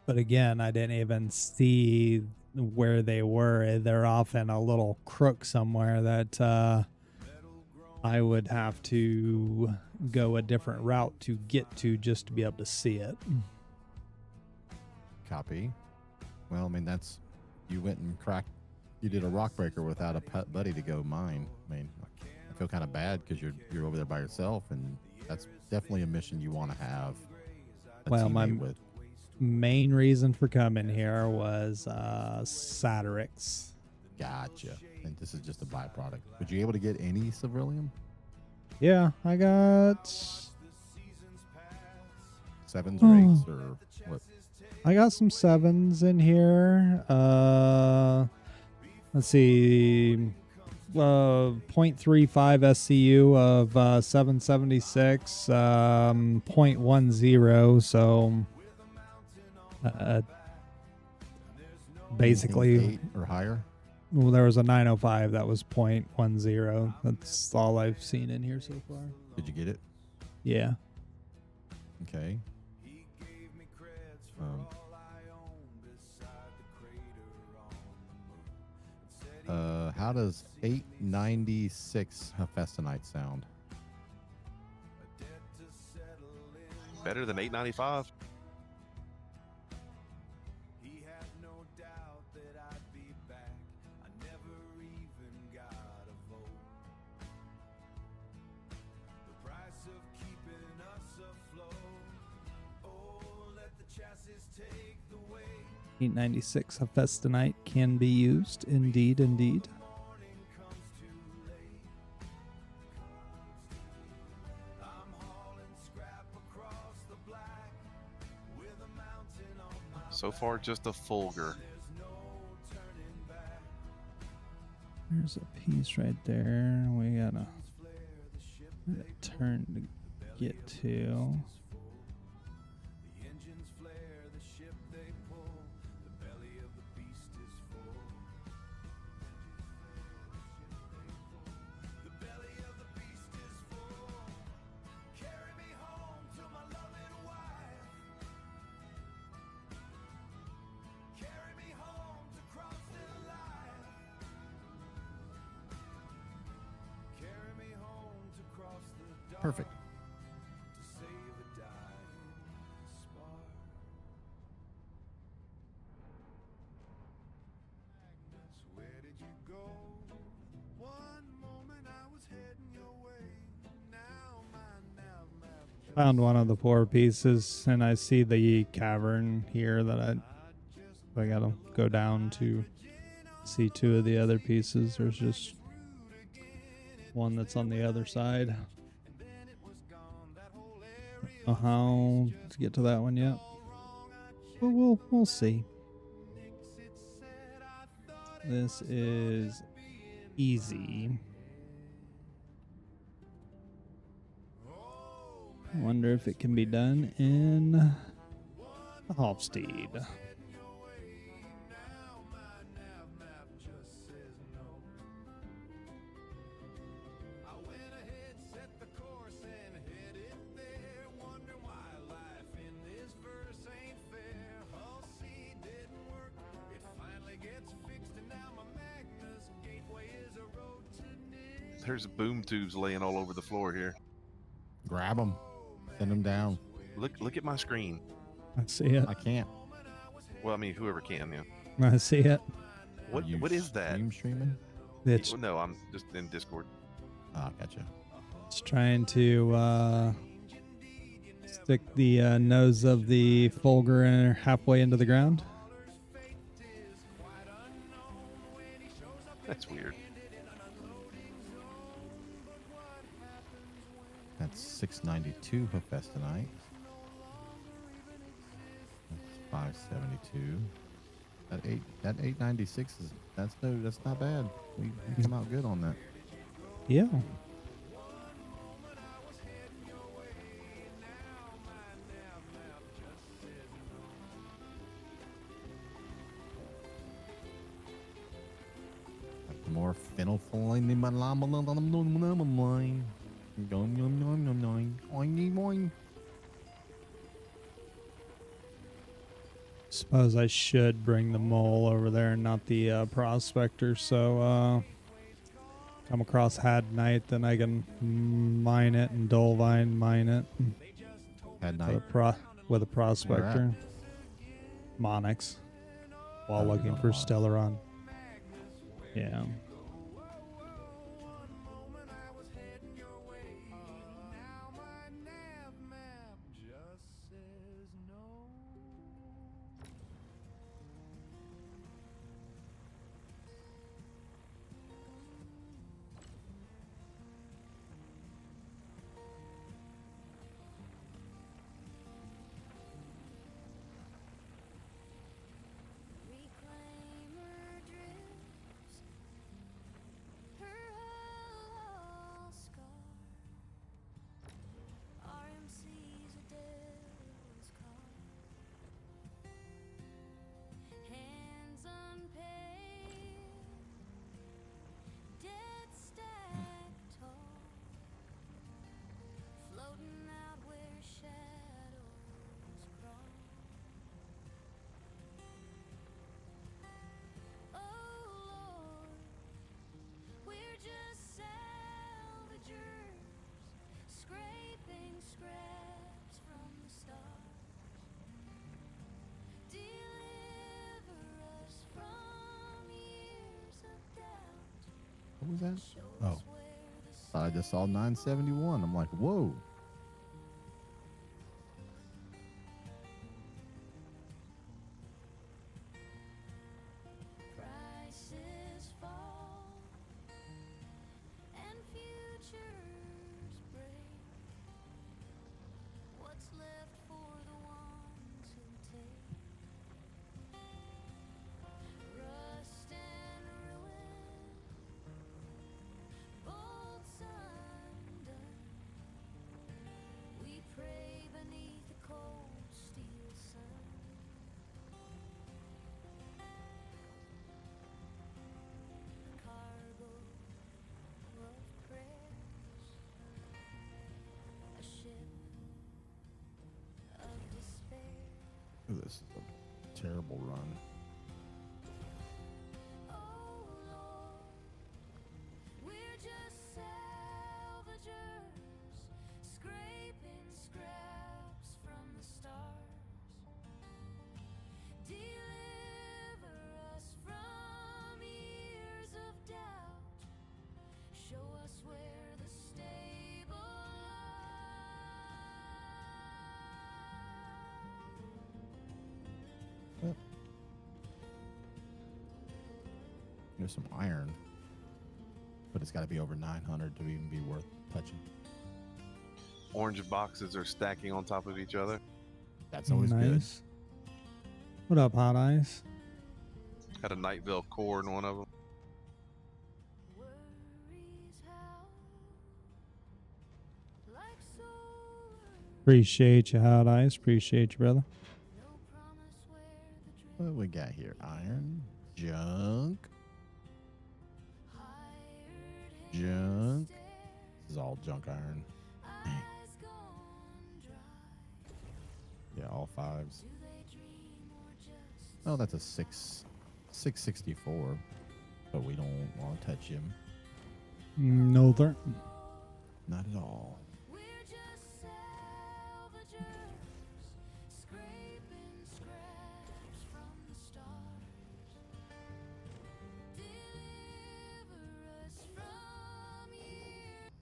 But again, I didn't even see where they were. They're off in a little crook somewhere that I would have to go a different route to get to just to be able to see it. Copy. Well, I mean, you went and you did a rock breaker without a buddy to go mine. I mean, I feel kind of bad because you're over there by yourself, and that's definitely a mission you want to have a Well, my teammate with. main reason for coming here was Satyrix. Gotcha. And this is just a byproduct. Would you able to get any Civilium? Yeah, I got 7s or 8s or what? I got some 7s in here. Let's see. 0.35 SCU of 776, 0.10. So basically, Anything 8 or higher. well, there was a 905 that was 0.10. That's all I've seen in here so far. Did you get it? Yeah. Okay. How does 896 Hephaestonite sound? Better than 895. Price of keeping us afloat. Oh, let the chassis take the weight. 896 Hephaestonite can be used. Indeed, indeed. So far, just a Fulgur. There's a piece right there. We gotta turn to get to. Perfect. Where did you go? One moment I was heading your way. Now my nav map. Found one of the 4 pieces, and I see the cavern here that I gotta go down to see 2 of the other pieces. There's just one that's on the other side. How to get to that one yet? But we'll see. This is easy. Wonder if it can be done in Hofstede. There's boom tubes laying all over the floor here. Grab them. Send them down. Look at my screen. I see it. I can't. Well, I mean, whoever can, yeah. I see it. What is that? Streaming? It's Well, no, I'm just in Discord. Ah, gotcha. It's trying to stick the nose of the Fulgur in halfway into the ground. That's weird. That's 692 Hephaestonite. That's 572. That 896 is that's not bad. We come out good on that. Yeah. Or phenolphthalein. Suppose I should bring the mole over there and not the prospector. So come across Hadnite, then I can mine it, and Dolvine mine it Hadnite. with a prospector. Monix. While Oh, looking you're for on Onyx. Stellaron. Yeah. Reclaimer drifts, her hull scar. RMC's a devil's car. Hands unpaid, dead stacked tall, floating out where shadows crawl. Oh Lord, we're just salvagers, scraping scraps from the stars. Deliver us from years of doubt. What was that? Show Oh, us where the thought I just saw 971. I'm like, whoa. prices fall and futures break. What's left for the ones who take? Rust and ruin, bolts undone. We pray beneath the cold steel sun. Cargo of prayers, a ship of despair. This is a terrible run. Oh Lord, we're just salvagers, scraping scraps from the stars. Deliver us from years of doubt. Show us where the stable Yep. There's some iron, but it's got to be over 900 to even be worth touching. Orange boxes are stacking on top of each other. That's always good. Nice. What up, Hot Eyes? Had a Nightville core in one of them. worries how like solar. Appreciate you, Hot Eyes. Appreciate you, brother. No promise where the What do we got here? Iron, junk, hired junk. This is all junk iron. eyes gone dry. Yeah, all fives. Do they dream or just Oh, that's a 664, but we don't want to touch him. No, there. Not at all. we're just salvagers, scraping scraps from the stars. Deliver us from years.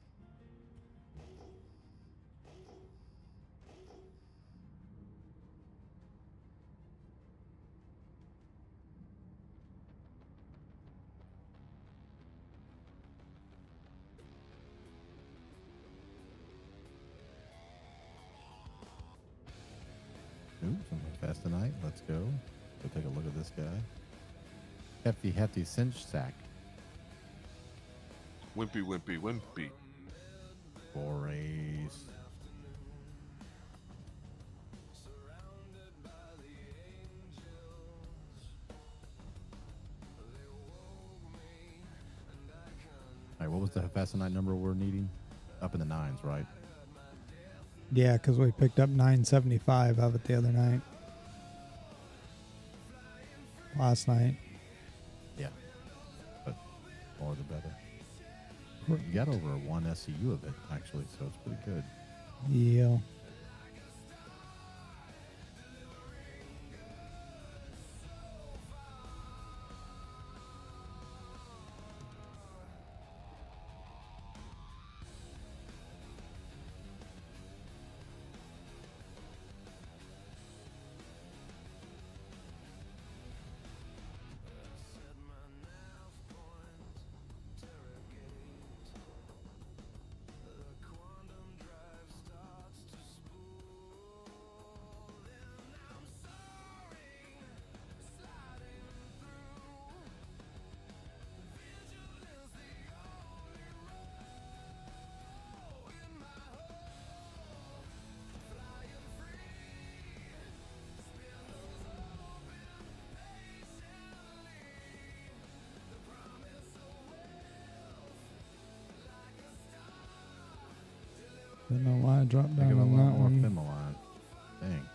Ooh, something fast tonight. Let's go. Go take a look at this guy. Hefty cinch sack. Wimpy, wimpy, wimpy. Forays. What was the Hephaesonite number we're needing? Up in the 9s, right? Yeah, because we picked up 975 of it the other night. Last night. Yeah. But more the better. You got over a 1 SCU of it, actually, so it's pretty good. Yeah. Don't know why I dropped down Think of a on lot that more one. Fimoline. Dang.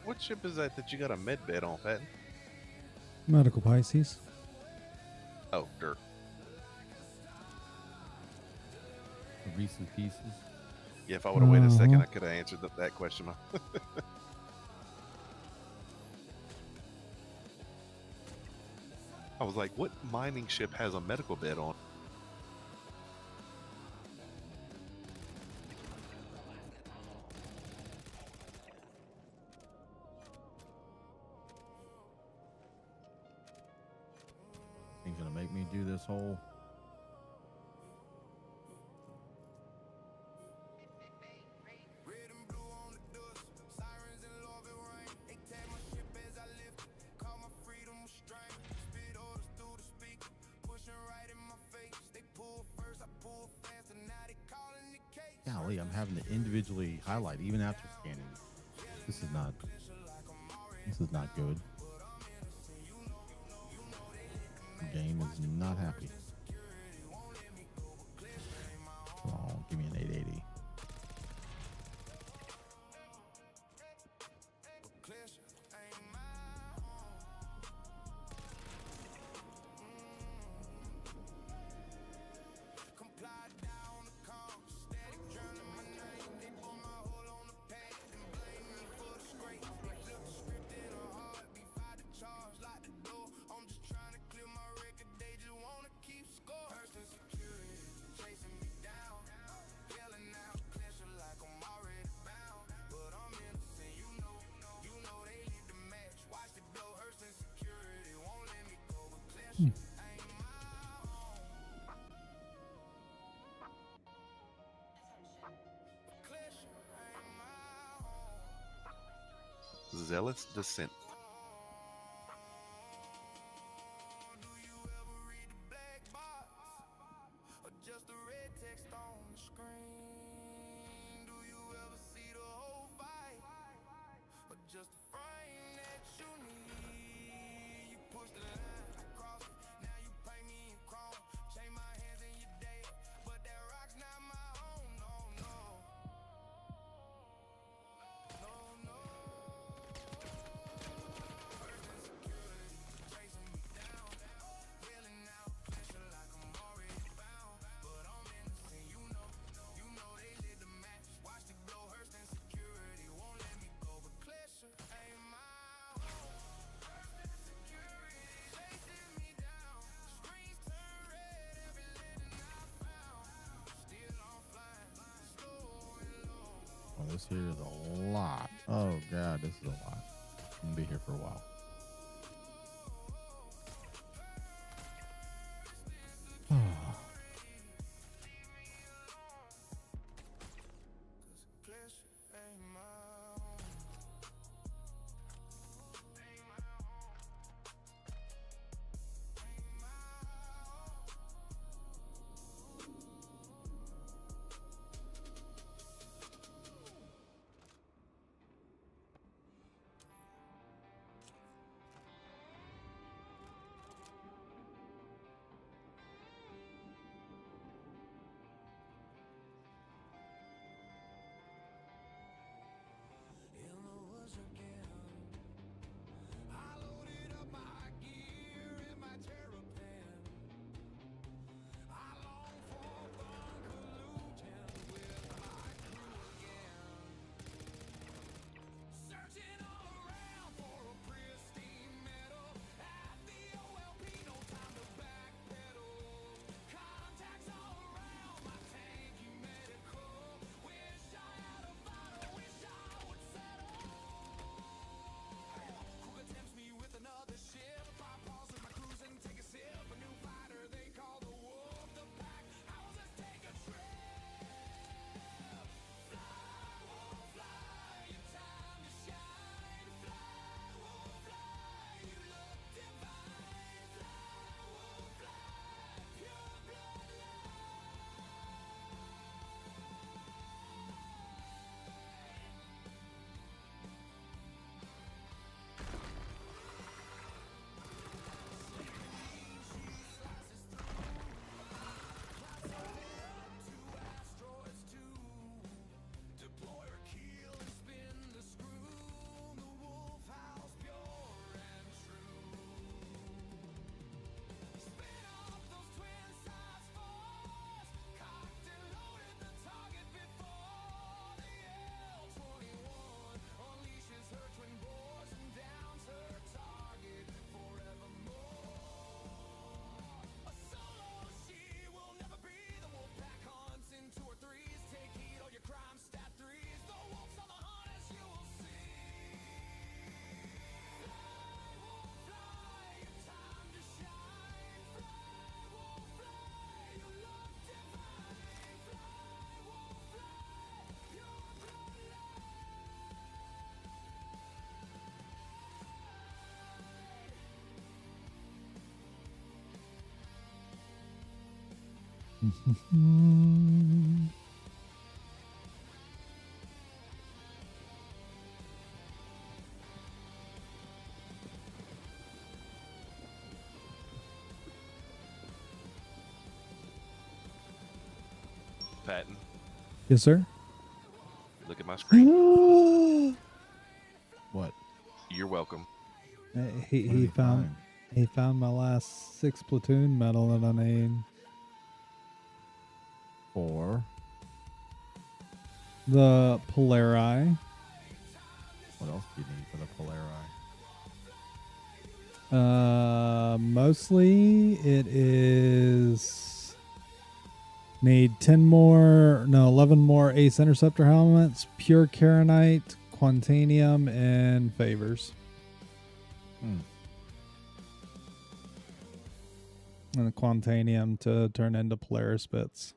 What ship is that you got a med bed on, Patton? Medical Pisces. Oh, dirt. Reese's Pieces. Yeah, if I would have waited a second, Uh-huh. I could have answered that question. I was like, what mining ship has a medical bed on? He's gonna make me do this whole. Golly, I'm having to individually highlight even after scanning. This is not. This is not good. The game is not happy. Oh, give me an 880. Zealous Descent. This here is a lot. Oh god, this is a lot. I'm gonna be here for a while. Patton, Yes, sir. look at my screen. What? You're welcome. He found my last 6 platoon medal that I need. For The Polari. what else do you need for the Polari? Mostly it is need 11 more Ace Interceptor helmets, Pure Karenite, Quantanium, and Favors. Hmm. And the Quantanium to turn into Polaris bits.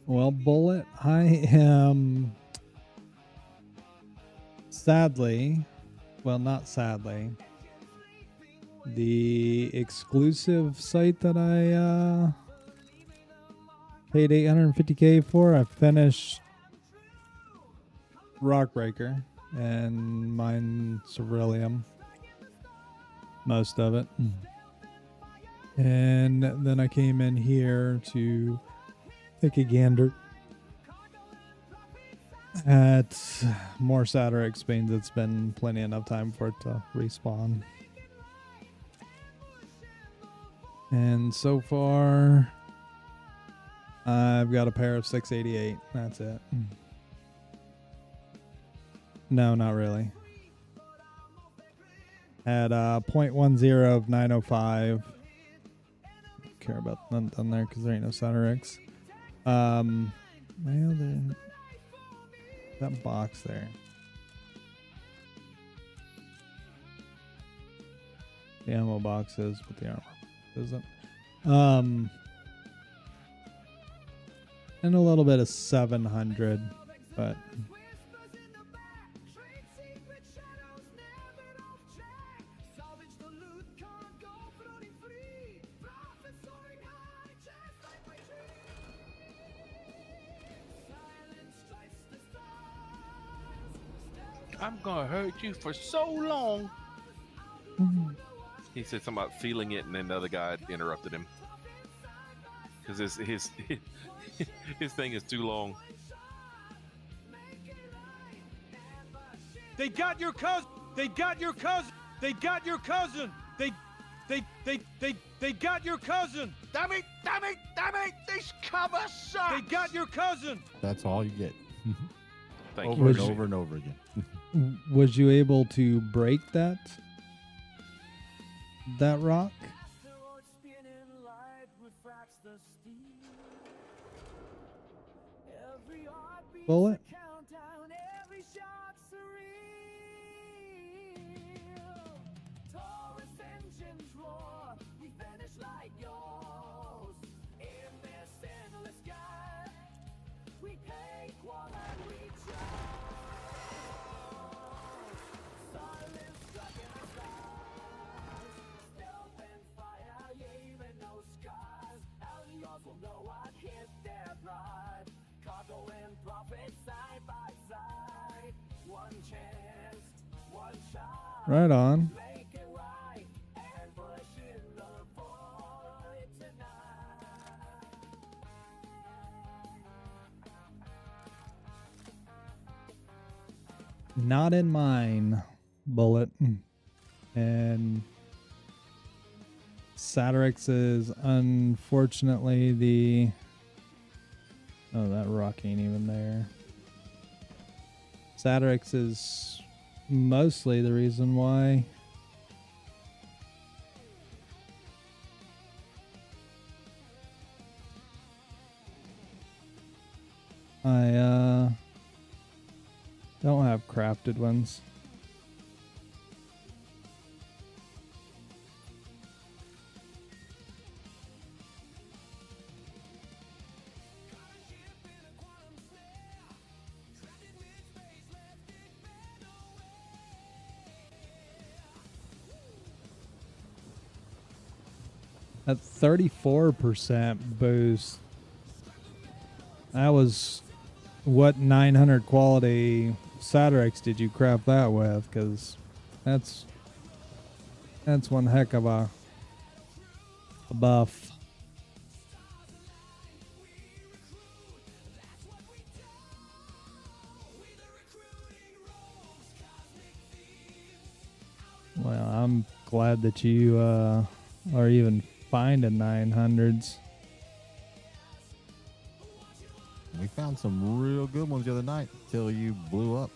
Well, Bullet, I am sadly, well, not sadly, the exclusive site that I paid $850K for, I finished Rockbreaker and mine Ceruleum, most of it. And then I came in here to take a gander at more Satyrix beans. It's been plenty enough time for it to respawn. And so far, I've got a pair of 688. That's it. No, not really. Had 0.10 of 905. Care about none done there because there ain't no Satyrix. Well, there, that box there. The ammo box is, but the armor isn't. And a little bit of 700, but I'm gonna hurt you for so long. He said something about feeling it, and then the other guy interrupted him because his thing is too long. They got your cousin. They got your cousin. They got your cousin. They got your cousin. Damn it! Damn it! Damn it! This cover sucks. They got your cousin. That's all you get. Thank over you. and over and over again. was you able to break that rock? Bullet? Right on. Not in mine, Bullet. And Satyrix is unfortunately the... Oh, that rock ain't even there. Satyrix is mostly the reason why I don't have crafted ones. At 34% boost, that was what 900 quality Satyrix did you craft that with? Because that's one heck of a buff. Well, I'm glad that you are even finding 900s. We found some real good ones the other night till you blew up.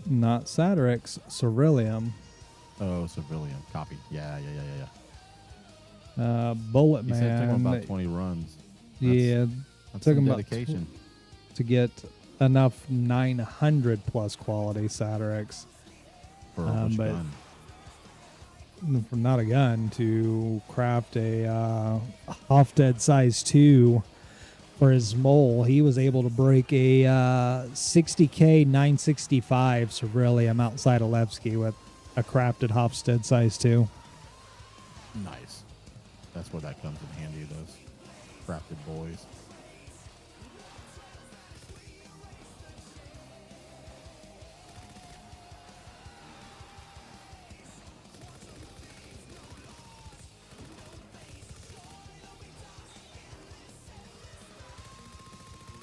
Not Satyrix, Ceruleum. Oh, Civilian. Copy. Yeah. Bullet You said it took Man. him about 20 runs. Yeah, That's took some him dedication. about to get enough 900 plus quality Satyrix. For a but gun. from not a gun to craft a Hofstede size 2 for his mole. He was able to break a 60k 965 Ceruleum outside of Levski with a crafted Hofstede size 2. Nice. That's where that comes in handy, those crafted boys.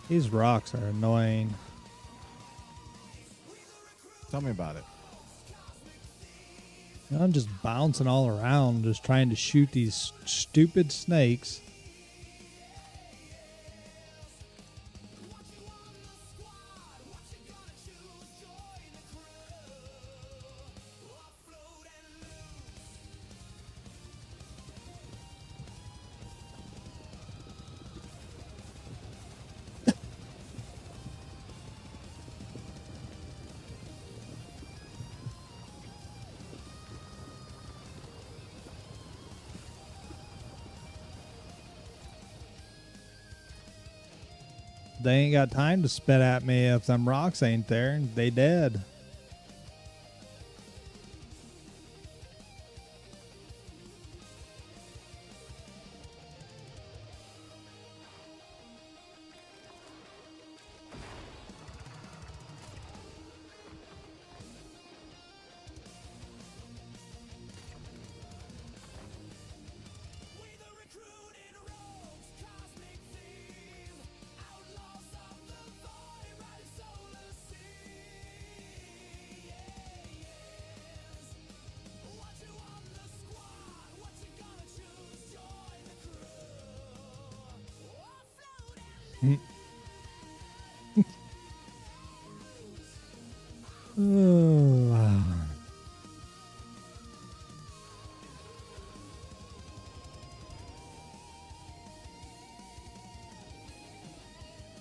These rocks are annoying. Tell me about it. I'm just bouncing all around, just trying to shoot these stupid snakes. They ain't got time to spit at me if them rocks ain't there. They dead. Oh.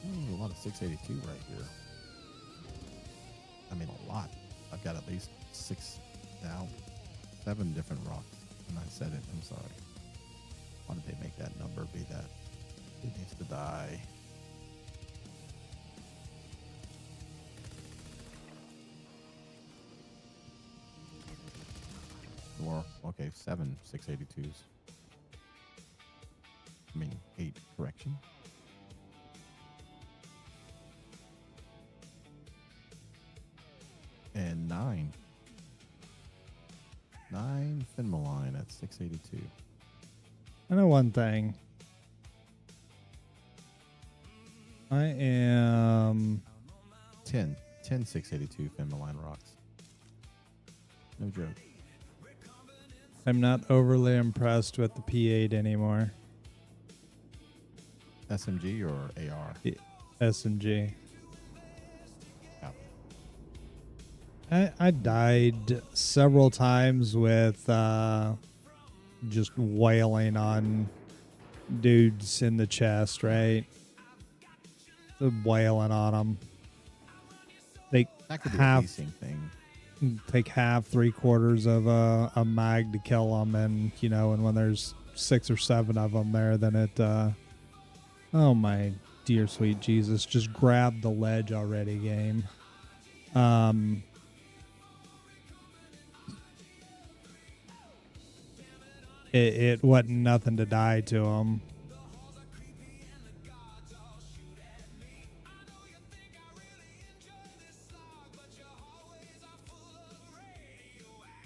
Ooh, a lot of 682 right here. I mean, a lot. I've got at least 7 different rocks. And I said it. I'm sorry. Why did they make that number be that? It needs to die. Or, okay, 7 682s. I mean, 8, correction. And 9. 9 Finmaline at 682. I know one thing. I am 10 682 Finmaline rocks. No joke. I'm not overly impressed with the P8 anymore. SMG or AR? SMG. Yeah. I died several times with just wailing on dudes in the chest, right? Wailing on them. They That could be a have pacing thing. take half, 3/4 of a mag to kill them, and and when there's 6 or 7 of them there, then it oh my dear sweet Jesus, just grab the ledge already, game. It wasn't nothing to die to them.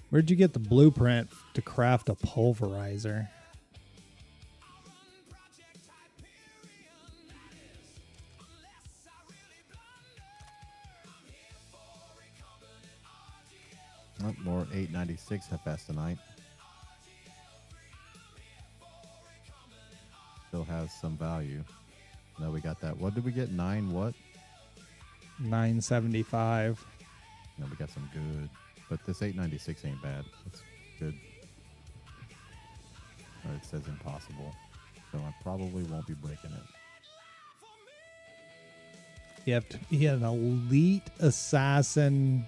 Where'd you get the blueprint to craft a pulverizer? Oh, more 896 FS tonight. Still has some value. No, we got that. What did we get? 9 what? 975. No, we got some good. But this 896 ain't bad. It's good. Oh, it says impossible. So I probably won't be breaking it. You have to be an elite assassin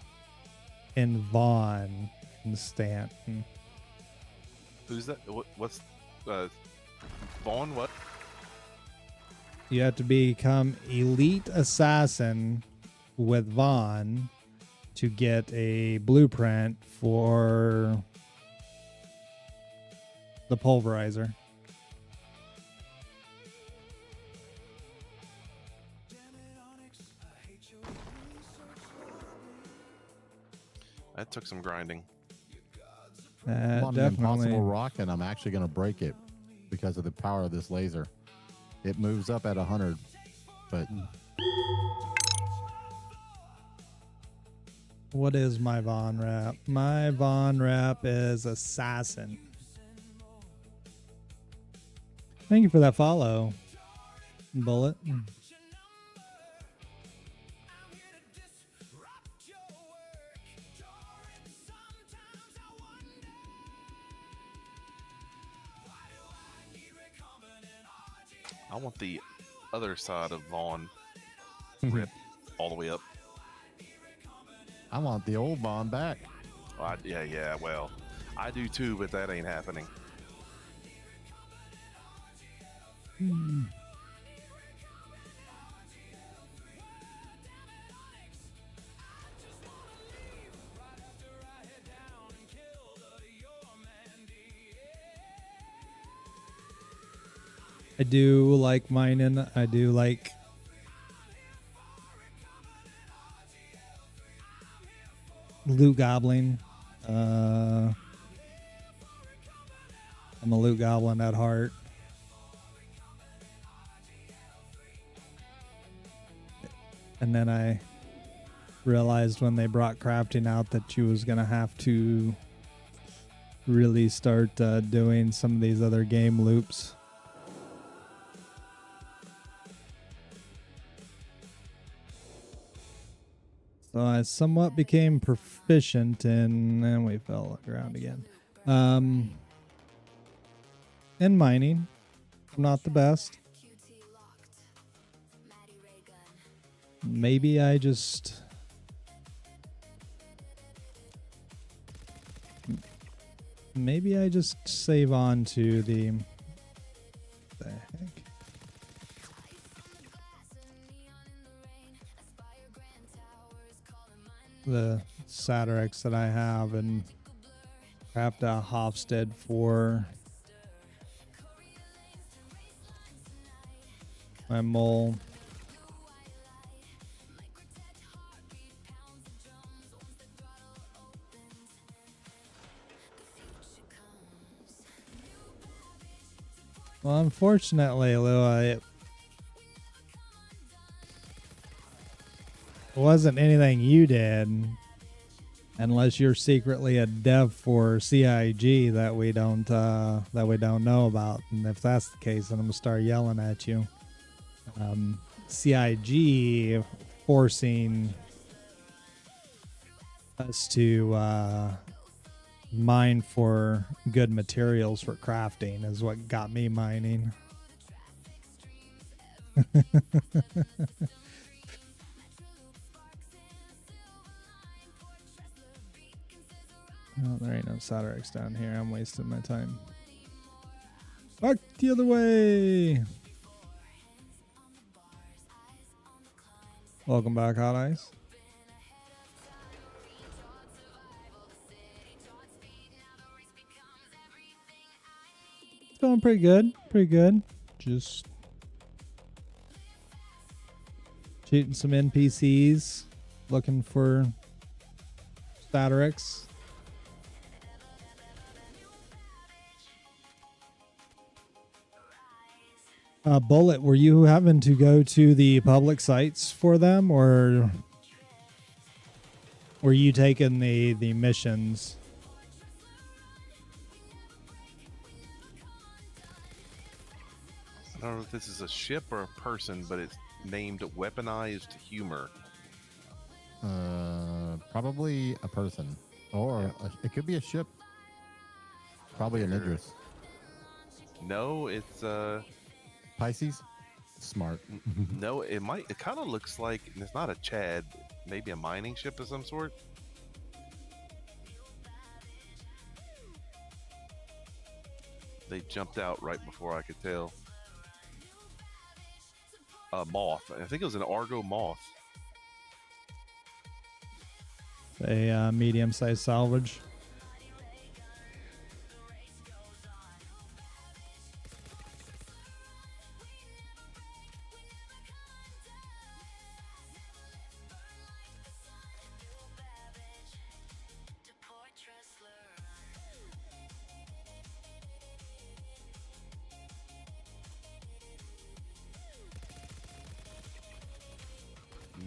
in Vaughn and Stanton. Who's that? What's Vaughn? What? You have to become elite assassin with Vaughn to get a blueprint for the pulverizer. That took some grinding. I'm on an Definitely. impossible rock, and I'm actually going to break it because of the power of this laser. It moves up at 100, but What is my Von rap? My Von rap is Assassin. Thank you for that follow, Bullet. I want the other side of Vaughn rip all the way up. I want the old Vaughn back. Yeah. Well, I do too, but that ain't happening. I do like mining. I do like loot goblin. I'm a loot goblin at heart. And then I realized when they brought crafting out that you was going to have to really start doing some of these other game loops. So I somewhat became proficient in, and we fell around again. In mining. I'm not the best. Maybe I just save on to the heck. The Satyrix that I have and craft a Hofstede for my mole. Well, unfortunately, Lou, it wasn't anything you did, unless you're secretly a dev for CIG that we don't know about. And if that's the case, then I'm gonna start yelling at you. CIG forcing us to mine for good materials for crafting is what got me mining. Oh, there ain't no Satyrix down here. I'm wasting my time. Fuck the other way. Welcome back, Hot Ice. It's going pretty good. Pretty good. Just shooting some NPCs. Looking for Satyrix. Bullet, were you having to go to the public sites for them, or were you taking the missions? I don't know if this is a ship or a person, but it's named Weaponized Humor. Probably a person, or it could be a ship. Probably an Idris. No, it's Pisces. Smart. No, it might. It kind of looks like it's not a Chad, maybe a mining ship of some sort. They jumped out right before I could tell. Moth. I think it was an Argo Moth. A medium-sized salvage.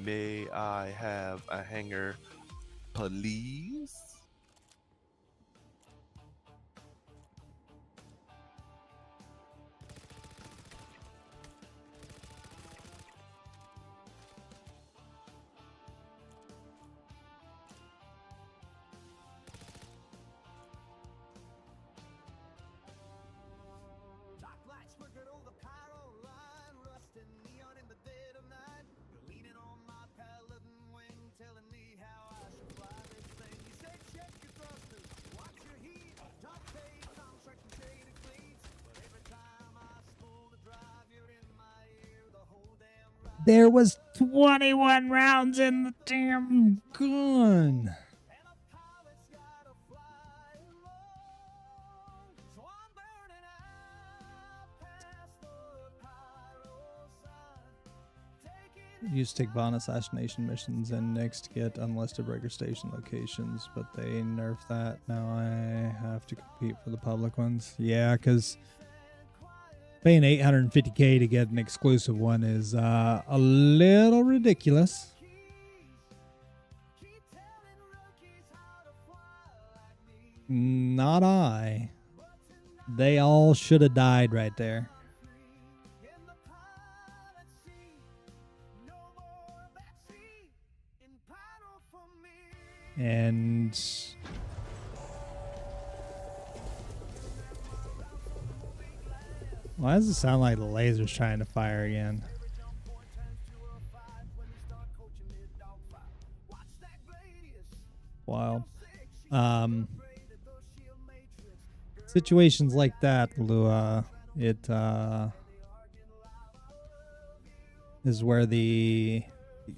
May I have a hanger, please. Dark lights flickered over the pyro line, rusting neon in the dead of night. You're leaning on my paladin wing, telling me how I should fly this thing. You said check your thrusters, watch your heat, top paid contract and shady fleets. But every time I spool the drive, you're in my ear the whole damn ride. There was 21 rounds in the damn gun. And a pilot's gotta fly alone, so I'm burning out past the pyro sign. Taking Used to take Von assassination missions and next get unlisted breaker station locations, but they nerfed that. Now I have to compete for the public ones. Yeah, because paying $850K to get an exclusive one is a little ridiculous. Not I. They all should have died right there. in the pilot seat, no more backseat, in pyro for me. And why does it sound like the laser's trying to fire again? Wild. Situations like that, Lua, it is where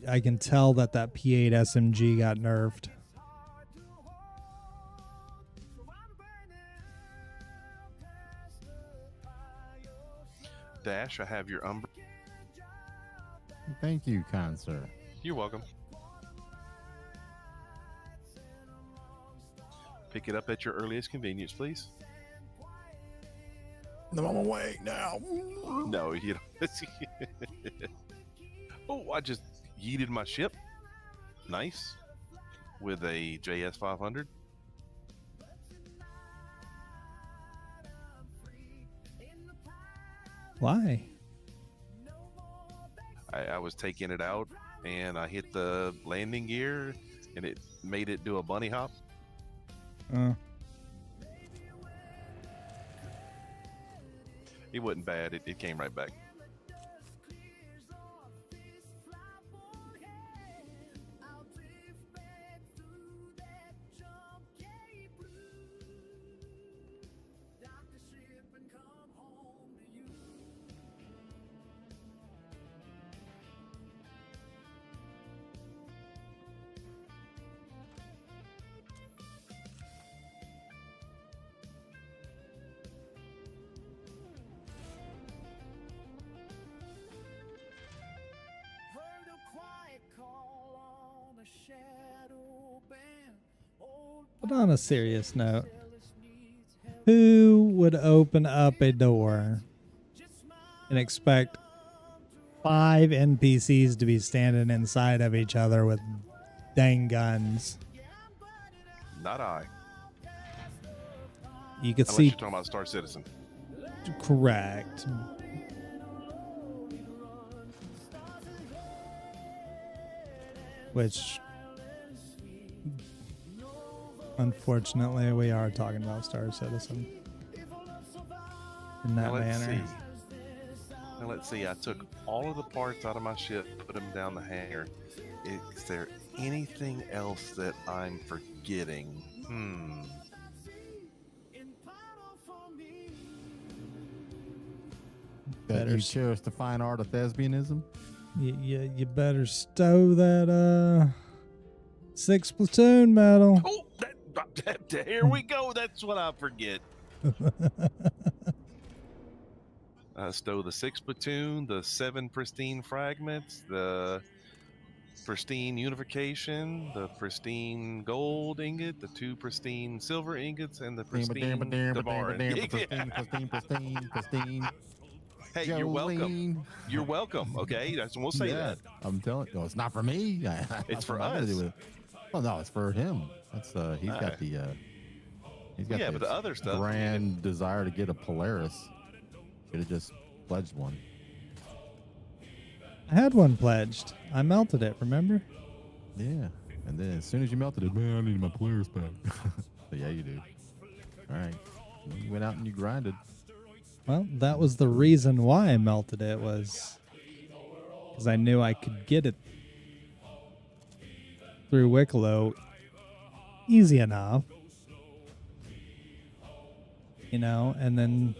I can tell that P8 SMG got nerfed. Dash, I have your umbrella. Thank you, kind sir. You're welcome. Pick it up at your earliest convenience, please. I'm on my way now. No, you don't. Oh, I just yeeted my ship. Nice. With a JS 500. Why? I was taking it out and I hit the landing gear and it made it do a bunny hop. It wasn't bad. It came right back. Heard a quiet call on a shadow band. Old But on a serious note, who would open up a door and expect 5 NPCs to be standing inside of each other with dang guns? Not I. You could Unless see you're talking about Star Citizen. correct. Which, unfortunately, we are talking about Star Citizen in that Now let's manner. see. Now let's see. I took all of the parts out of my ship, put them down the hangar. Is there anything else that I'm forgetting? That Better you s- cherish the fine art of thespianism? You better stow that 6 platoon medal. Oh, here we go. That's what I forget. Stow the 6 platoon, the 7 pristine fragments, the pristine unification, the pristine gold ingot, the 2 pristine silver ingots, and the pristine Devarin. Pristine. Hey, you're welcome. Jolene. You're welcome. Okay, we'll say Yeah, that. I'm telling you, it's not for me. It's for Nothing to do us. with it. Well, no, it's for him. That's he's got the he's got Yeah, but the other stuff, grand desire to get a Polaris. Should have just pledged one. I had one pledged. I melted it, remember? Yeah, and then as soon as you melted it, man, I need my Polaris back. So yeah, you do. All right, well, you went out and you grinded. Well, that was the reason why I melted it, was because I knew I could get it through Wicklow easy enough. You know, and then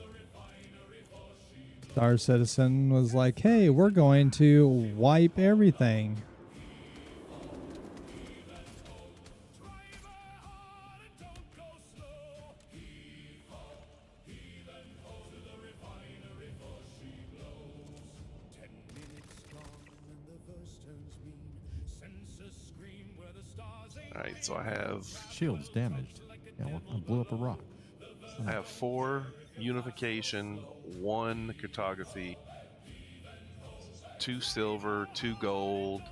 Star Citizen was like, hey, we're going to wipe everything. All right, so I have Shield's damaged. Yeah, well, I blew up a rock. I have 4 unification, 1 cartography, 2 silver, 2 gold,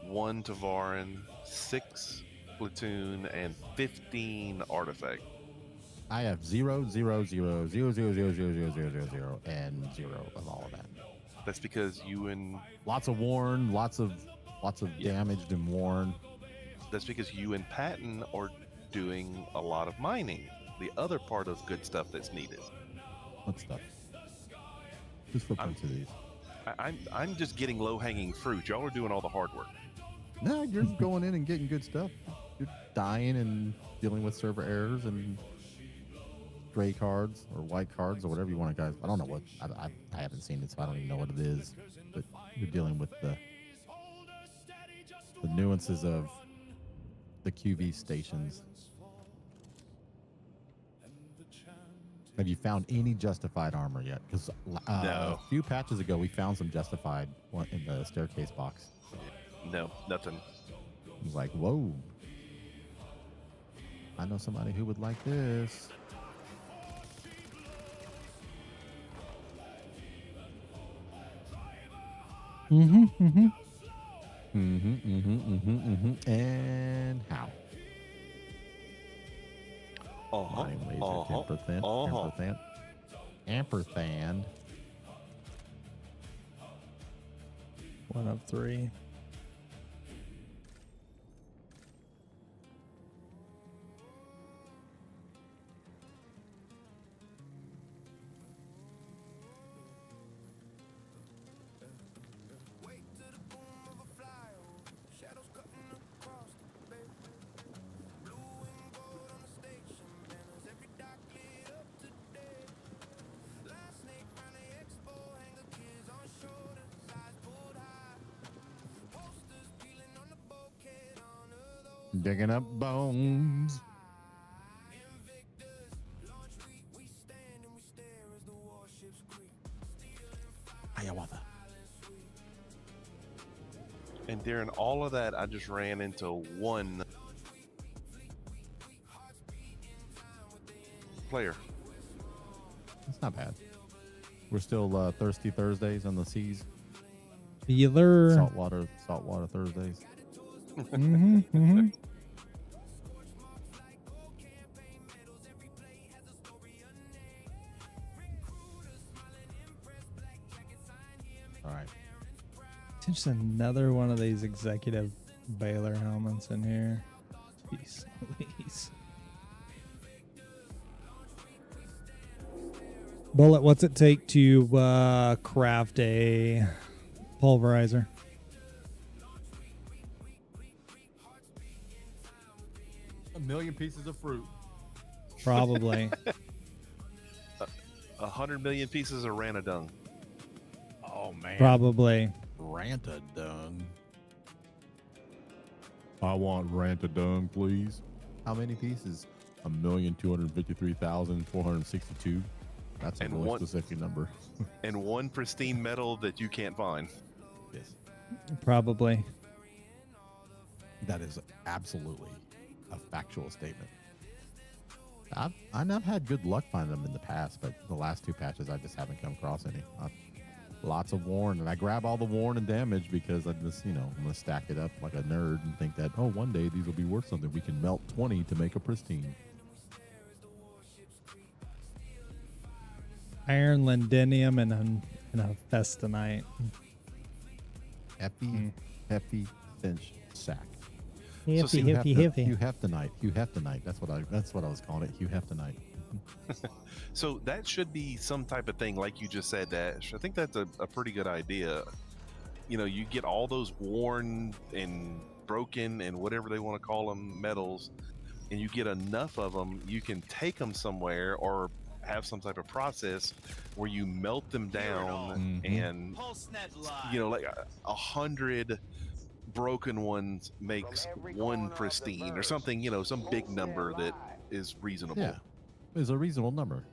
1 Tavaran, 6 platoon, and 15 artifact. I have 0, 0, 0, 0, 0, 0, 0, 0, 0, 0, 0, and 0 of all of that. That's because you and Lots of worn, lots of damaged and worn. that's because you and Patton are doing a lot of mining. The other part of good stuff that's needed. What stuff? Who's footprints are these? I'm just getting low hanging fruit. Y'all are doing all the hard work. No, you're going in and getting good stuff. You're dying and dealing with server errors and gray cards or white cards or whatever you want to guys. I don't know what I haven't seen it, so I don't even know what it is. But you're dealing with the nuances of the QV stations. Have you found any justified armor yet? Because No. a few patches ago, we found some justified one in the staircase box. No, nothing. It was like, whoa. I know somebody who would like this. And how? Mine laser ampersand. Ampersand. 1 of 3. Digging up bones. Hiawatha. And during all of that, I just ran into one player. That's not bad. We're still thirsty Thursdays on the seas. Either. Saltwater Thursdays. All right. Just another one of these executive Baylor helmets in here. Jeez Louise. Bullet, what's it take to craft a pulverizer? A million pieces of fruit. Probably. 100 million pieces of Ranadung. Oh man. Probably. Rantadung. I want Rantadung, please. How many pieces? 1,253,462. That's a really specific number. And 1 pristine metal that you can't find. Yes. Probably. That is absolutely a factual statement. I've had good luck finding them in the past, but the last 2 patches I just haven't come across any. lots of warn, and I grab all the warn and damage because I just, I'm gonna stack it up like a nerd and think that, oh, one day these will be worth something. We can melt 20 to make a pristine. Iron, Lindenium, and a Festonite. Hefty Finch sack. Hippy, Hugh hippy, hippy. Hugh Heftonite. That's what I was calling it. Hugh Heftonite. So that should be some type of thing, like you just said, Dash. I think that's a pretty good idea. You get all those worn and broken and whatever they want to call them metals, and you get enough of them, you can take them somewhere or have some type of process where you melt them down and like 100 broken ones makes one pristine or something, some big number that is reasonable. Yeah, it's a reasonable number.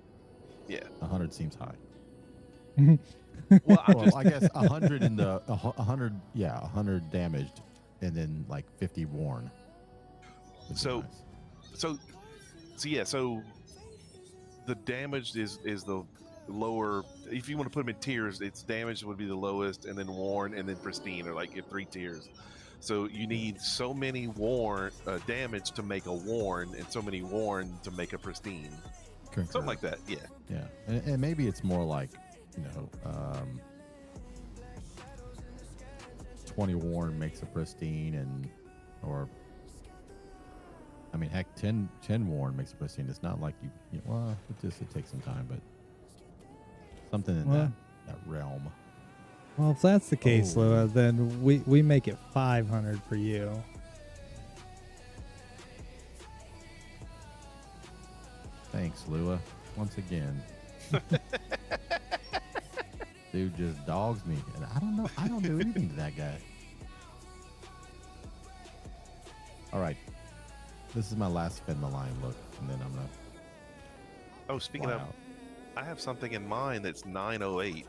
Yeah, 100 seems high. Well, I guess 100 in the 100, 100 damaged, and then like 50 worn. So the damaged is the lower. If you want to put them in tiers, it's damaged would be the lowest, and then worn, and then pristine, or like in 3 tiers. So you need so many worn damage to make a worn, and so many worn to make a pristine. Concur. Something like that. Yeah. Yeah, and maybe it's more like 20 worn makes a pristine, heck, 10 worn makes a pristine. It's not like it takes some time, but something in that realm. Well, if that's the case, Lua, then we make it 500 for you. Thanks, Lua. Once again. Dude just dogs me, and I don't do anything to that guy. All right. This is my last spin the line look, and then I'm gonna. Oh, speaking of, I have something in mind that's 908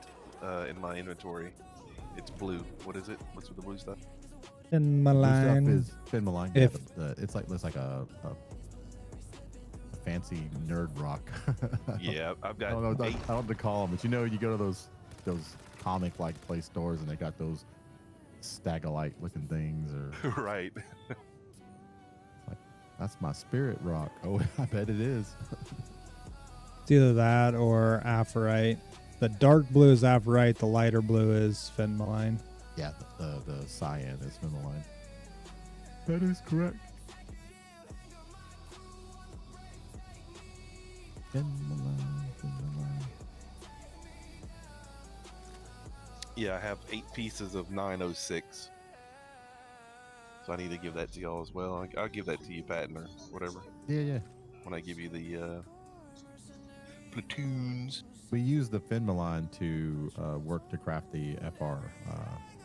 in my inventory. It's blue. What is it? What's with the blue stuff? In my Blue stuff line. is spin the line. If It's like a fancy nerd rock. Yeah, I've got. I don't know what to call them, but you go to those comic like play stores and they got those Stagolite looking things, or Right. like, that's my spirit rock. Oh, I bet it is. it's either that or Aphorite. The dark blue is Aphorite. The lighter blue is Finmaline. Yeah, the cyan is spin the line. That is correct. Spin the line, spin the line. Yeah, I have 8 pieces of 906. So I need to give that to y'all as well. I'll give that to you, Patton, or whatever. Yeah. When I give you the platoons. We use the Finmaline to work to craft the FR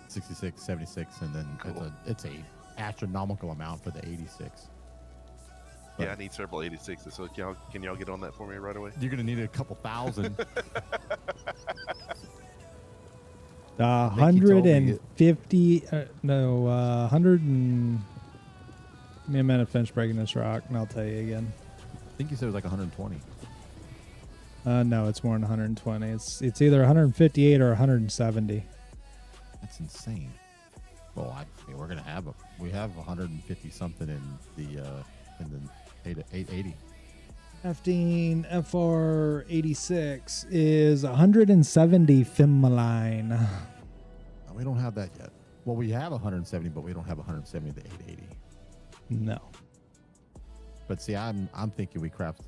66, 76, and then Cool. it's a astronomical amount for the 86. Yeah, I need several 86s. So can y'all get on that for me right away? You're gonna need a couple thousand. 150. 100 and. Give me a minute to finish breaking this rock, and I'll tell you again. I think you said it was like 120. No, it's more than 120. It's either 158 or 170. That's insane. Well, I mean, we have 150 something in the 880. 15 FR86 is 170 Finmaline. We don't have that yet. Well, we have 170, but we don't have 170 to 880. No. But see, I'm thinking we craft,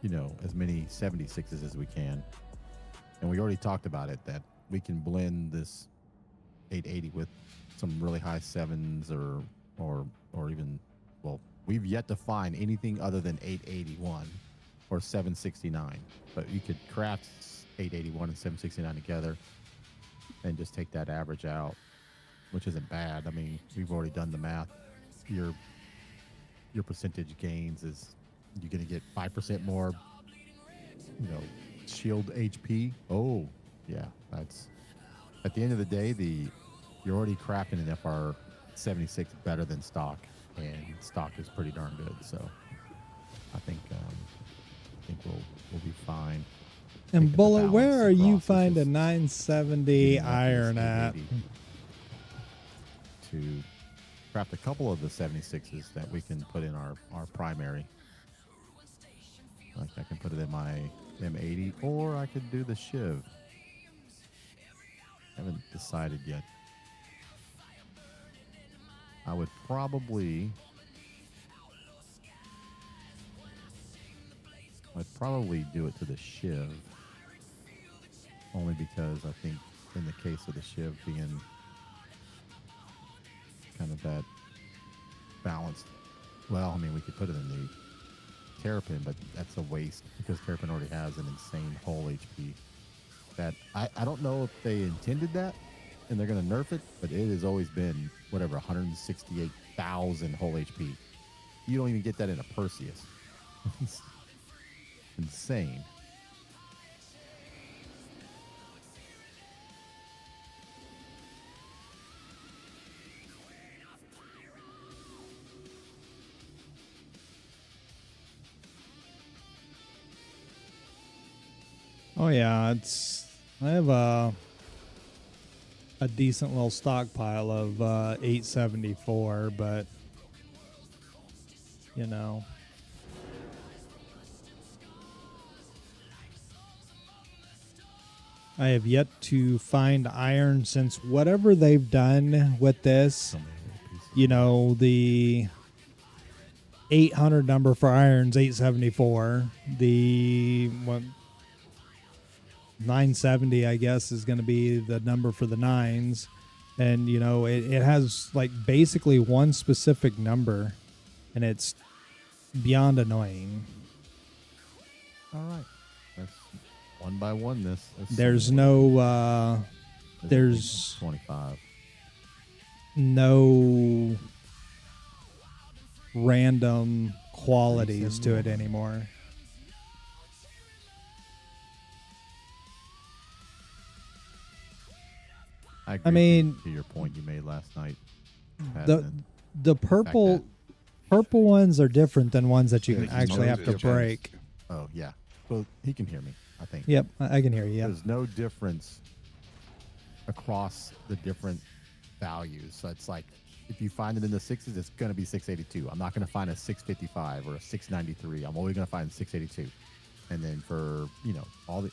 as many 76s as we can. And we already talked about it, that we can blend this 880 with some really high 7s or even, well, we've yet to find anything other than 881 or 769. But you could craft 881 and 769 together and just take that average out, which isn't bad. I mean, we've already done the math. Your percentage gains is you're going to get 5% more, shield HP. Oh, yeah. That's at the end of the day, you're already crafting an FR 76 better than stock, and stock is pretty darn good. So I think we'll be fine. And the Bullet, where balance are you across is find a just 970 being up iron this at? 880 to craft a couple of the 76s that we can put in our primary. Like I can put it in my M80, or I could do the Shiv. Haven't decided yet. I would probably do it to the Shiv, only because I think in the case of the Shiv being kind of that balanced, well, I mean, we could put it in the Terrapin, but that's a waste because Terrapin already has an insane hull HP. That I don't know if they intended that and they're going to nerf it, but it has always been whatever 168,000 hull HP. You don't even get that in a Perseus. It's insane. Oh yeah, I have a decent little stockpile of 874, but you know, I have yet to find iron since whatever they've done with this, you know, the 800 number for iron's 874, the 970 I guess is going to be the number for the nines, and you know it has like basically one specific number, and it's beyond annoying. All right, that's one by one. That's There's no there's 25. no random qualities to it anymore. I agree mean, to your point you made last night. The purple ones are different than ones that you can There's actually no have to difference. break. Oh yeah, well he can hear me, I think. Yep, I can hear you. Yep. There's no difference across the different values. So it's like if you find it in the sixes, it's going to be 682. I'm not going to find a 655 or a 693. I'm always going to find 682. And then for all the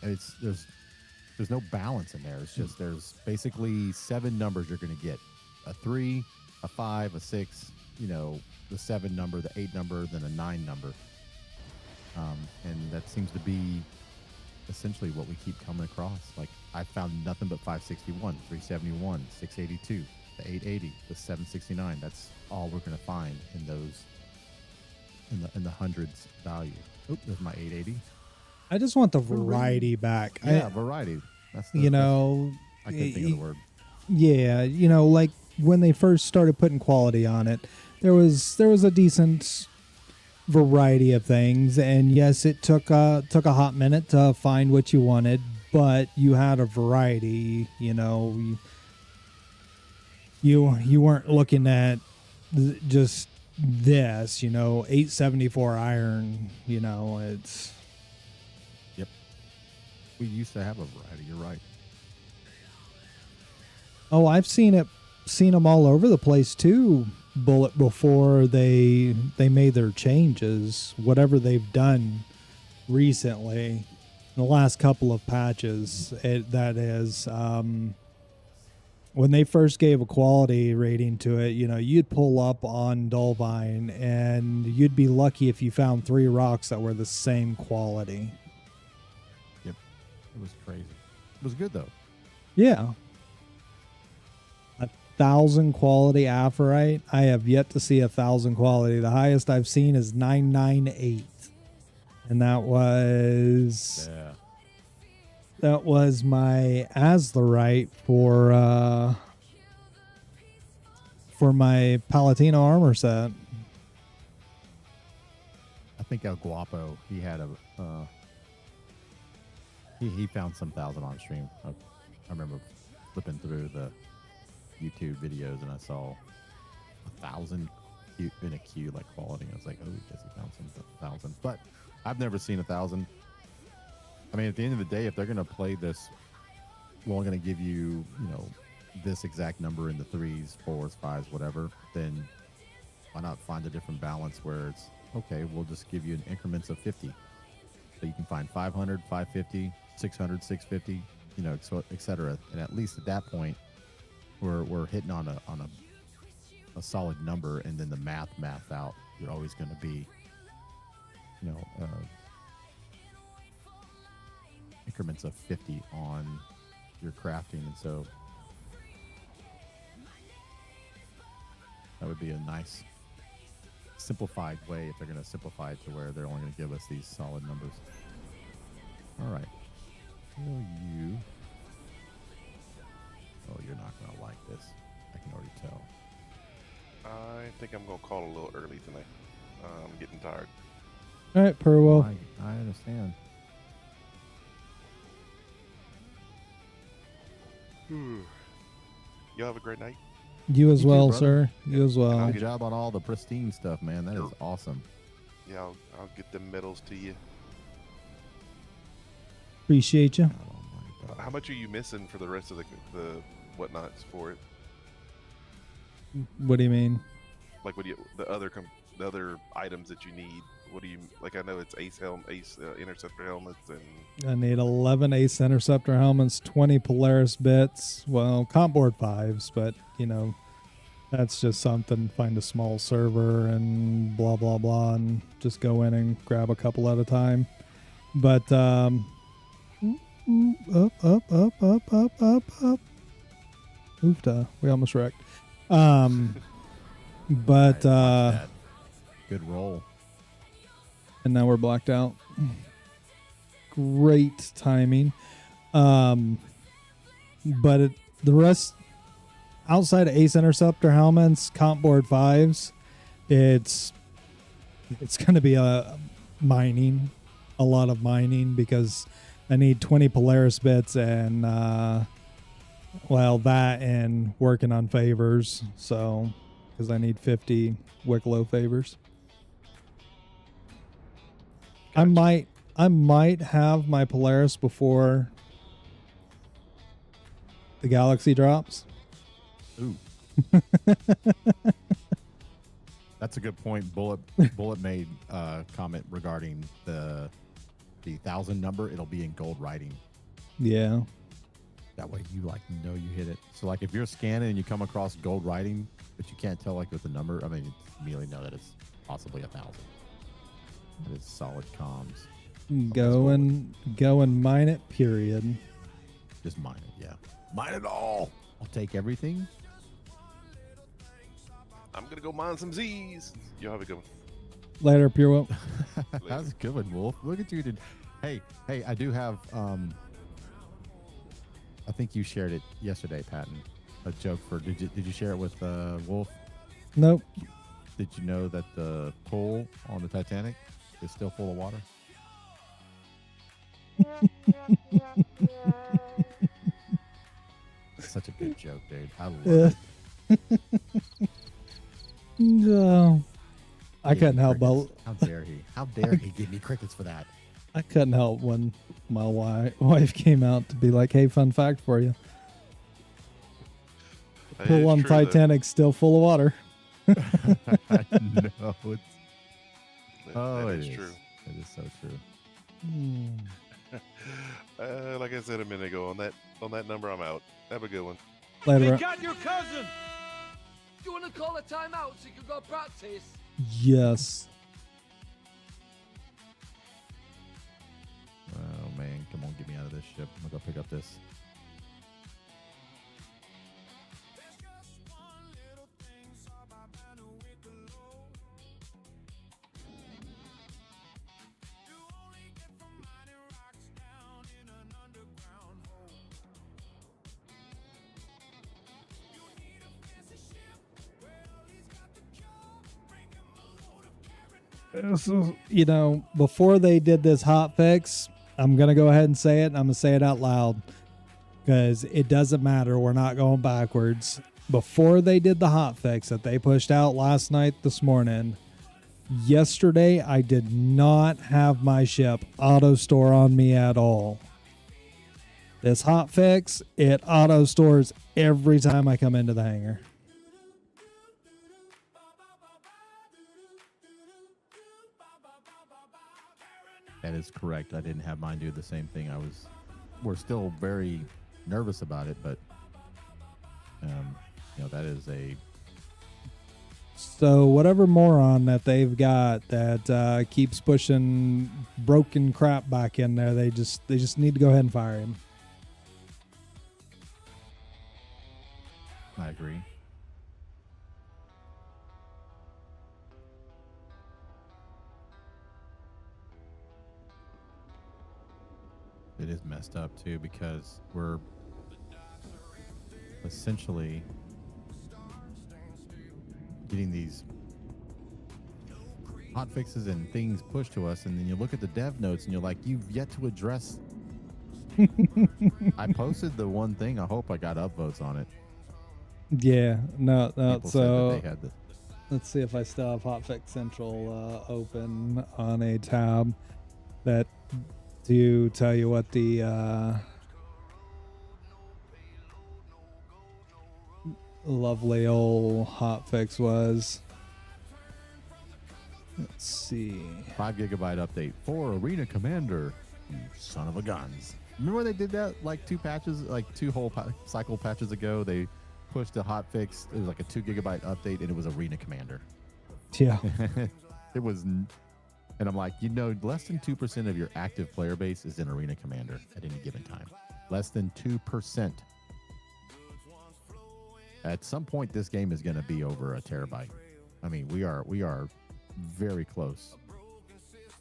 there's no balance in there. It's just there's basically 7 numbers you're going to get: a 3, a 5, a 6. The 7 number, the 8 number, then a 9 number. And that seems to be essentially what we keep coming across. Like I found nothing but 561, 371, 682, the 880, the 769. That's all we're going to find in those in the hundreds value. Oh, there's my 880. I just want the variety back. Yeah, variety. That's I couldn't think of the word. Yeah, like when they first started putting quality on it, there was a decent variety of things, and yes, it took a hot minute to find what you wanted, but you had a variety. You weren't looking at just this. 874 iron. It's. Yep. We used to have a variety. You're right. Oh, I've seen them all over the place too, Bullet, before they made their changes. Whatever they've done recently, in the last couple of patches, that is, when they first gave a quality rating to it, you'd pull up on Dulvine and you'd be lucky if you found 3 rocks that were the same quality. Yep. It was crazy. It was good though. Yeah. 1,000 quality Aphorite. I have yet to see 1,000 quality. The highest I've seen is 998, and that was my Azlerite for my Palatino armor set. I think El Guapo, he had he found some 1,000 on stream. I remember flipping through the YouTube videos and I saw 1,000 in a queue like quality. I was like, oh, I guess he found some 1,000. But I've never seen 1,000. I mean, at the end of the day, if they're going to play this, we're only going to give you, this exact number in the 3s, 4s, 5s, whatever, then why not find a different balance where it's, okay, we'll just give you in increments of 50. So you can find 500, 550, 600, 650, so et cetera. And at least at that point, we're hitting on a solid number, and then the math out. You're always going to be, increments of 50 on your crafting, and so that would be a nice simplified way if they're going to simplify it to where they're only going to give us these solid numbers. All right. Will you? Oh, you're not going to like this. I can already tell. I think I'm going to call a little early tonight. I'm getting tired. All right, Purwell. I understand. Y'all have a great night. You as You too, well, brother. sir. You as well. Good job on all the pristine stuff, man. That is awesome. Yeah, I'll get the medals to you. Appreciate you. How much are you missing for the rest of the whatnots for it? What do you mean? Like, what do you the other items that you need? What do you like? I know it's ace interceptor helmets, and I need 11 Ace Interceptor helmets, 20 Polaris bits. Well, comp board 5s, but that's just something. Find a small server and blah blah blah, and just go in and grab a couple at a time. But up. Oofta, we almost wrecked. But good roll. And now we're blacked out. Great timing. But the rest, outside of Ace Interceptor helmets, comp board 5s, it's going to be a lot of mining, because I need 20 Polaris bits and that and working on favors. So, because I need 50 Wicklow favors. Gotcha. I might have my Polaris before the Galaxy drops. Ooh. That's a good point. Bullet made a comment regarding the 1,000 number. It'll be in gold writing. Yeah. That way you you hit it. So like if you're scanning and you come across gold writing, but you can't tell with the number, I mean, you immediately know that it's possibly 1,000. It's solid comms. Go and mine it, period. Just mine it, yeah. Mine it all. I'll take everything. I'm gonna go mine some Z's. Y'all have a good one. Later, Pure Will. That was a good one, Wolf. Look at you, dude. Hey, I do have I think you shared it yesterday, Patton. A joke for did you share it with Wolf? Nope. Did you know that the pool on the Titanic is still full of water? Such a good joke, dude. I love it. No. I couldn't help but How dare he? How dare he give me crickets for that? I couldn't help when my wife came out to be like, "Hey, fun fact for you: the That pool is on true, though. Titanic's still full of water." No, it's That it is is. true. It is so true. Like I said a minute ago, on that number, I'm out. Have a good one. Later, They bro. got your cousin! Do you want to call a timeout so you can go practice? Yes. Oh man, come on, get me out of this ship. I'm gonna go pick up this. So, before they did this hot fix, I'm going to go ahead and say it, and I'm going to say it out loud, because it doesn't matter. We're not going backwards. Before they did the hot fix that they pushed out last night, this morning, Yesterday, I did not have my ship auto store on me at all. This hot fix, it auto stores every time I come into the hangar. That is correct. I didn't have mine do the same thing. We're still very nervous about it, but that is a. So whatever moron that they've got that keeps pushing broken crap back in there, they just need to go ahead and fire him. I agree. It is messed up too because we're essentially getting these hot fixes and things pushed to us, and then you look at the dev notes and you're like, you've yet to address. I posted the one thing. I hope I got upvotes on it. Yeah, no. People said So that they had the, let's see if I still have Hotfix Central open on a tab that do tell you what the lovely old hotfix was. Let's see. 5 gigabyte update for Arena Commander. You son of a guns. Remember they did that like 2 patches, like 2 whole cycle patches ago? They pushed a hotfix. It was like a 2 gigabyte update, and it was Arena Commander. Yeah. It was, and I'm like, less than 2% of your active player base is in Arena Commander at any given time. Less than 2%. At some point, this game is going to be over a terabyte. I mean, we are very close.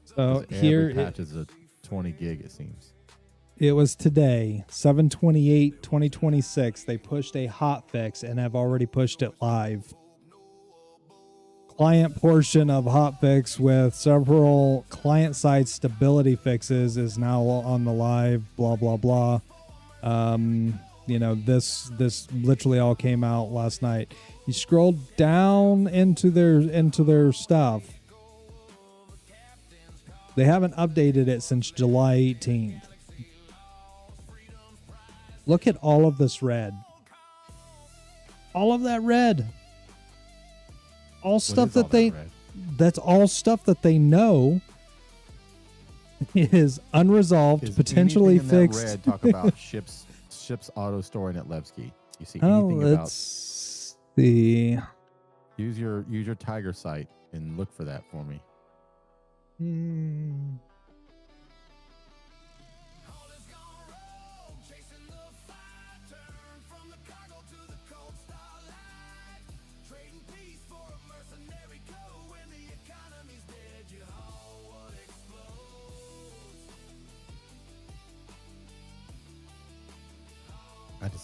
So Every here patch is a 20 gig, it seems. it was today, 7/28/2026. They pushed a hotfix and have already pushed it live. Client portion of hotfix with several client-side stability fixes is now on the live. Blah blah blah. This literally all came out last night. You scroll down into their stuff. They haven't updated it since July 18th. Look at all of this red. All of that red. All stuff that that's all stuff that they know is unresolved, Is potentially anything in that fixed. red talk about ships auto storing at Levski? You see anything about? Let's see. Use your Tiger site and look for that for me.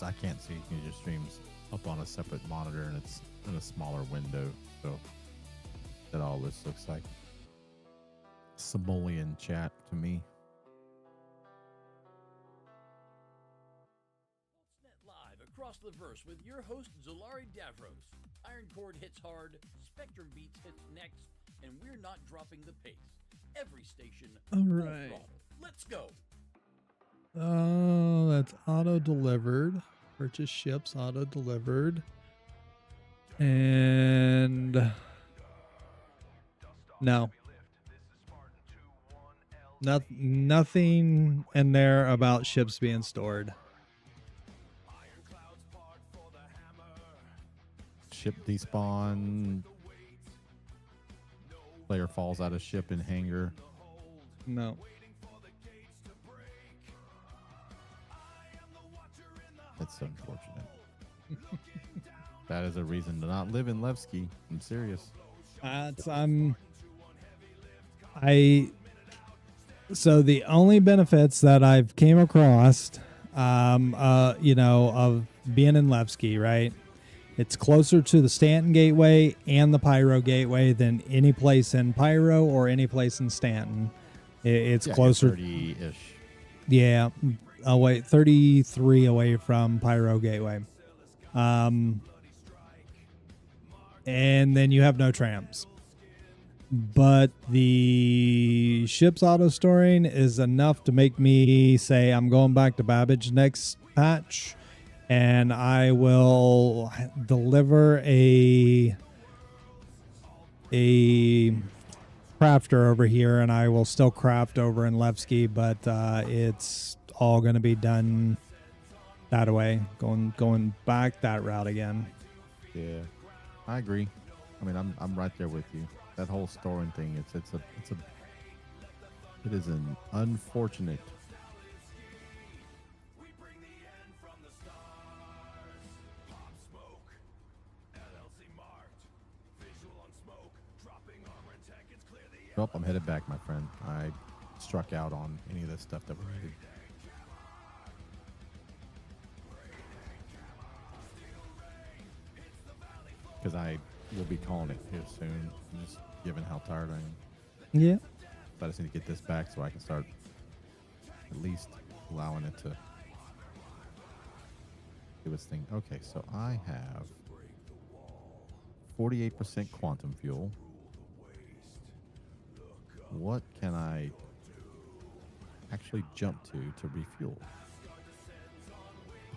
I can't see your streams up on a separate monitor, and it's in a smaller window, so that all this looks like Simoleon chat to me. Net live across the verse with your host Zulari Davros. Iron Chord hits hard, Spectrum Beats hits next, and we're not dropping the pace. Every station, All full right. throttle. Let's go. Oh, that's auto delivered. Purchase ships auto delivered. And no. Nothing in there about ships being stored. Ship despawn. Player falls out of ship in hangar. No. That's unfortunate. That is a reason to not live in Levski. I'm serious. So the only benefits that I've came across, of being in Levski, right? It's closer to the Stanton Gateway and the Pyro Gateway than any place in Pyro or any place in Stanton. It's closer. 30-ish. Yeah. Oh, wait, 33 away from Pyro Gateway. And then you have no trams. but the ship's auto storing is enough to make me say I'm going back to Babbage next patch, and I will deliver a crafter over here, and I will still craft over in Levski, but it's all going to be done that way, going back that route again. Yeah, I agree. I mean, I'm right there with you. That whole storing thing, it is an unfortunate. Nope, I'm headed back, my friend. I struck out on any of this stuff that we needed. Because I will be calling it here soon, just given how tired I am. Yeah. But I just need to get this back so I can start at least allowing it to do its thing. Okay, so I have 48% quantum fuel. What can I actually jump to refuel?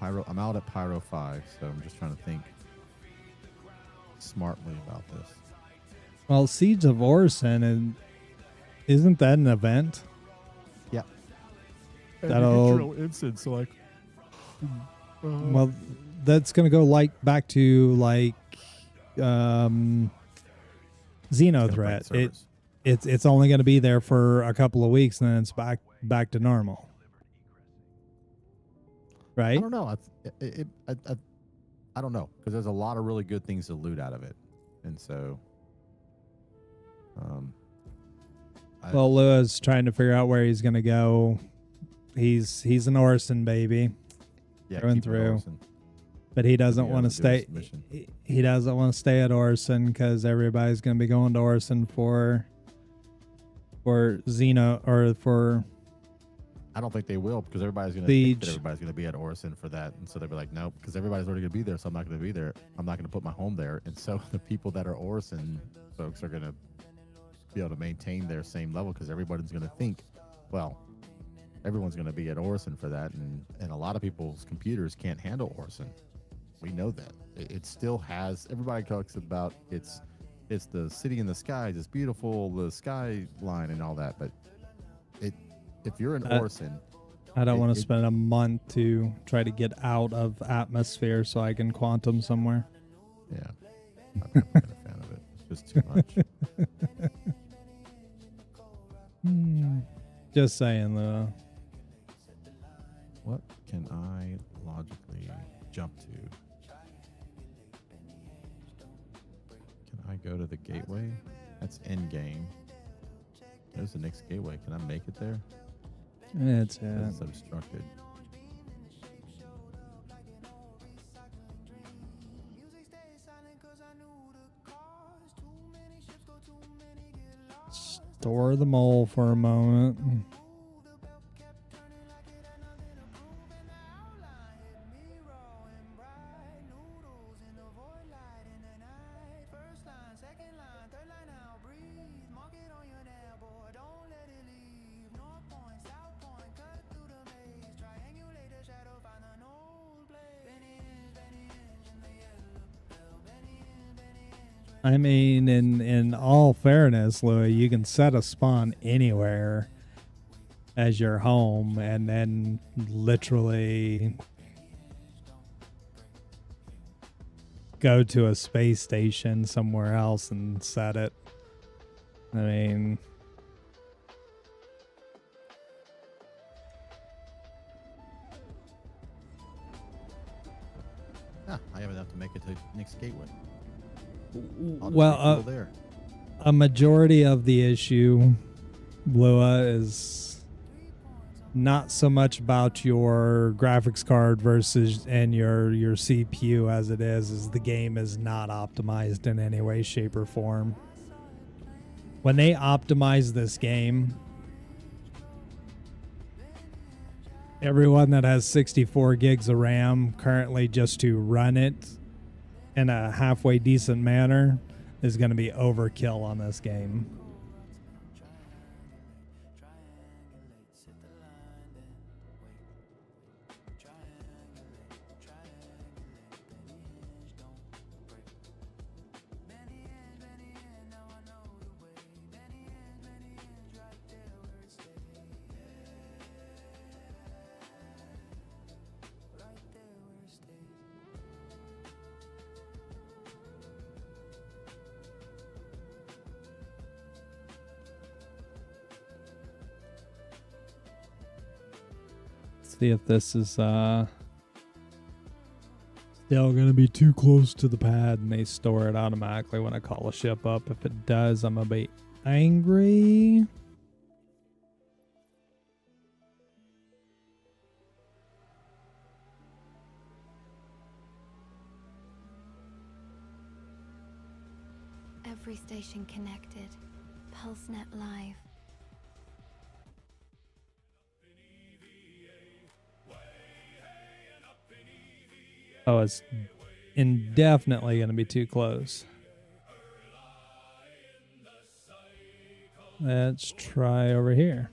Pyro. I'm out at Pyro 5, so I'm just trying to think smartly about this. Well, Siege of Orison, and isn't that an event? Yeah. That'll incense like. Well, that's gonna go like back to like Xeno Threat. It's only gonna be there for a couple of weeks, and then it's back to normal. Right? I don't know. I don't know, because there's a lot of really good things to loot out of it, and so. Well, Lua's trying to figure out where he's gonna go. He's an Orison baby, Yeah, through and keep it through. Orison. But he doesn't be want able to to do his stay. mission. He doesn't want to stay at Orison because everybody's gonna be going to Orison for Xeno or for. I don't think they will, because everybody's going to think that Siege. everybody's going to be at Orison for that, and so they'll be like, nope, because everybody's already going to be there, so I'm not going to be there. I'm not going to put my home there, and so the people that are Orison folks are going to be able to maintain their same level, because everybody's going to think, well, everyone's going to be at Orison for that, and a lot of people's computers can't handle Orison. We know that. It still has. Everybody talks about it's the city in the skies. It's beautiful, the skyline and all that, but if you're in Orison, I don't want to spend a month to try to get out of atmosphere so I can quantum somewhere. Yeah, I'm not a fan of it. It's just too much. Just saying, though. What can I logically jump to? Can I go to the gateway? That's end game. There's the next gateway. Can I make it there? It's It's obstructed. Store the mole for a moment. I mean, in all fairness, Louis, you can set a spawn anywhere as your home and then literally go to a space station somewhere else and set it. I mean, I have enough to make it to next gateway. well, there. a majority of the issue, Lua, is not so much about your graphics card versus and your CPU as it is the game is not optimized in any way, shape, or form. When they optimize this game, everyone that has 64 gigs of RAM currently just to run it in a halfway decent manner, is going to be overkill on this game. See if this is still gonna be too close to the pad and they store it automatically when I call a ship up. If it does, I'm gonna be angry. Every station connected. PulseNet Live. Oh, it's indefinitely going to be too close. Let's try over here.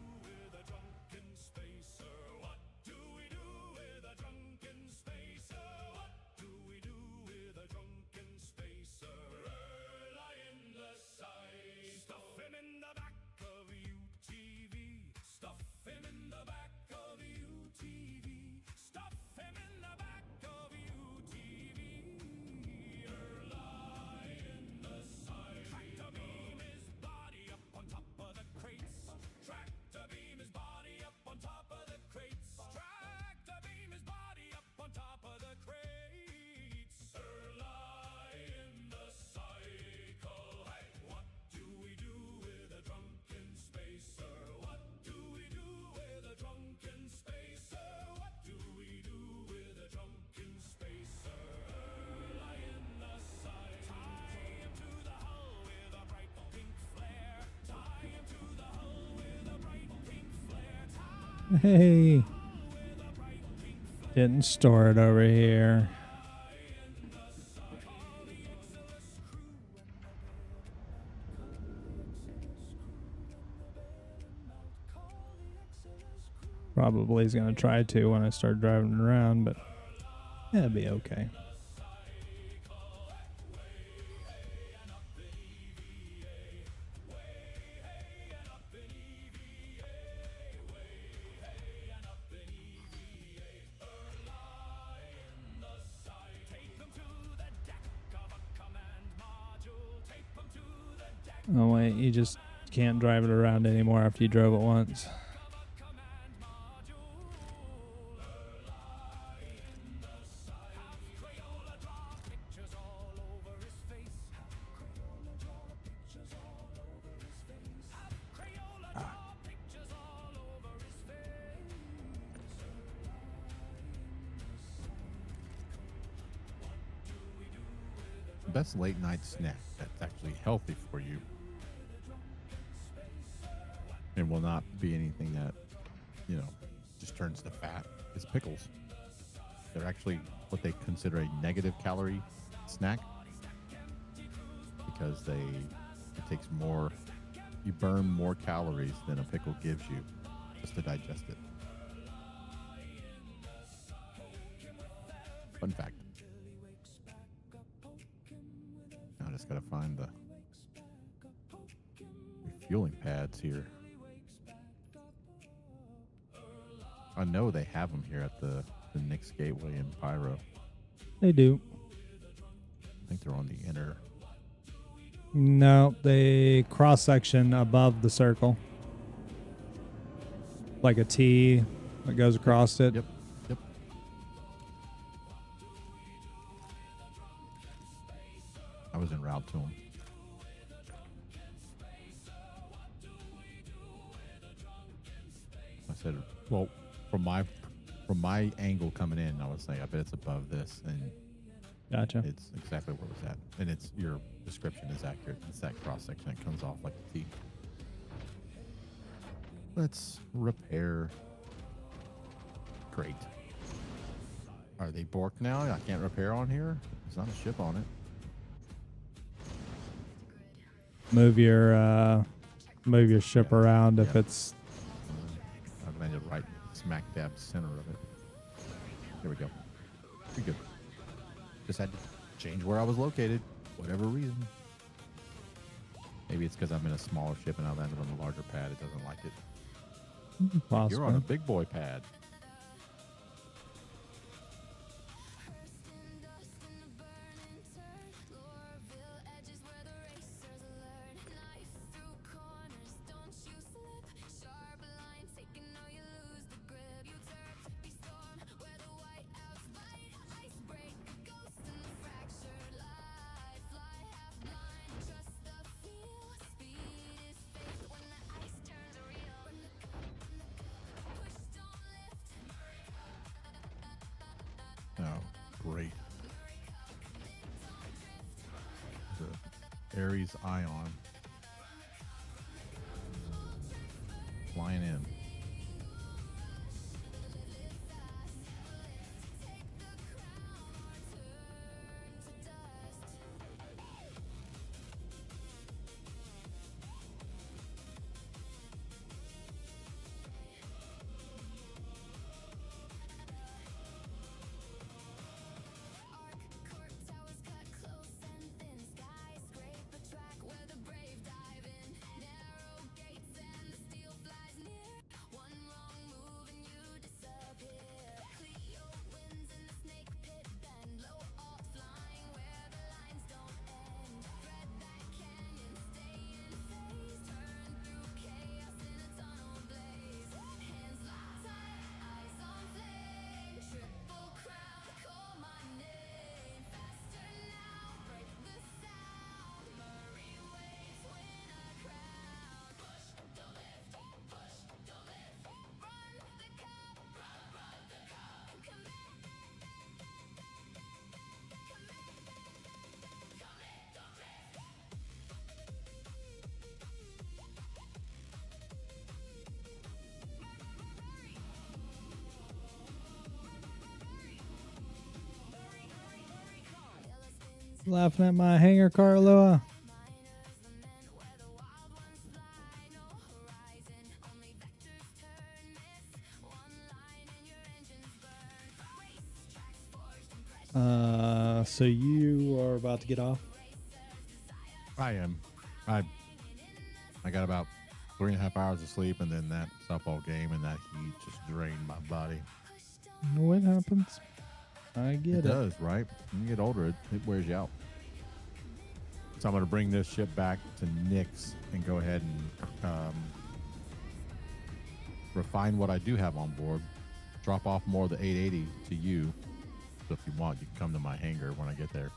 Hey, didn't store it over here. Probably is going to try to when I start driving around, but it'll be okay. Oh wait, you just can't drive it around anymore after you drove it once. Best late night snack that's actually healthy for you and will not be anything that, you know, just turns to fat is pickles. They're actually what they consider a negative calorie snack because it takes more, you burn more calories than a pickle gives you just to digest it. Fun fact. Now I just gotta find the refueling pads here. I know they have them here at the Nick's Gateway in Pyro. They do. I think they're on the inner. No, they cross section above the circle. Like a T that goes across it. Yep. Yep. I was en route to them. I said, well, from my angle coming in, I was saying, I bet it's above this, and Gotcha. it's exactly where it's at. And it's your description is accurate. It's that cross section that comes off like a T. Let's repair. Great. Are they borked now? I can't repair on here? There's not a ship on it. move your ship around if it's. I landed right smack dab center of it. There we go. Pretty good. Just had to change where I was located, whatever reason. Maybe it's because I'm in a smaller ship and I landed on a larger pad. It doesn't like it. Possibly. You're on a big boy pad. Oh, great. The Ares Ion flying in. Laughing at my hanger, Carloa. So you are about to get off? I am. I got about 3.5 hours of sleep, and then that softball game and that heat just drained my body. What happens? I get it. It does, right? When you get older, it wears you out. So I'm going to bring this ship back to Nick's and go ahead and refine what I do have on board. Drop off more of the 880 to you. So if you want, you can come to my hangar when I get there.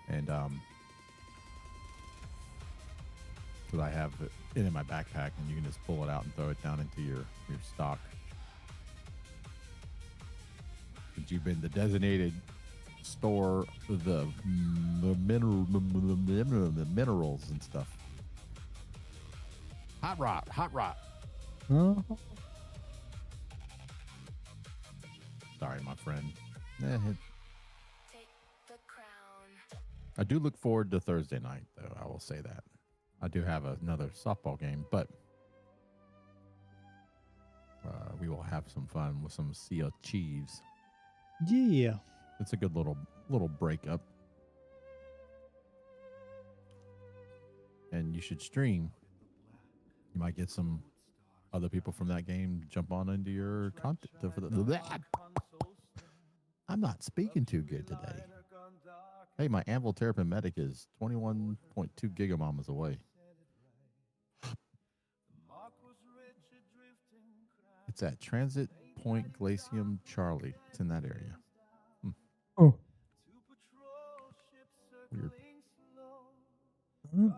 And because I have it in my backpack, and you can just pull it out and throw it down into your stock. Since you've been the designated store the minerals and stuff. Hot rot. Oh. Sorry, my friend. I do look forward to Thursday night, though. I will say that. I do have another softball game, but we will have some fun with some Sea of Chiefs. Yeah. It's a good little breakup. And you should stream. You might get some other people from that game jump on into your content. I'm not speaking too good today. Hey, my Anvil Terrapin Medic is 21.2 gigamomas away. It's at Transit Point Glacium Charlie. It's in that area. Oh. Weird.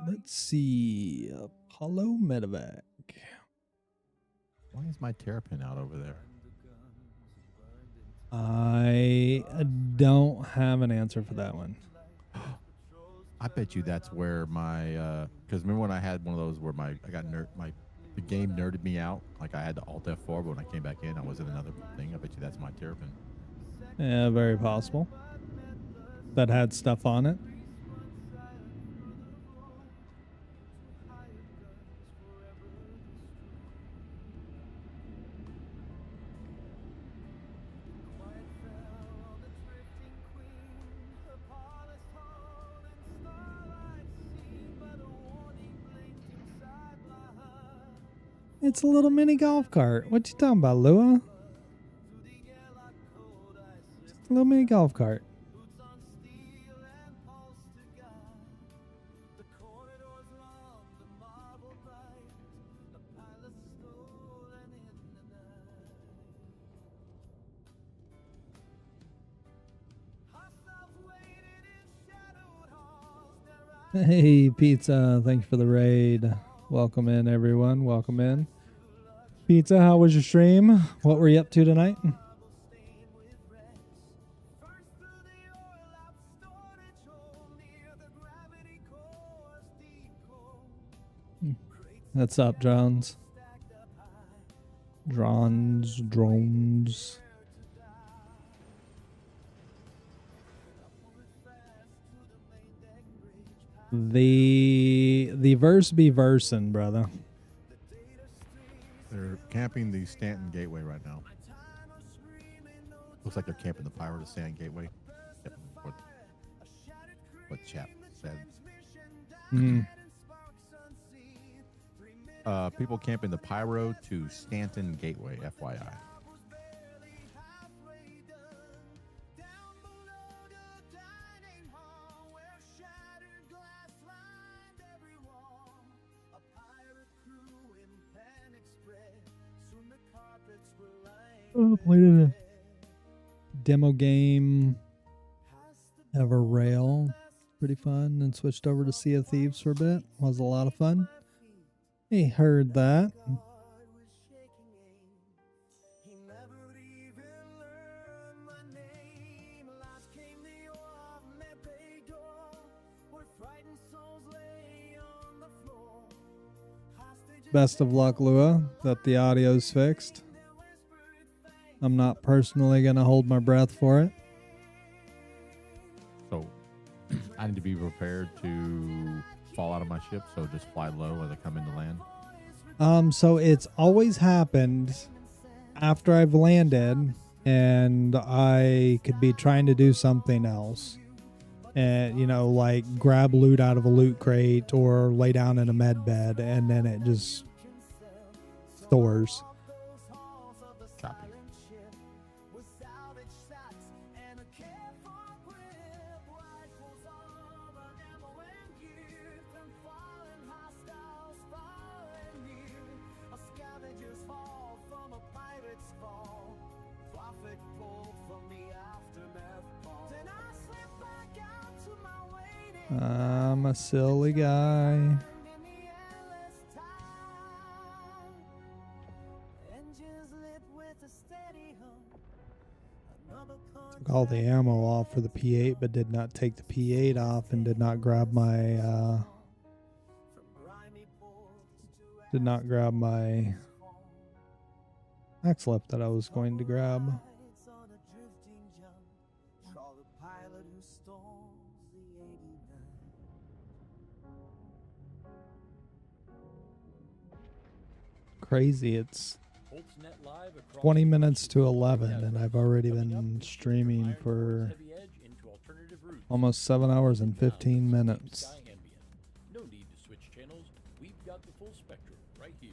Let's see. Apollo Medevac. Why is my Terrapin out over there? I don't have an answer for that one. I bet you that's where my because remember when I had one of those where the game nerded me out, like I had to Alt F4, but when I came back in, I was in another thing. I bet you that's my Terrapin. Yeah, very possible. That had stuff on it. It's a little mini golf cart. What you talking about, Lua? Just a little mini golf cart. Hey, Pizza. Thank you for the raid. Welcome in, everyone. Welcome in. Pizza, how was your stream? What were you up to tonight? What's up, drones? Drones. The verse be versin', brother. They're camping the Stanton Gateway right now. Looks like they're camping the Pyro to Stanton Gateway. Yep, what chap said. People camping the Pyro to Stanton Gateway, FYI. Played a demo game, Everrail, pretty fun, and switched over to Sea of Thieves for a bit. Was a lot of fun. Hey, heard that. Best of luck, Lua, that the audio's fixed. I'm not personally going to hold my breath for it. So I need to be prepared to fall out of my ship, so just fly low as I come into land. So it's always happened after I've landed and I could be trying to do something else. And, you know, like grab loot out of a loot crate or lay down in a med bed, and then it just stores. Copy. I'm a silly guy. Took all the ammo off for the P8, but did not take the P8 off, and did not grab my axe lift that I was going to grab. Crazy, it's 20 minutes to 11 and I've already been streaming for almost 7 hours and 15 minutes. No need to switch channels. We've got the full spectrum right here.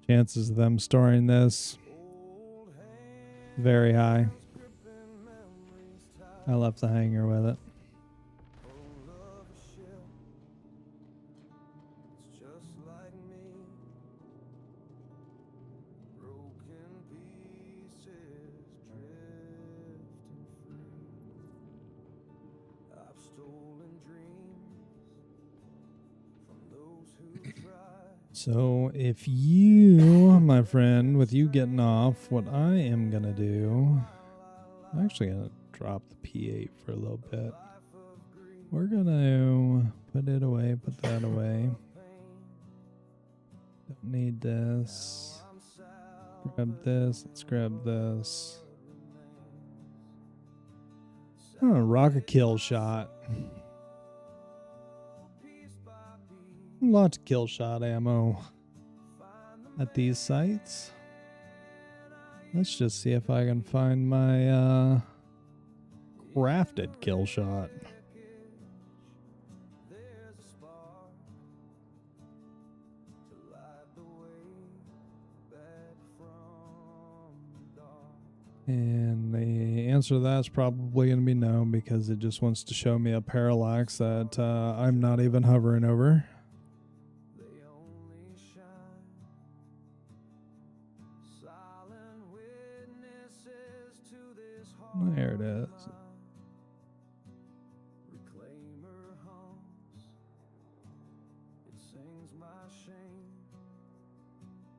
Chances of them storing this, very high. I left the hangar with it. So if you, my friend, with you getting off, what I am going to do, I'm actually going to drop the P8 for a little bit. We're going to put it away, put that away. Don't need this. Grab this. Let's grab this. Oh, rocket kill shot. Lots of kill shot ammo at these sites. Let's just see if I can find my crafted kill shot. And the answer to that is probably going to be no, because it just wants to show me a parallax that I'm not even hovering over. There it is.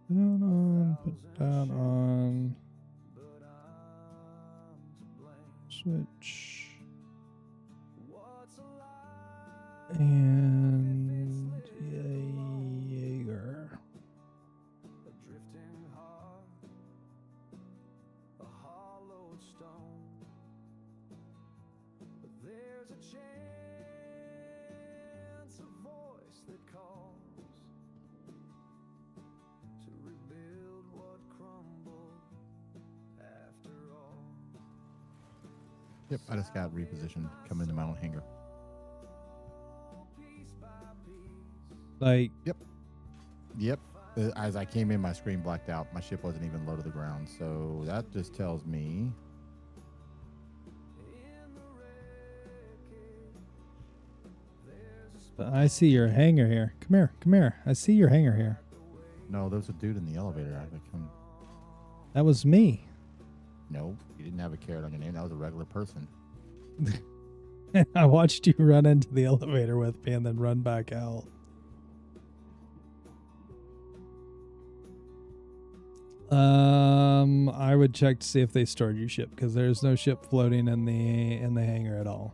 Down on, put down on. Switch. And Jaeger. Yep, I just got repositioned. Come into my own hangar. Like, Yep. As I came in, my screen blacked out. My ship wasn't even low to the ground. So that just tells me. I see your hangar here. Come here, come here. I see your hangar here. No, there was a dude in the elevator. I had to come. That was me. No, you didn't have a carrot on your name. That was a regular person. I watched you run into the elevator with me and then run back out. I would check to see if they stored your ship, because there's no ship floating in the hangar at all.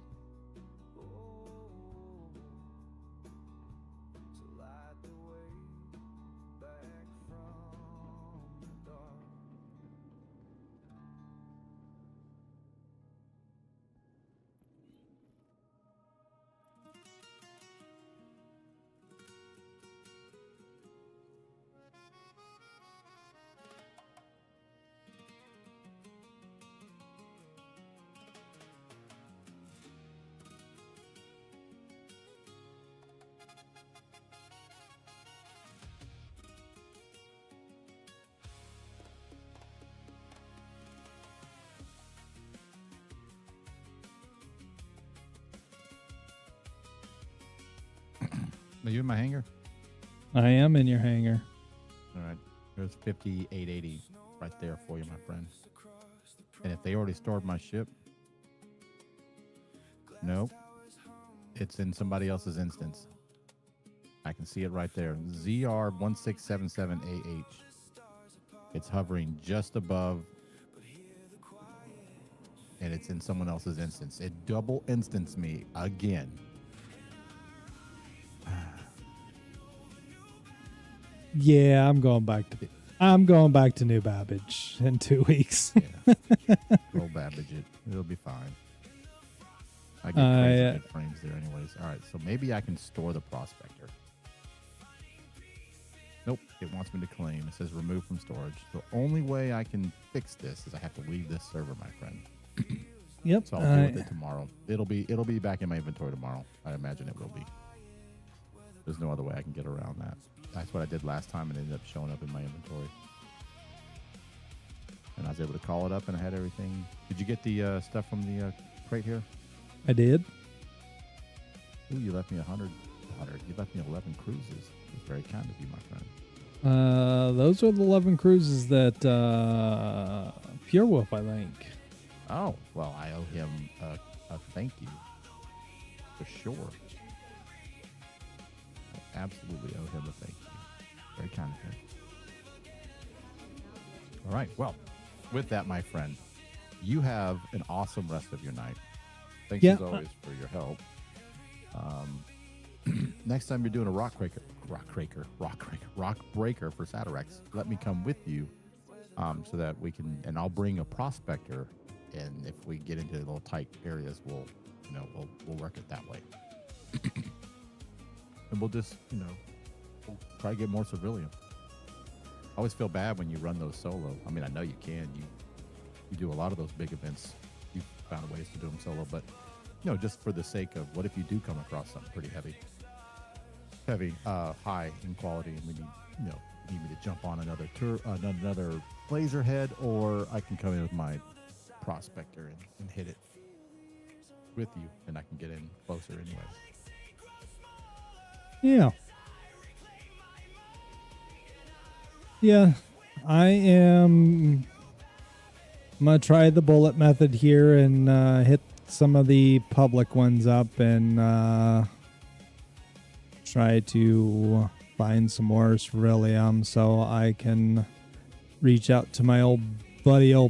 Are you in my hangar? I am in your hangar. All right. There's 5880 right there for you, my friend. And if they already stored my ship, nope. It's in somebody else's instance. I can see it right there. ZR1677AH. It's hovering just above, and it's in someone else's instance. It double instanced me again. Yeah, I'm going back to New Babbage in 2 weeks. Yeah. Roll Babbage it. It'll be fine. I get crazy good frames there anyways. All right, so maybe I can store the prospector. Nope, it wants me to claim. It says remove from storage. The only way I can fix this is I have to leave this server, my friend. Yep. So I'll deal with it tomorrow. It'll be back in my inventory tomorrow. I imagine it will be. There's no other way I can get around that. That's what I did last time, and it ended up showing up in my inventory. And I was able to call it up, and I had everything. Did you get the stuff from the crate here? I did. Ooh, you left me 100. You left me 11 cruises. It was very kind of you, my friend. Those are the 11 cruises that Pure Wolf, I think. Oh, well, I owe him a thank you. For sure. I absolutely owe him a thank you. Very kind of him. All right. Well, with that, my friend, you have an awesome rest of your night. Thanks as always for your help. Next time you're doing a rock breaker for Satirex, let me come with you, so that we can, and I'll bring a prospector, and if we get into little tight areas, we'll work it that way. And we'll just, we'll try to get more civilian. I always feel bad when you run those solo. I mean, I know you can. You do a lot of those big events. You found ways to do them solo, but just for the sake of what if you do come across something pretty heavy, high in quality, and we need me to jump on another another laser head, or I can come in with my prospector and hit it with you, and I can get in closer anyways. Yeah. Yeah, I'm gonna try the bullet method here and hit some of the public ones up and try to find some more Ceruleum so I can reach out to my old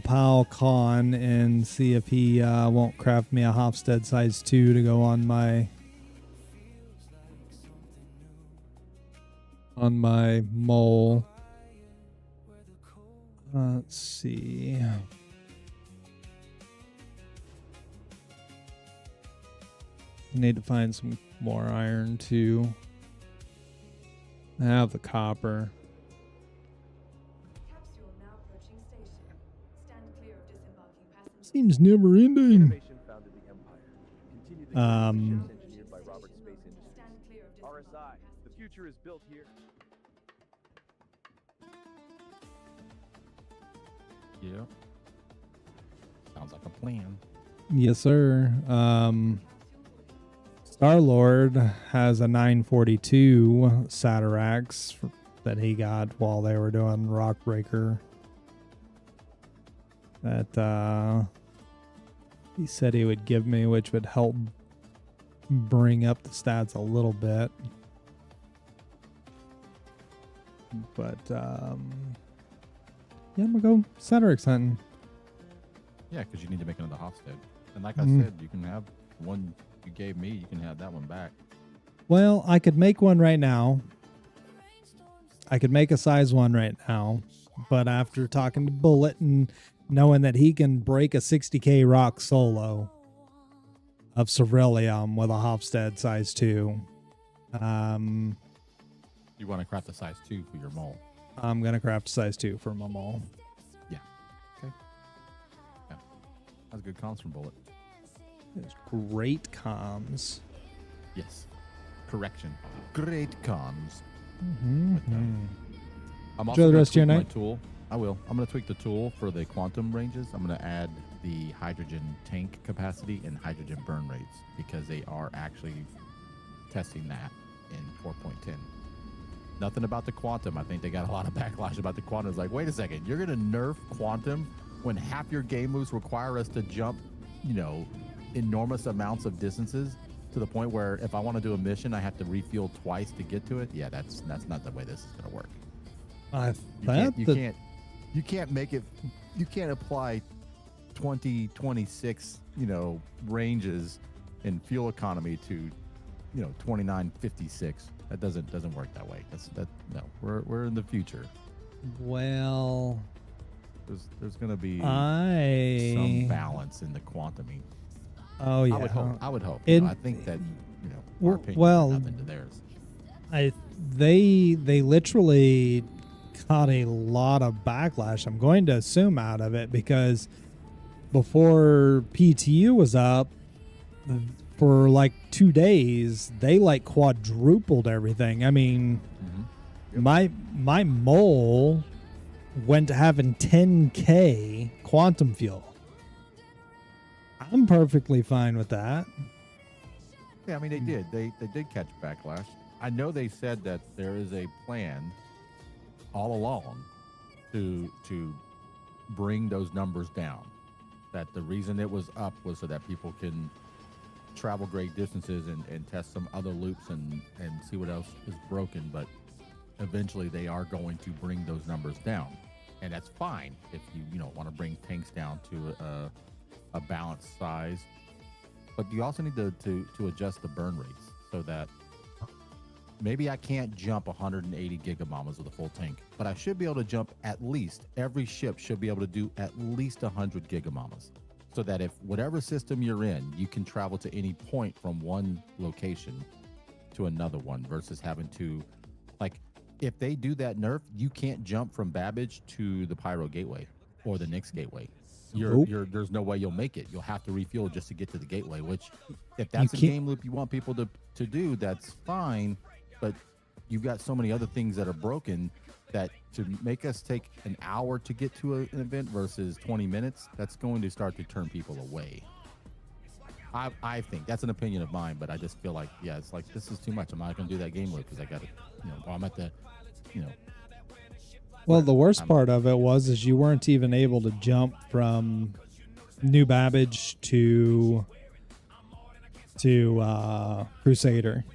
pal Khan and see if he won't craft me a Hofstede size 2 to go on my mole. Let's see. Need to find some more iron too. I have the copper. Seems never ending. RSI, the future is built here. Yeah. Sounds like a plan. Yes, sir. Star-Lord has a 942 Satirax that he got while they were doing Rockbreaker. That he said he would give me, which would help bring up the stats a little bit. But yeah, I'm gonna go Satirax hunting. Yeah, because you need to make another Hofstede. And like I said, you can have one you gave me, you can have that one back. Well, I could make one right now. I could make a size 1 right now. But after talking to Bullet and knowing that he can break a 60k rock solo of Ceruleum with a Hofstede size 2. You want to craft a size 2 for your mole. I'm going to craft a size 2 for my mole. Yeah. Okay. Yeah. That's good comms from Bullet. It's great comms. Yes. Correction. Great comms. Mm-hmm. I'm Enjoy also the gonna rest of your tweak my night. tool. I will. I'm going to tweak the tool for the quantum ranges. I'm going to add the hydrogen tank capacity and hydrogen burn rates because they are actually testing that in 4.10. Nothing about the quantum. I think they got a lot of backlash about the quantum. It's like, wait a second, you're going to nerf quantum when half your game moves require us to jump, enormous amounts of distances to the point where if I want to do a mission, I have to refuel twice to get to it. Yeah, that's not the way this is going to work. You can't make it. You can't apply 2026, ranges in fuel economy to, 2956. That doesn't work that way. No. We're in the future. Well, there's going to be some balance in the quantuming. Oh yeah, I would hope. I think that our opinion well, is nothing to theirs. They literally got a lot of backlash. I'm going to assume out of it because before PTU was up for like 2 days, they like quadrupled everything. I mean, my mole went to having 10k quantum fuel. I'm perfectly fine with that. Yeah, I mean, they did. They did catch backlash. I know they said that there is a plan all along to bring those numbers down. That the reason it was up was so that people can travel great distances and test some other loops and see what else is broken. But eventually they are going to bring those numbers down. And that's fine if you want to bring tanks down to a balanced size. But you also need to adjust the burn rates so that maybe I can't jump 180 gigamamas with a full tank, but I should be able to jump at least, every ship should be able to do at least 100 gigamamas. So that if whatever system you're in, you can travel to any point from one location to another one versus having to, like, if they do that nerf, you can't jump from Babbage to the Pyro Gateway or the Nyx Gateway. Nope. There's no way you'll make it. You'll have to refuel just to get to the gateway, which if that's a can't- game loop you want people to do, that's fine. But you've got so many other things that are broken that to make us take an hour to get to an event versus 20 minutes, that's going to start to turn people away. I think that's an opinion of mine, but I just feel like, yeah, it's like, this is too much. I'm not going to do that game loop because I got to, I'm at the, Well, the worst part of it is you weren't even able to jump from New Babbage to Crusader.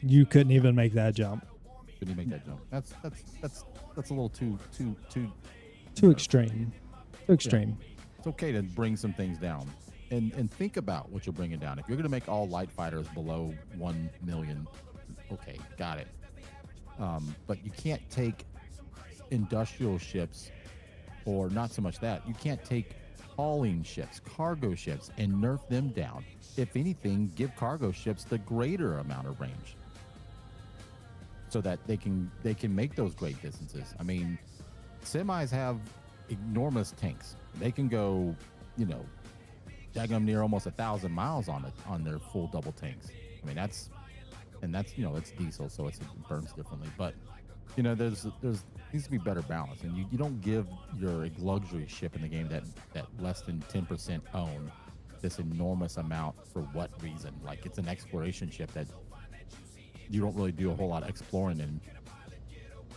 You couldn't even make that jump. Couldn't even make that jump. That's a little too extreme. Too extreme. Yeah. It's okay to bring some things down. And think about what you're bringing down. If you're going to make all light fighters below 1 million, okay, got it. But you can't take industrial ships, or not so much that. You can't take hauling ships, cargo ships, and nerf them down. If anything, give cargo ships the greater amount of range, so that they can make those great distances. I mean, semis have enormous tanks. They can go, daggum near almost 1,000 miles on their full double tanks. I mean, that's it's diesel, so it burns differently. But there's needs to be better balance, and you don't give your luxury ship in the game that less than 10% own this enormous amount for what reason? Like, it's an exploration ship that you don't really do a whole lot of exploring, and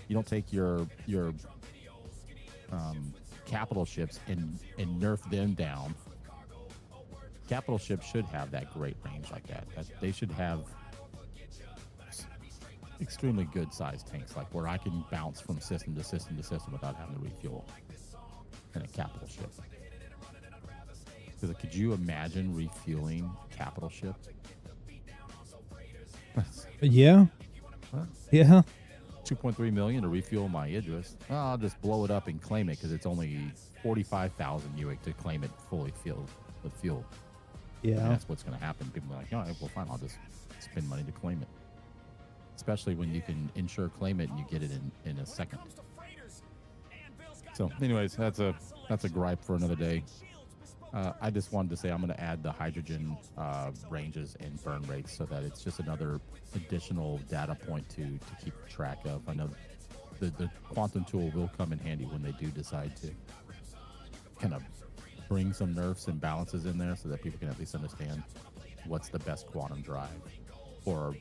you don't take your capital ships and nerf them down. Capital ships should have that great range like that. They should have extremely good sized tanks, like where I can bounce from system to system to system without having to refuel in a capital ship. Because could you imagine refueling capital ship? Yeah. Huh? Yeah. 2.3 million to refuel my Idris. Well, I'll just blow it up and claim it because it's only 45,000 UIC to claim it fully filled with fuel. Yeah. And that's what's going to happen. People are like, all right, well, fine, I'll just spend money to claim it. Especially when you can insure claim it and you get it in a second. So, anyways, that's a gripe for another day. I just wanted to say I'm going to add the hydrogen ranges and burn rates so that it's just another additional data point to keep track of. I know the quantum tool will come in handy when they do decide to kind of bring some nerfs and balances in there so that people can at least understand what's the best quantum drive or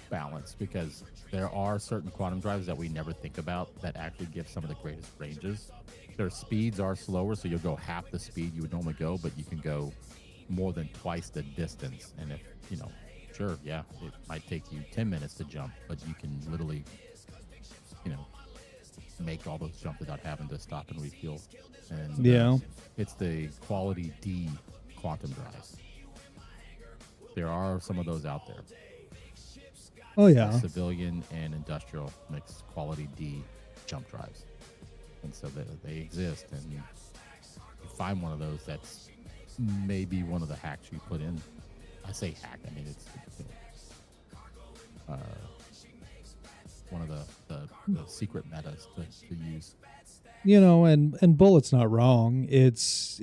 balance, because there are certain quantum drives that we never think about that actually give some of the greatest ranges. Their speeds are slower, so you'll go half the speed you would normally go, but you can go more than twice the distance. And if, sure, yeah, it might take you 10 minutes to jump, but you can literally, make all those jumps without having to stop and refuel. And yeah, it's the quality D quantum drives. There are some of those out there. Oh, yeah. Civilian and industrial mixed quality D jump drives. And so they exist, and you find one of those that's maybe one of the hacks you put in. I say hack, I mean it's one of the secret metas to use. And Bullet's not wrong. It's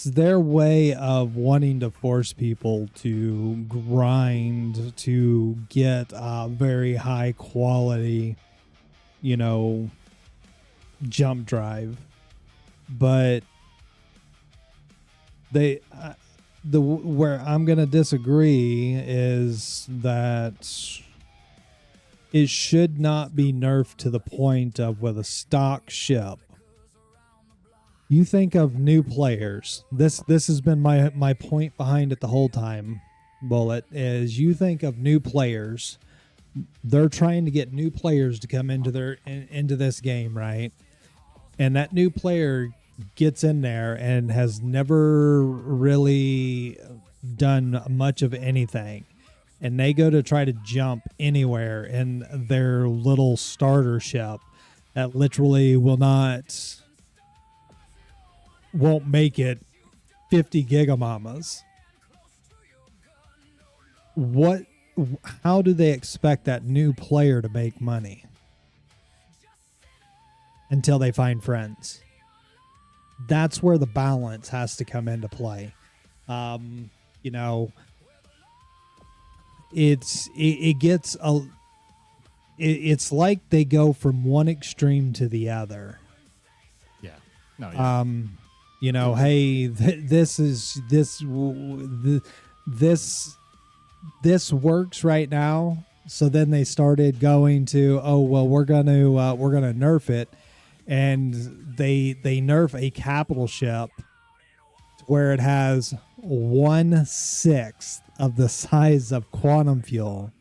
their way of wanting to force people to grind to get very high quality, jump drive. But where I'm going to disagree is that it should not be nerfed to the point of with a stock ship. You think of new players. This has been my point behind it the whole time, Bullet, is you think of new players. They're trying to get new players to come into this game, right? And that new player gets in there and has never really done much of anything. And they go to try to jump anywhere in their little starter ship that literally won't make it 50 gigamamas. how do they expect that new player to make money until they find friends? That's where the balance has to come into play. You know, it's like they go from one extreme to the other. Yeah. No. Yeah. You know, hey, this works right now. So then they started going to, oh well, we're gonna nerf it, and they nerf a capital ship to where it has 1/6 of the size of Quantum Fuel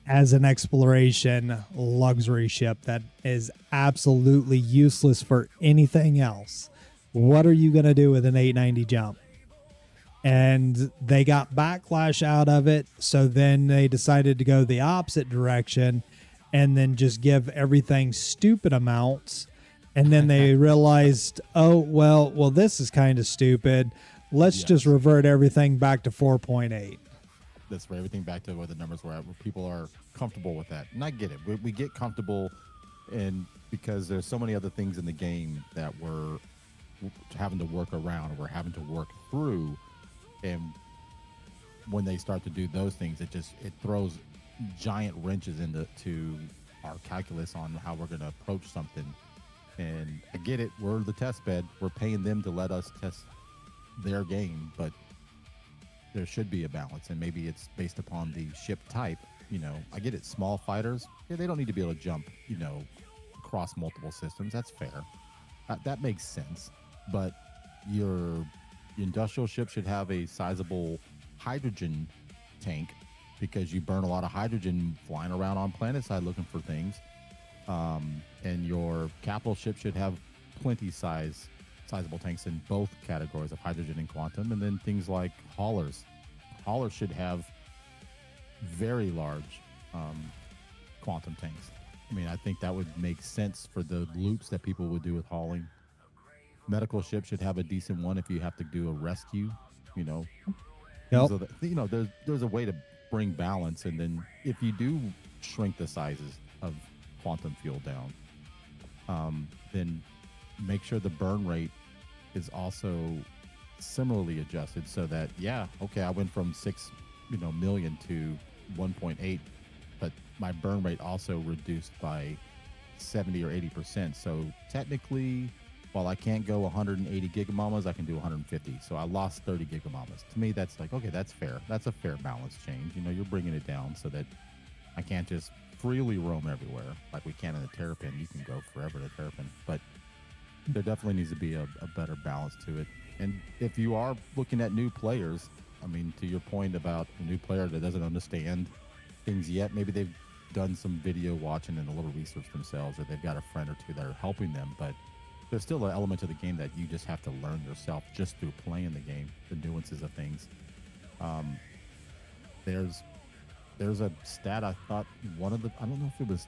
as an exploration luxury ship that is absolutely useless for anything else. What are you going to do with an 890 jump? And they got backlash out of it. So then they decided to go the opposite direction and then just give everything stupid amounts. And then they realized, oh, well, this is kind of stupid. Let's just revert everything back to 4.8. Let's bring everything back to where the numbers were at, where people are comfortable with that. And I get it. We get comfortable, and because there's so many other things in the game that we're having to work around, or we're having to work through. And when they start to do those things, it throws giant wrenches into our calculus on how we're going to approach something. And I get it. We're the test bed. We're paying them to let us test their game, but there should be a balance, and maybe it's based upon the ship type. You know, I get it. Small fighters, they don't need to be able to jump, across multiple systems. That's fair. That makes sense. But your industrial ship should have a sizable hydrogen tank, because you burn a lot of hydrogen flying around on planet side looking for things. And your capital ship should have plenty sizable tanks in both categories of hydrogen and quantum. And then things like haulers should have very large quantum tanks. I mean, I think that would make sense for the loops that people would do with hauling. Medical ship should have a decent one if you have to do a rescue. Yep. There's a way to bring balance, and then if you do shrink the sizes of quantum fuel down, then make sure the burn rate is also similarly adjusted, so that I went from 6 million to 1.8, but my burn rate also reduced by 70 or 80%. So technically, while I can't go 180 gigamamas, I can do 150. So I lost 30 gigamamas. To me, that's like, okay, that's fair. That's a fair balance change. You're bringing it down so that I can't just freely roam everywhere like we can in the Terrapin. You can go forever to Terrapin, but there definitely needs to be a better balance to it. And if you are looking at new players, I mean, to your point about a new player that doesn't understand things yet, maybe they've done some video watching and a little research themselves, or they've got a friend or two that are helping them, but there's still an element to the game that you just have to learn yourself just through playing the game, the nuances of things. There's a stat, I thought I don't know if it was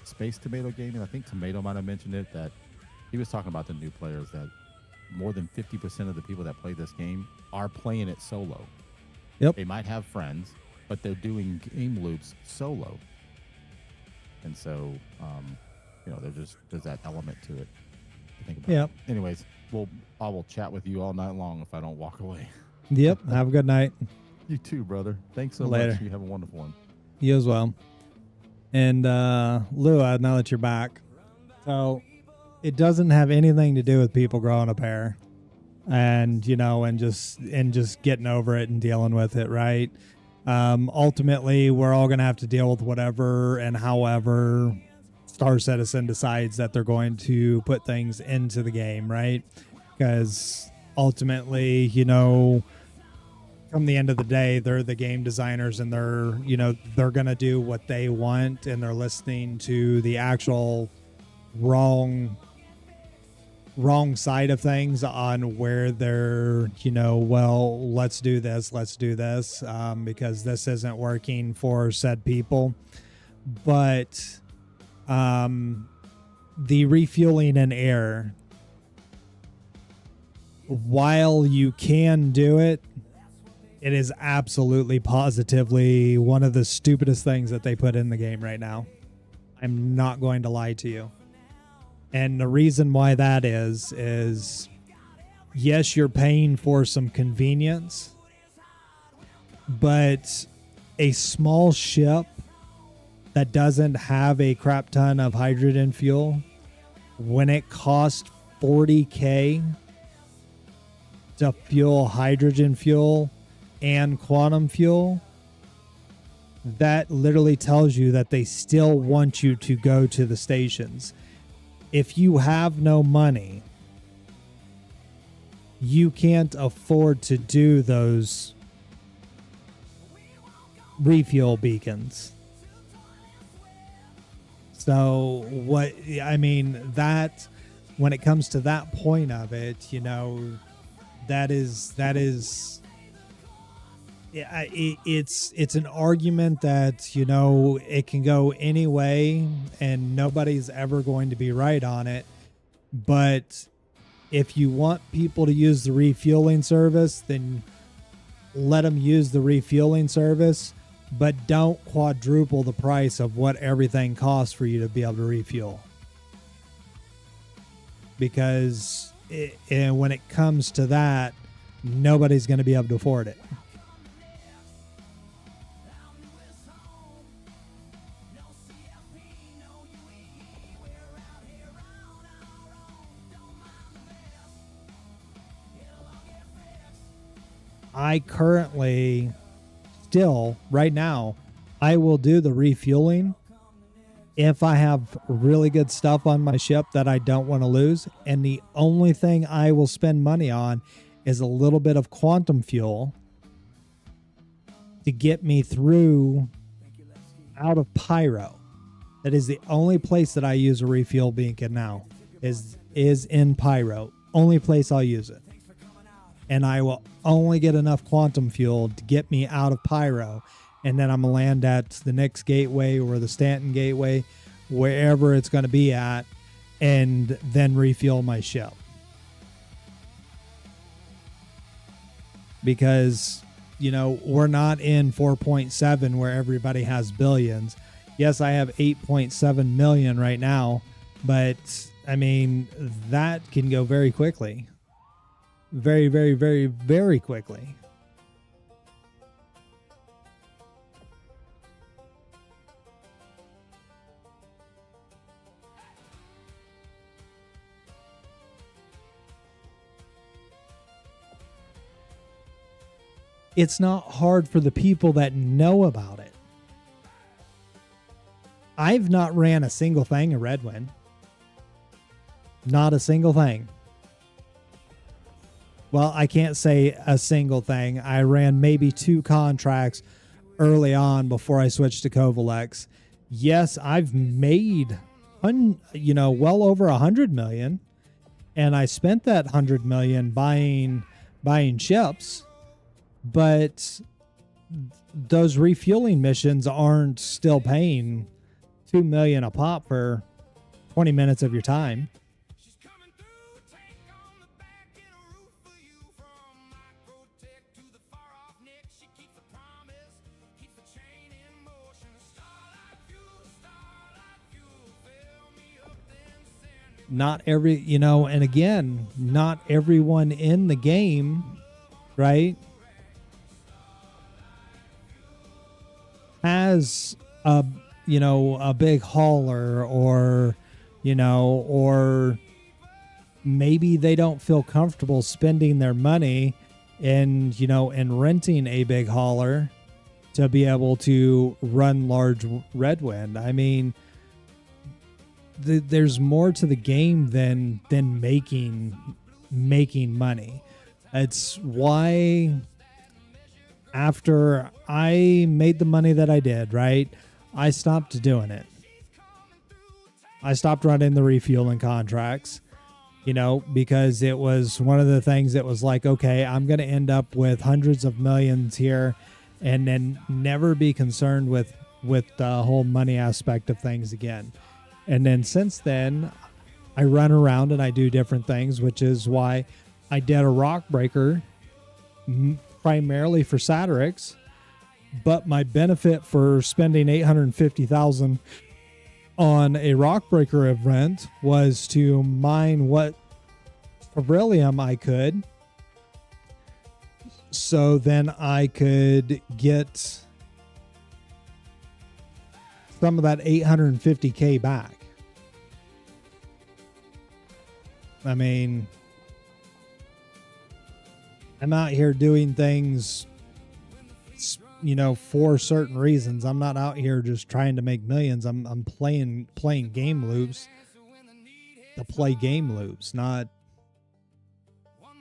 Space Tomato Gaming, I think Tomato might have mentioned it, that he was talking about the new players, that more than 50% of the people that play this game are playing it solo. Yep. They might have friends, but they're doing game loops solo. And so, there's that element to it to think about. Yep. Anyways, I will chat with you all night long if I don't walk away. Yep. Have a good night. You too, brother. Thanks so Later. much. You have a wonderful one. You as well. And Lou, now that you're back, so it doesn't have anything to do with people growing up hair, and just getting over it and dealing with it, right? Ultimately, we're all going to have to deal with whatever and however Star Citizen decides that they're going to put things into the game, right? Because ultimately, come the end of the day, they're the game designers, and they're going to do what they want, and they're listening to the actual wrong side of things on where they're, let's do this, because this isn't working for said people. But the refueling in air, while you can do it, It is absolutely positively one of the stupidest things that they put in the game right now. I'm not going to lie to you. And the reason why that is yes, you're paying for some convenience, but a small ship that doesn't have a crap ton of hydrogen fuel, when it costs $40K to fuel hydrogen fuel and quantum fuel, that literally tells you that they still want you to go to the stations. If you have no money, you can't afford to do those refuel beacons. So what, I mean, that when it comes to that point of it, you know, that is it's an argument that, you know, it can go any way and nobody's ever going to be right on it. But if you want people to use the refueling service, then let them use the refueling service, but don't quadruple the price of what everything costs for you to be able to refuel. Because and when it comes to that, nobody's going to be able to afford it. I currently still, right now, I will do the refueling if I have really good stuff on my ship that I don't want to lose. And the only thing I will spend money on is a little bit of quantum fuel to get me through out of Pyro. That is the only place that I use a refuel beacon now, is in Pyro. Only place I'll use it. And I will only get enough quantum fuel to get me out of Pyro. And then I'm going to land at the Nix Gateway or the Stanton Gateway, wherever it's going to be at, and then refuel my ship. Because, you know, we're not in 4.7 where everybody has billions. Yes, I have 8.7 million right now, but I mean, that can go very quickly. Very, very, very, very quickly. It's not hard for the people that know about it. I've not ran a single thing in Redwind. Not a single thing. Well, I can't say a single thing. I ran maybe 2 contracts early on before I switched to Covalex. Yes, I've made, well over 100 million, and I spent that 100 million buying ships, but those refueling missions aren't still paying 2 million a pop for 20 minutes of your time. Not every, and again, not everyone in the game, right, has a big hauler, or maybe they don't feel comfortable spending their money in renting a big hauler to be able to run large Redwind. I mean, there's more to the game than making money. It's why after I made the money that I did, right, I stopped doing it. I stopped running the refueling contracts, because it was one of the things that was like, okay, I'm going to end up with hundreds of millions here and then never be concerned with the whole money aspect of things again. And then since then, I run around and I do different things, which is why I did a rock breaker primarily for Satyrix, but my benefit for spending $850,000 on a Rockbreaker event was to mine what beryllium I could, so then I could get some of that 850K back. I mean, I'm out here doing things, for certain reasons. I'm not out here just trying to make millions. I'm playing game loops to play game loops, not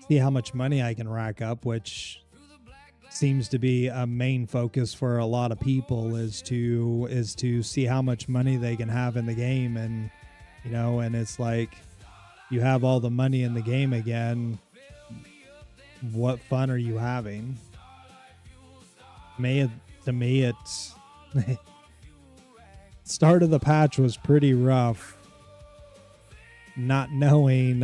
see how much money I can rack up, which seems to be a main focus for a lot of people, is to see how much money they can have in the game. And and it's like, you have all the money in the game again, what fun are you having? To me, it's start of the patch was pretty rough, not knowing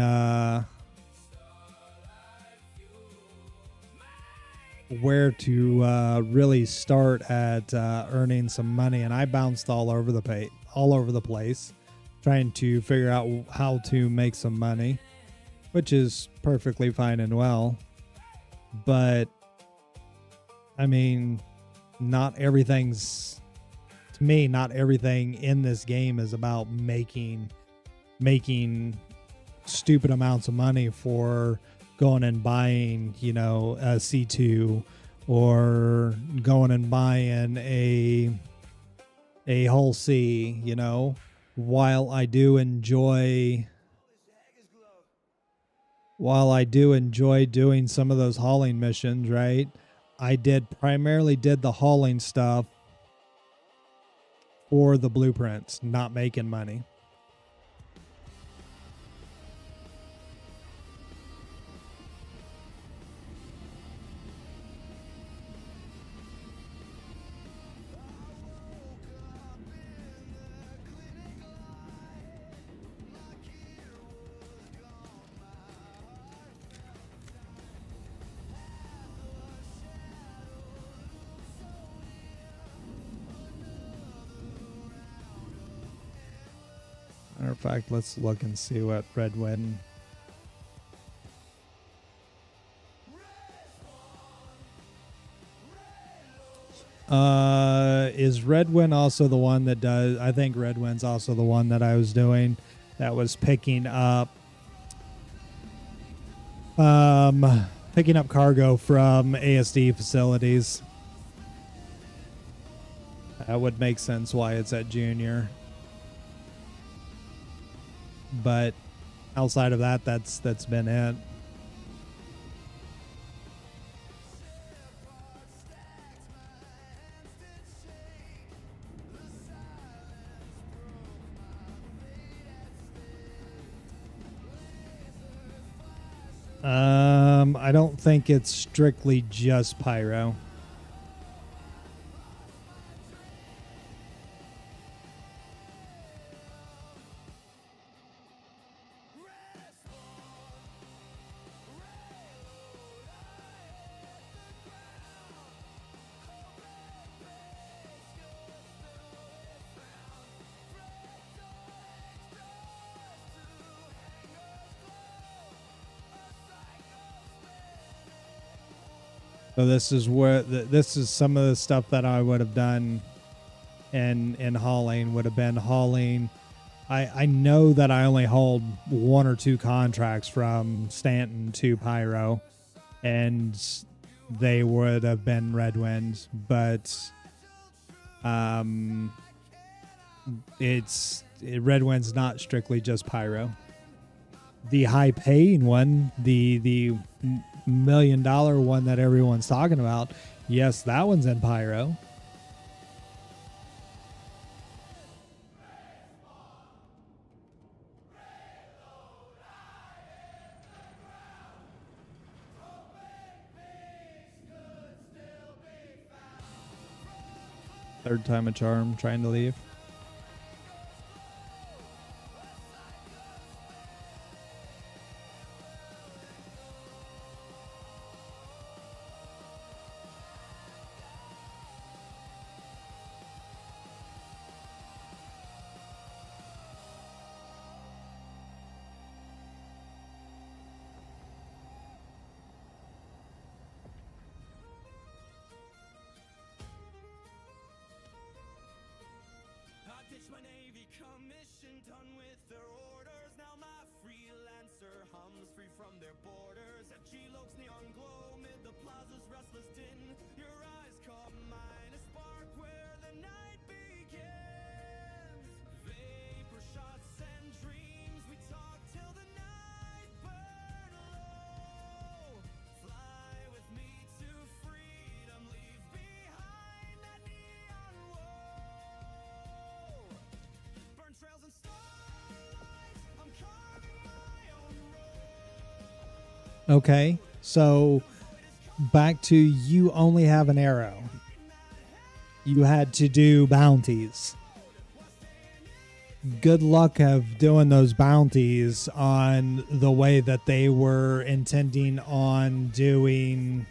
where to really start at earning some money, and I bounced all over the place trying to figure out how to make some money, which is perfectly fine and well. But I mean, not everything in this game is about making stupid amounts of money for going and buying, a C2, or going and buying a Hull C, while I do enjoy doing some of those hauling missions, right? I primarily did the hauling stuff for the blueprints, not making money. Matter of fact, let's look and see what Red Wedding. Is Redwin also the one that does? I think Redwin's also the one that I was doing, that was picking up cargo from ASD facilities. That would make sense why it's at Junior. But outside of that, that's been it. I don't think it's strictly just pyro. So this is some of the stuff that I would have done in hauling. Would have been hauling. I know that I only hauled 1 or 2 contracts from Stanton to Pyro, and they would have been Redwind, but Redwind's not strictly just Pyro. The high paying one, the $1 million one that everyone's talking about, yes, that one's in Pyro. Third time a charm, trying to leave. done with their orders. Now my freelancer hums free from their borders. At G-Loke's neon glow mid the plaza's restless din. Your eyes caught mine, a spark where the night begins. Vapor shots and dreams, we talk till the night burn low. Fly with me to freedom, leave behind that neon woe. Burn trails and starlights, I'm carving my own road. Okay, so back to you only have an arrow. You had to do bounties. Good luck of doing those bounties on the way that they were intending on doing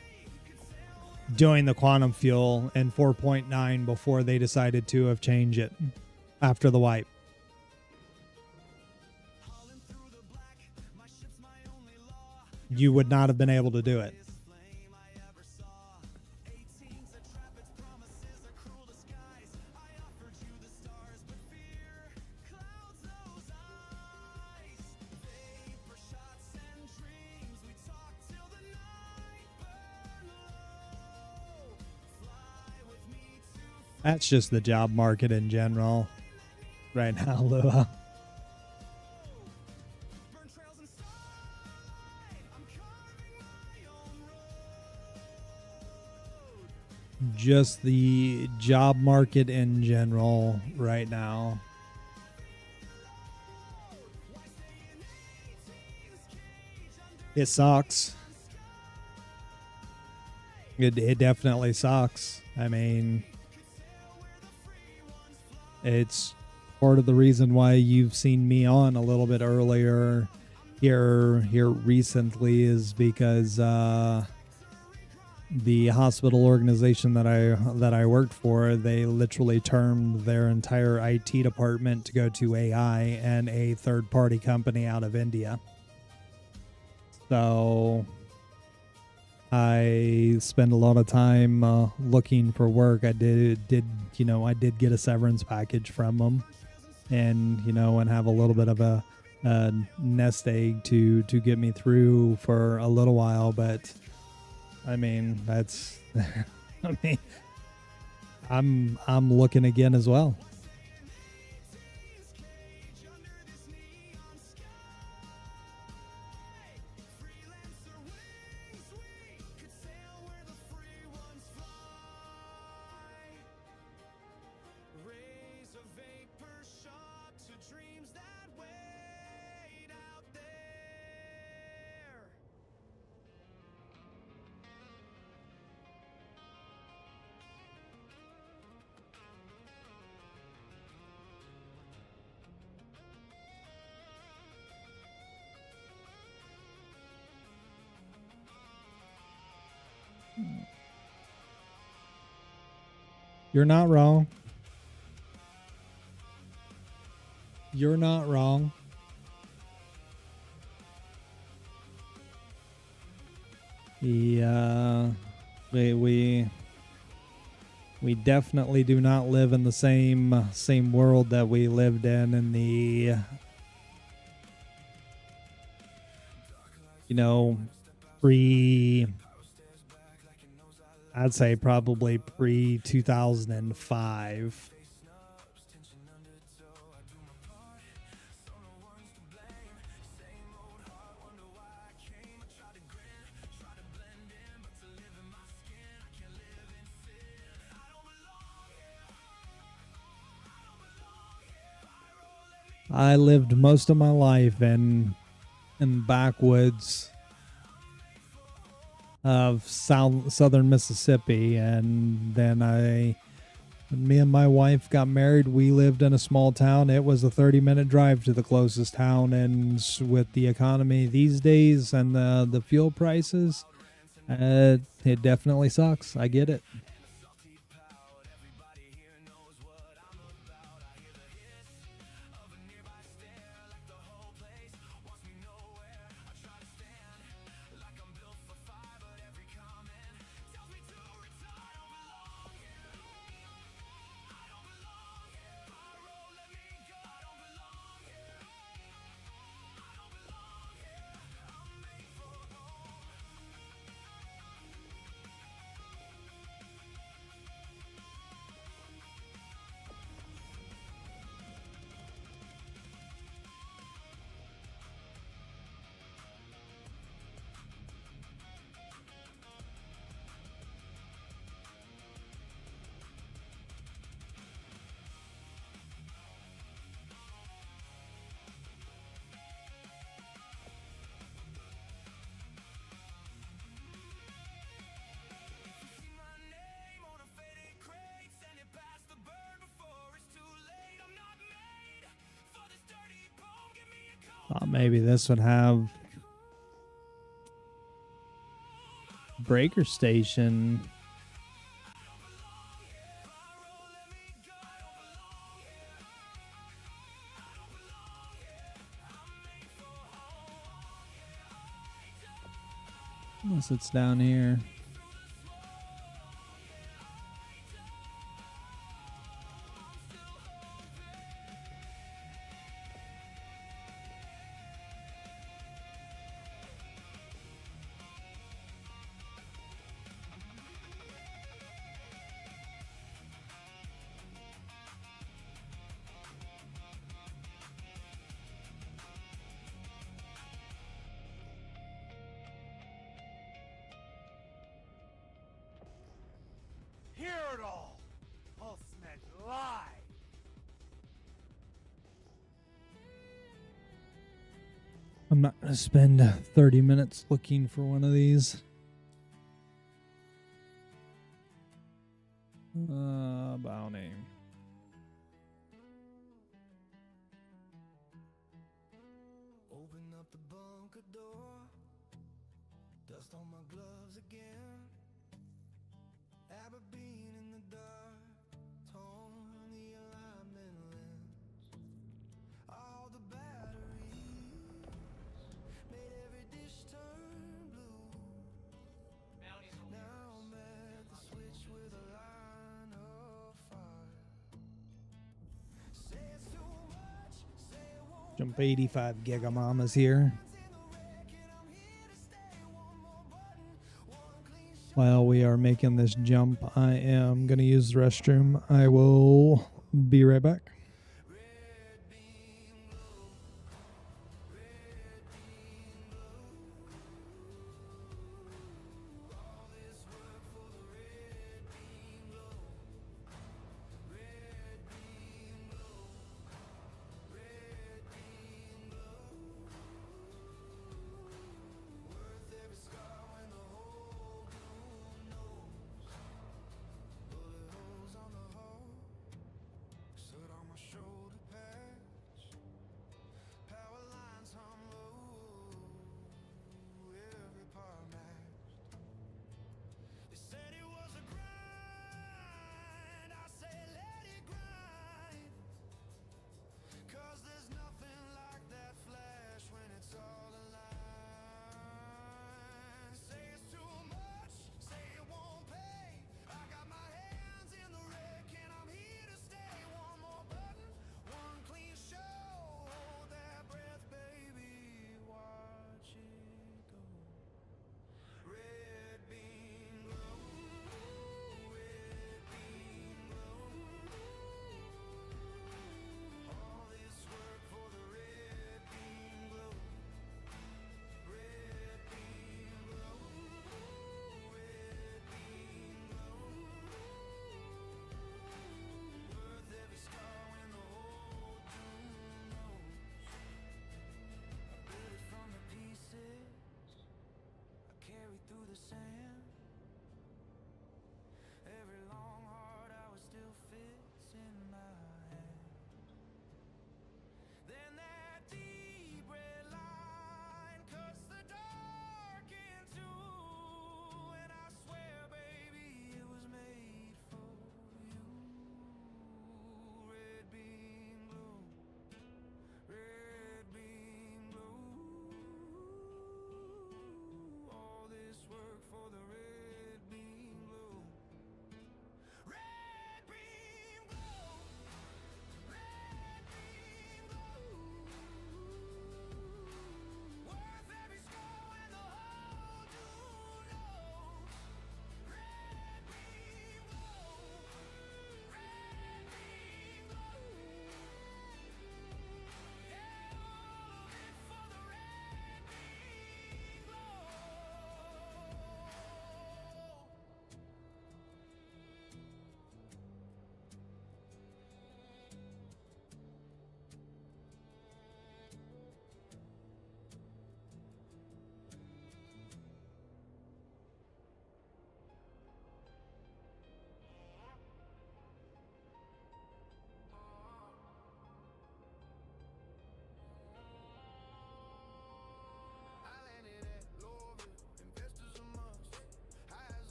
the quantum fuel in 4.9 before they decided to have changed it after the wipe. You would not have been able to do it. That's just the job market in general right now, Lua. Just the job market in general right now. It sucks. It definitely sucks. I mean, it's part of the reason why you've seen me on a little bit earlier here recently is because the hospital organization that I worked for, they literally termed their entire IT department to go to AI and a third-party company out of India. So I spend a lot of time looking for work. I did get a severance package from them, and and have a little bit of a nest egg to get me through for a little while. But I mean, that's I mean, I'm looking again as well. You're not wrong. You're not wrong. Yeah, we definitely do not live in the same world that we lived in the I'd say probably pre-2005. I lived most of my life in backwoods of southern Mississippi, and then when me and my wife got married, we lived in a small town. It was a 30-minute drive to the closest town, and with the economy these days and the fuel prices, it definitely sucks. I get it. Thought maybe this would have breaker station. Unless it's down here. Hear it all! PulseNet Live! I'm not going to spend 30 minutes looking for one of these. Bounty. Open up the bunker door, dust on my gloves again. Aberdeen in the dark, torn the alignment lens. All the batteries made every dish turn blue. Now I'm at the switch with a line of fire. Say it's too much, say it won't. Jump 85 Gigamamas here. While we are making this jump, I am going to use the restroom. I will be right back. Set all my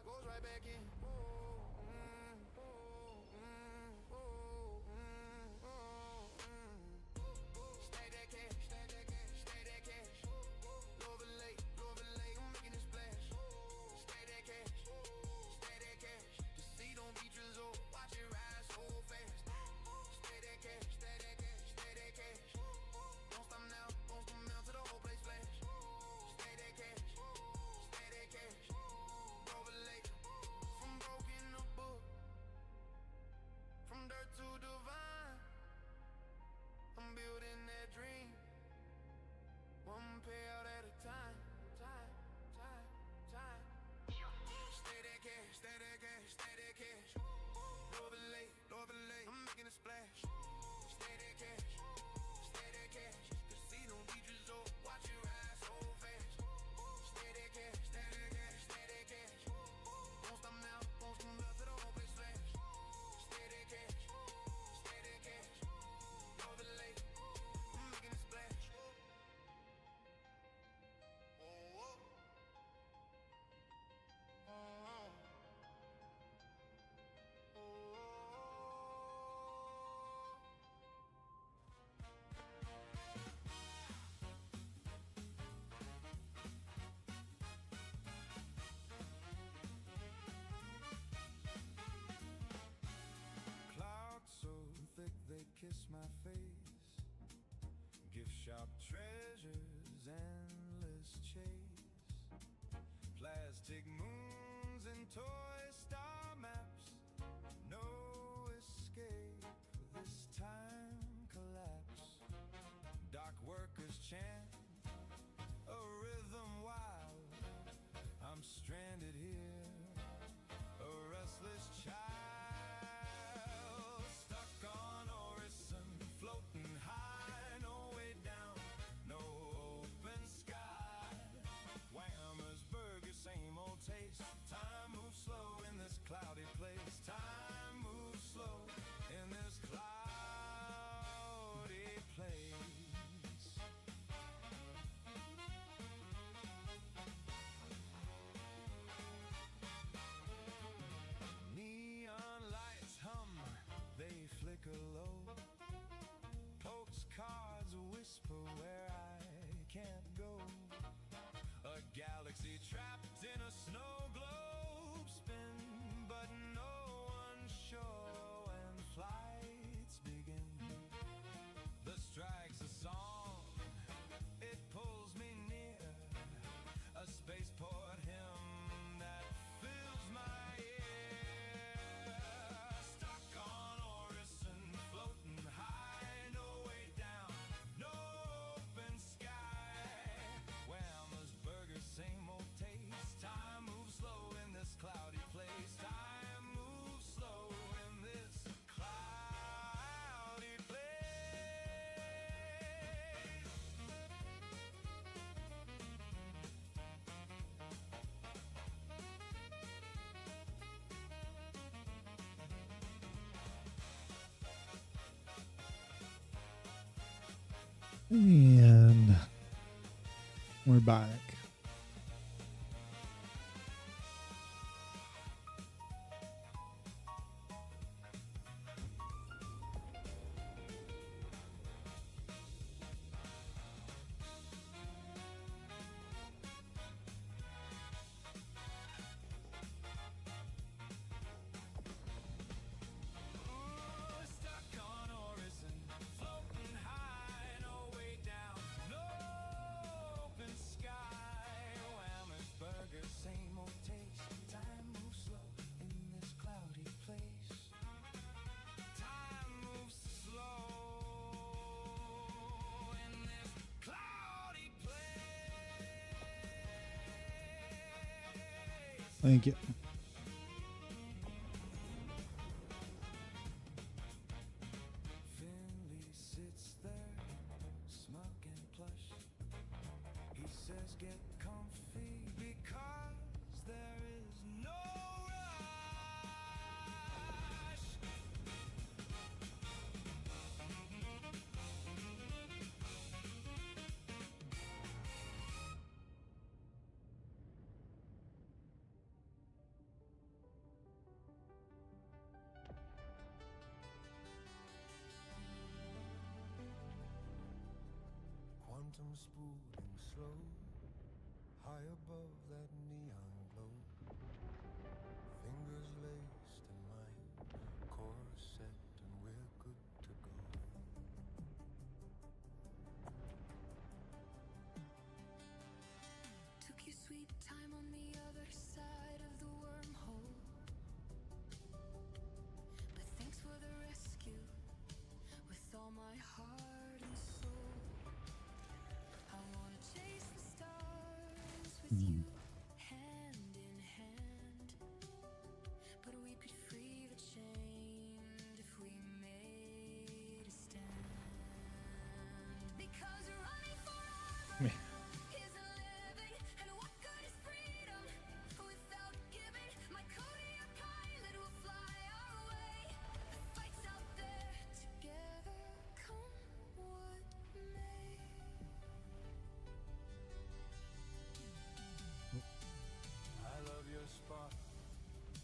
goes right back in. Stack that cash, stack that cash, stack that cash. Overlay, overlay, I'm making a splash. Stack that cash, stack that cash. The seat don't be drizzle, watch it rise so fast. Stack that cash, stack that cash, stack that cash. Don't stop now till the whole place flash. Stack that cash, stack that cash. Overlay, from broken to book, from dirt to divine. I'm building that dream, one payout at a time. Stay that cash, stay that cash, stay that cash. Overlay, overlay, I'm making a splash. Stay that cash, stay that cash. The sea don't be drizzle, watch it rise so fast. Stay that cash, stay that cash, stay that cash. Don't stop now till the whole place flash. Stay that cash, stay that cash. Overlay, I'm making a splash. Clouds so thick they kiss my face. Gift shop treasures, endless chase. Plastic moons and toy star maps. No escape, this time collapse. Dock workers chant a rhythm wild. I'm stranded here, a restless child. Stuck on Orison, floating high, no way down, no open sky. Whammer's burger, same old taste. Time moves slow in this cloudy place. Time moves slow in this cloudy place. Neon lights hum, they flicker low. Postcards whisper where I can't go. A galaxy trapped in a snow globe spin, but no one sure when flights begin. The strike's a song, it pulls me near, a spaceport hymn that fills my ear. Stuck on Orison, floating high, no way down, no open sky. Whammer's burger, same old taste. Time moves slow in this cloudy place. Time moves slow in this cloudy place. And we're back. Stuck on Orison, floating high, no way down, no open sky. Whammer's burger, same old taste. Time moves slow in this cloudy place. Time moves slow in this cloudy place. Thank you. Finley sits there, smug and plush. He says, get comfy because there is no rush. Quantum spooling slow, high above that neon glow. Fingers laced in my corset, and we're good to go. Took you sweet time on the other side of the wormhole. But thanks for the rescue, with all my heart and soul. I wanna chase the stars with you, hand in hand. But we could free the chained if we made a stand. Because running forever isn't living, and what good is freedom without giving? My Kodiak pilot will fly our way. The fight's out there together, come what may. I love your spot,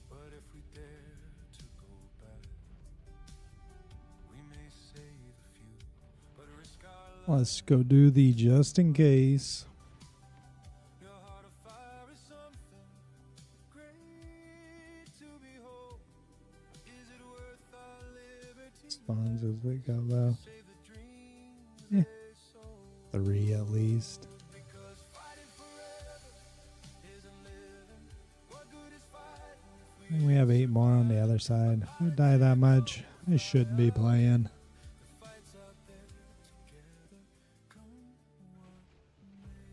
but if we dare to go back, we may save a few, but risk our Let's go do the just in case. Your heart of fire is something great to behold. Is it worth our liberty? Spawns as we go low. Save the dreams they sold. 3 at least. Because fighting forever isn't living. What good is fighting if And we have 8 more on the other side. If I die that much, I shouldn't be playing. the fight's out there together, come what may.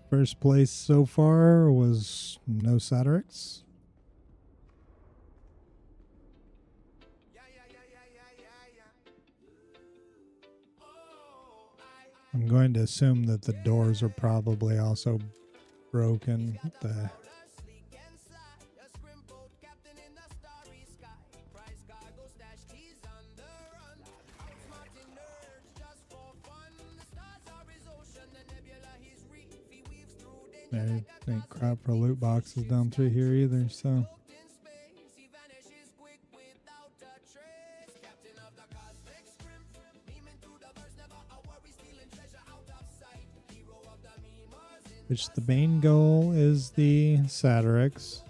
First place so far was No Satirix. I'm going to assume that the doors are probably also broken. What the? I think crap for loot boxes down through here either, so. Which the main goal is the Satirix.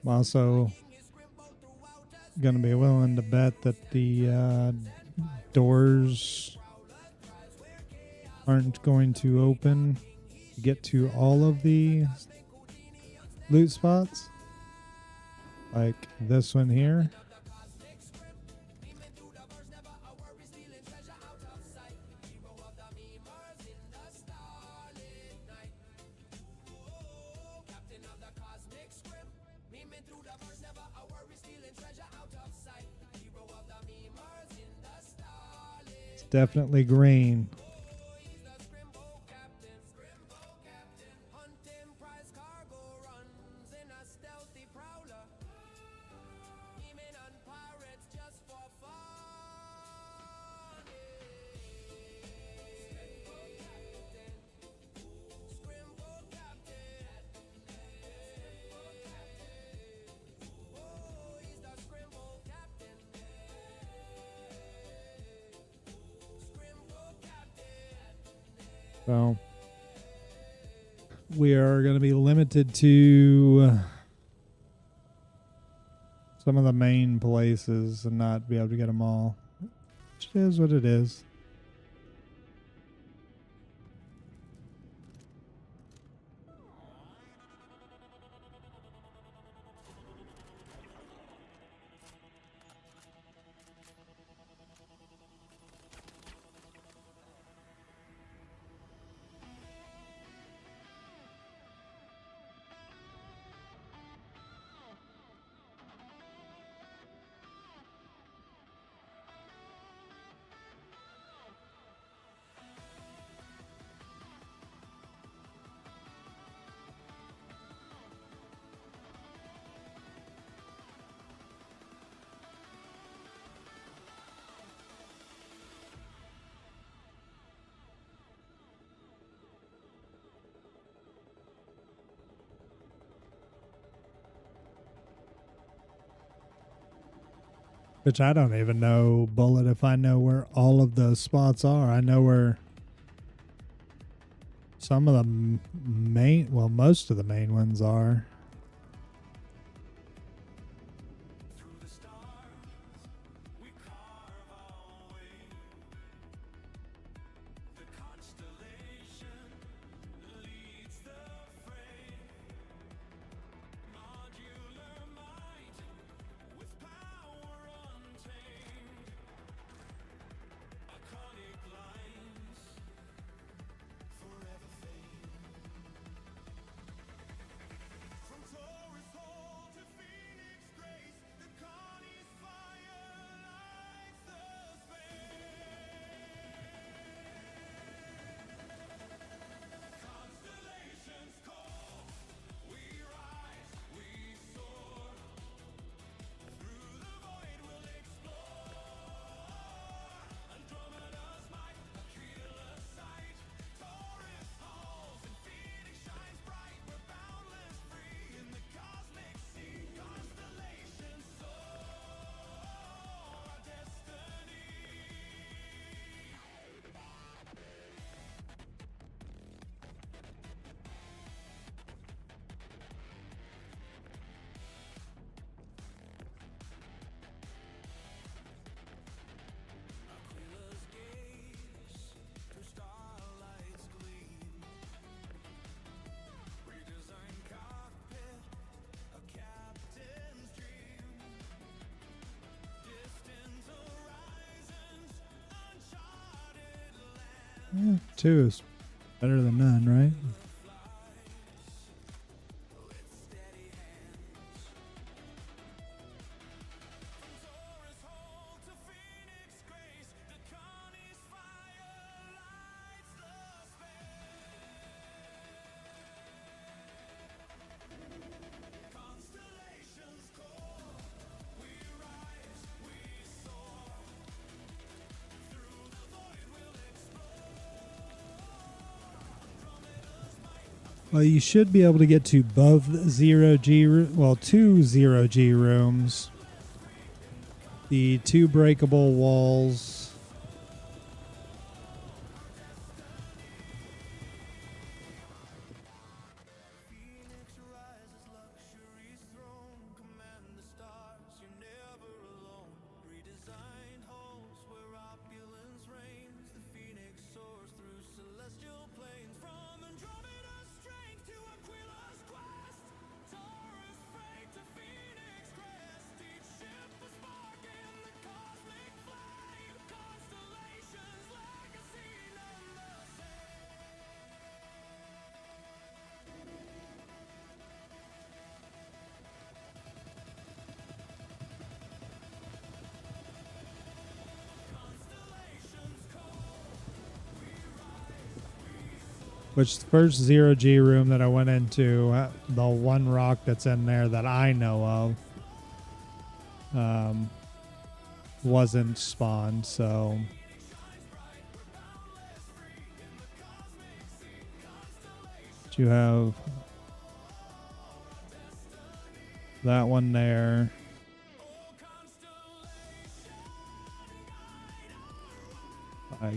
I'm also going to be willing to bet that the doors aren't going to open to get to all of the loot spots. Like this one here. Definitely green. So we are going to be limited to some of the main places and not be able to get them all. Which is what it is. Which I don't even know, Bullet, if I know where all of those spots are. I know where some of the main, well, most of the main ones are. 2 is better than none, right? Well, you should be able to get to above 0G, well, 2 0G rooms. The 2 breakable walls. Which the first 0G room that I went into, the one rock that's in there that I know of, wasn't spawned, so you have that one there.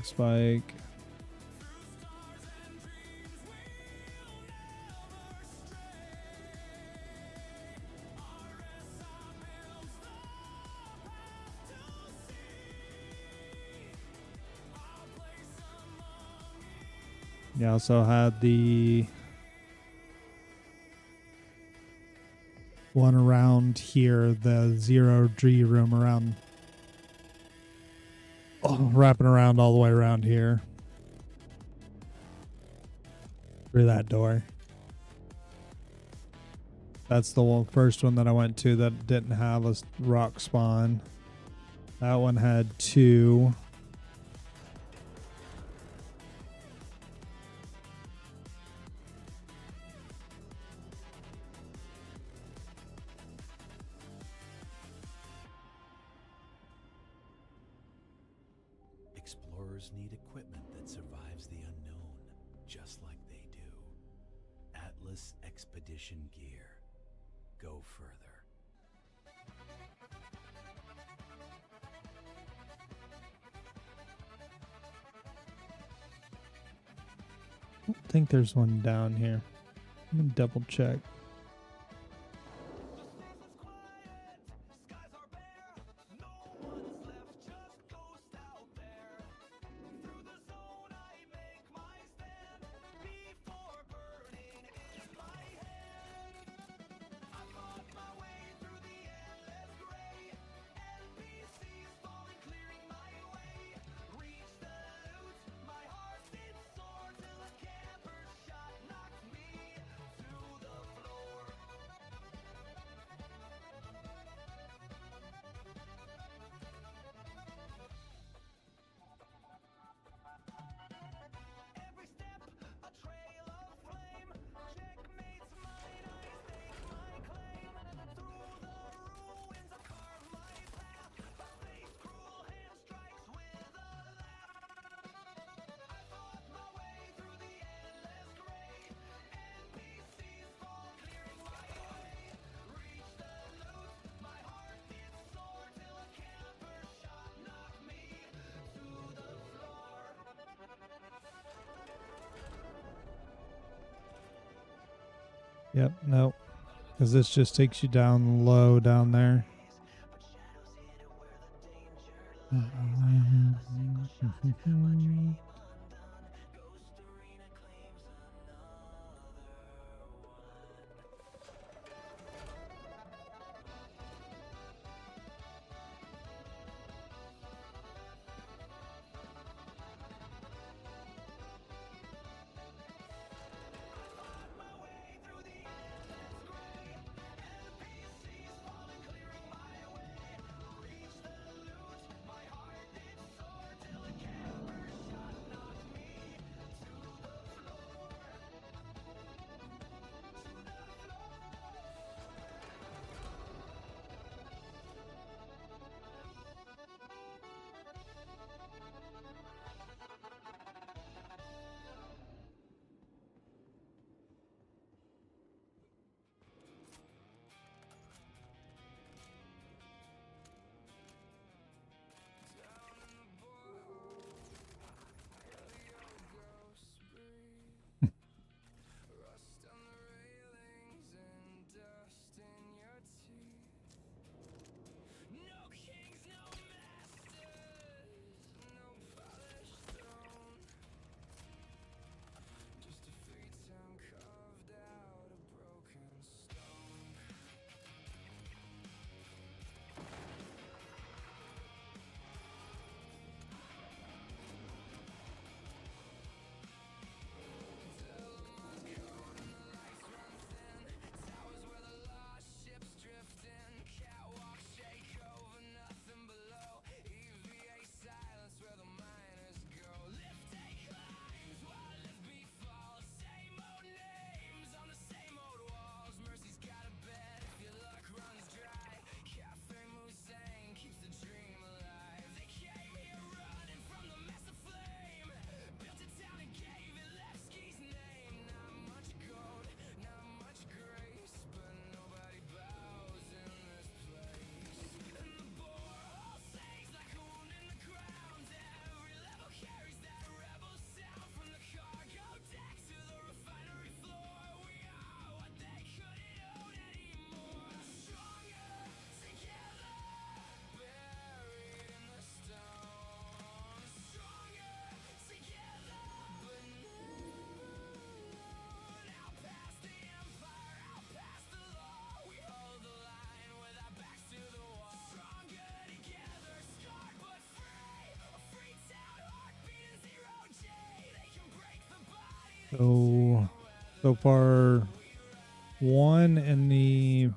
Spike. You also had the one around here, the 0G room around, wrapping around all the way around here. Through that door. That's the first one that I went to that didn't have a rock spawn. That one had 2. Explorers need equipment that survives the unknown, just like they do. Atlas Expedition Gear. Go further. I don't think there's one down here. I'm gonna double check. Yep, nope. Because this just takes you down low down there. So far, 1 in the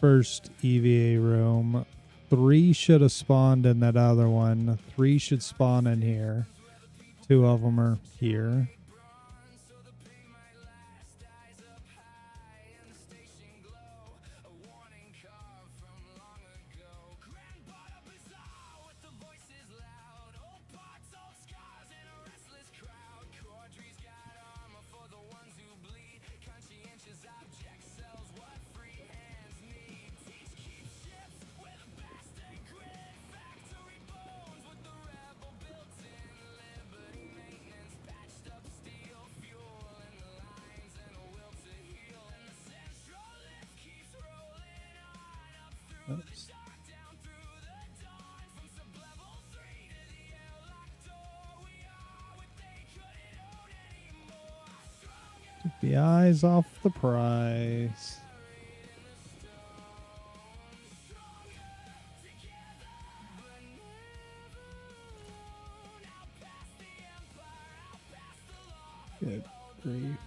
first EVA room. 3 should have spawned in that other one. 3 should spawn in here. 2 of them are here. Oops. Took the eyes off the prize. Good grief.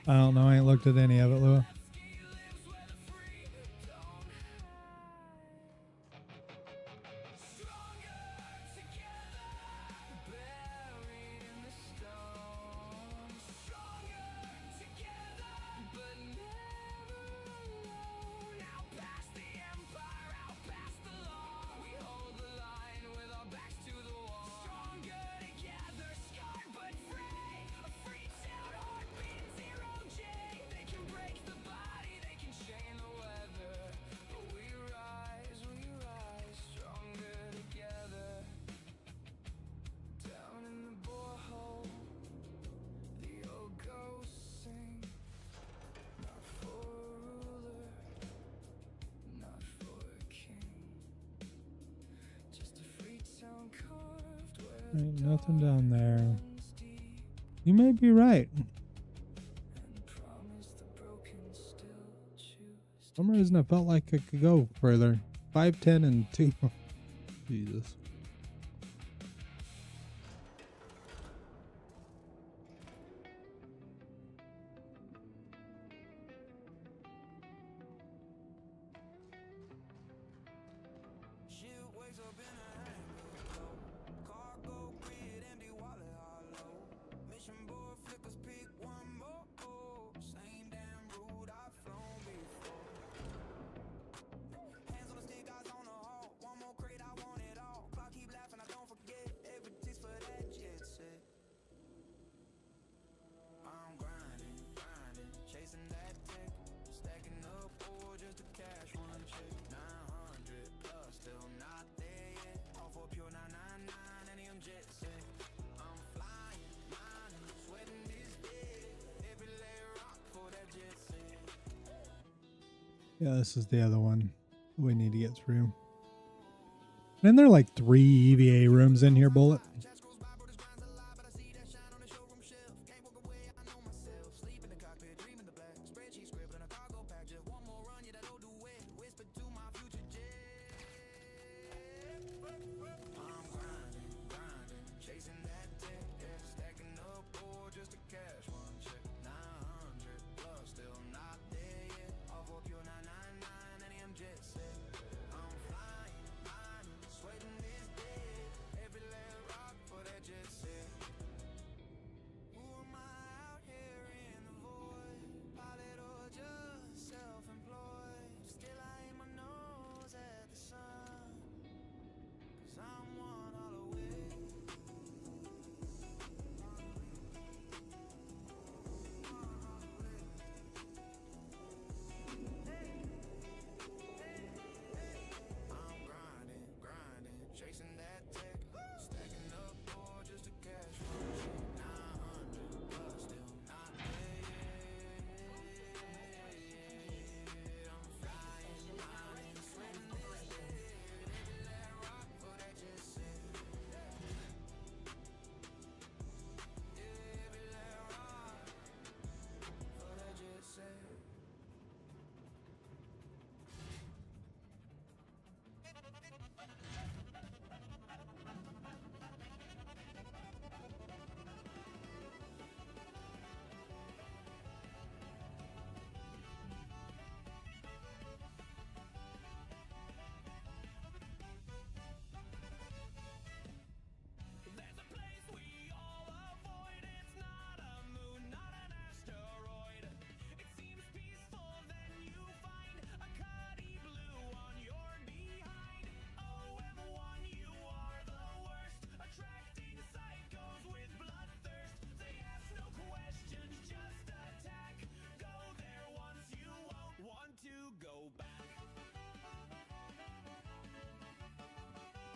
I don't know. I ain't looked at any of it, Lua. Ain't nothing down there. You may be right. For some reason I felt like I could go further. 5, 10, and 2. Jesus. Yeah, this is the other one we need to get through. And there are like 3 EVA rooms in here, Bullet.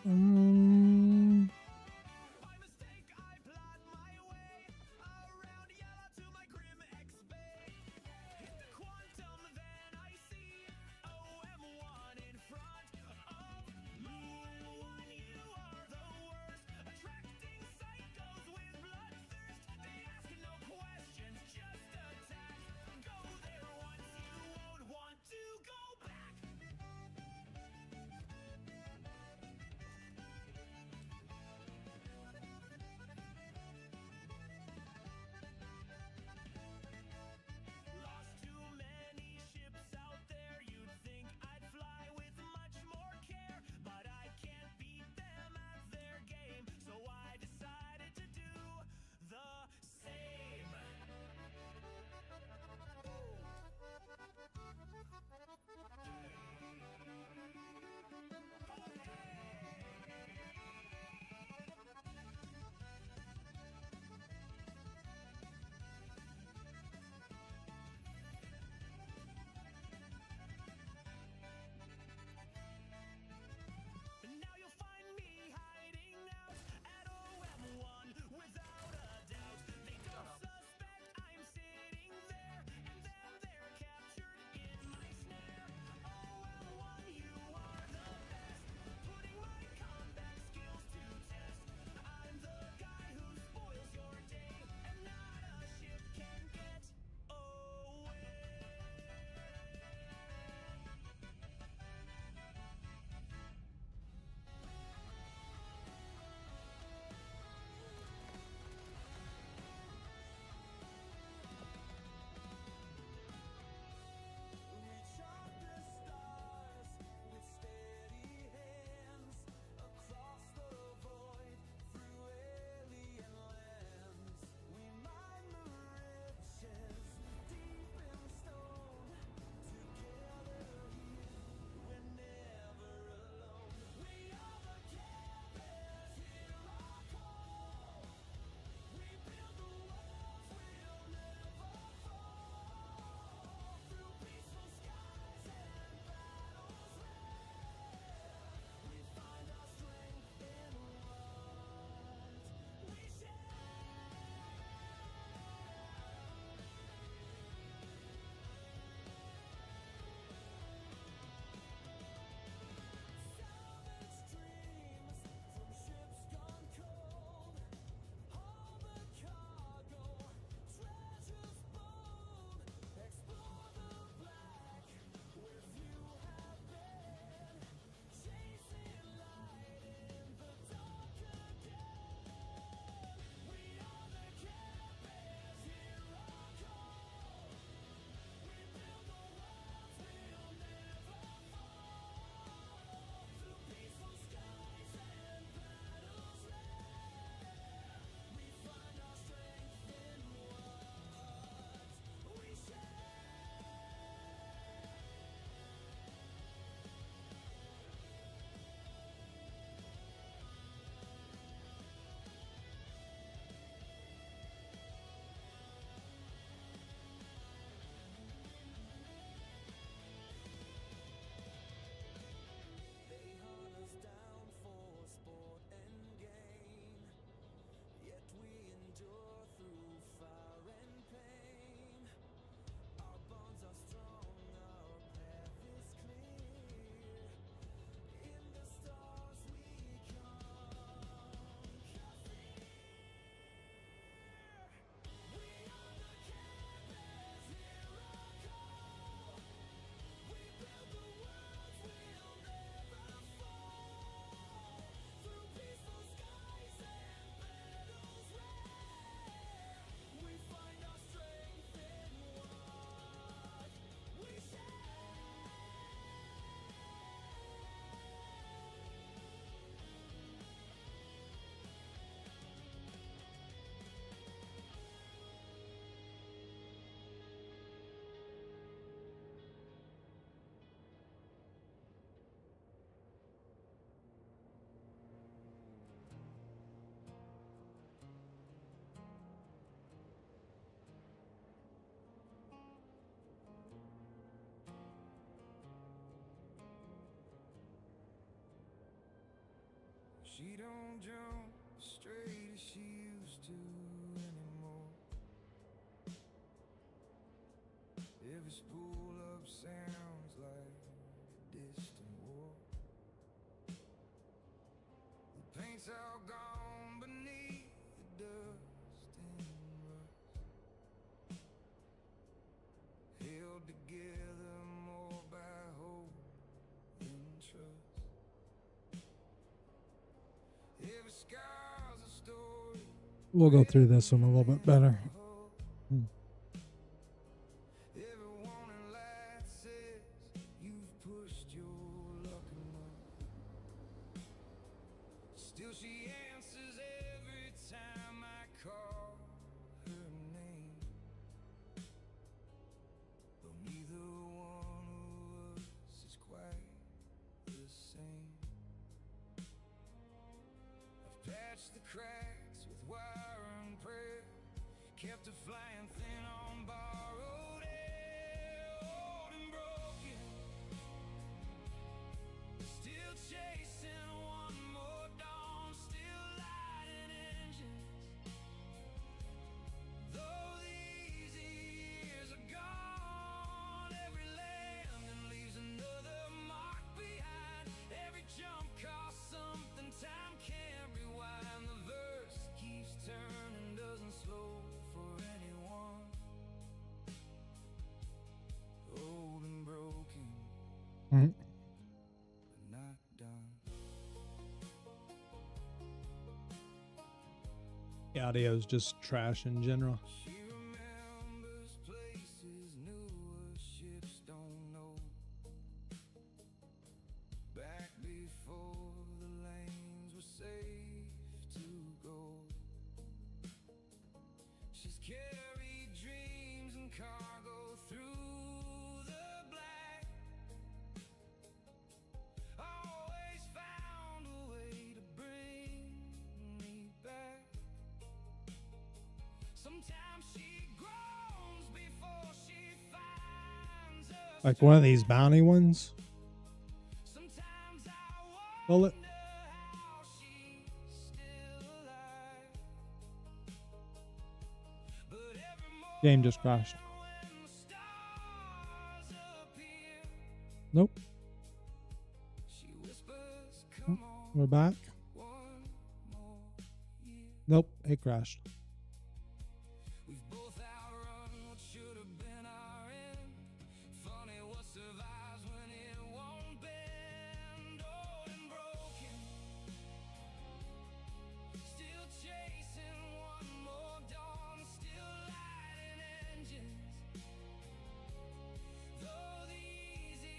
Mm, She don't jump straight as she used to anymore. Every spool up sounds like distant war. The paint's all gone beneath the dust and rust, held together more by hope than trust. Every scar's a story. We'll go through this one a little bit better. Every warning light says you've pushed your luck enough. Still she answers every time I call her name. Though neither one of us is quite the same. I've patched the cracks with wire and prayer, kept her flying thin on borrowed air, old and broken, still chasing one more dawn, still lighting engines. Though the easy years are gone, every landing leaves another mark behind. Every jump costs something time can't rewind. The verse keeps turning, doesn't slow for anyone. Old and broken, Mhm. but not done. The audio's just trash in general. She remembers places newer ships don't know. Back before the lanes were safe to go. She's carried dreams and cargo through the black. Always found a way to bring me back. Sometimes she groans before she finds us. Like one of these bounty ones. Sometimes I Pull it. wonder how she's still alive. But every Game just crashed. morning when the stars appear, Nope. she whispers, "Come on, We're back. one more year." Nope. It crashed. We've both outrun what should have been our end. Funny what survives when it won't bend. Old and broken, still chasing one more dawn, still lighting engines. Though the easy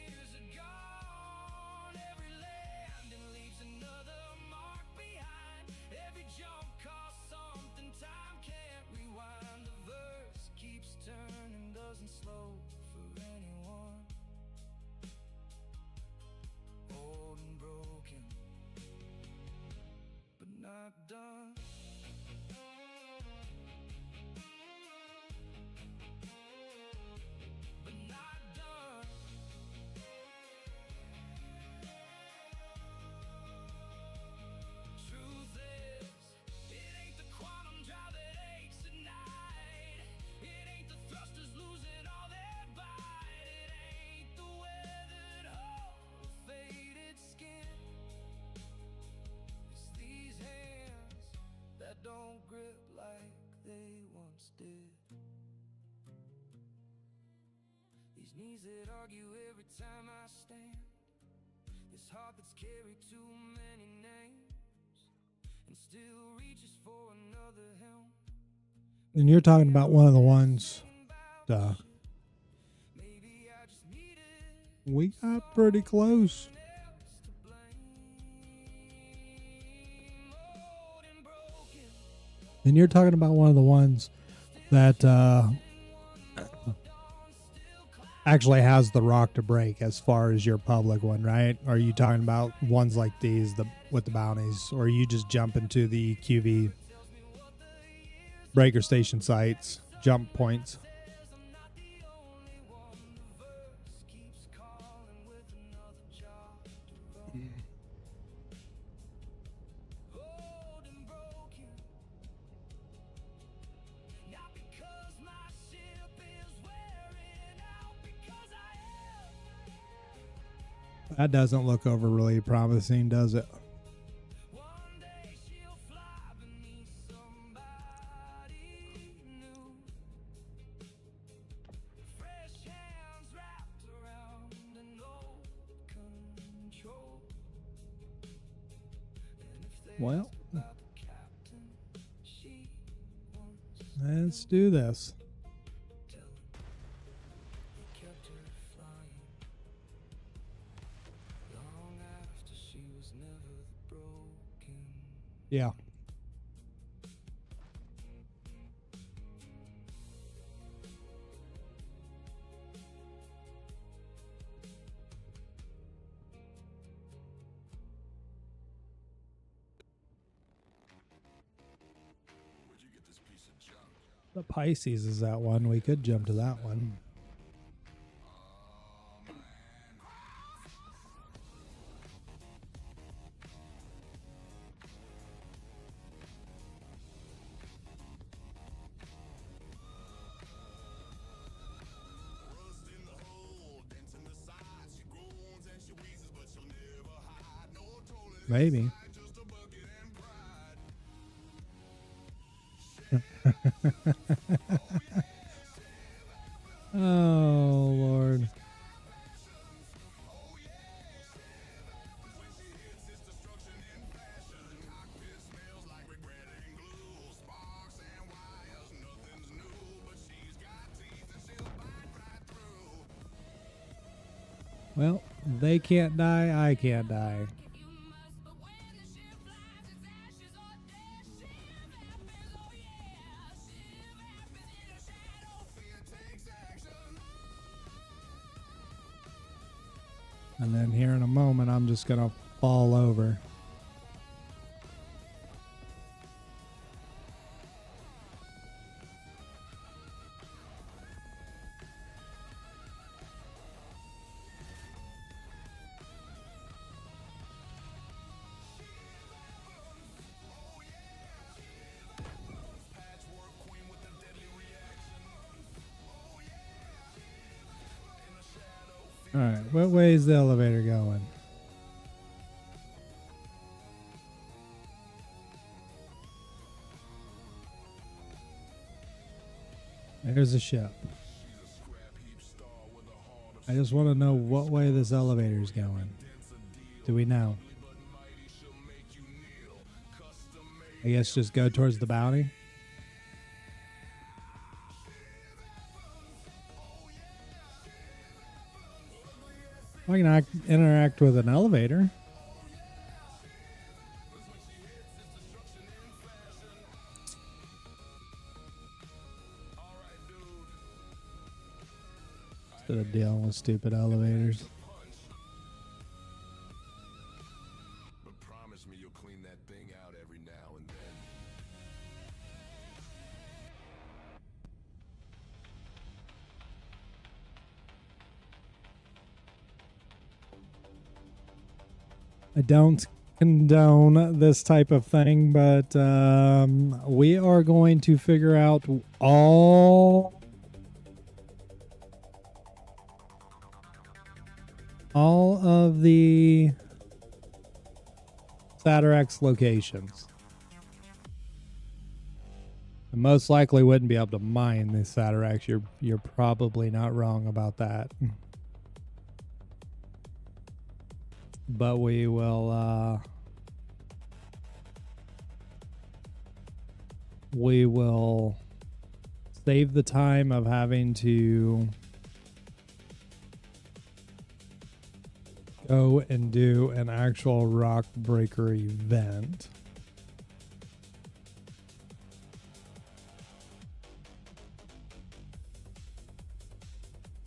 years are gone, every landing leaves another mark behind. Every jump costs something time can't rewind. The verse keeps turning, doesn't slow for anyone. Old and broken, but not done. But not done. Truth is, it ain't the quantum drive that aches at night. It ain't the thrusters losing all their bite. It ain't the weathered hull, faded skin. It's these hands that don't grip like they once did. These knees that argue every time I stand. This heart that's carried too many names and still reaches for another helm. And you're talking about one of the ones. Maybe I just needed We got pretty close. else to blame. Old and broken, And you're talking about one of the ones that actually has the rock to break as far as your public one, right? Or are you talking about ones like these, with the bounties, or you just jump into the QV breaker station sites, jump points? That doesn't look overly promising, does it? Well, let's do this. Yeah. The Pisces is that one. We could jump to that one. Maybe. Oh, Lord. Well, they can't die, I can't die. And then here in a moment, I'm just going to fall over. All right, what way is the elevator going? There's the ship. I just want to know what way this elevator is going. Do we know? I guess just go towards the bounty. I can interact with an elevator. Instead of dealing with stupid elevators. But promise me you'll clean that thing out every now and then. I don't condone this type of thing, but we are going to figure out all of the Satirax locations. I most likely wouldn't be able to mine the Satirax. You're probably not wrong about that. But we will save the time of having to go and do an actual rock breaker event.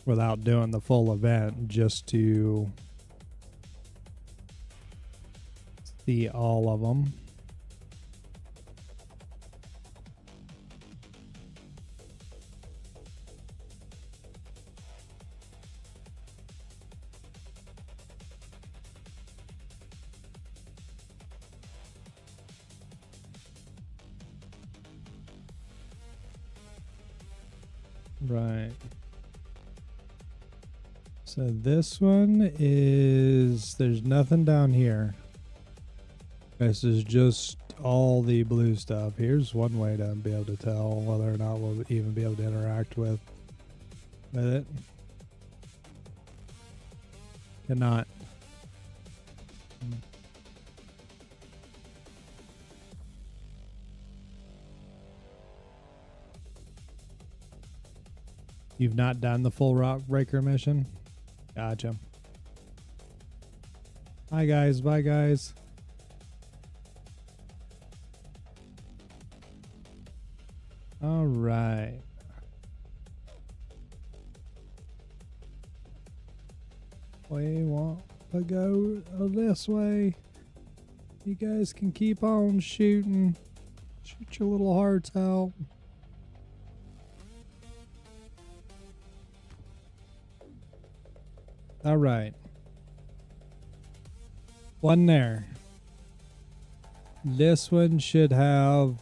Without doing the full event, just to see all of them. Right. So this one is, there's nothing down here. This is just all the blue stuff. Here's one way to be able to tell whether or not we'll even be able to interact with it. Cannot. You've not done the full Rock Breaker mission? Gotcha. Hi guys, bye guys. All right. We want to go this way. You guys can keep on shooting. Shoot your little hearts out. All right. One there. This one should have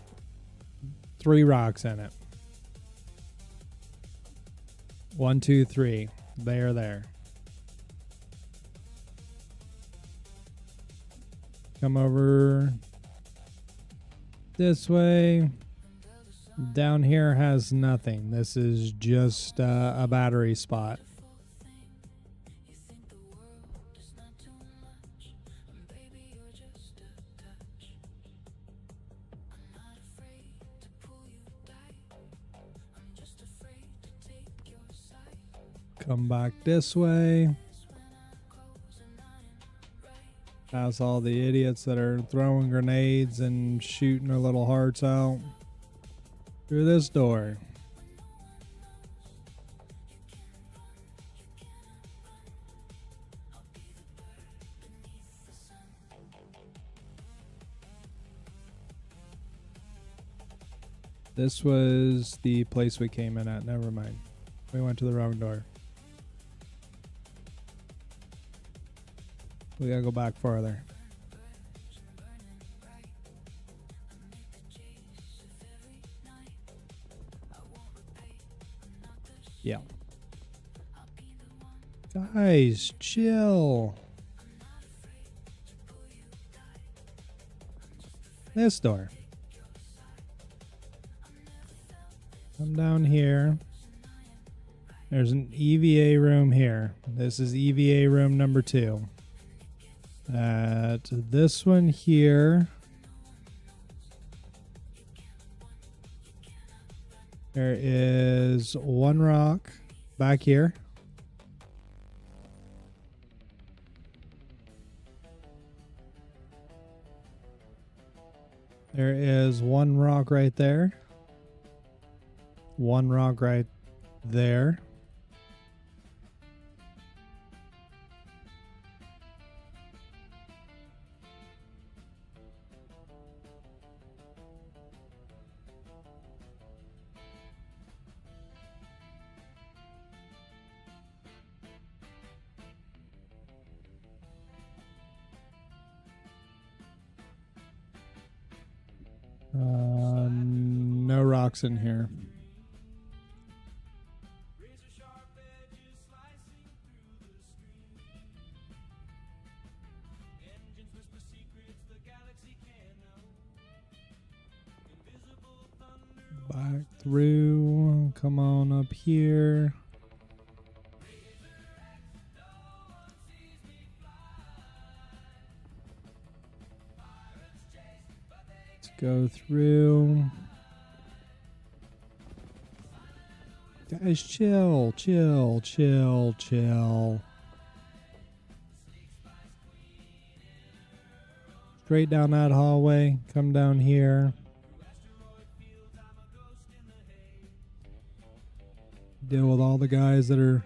3 rocks in it. 1, 2, 3. They are there. Come over this way. Down here has nothing. This is just a battery spot. Come back this way. That's all the idiots that are throwing grenades and shooting their little hearts out through this door. This was the place we came in at. Never mind. We went to the wrong door. We gotta go back farther. Yeah. Guys, chill. This door. Come down here. There's an EVA room here. This is EVA room number 2. At this one here, there is 1 rock back here. There is 1 rock right there. 1 rock right there. No rocks in here. Back through. Come on up here. Let's go through. Guys, chill, chill, chill, chill. Straight down that hallway. Come down here. Deal with all the guys that are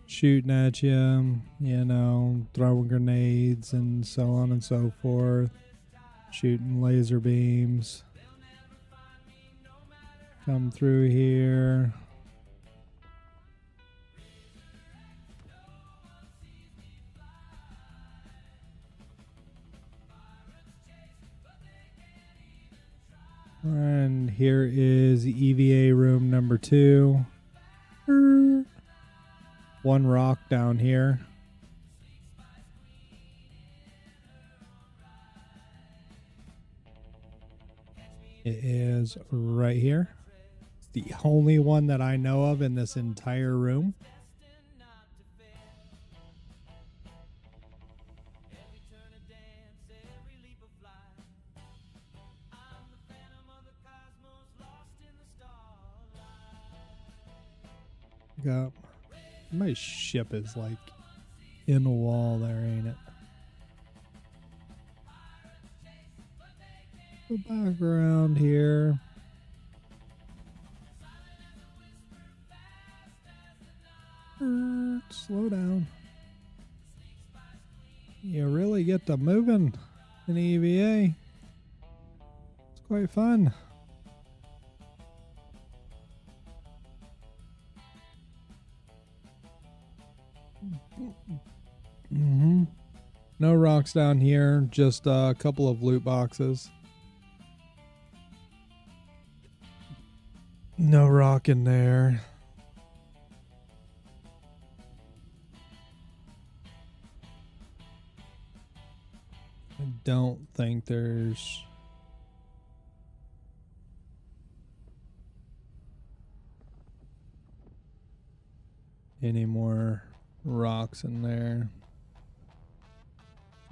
shooting at you, you know, throwing grenades and so on and so forth. Shooting laser beams. Come through here. And here is EVA room number 2. 1 one rock down here. It is right here. It's the only one that I know of in this entire room. Up. My ship is like in a wall there, ain't it? Go back around here. Slow down. You really get to moving in EVA. It's quite fun. No rocks down here, just a couple of loot boxes. No rock in there. I don't think there's any more rocks in there.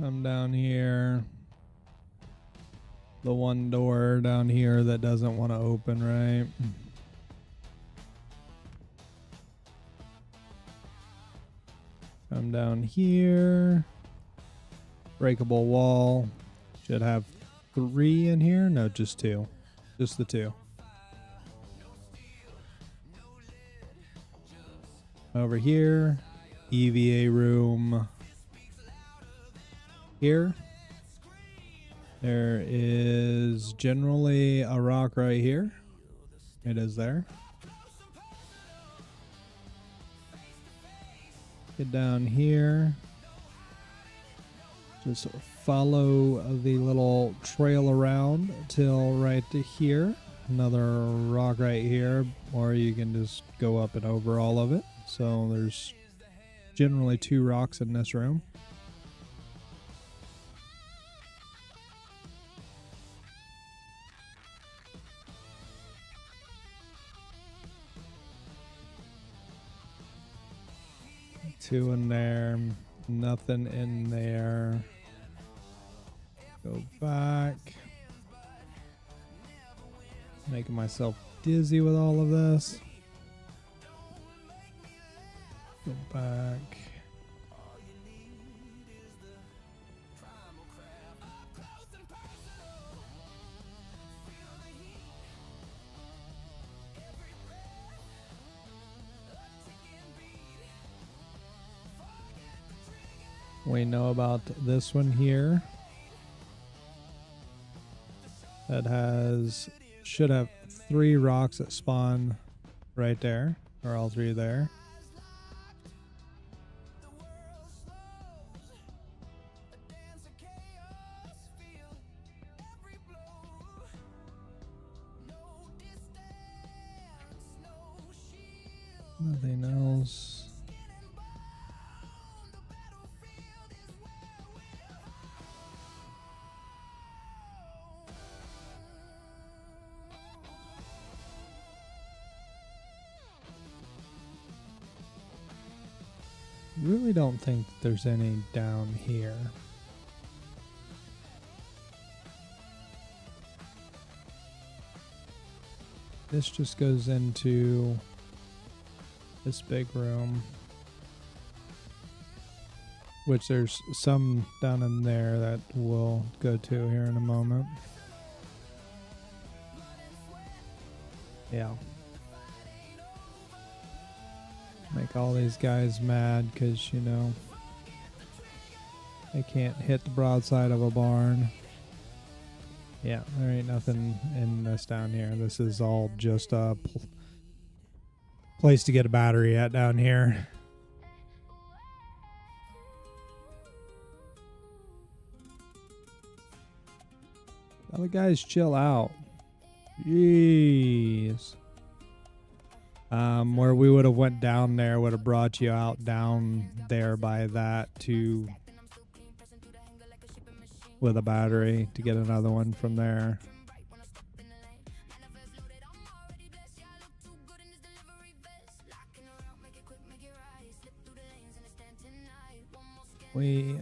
Come down here. The one door down here that doesn't want to open, right? Come down here. Breakable wall. Should have 3 in here. No, just 2. Just the 2. Over here. EVA room. Here. There is generally a rock right here. It is there. Get down here. Just follow the little trail around till right to here. Another rock right here, or you can just go up and over all of it. So there's generally 2 rocks in this room. Two in there, nothing in there. Go back. Making myself dizzy with all of this. Go back. We know about this one here. That should have 3 rocks that spawn right there, or all 3 there. Nothing else. Really don't think there's any down here. This just goes into this big room, which there's some down in there that we'll go to here in a moment. Yeah. Make all these guys mad because, you know, they can't hit the broadside of a barn. Yeah, there ain't nothing in this down here. This is all just a place to get a battery at down here. Other guys chill out. Jeez. Where we would have went down there would have brought you out down there by that to with a battery to get another one from there. We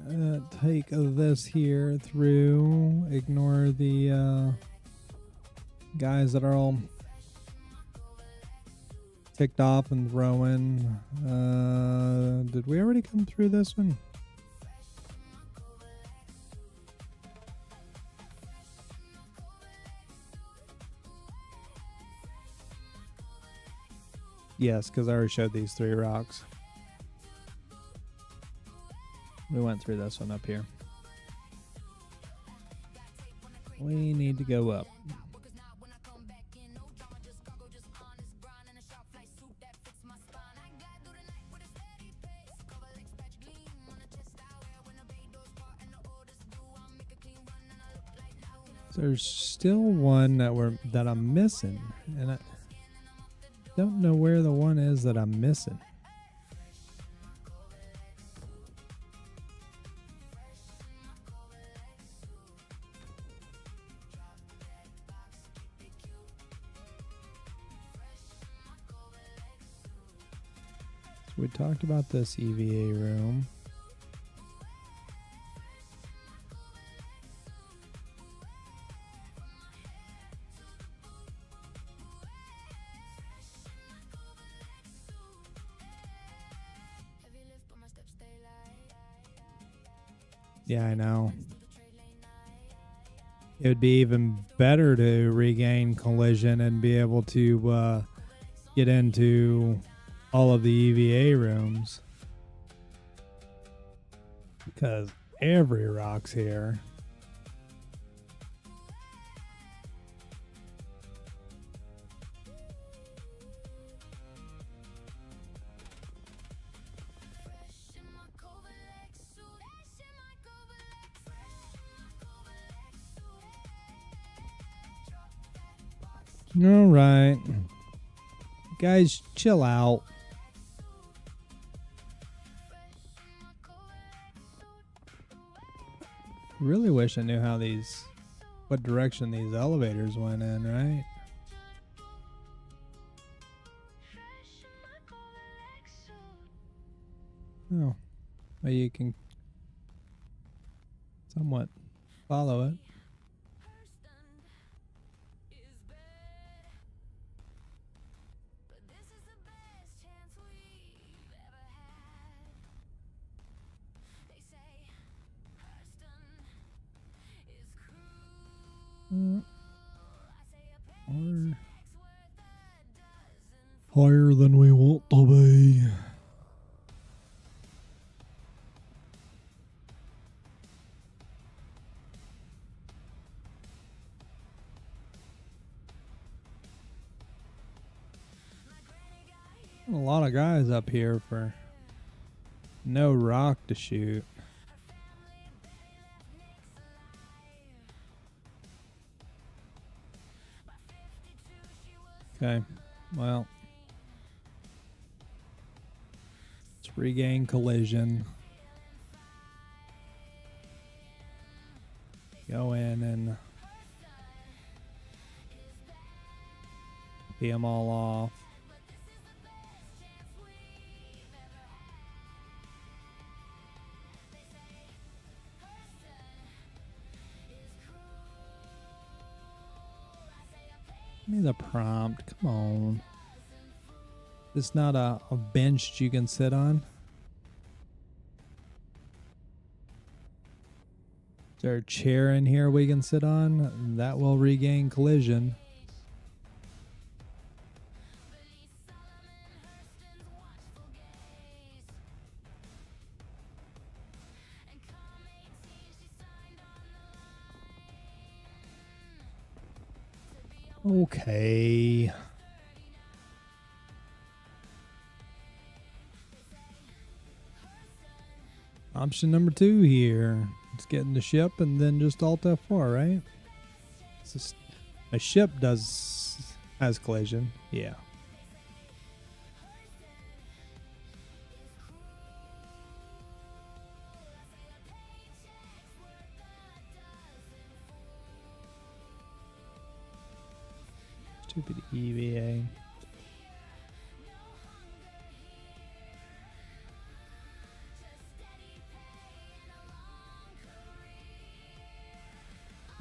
take this here through, ignore the guys that are all ticked off and throwing. Did we already come through this one? Yes, because I already showed these 3 rocks. We went through this one up here. We need to go up. There's still one that I'm missing, and I don't know where the one is that I'm missing. So we talked about this EVA room. Yeah, I know. It would be even better to regain collision and be able to get into all of the EVA rooms. Because every rock's here. All right. Guys, chill out. Really wish I knew how what direction these elevators went in, right? Oh, well, you can somewhat follow it. Higher than we want to be. A lot of guys up here for no rock to shoot. Okay, well, let's regain collision. Go in and pee them all off. Give me the prompt. Come on. It's not a bench you can sit on. Is there a chair in here we can sit on? That will regain collision. Okay. Option number 2 here. Let's get in the ship and then just alt F4, right? It's just, a ship has collision. Yeah. Stupid EVA.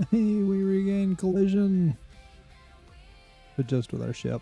Hey, we regain collision. But just with our ship.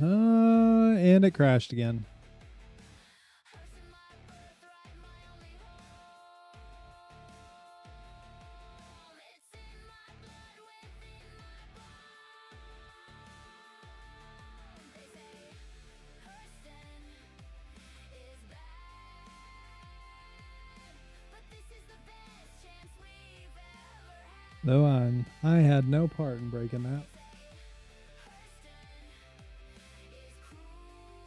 And it crashed again. Though I had no part in breaking that.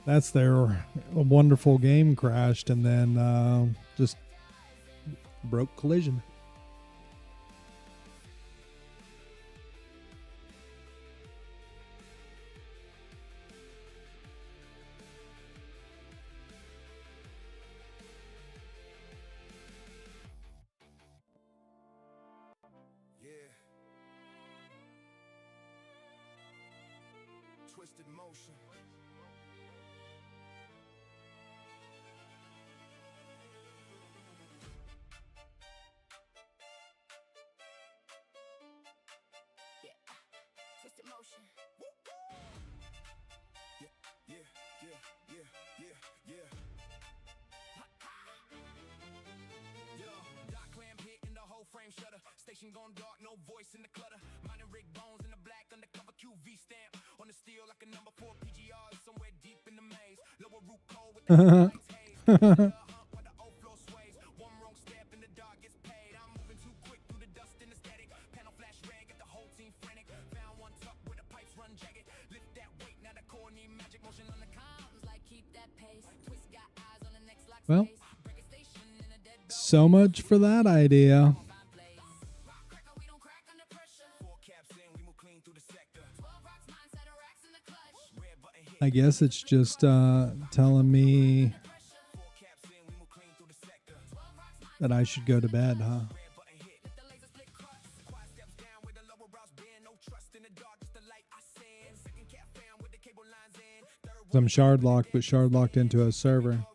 That's their wonderful game crashed and then just broke collision. Twisted motion. Twisted motion. Yeah. Dot clamp hitting the whole frame shutter. Station gone dark, no voice in the clutter. Mining rig bones in the black undercover QV stamp on the steel like a number 4 PGR somewhere deep in the maze. Lower root cold with the lights haze. Where the overflow sways. One wrong step in the dark gets paid. I'm moving too quick through the dust and the static. Panel flash red, get the whole team frantic. Found one tuck where the pipes run jagged. Lift that weight, now the core need magic motion on the comms like keep that pace. Twist got eyes on the next lock Well, space. Break a station in a dead so much for that idea. I guess it's just telling me that I should go to bed, huh? I'm shard locked, but shard locked into a server.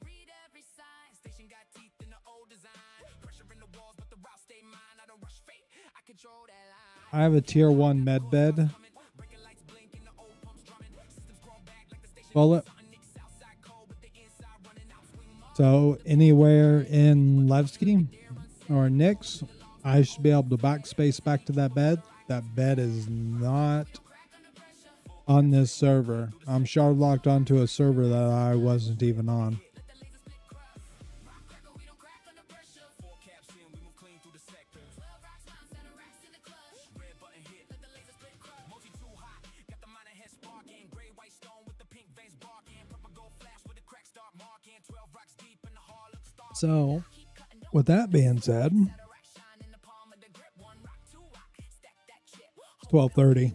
I have a tier 1 med bed. Bullet. So anywhere in Levski or Nix, I should be able to backspace back to that bed. That bed is not on this server. I'm shard locked onto a server that I wasn't even on. So, with that being said, it's 12:30.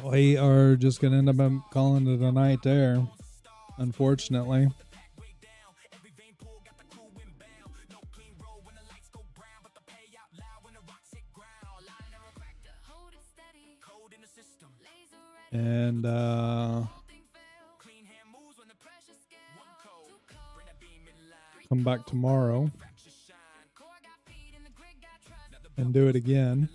We are just going to end up calling it a night there, unfortunately. And, come back tomorrow and do it again.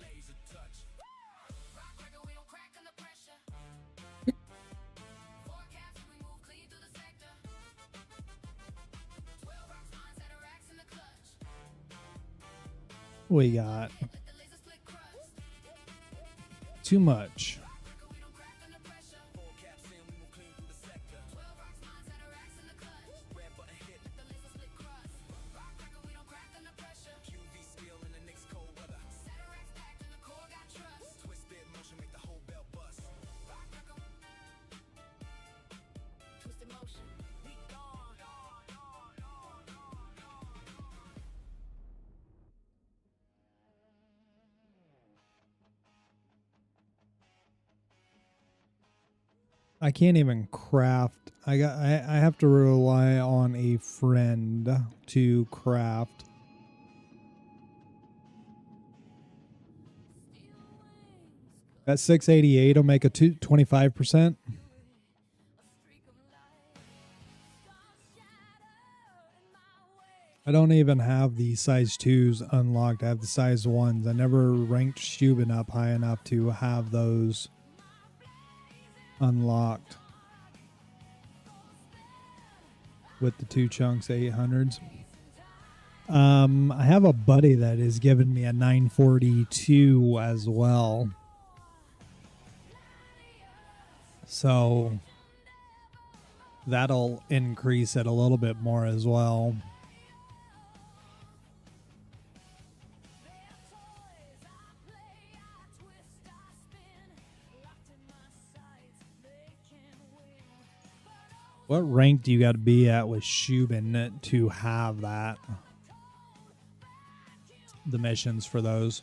We got too much. I can't even craft. I have to rely on a friend to craft. That 688 will make a 25%. I don't even have the size 2s unlocked. I have the size 1s. I never ranked Shubin up high enough to have those unlocked with the 2 chunks 800s. I have a buddy that is giving me a 942 as well. So that'll increase it a little bit more as well. What rank do you got to be at with Shubin to have that? The missions for those.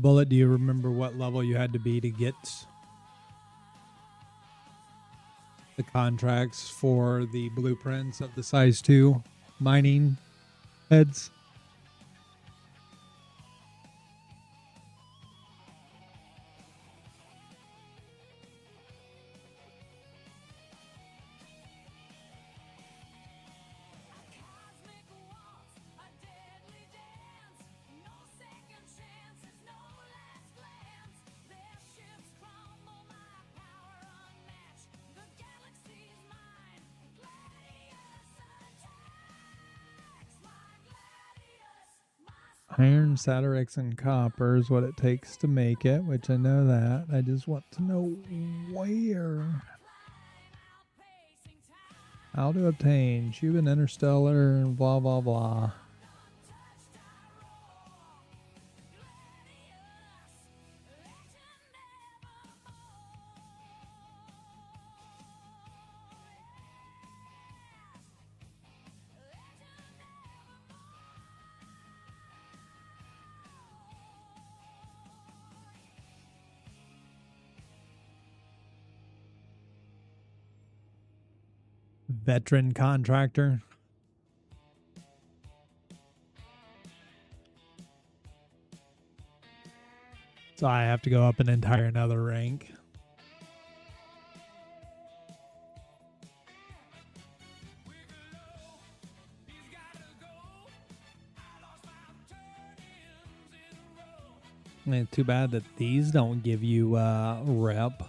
Bullet, do you remember what level you had to be to get the contracts for the blueprints of the size 2 mining heads? Iron, Satyrix, and copper is what it takes to make it, which I know that. I just want to know where. How to obtain Shubin Interstellar, blah, blah, blah. Veteran contractor. So I have to go up an entire another rank. It's too bad that these don't give you rep.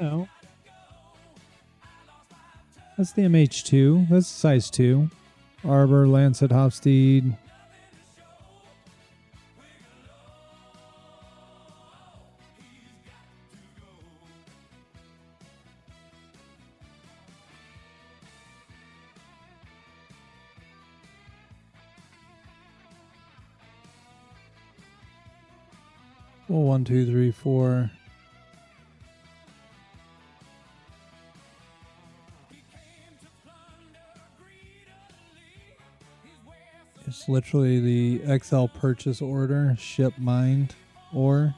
Oh. That's the MH2. That's size 2. Arbor, Lancet, Hofsteed. Well, 1, 2, 3, 4. It's literally the XL purchase order, ship mined ore.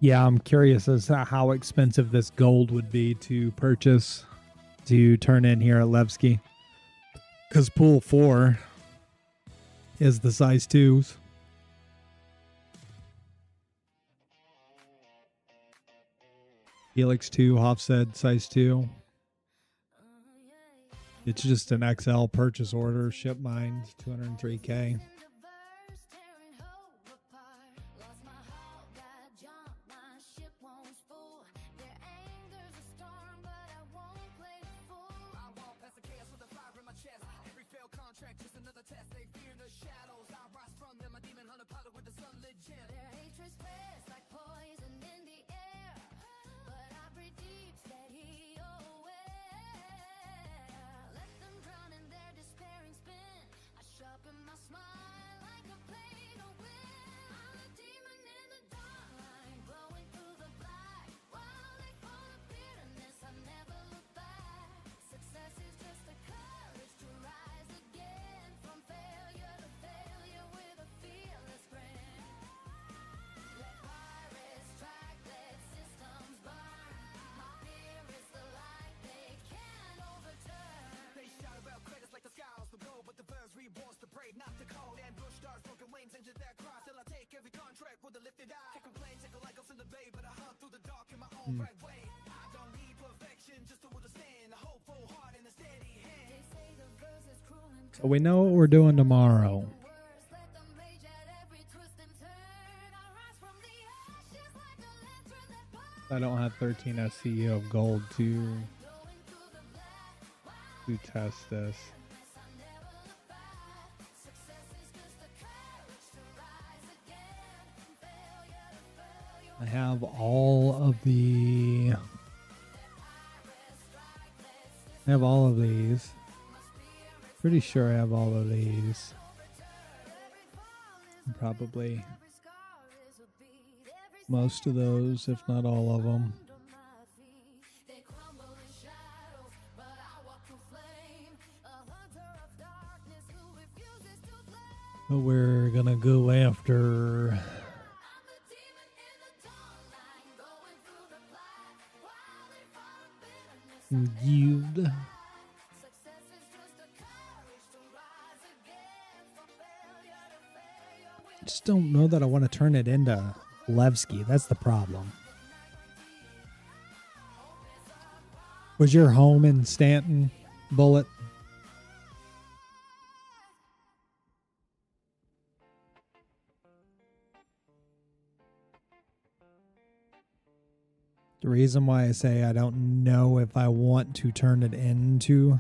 Yeah, I'm curious as to how expensive this gold would be to purchase to turn in here at Levski. Because pool 4 is the size 2s. Helix 2, Hofstad size 2. It's just an XL purchase order, ship mined, 203K. So we know what we're doing tomorrow. I don't have 13 SCU of gold to test this. I have all of the... I have all of these. Pretty sure I have all of these. Probably most of those, if not all of them. But we're gonna go after Guild. Just don't know that I want to turn it into Levski. That's the problem. Was your home in Stanton, Bullet? The reason why I say I don't know if I want to turn it into...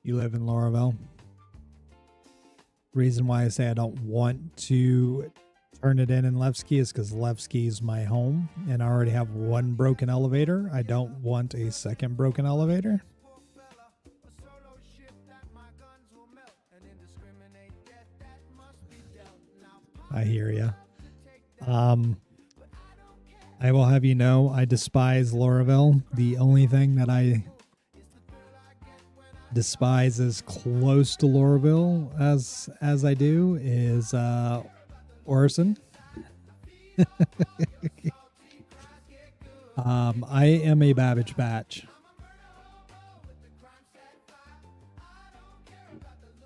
You live in Laravel. Reason why I say I don't want to turn it in Levski is because Levski is my home and I already have one broken elevator. I don't want a second broken elevator. I hear ya. I will have you know, I despise Laravel. The only thing that I despise as close to Laravel as I do is Orison. I am a Babbage batch.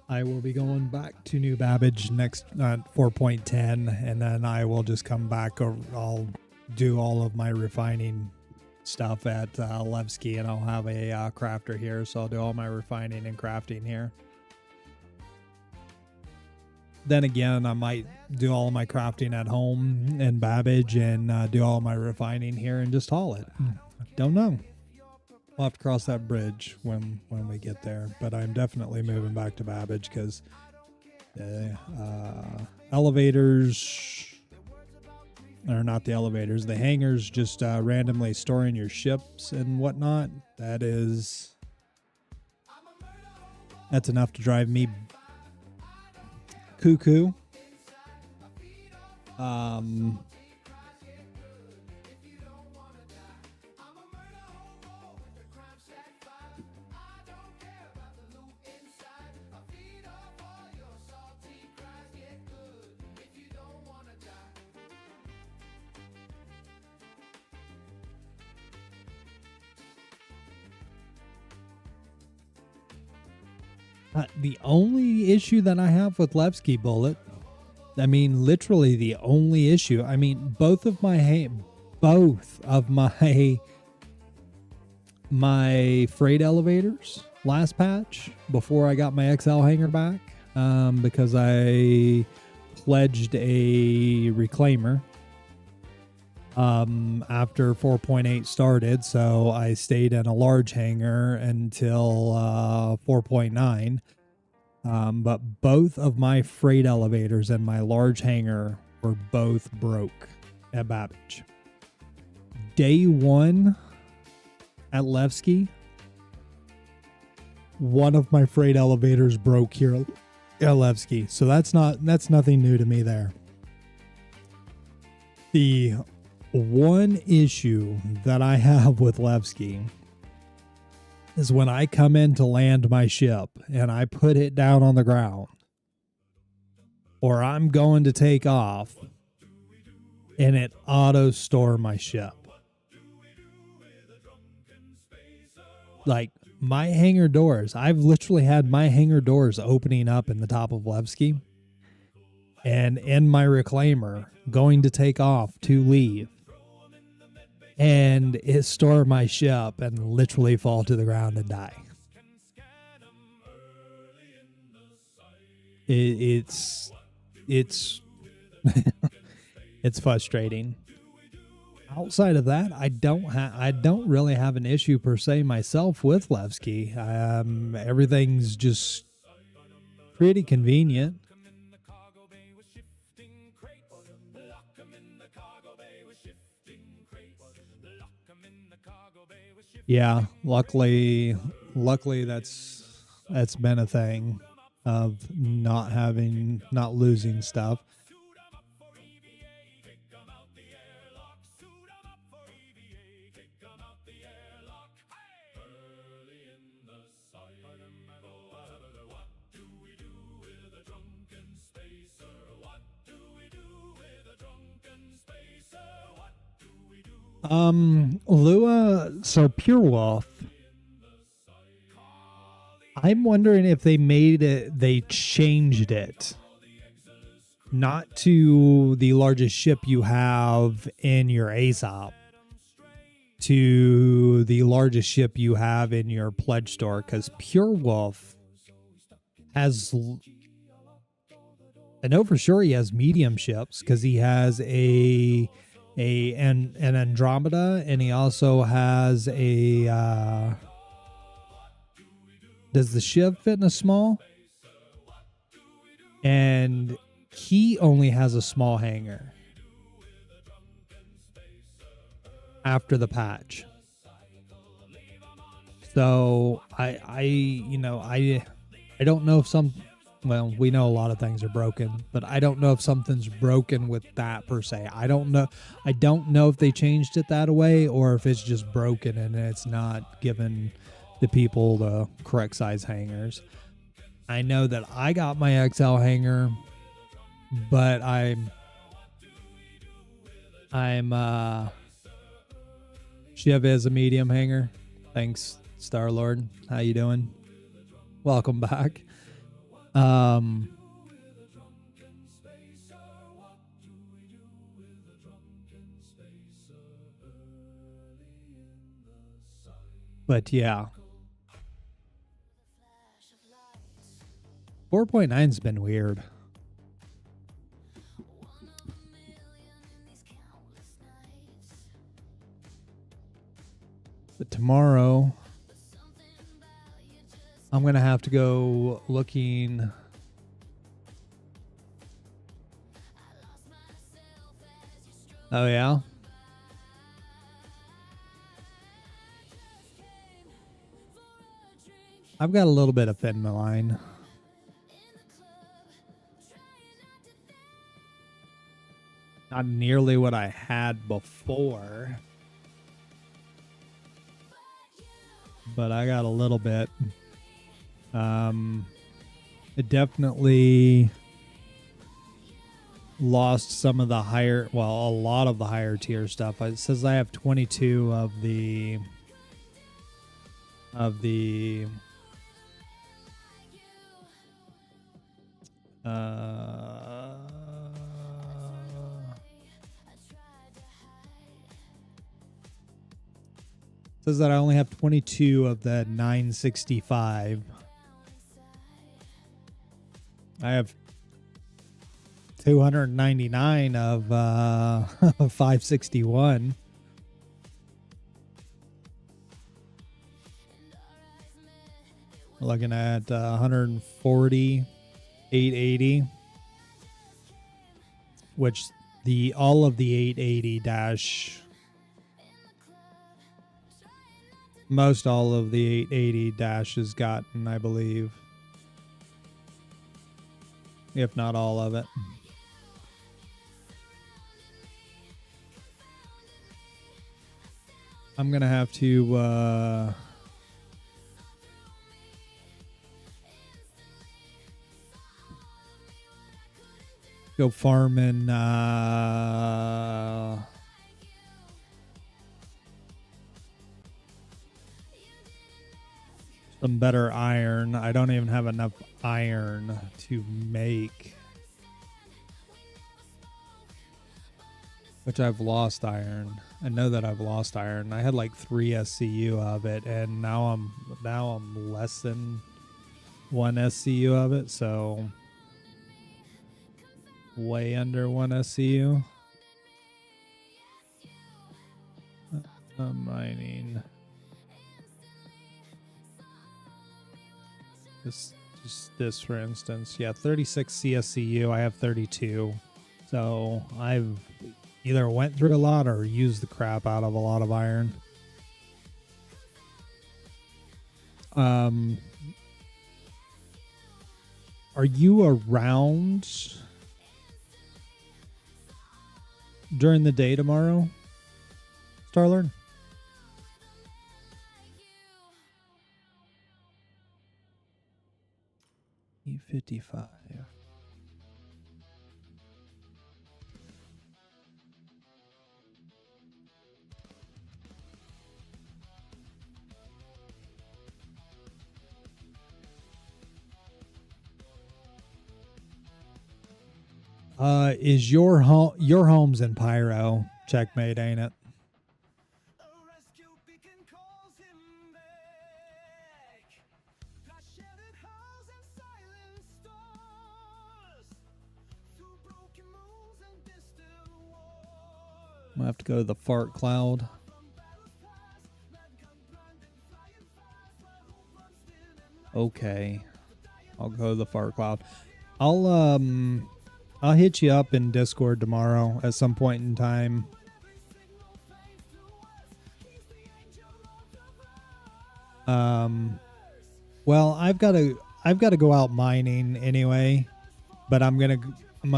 I will be going back to New Babbage next 4.10, and then I will just come back. I'll do all of my refining stuff at Levski, and I'll have a crafter here, so I'll do all my refining and crafting here. then again, I might do all of my crafting at home in Babbage and do all my refining here and just haul it. Don't know. We'll have to cross that bridge when we get there. But I'm definitely moving back to Babbage because elevators, or not the elevators, the hangars just randomly storing your ships and whatnot. That's enough to drive me cuckoo. The only issue that I have with Levski Bullet, I mean, literally the only issue. I mean, both of my freight elevators last patch before I got my XL hanger back, because I pledged a reclaimer after 4.8 started, so I stayed in a large hangar until 4.9. But both of my freight elevators and my large hangar were both broke at Babbage. Day one at Levski, one of my freight elevators broke here at Levski, so that's nothing new to me there. The one issue that I have with Levski is when I come in to land my ship and I put it down on the ground, or I'm going to take off and it auto store my ship. Like my hangar doors, I've literally had my hangar doors opening up in the top of Levski, and in my reclaimer going to take off to leave, and it store my ship and literally fall to the ground and die. It's it's frustrating. Outside of that, I don't really have an issue per se myself with Levski. Everything's just pretty convenient. Yeah, luckily that's been a thing of not losing stuff. Lua, so Pure Wolf, I'm wondering if they changed it, not to the largest ship you have in your ASOP, to the largest ship you have in your pledge store, because Pure Wolf has, I know for sure he has medium ships, because he has an Andromeda, and he also has a does the Shiv fit in a small? And he only has a small hangar after the patch. So I don't know if well, we know a lot of things are broken, but I don't know if something's broken with that per se. I don't know if they changed it that way or if it's just broken and it's not given the people the correct size hangers. I know that I got my XL hanger, but I'm Shiv is a medium hanger. Thanks, Star-Lord. How you doing? Welcome back. But yeah, 4.9's been weird. tomorrow I'm going to have to go looking. Oh, yeah? I've got a little bit of Fenmeline. Not nearly what I had before. But I got a little bit. It definitely lost some of the higher, well, a lot of the higher tier stuff. It says I have 22 of the says that I only have 22 of the 965. I have 299 of 561. We're looking at 140, 880, which all of the 880 dash, most all of the 880 dash has gotten, I believe, if not all of it. I'm gonna have to go farming some better iron. I don't even have enough iron to make, which I've lost iron. I know that I've lost iron. I had like 3 SCU of it, and now I'm less than 1 SCU of it, so way under 1 SCU. Mining. Just this, for instance. Yeah, 36 CSCU. I have 32. So I've either went through a lot or used the crap out of a lot of iron. Are you around during the day tomorrow, Starlord? E55. Is your home's in Pyro? Checkmate, ain't it? I'm gonna have to go to the fart cloud. Okay, I'll go to the fart cloud. I'll hit you up in Discord tomorrow at some point in time. Well, I've got to go out mining anyway, but I'm gonna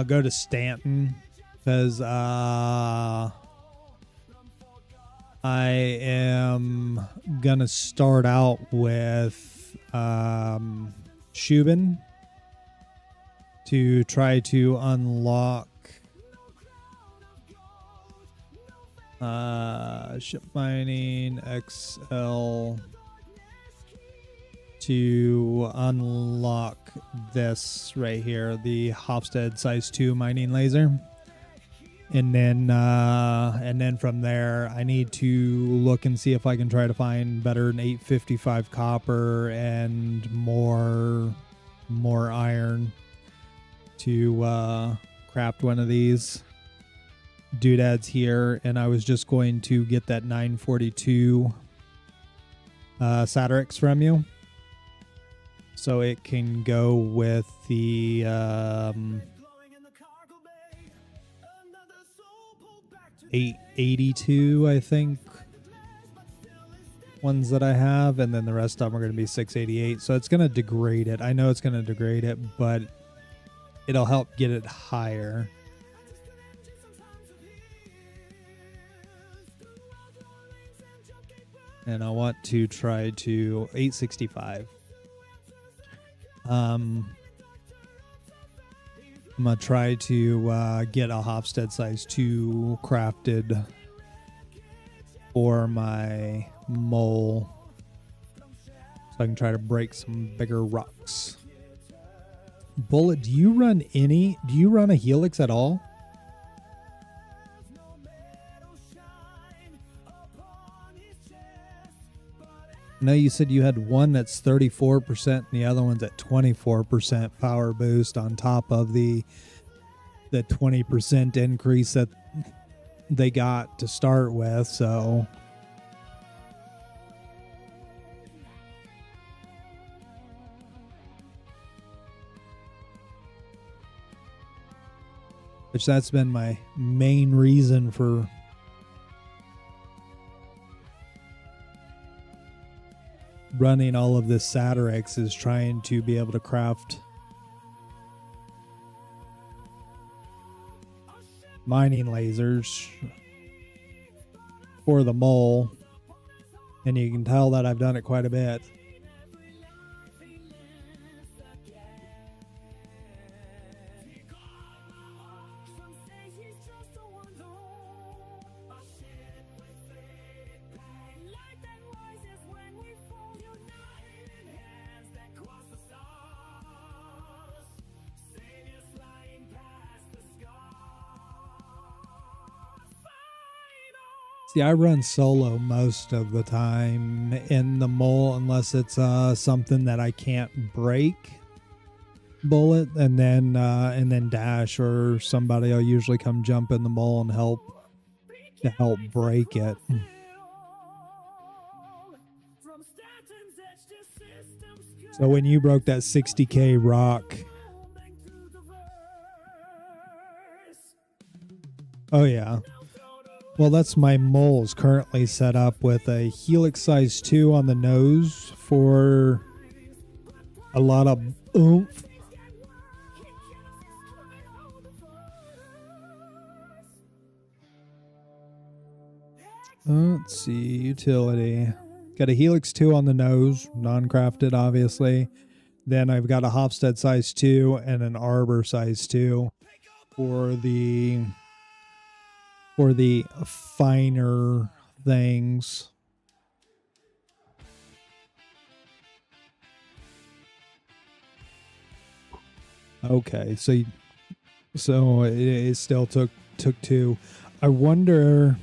go to Stanton because I am gonna start out with Shubin to try to unlock ship mining XL to unlock this right here, the Hofstad size 2 mining laser. And then from there I need to look and see if I can try to find better than 855 copper and more iron to craft one of these doodads here. And I was just going to get that 942 Satyrix from you. So it can go with the 882, I think, ones that I have, and then the rest of them are going to be 688. So it's going to degrade it. I know it's going to degrade it, but it'll help get it higher. And I want to try to 865. I'm going to try to get a Hofstad size 2 crafted for my mole, so I can try to break some bigger rocks. Bullet, do you run a Helix at all? I know you said you had one that's 34% and the other one's at 24% power boost on top of the 20% increase that they got to start with, so which that's been my main reason for running all of this Satyrix, is trying to be able to craft mining lasers for the mole, and you can tell that I've done it quite a bit. See, I run solo most of the time in the mole, unless it's something that I can't break. Bullet, and then Dash or somebody will usually come jump in the mole and help break it. So when you broke that 60k rock, oh yeah. Well, that's my moles currently set up with a Helix size 2 on the nose for a lot of oomph. Let's see, utility. Got a Helix 2 on the nose, non-crafted obviously. Then I've got a Hofstad size 2 and an Arbor size 2 for the finer things. Okay, so it still took 2. I wonder.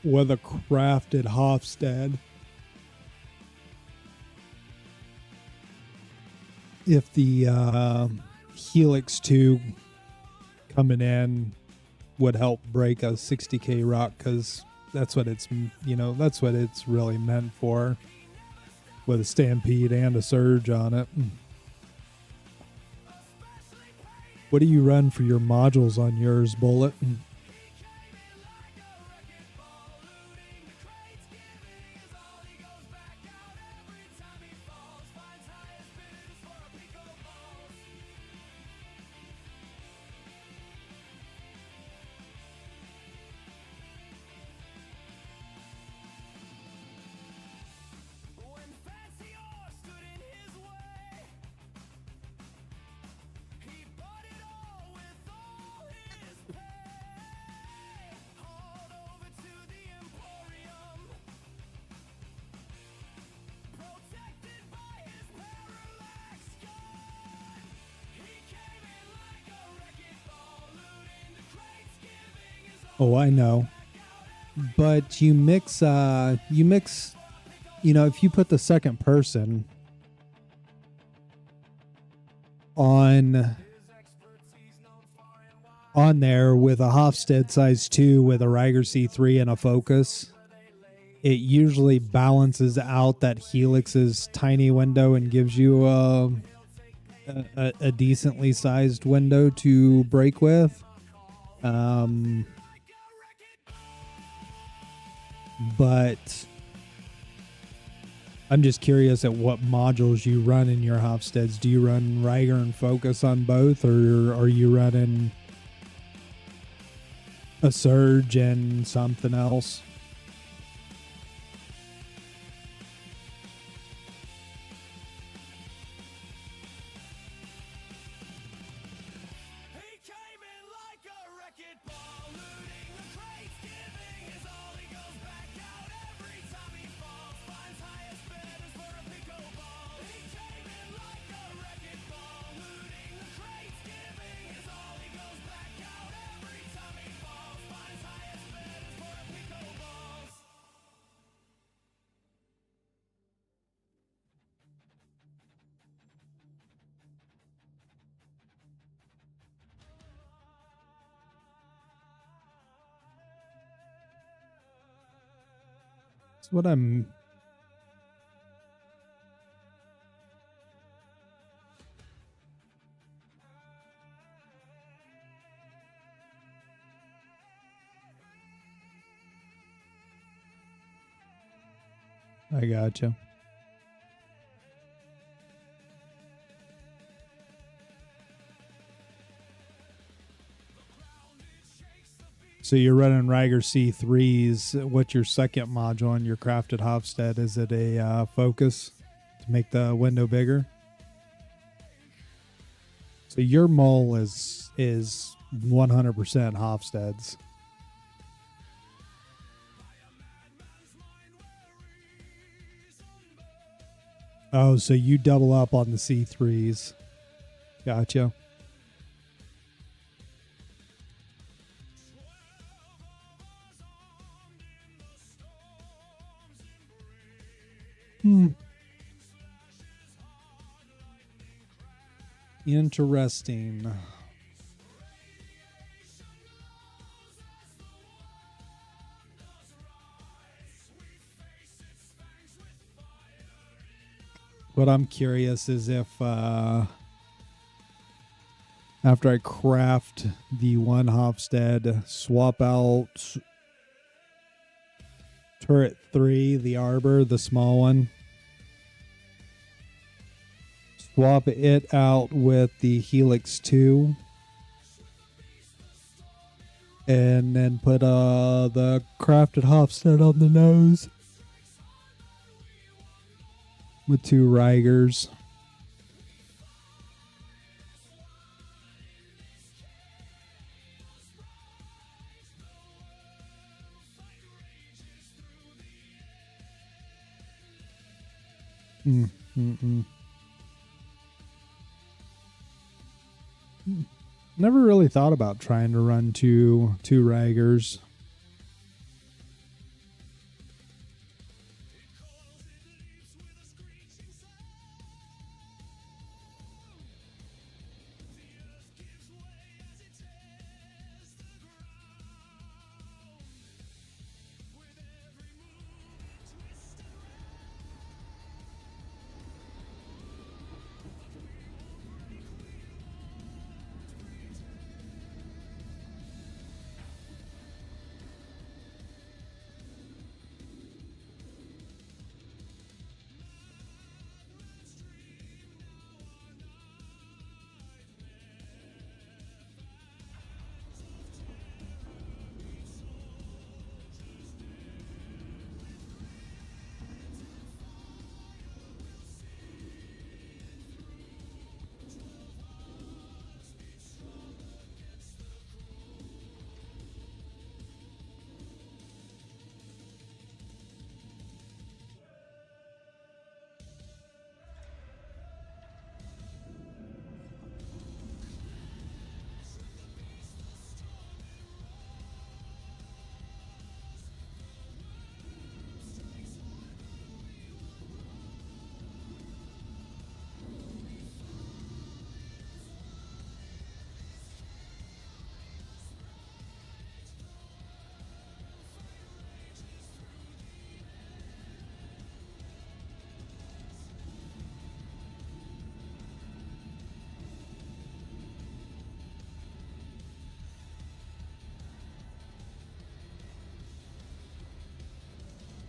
With a crafted Hofstad, if the Helix 2 coming in would help break a 60k rock, because that's what it's really meant for, with a Stampede and a Surge on it. What do you run for your modules on yours, Bullet? Oh, I know. But you mix, you know, if you put the second person on there with a Hofstede size 2 with a Riger C3 and a focus, it usually balances out that Helix's tiny window and gives you a decently sized window to break with. But I'm just curious at what modules you run in your Hofstedes. Do you run Riger and focus on both, or are you running a Surge and something else? That's what I'm... I gotcha. So you're running Riger C3s. What's your second module on your crafted Hofstede? Is it a focus to make the window bigger? So your mole is 100% Hofstedes. Oh, so you double up on the C3s. Gotcha. Interesting. What I'm curious is if after I craft the one Hofstede, swap out turret 3, the Arbor, the small one, swap it out with the Helix 2, and then put the crafted Hofstede on the nose with 2 Rigers. Never really thought about trying to run two Rigers.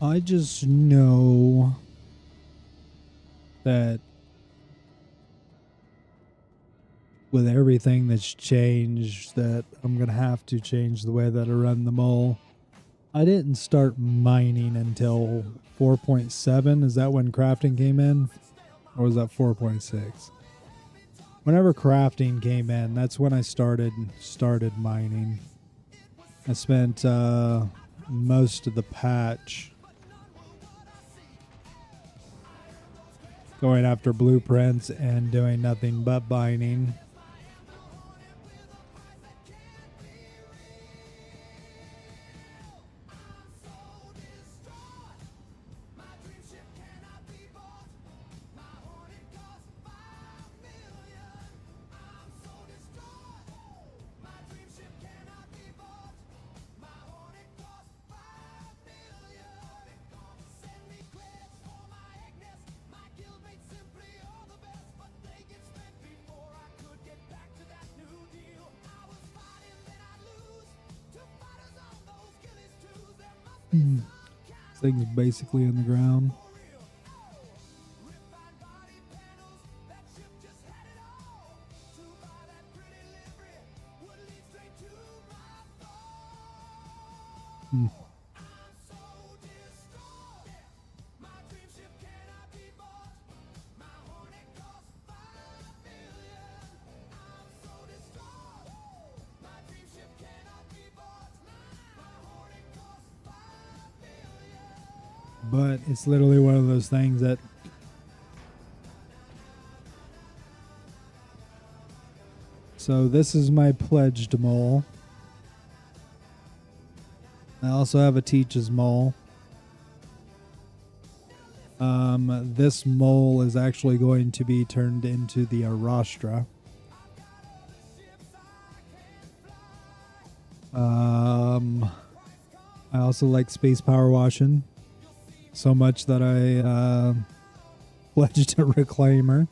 I just know that with everything that's changed, that I'm going to have to change the way that I run the mole. I didn't start mining until 4.7. Is that when crafting came in? Or was that 4.6? Whenever crafting came in, that's when I started mining. I spent most of the patch going after blueprints and doing nothing but mining. This thing's basically in the ground. But it's literally one of those things that so this is my pledged mole. I also have a teacher's mole. This mole is actually going to be turned into the Arastra. I also like space power washing so much that I pledged a reclaimer.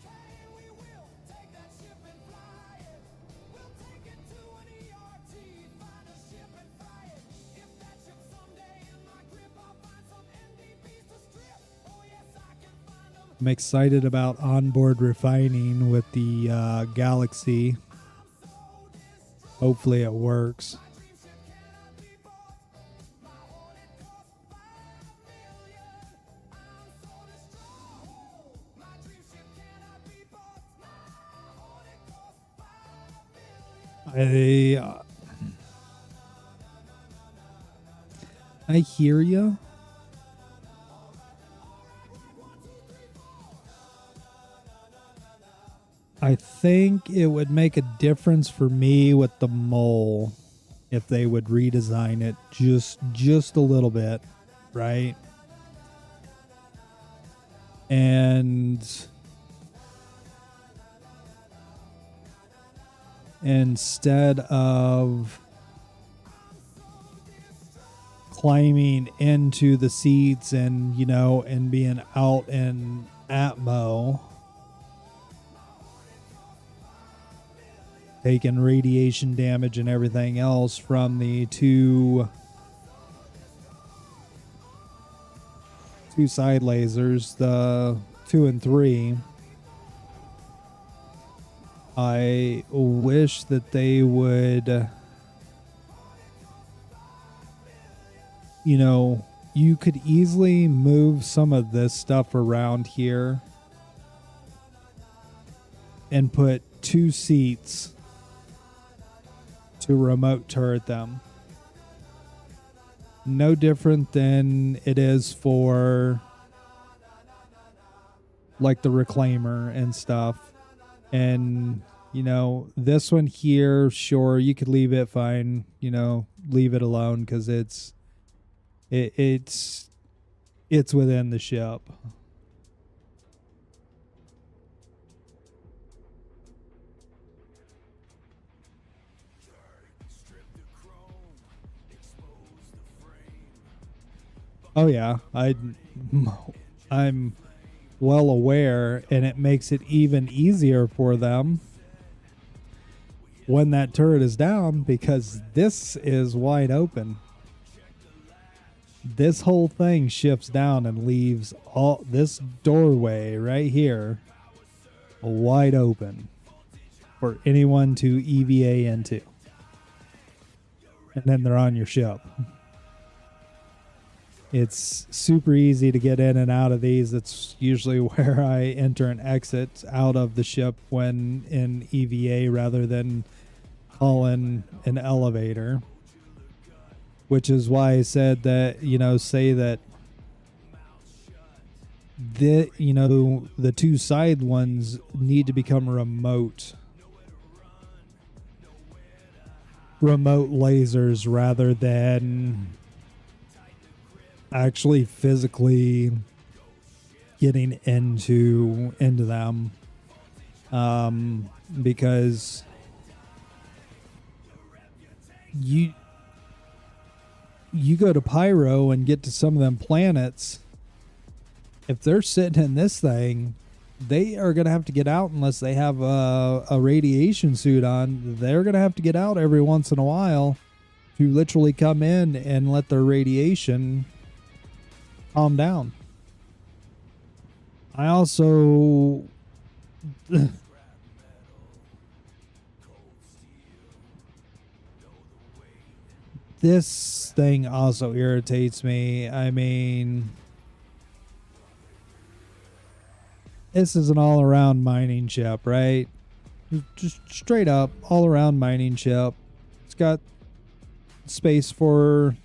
I'm excited about onboard refining with the Galaxy. Hopefully it works. I hear you. I think it would make a difference for me with the mole if they would redesign it just a little bit, right? And instead of climbing into the seats and, you know, and being out in Atmo, taking radiation damage and everything else from the two side lasers, the 2 and 3. I wish that they would, you know, you could easily move some of this stuff around here and put 2 seats to remote turret them. No different than it is for like the reclaimer and stuff. And, you know, this one here, sure, you could leave it fine, you know, leave it alone because it's within the ship. Oh yeah, I'm well aware, and it makes it even easier for them when that turret is down because this is wide open. This whole thing shifts down and leaves all this doorway right here wide open for anyone to EVA into. And then they're on your ship. It's super easy to get in and out of these. It's usually where I enter and exit out of the ship when in EVA rather than calling an elevator. Which is why I said that, say that the two side ones need to become remote lasers rather than actually physically getting into them, because you go to Pyro and get to some of them planets. If they're sitting in this thing, they are going to have to get out unless they have a radiation suit on. They're going to have to get out every once in a while to literally come in and let their radiation calm down. I also this thing also irritates me. I mean, this is an all-around mining ship, right? Just straight up all-around mining ship. It's got space for,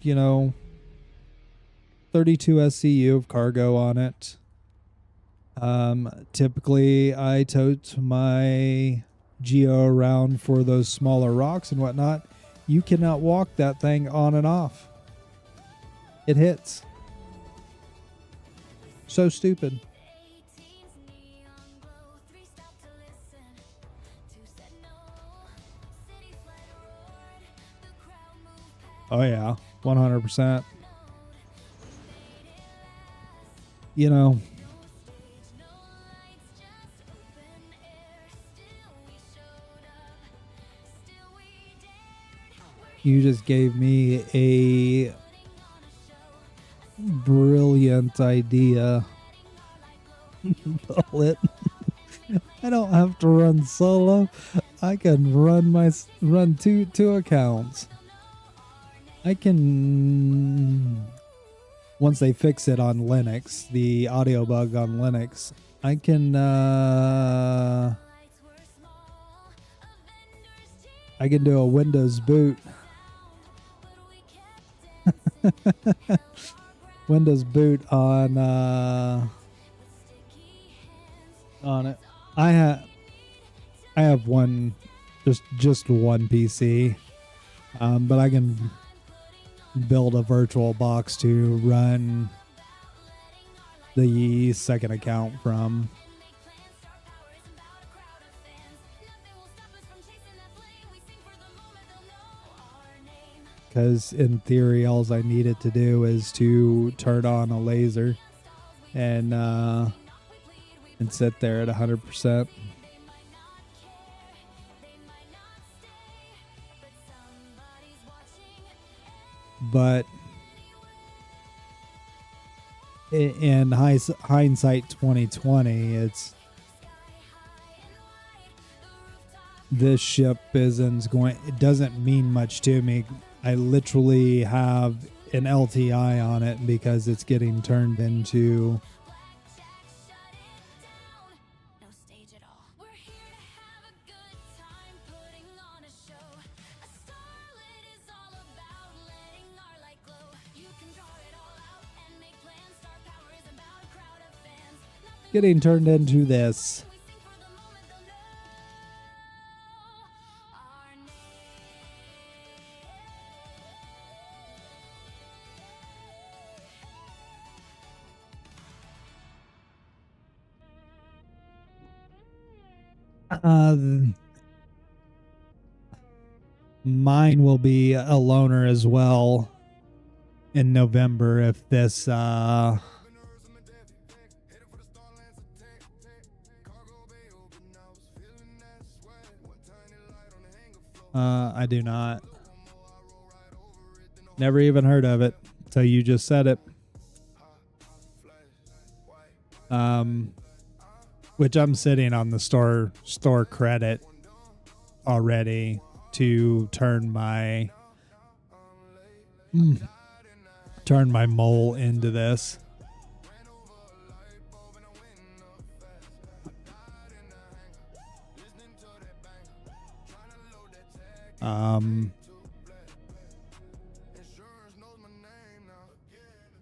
32 SCU of cargo on it. Typically, I tote my Geo around for those smaller rocks and whatnot. You cannot walk that thing on and off. It hits. So stupid. Oh yeah, 100%. You just gave me a brilliant idea. Bullet. I don't have to run solo. I can run two accounts. I can, once they fix it on Linux, the audio bug on Linux, I can do a Windows boot. Windows boot on it. I have one, just one PC, but I can build a virtual box to run the second account from. Because in theory, all I needed to do is to turn on a laser and sit there at 100%. But in hindsight 2020, this ship it doesn't mean much to me. I literally have an LTI on it because it's getting turned into this. Mine will be a loner as well in November if this I do not. Never even heard of it. So you just said it. Which I'm sitting on the store credit already to turn my mole into this.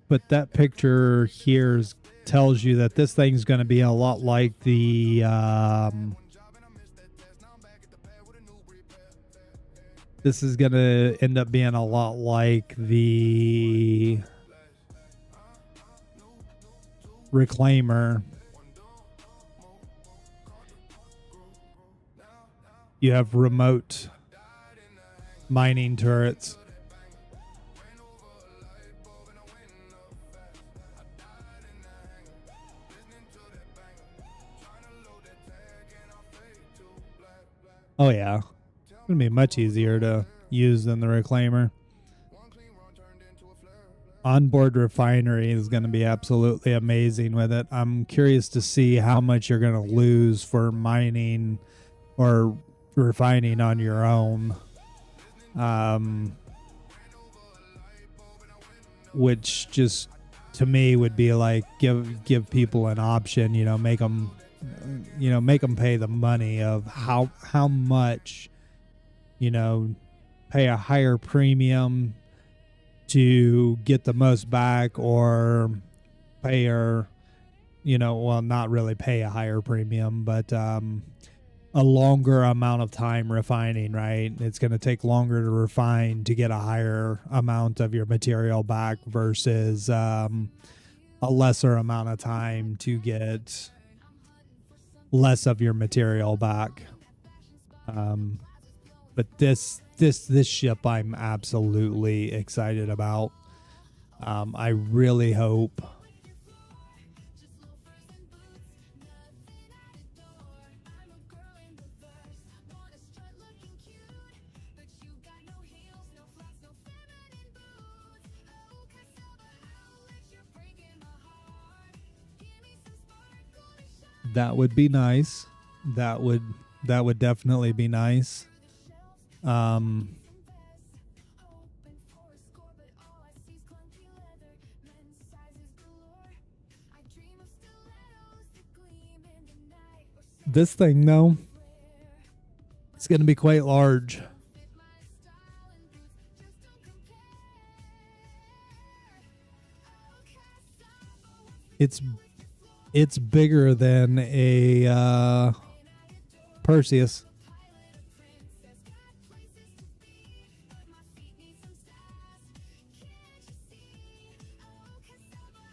But that picture here tells you that this thing's going to be a lot like the this is going to end up being a lot like the Reclaimer. You have remote mining turrets. Oh yeah, it's gonna be much easier to use than the Reclaimer. Onboard refinery is going to be absolutely amazing with it. I'm curious to see how much you're going to lose for mining or refining on your own. Which just to me would be like give people an option, make them pay the money of how much, pay a higher premium to get the most back, or pay not really pay a higher premium, but a longer amount of time refining, right? It's going to take longer to refine to get a higher amount of your material back versus a lesser amount of time to get less of your material back. But this ship I'm absolutely excited about. I really hope that would be nice. That would definitely be nice. This thing, though, it's going to be quite large. It's bigger than a Perseus.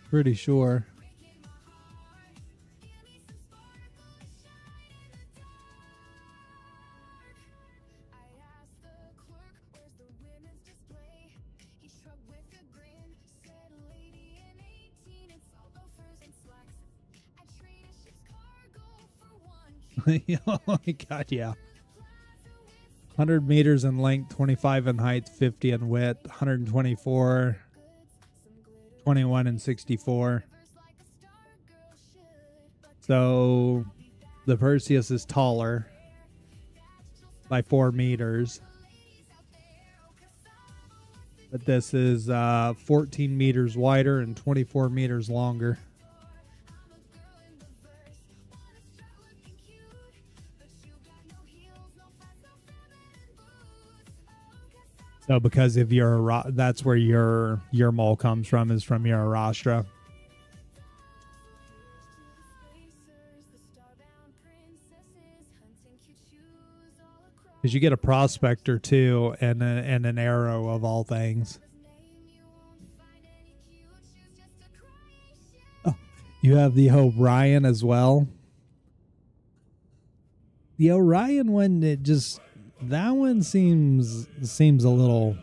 Pretty sure. Oh my god, yeah. 100 meters in length, 25 in height, 50 in width, 124, 21 and 64. So the Perseus is taller by 4 meters. But this is 14 meters wider and 24 meters longer. So because of that's where your mole comes from, is from your Arastra. Because you get a prospector too, and an arrow of all things. Oh, you have the Orion as well. The Orion one, that one seems a little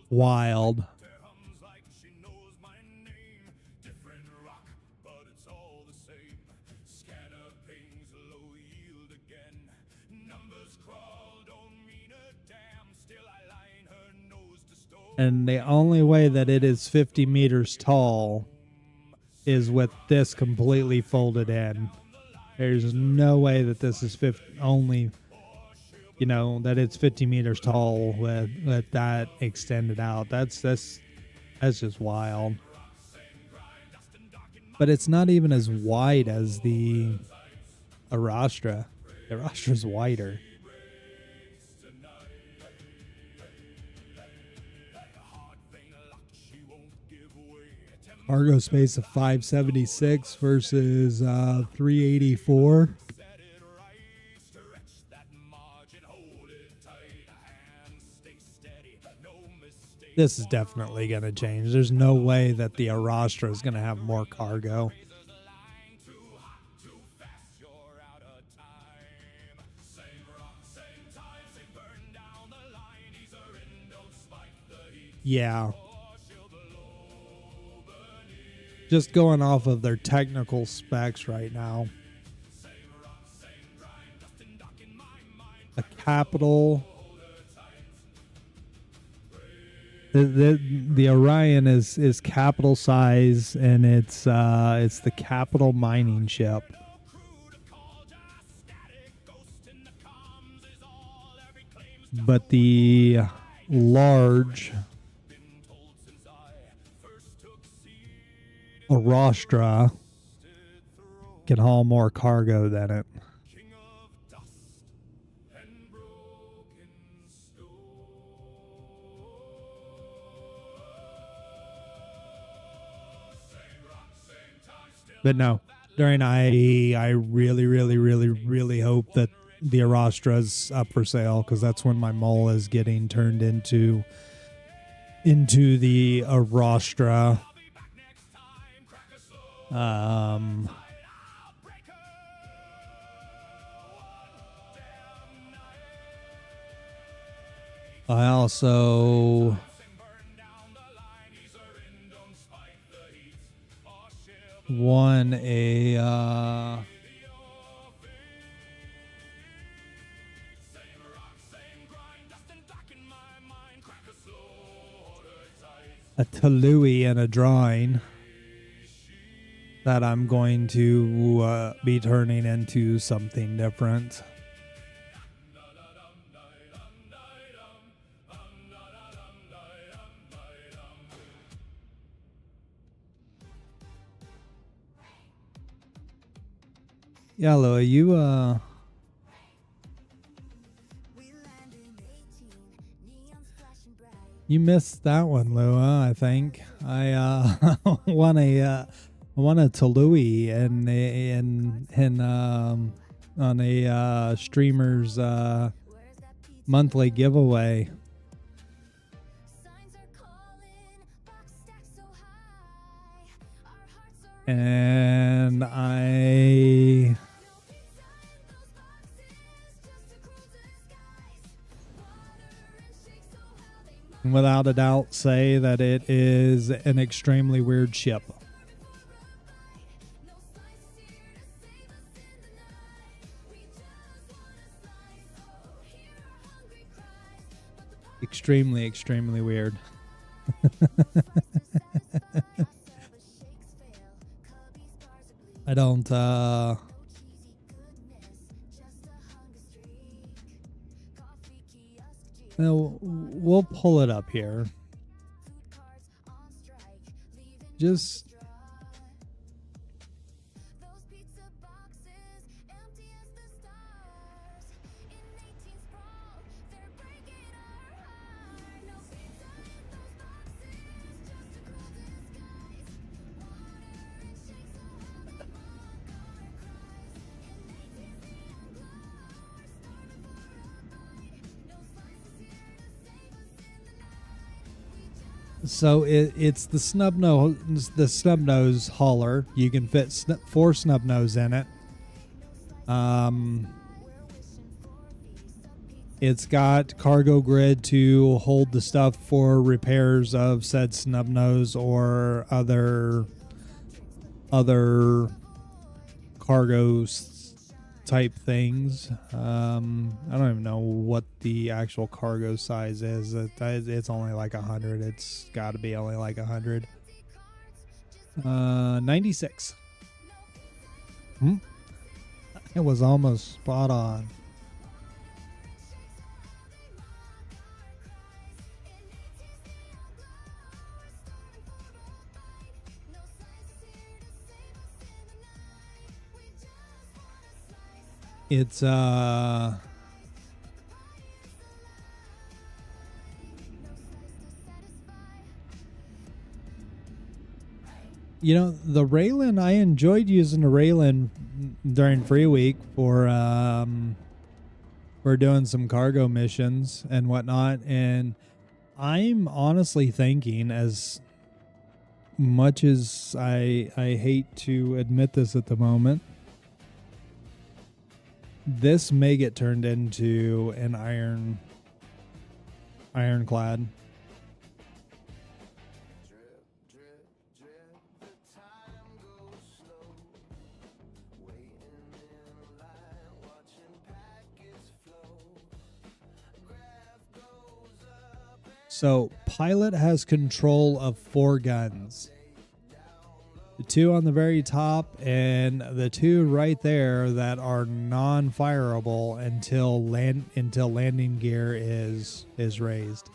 wild. And the only way that it is 50 meters tall is with this completely folded in. There's no way that this is 50, only, you know, that it's 50 meters tall with that extended out. That's just wild. But it's not even as wide as the Arastra. The Arastra's wider. Cargo space of 576 versus 384. This is definitely going to change. There's no way that the Arastra is going to have more cargo. Yeah. Just going off of their technical specs right now. A Capital. The Orion is capital size, and it's the Capital mining ship. But the large Arastra can haul more cargo than it. But no, during IE, I really hope that the Arastra's up for sale, because that's when my mole is getting turned into the Arastra. I also won a Talui in a drawing that I'm going to be turning into something different. Yeah, Lua, you missed that one, Lua. I think I won a Talui on a streamer's monthly giveaway. And I without a doubt say that it is an extremely weird ship. Extremely weird. I don't no, we'll pull it up here. Just so it's the snub nose hauler. You can fit 4 snub nose in it. It's got cargo grid to hold the stuff for repairs of said snub nose or other cargo type things. I don't even know what the actual cargo size is. It's only like 100. It's got to be only like 100. 96. It was almost spot on. It's you know, the Raylan, I enjoyed using the Raylan during Free Week for doing some cargo missions and whatnot, and I'm honestly thinking, as much as I hate to admit this at the moment, this may get turned into an ironclad. So Pilot has control of 4 guns. The 2 on the very top and the 2 right there that are non-fireable until landing gear is raised.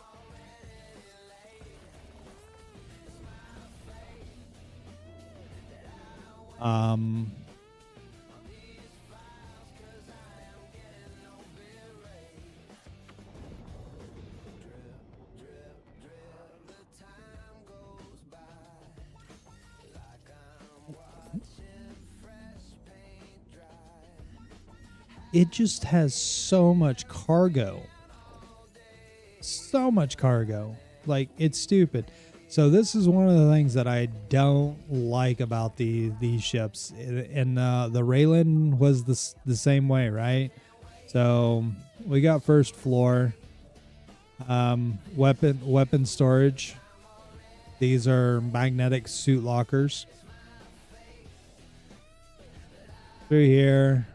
It just has so much cargo. So much cargo. Like, it's stupid. So this is one of the things that I don't like about these ships. And the Raylan was the same way, right? So we got first floor. Weapon storage. These are magnetic suit lockers. Through here.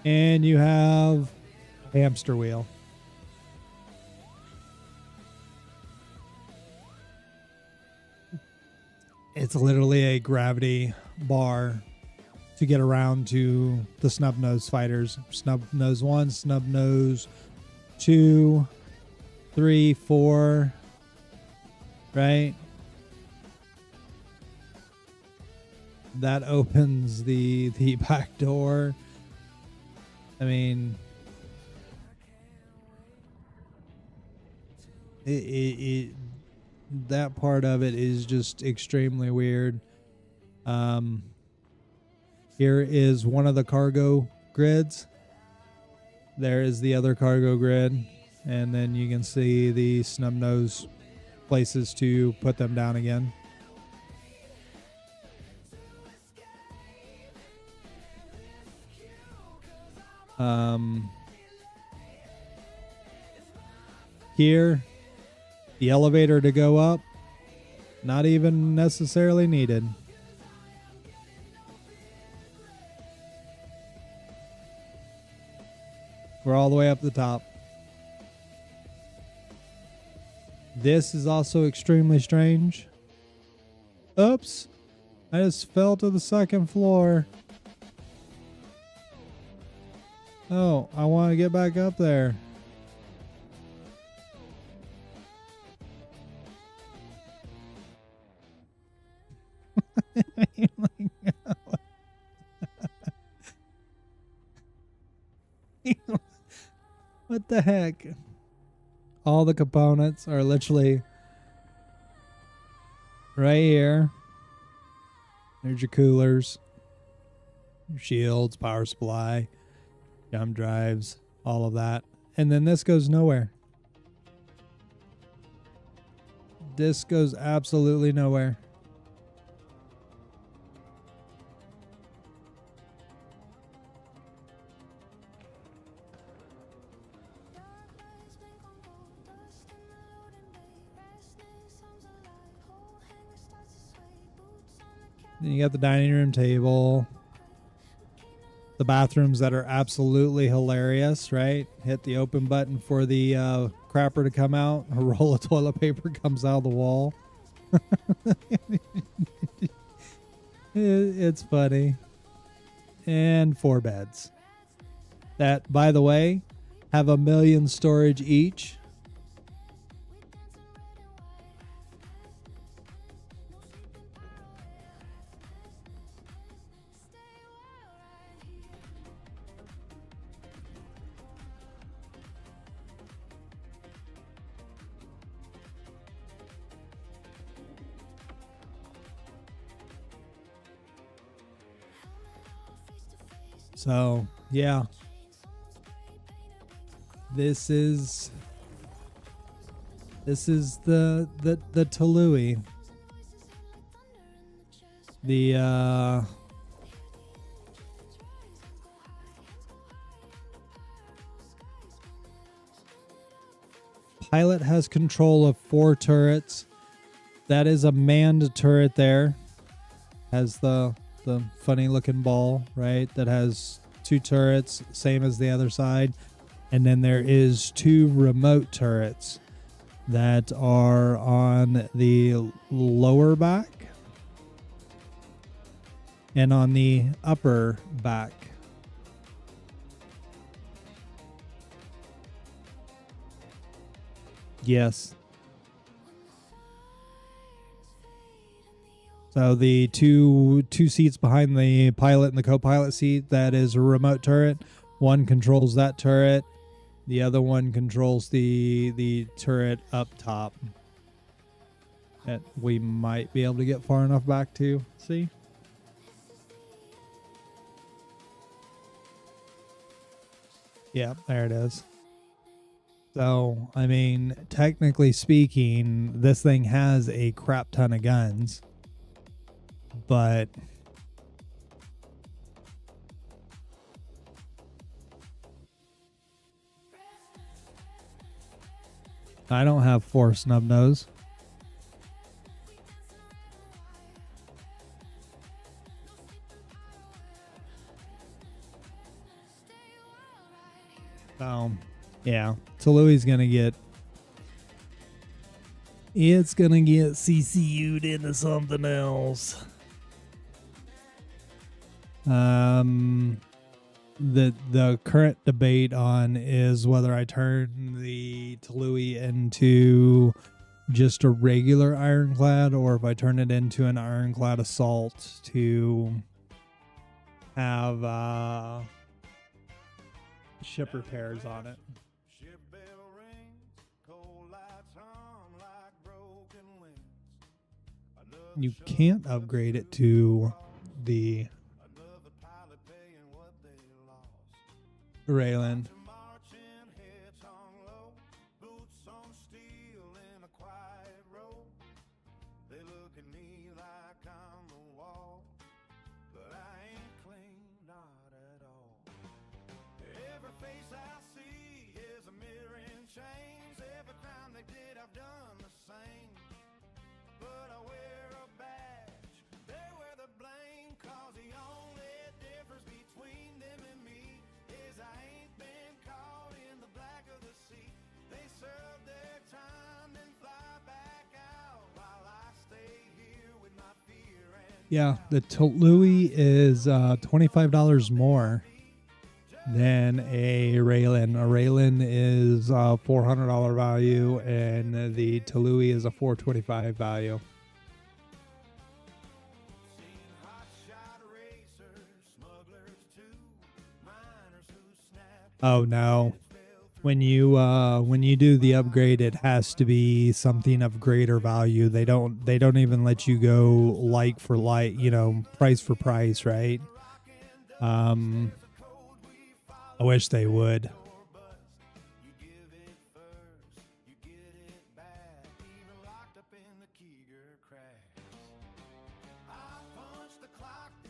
And you have a hamster wheel. It's literally a gravity bar to get around to the snub nose fighters. Snub nose 1, snub nose 2, 3, 4, right? That opens the back door. I mean, that part of it is just extremely weird. Here is one of the cargo grids. There is the other cargo grid. And then you can see the snub nose places to put them down again. Here, the elevator to go up, not even necessarily needed. We're all the way up the top. This is also extremely strange. Oops, I just fell to the second floor. Oh, I want to get back up there. What the heck? All the components are literally right here. There's your coolers, your shields, power supply, jump drives, all of that. And then this goes nowhere. This goes absolutely nowhere. Then you got the dining room table, the bathrooms that are absolutely hilarious, right? Hit the open button for the crapper to come out. A roll of toilet paper comes out of the wall. It's funny. And 4 beds. That, by the way, have 1 million storage each. So, yeah. This is the Tului. The pilot has control of 4 turrets. That is a manned turret there. Has the funny looking ball, right? That has 2 turrets, same as the other side. And then there is 2 remote turrets that are on the lower back and on the upper back. Yes. So the two seats behind the pilot and the co-pilot seat, that is a remote turret. One controls that turret. The other one controls the turret up top. That we might be able to get far enough back to see. Yeah, there it is. So, I mean, technically speaking, this thing has a crap ton of guns. But I don't have 4 snub nose. Yeah, Tului's gonna get. It's gonna get CCU'd into something else. The current debate on is whether I turn the Tului into just a regular ironclad or if I turn it into an ironclad assault to have ship repairs on it. You can't upgrade it to the Raylan. Yeah, the Tului is $25 more than a Raylan. A Raylan is a $400 value, and the Tului is a $425 value. Oh no. When you do the upgrade, it has to be something of greater value. They don't even let you go like for like, price for price, right? I wish they would.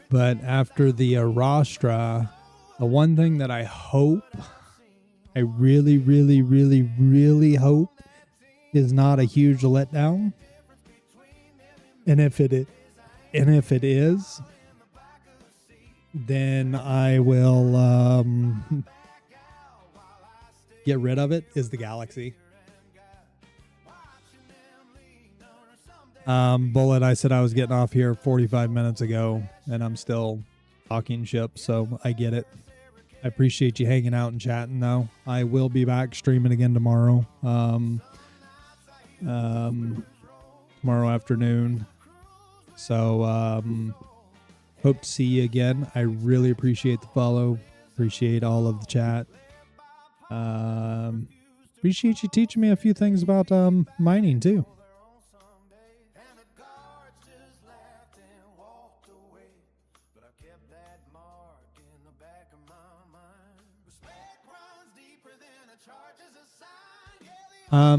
But after the Arastra, the one thing that I hope, I really, really, really, really hope is not a huge letdown. And if it is, then I will get rid of it, is the Galaxy. Bullet, I said I was getting off here 45 minutes ago, and I'm still talking ship, so I get it. I appreciate you hanging out and chatting, though. I will be back streaming again tomorrow. Tomorrow afternoon. So, hope to see you again. I really appreciate the follow. Appreciate all of the chat. Appreciate you teaching me a few things about mining, too.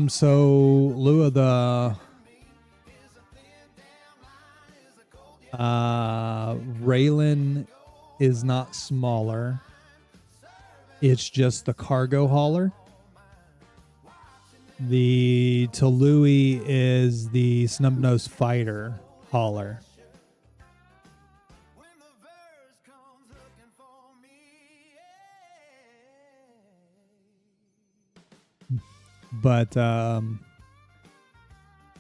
So Lua, the Raylan is not smaller. It's just the cargo hauler. The Tului is the snub-nosed fighter hauler. But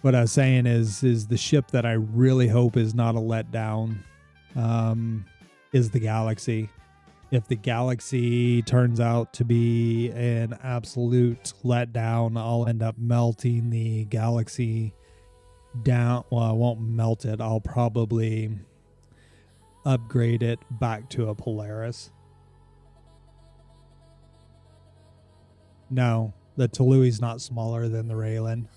what I was saying is the ship that I really hope is not a letdown is the Galaxy. If the Galaxy turns out to be an absolute letdown, I'll end up melting the Galaxy down. Well, I won't melt it. I'll probably upgrade it back to a Polaris. No, the Tului's not smaller than the Raylan.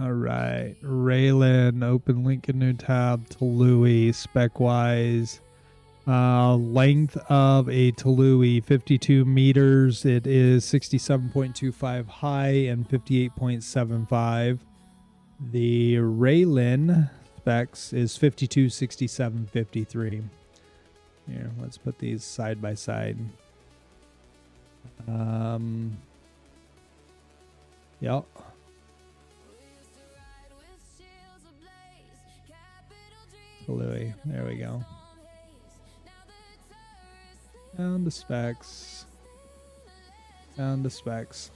All right, Raylan, open link in new tab, Tului, spec-wise. Length of a Tului, 52 meters. It is 67.25 high and 58.75. The Raylan specs is 52, 67, 53. Here, let's put these side by side. Yep. Tului, there we go. Down to specs. Down to specs.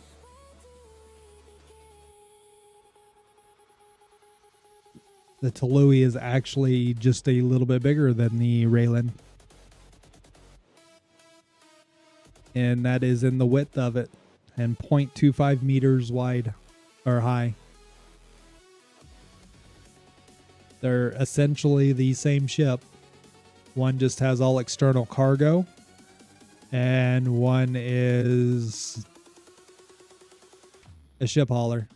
The Tului is actually just a little bit bigger than the Raylan. And that is in the width of it. And 0.25 meters wide or high. They're essentially the same ship. One just has all external cargo. And one is a ship hauler.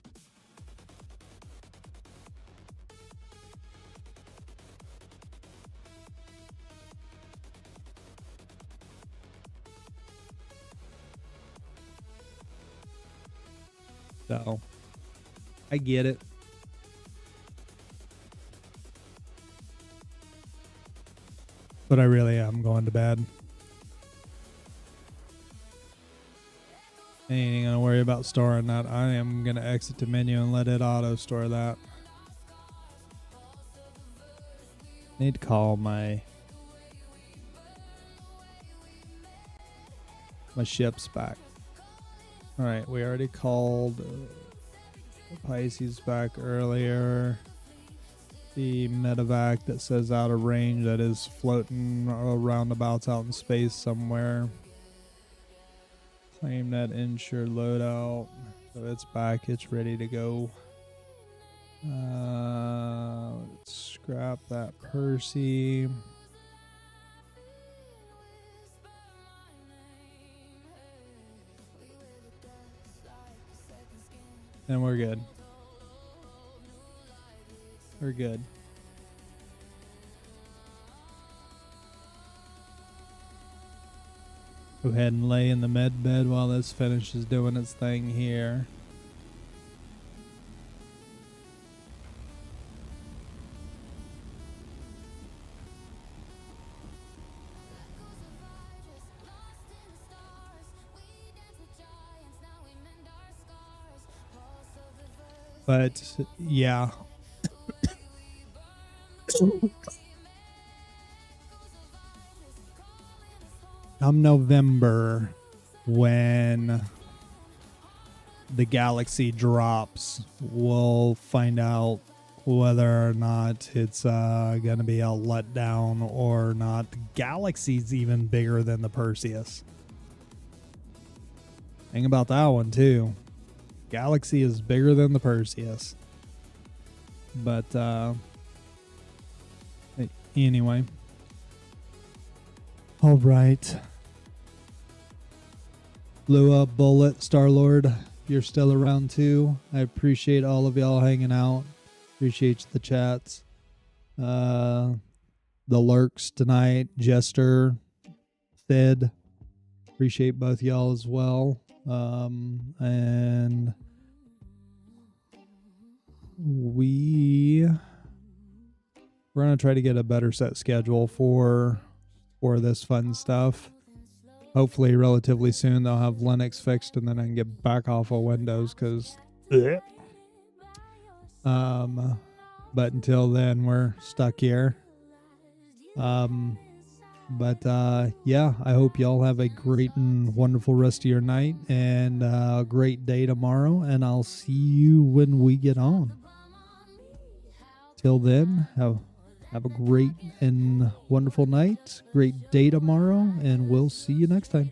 So, I get it. But I really am going to bed. I ain't gonna worry about storing that. I am gonna exit the menu and let it auto store that. Need to call my ships back. All right, we already called Pisces back earlier. The medevac that says out of range, that is floating roundabouts out in space somewhere. Claim that insured loadout. So it's back, it's ready to go. Let's scrap that Percy. And we're good. We're good. Go ahead and lay in the med bed while this finishes doing its thing here. But yeah. Come November, when the Galaxy drops, we'll find out whether or not it's going to be a letdown or not. The Galaxy's even bigger than the Perseus. Think about that one too. Galaxy is bigger than the Perseus. But anyway. All right. Lua, Bullet, Star-Lord, you're still around too. I appreciate all of y'all hanging out. Appreciate the chats. The lurks tonight, Jester, Sid. Appreciate both y'all as well. And we're gonna try to get a better set schedule for this fun stuff. Hopefully relatively soon they'll have Linux fixed, and then I can get back off of Windows, because but until then we're stuck here. Yeah, I hope y'all have a great and wonderful rest of your night, and a great day tomorrow, and I'll see you when we get on. Till then, have a great and wonderful night, great day tomorrow, and we'll see you next time.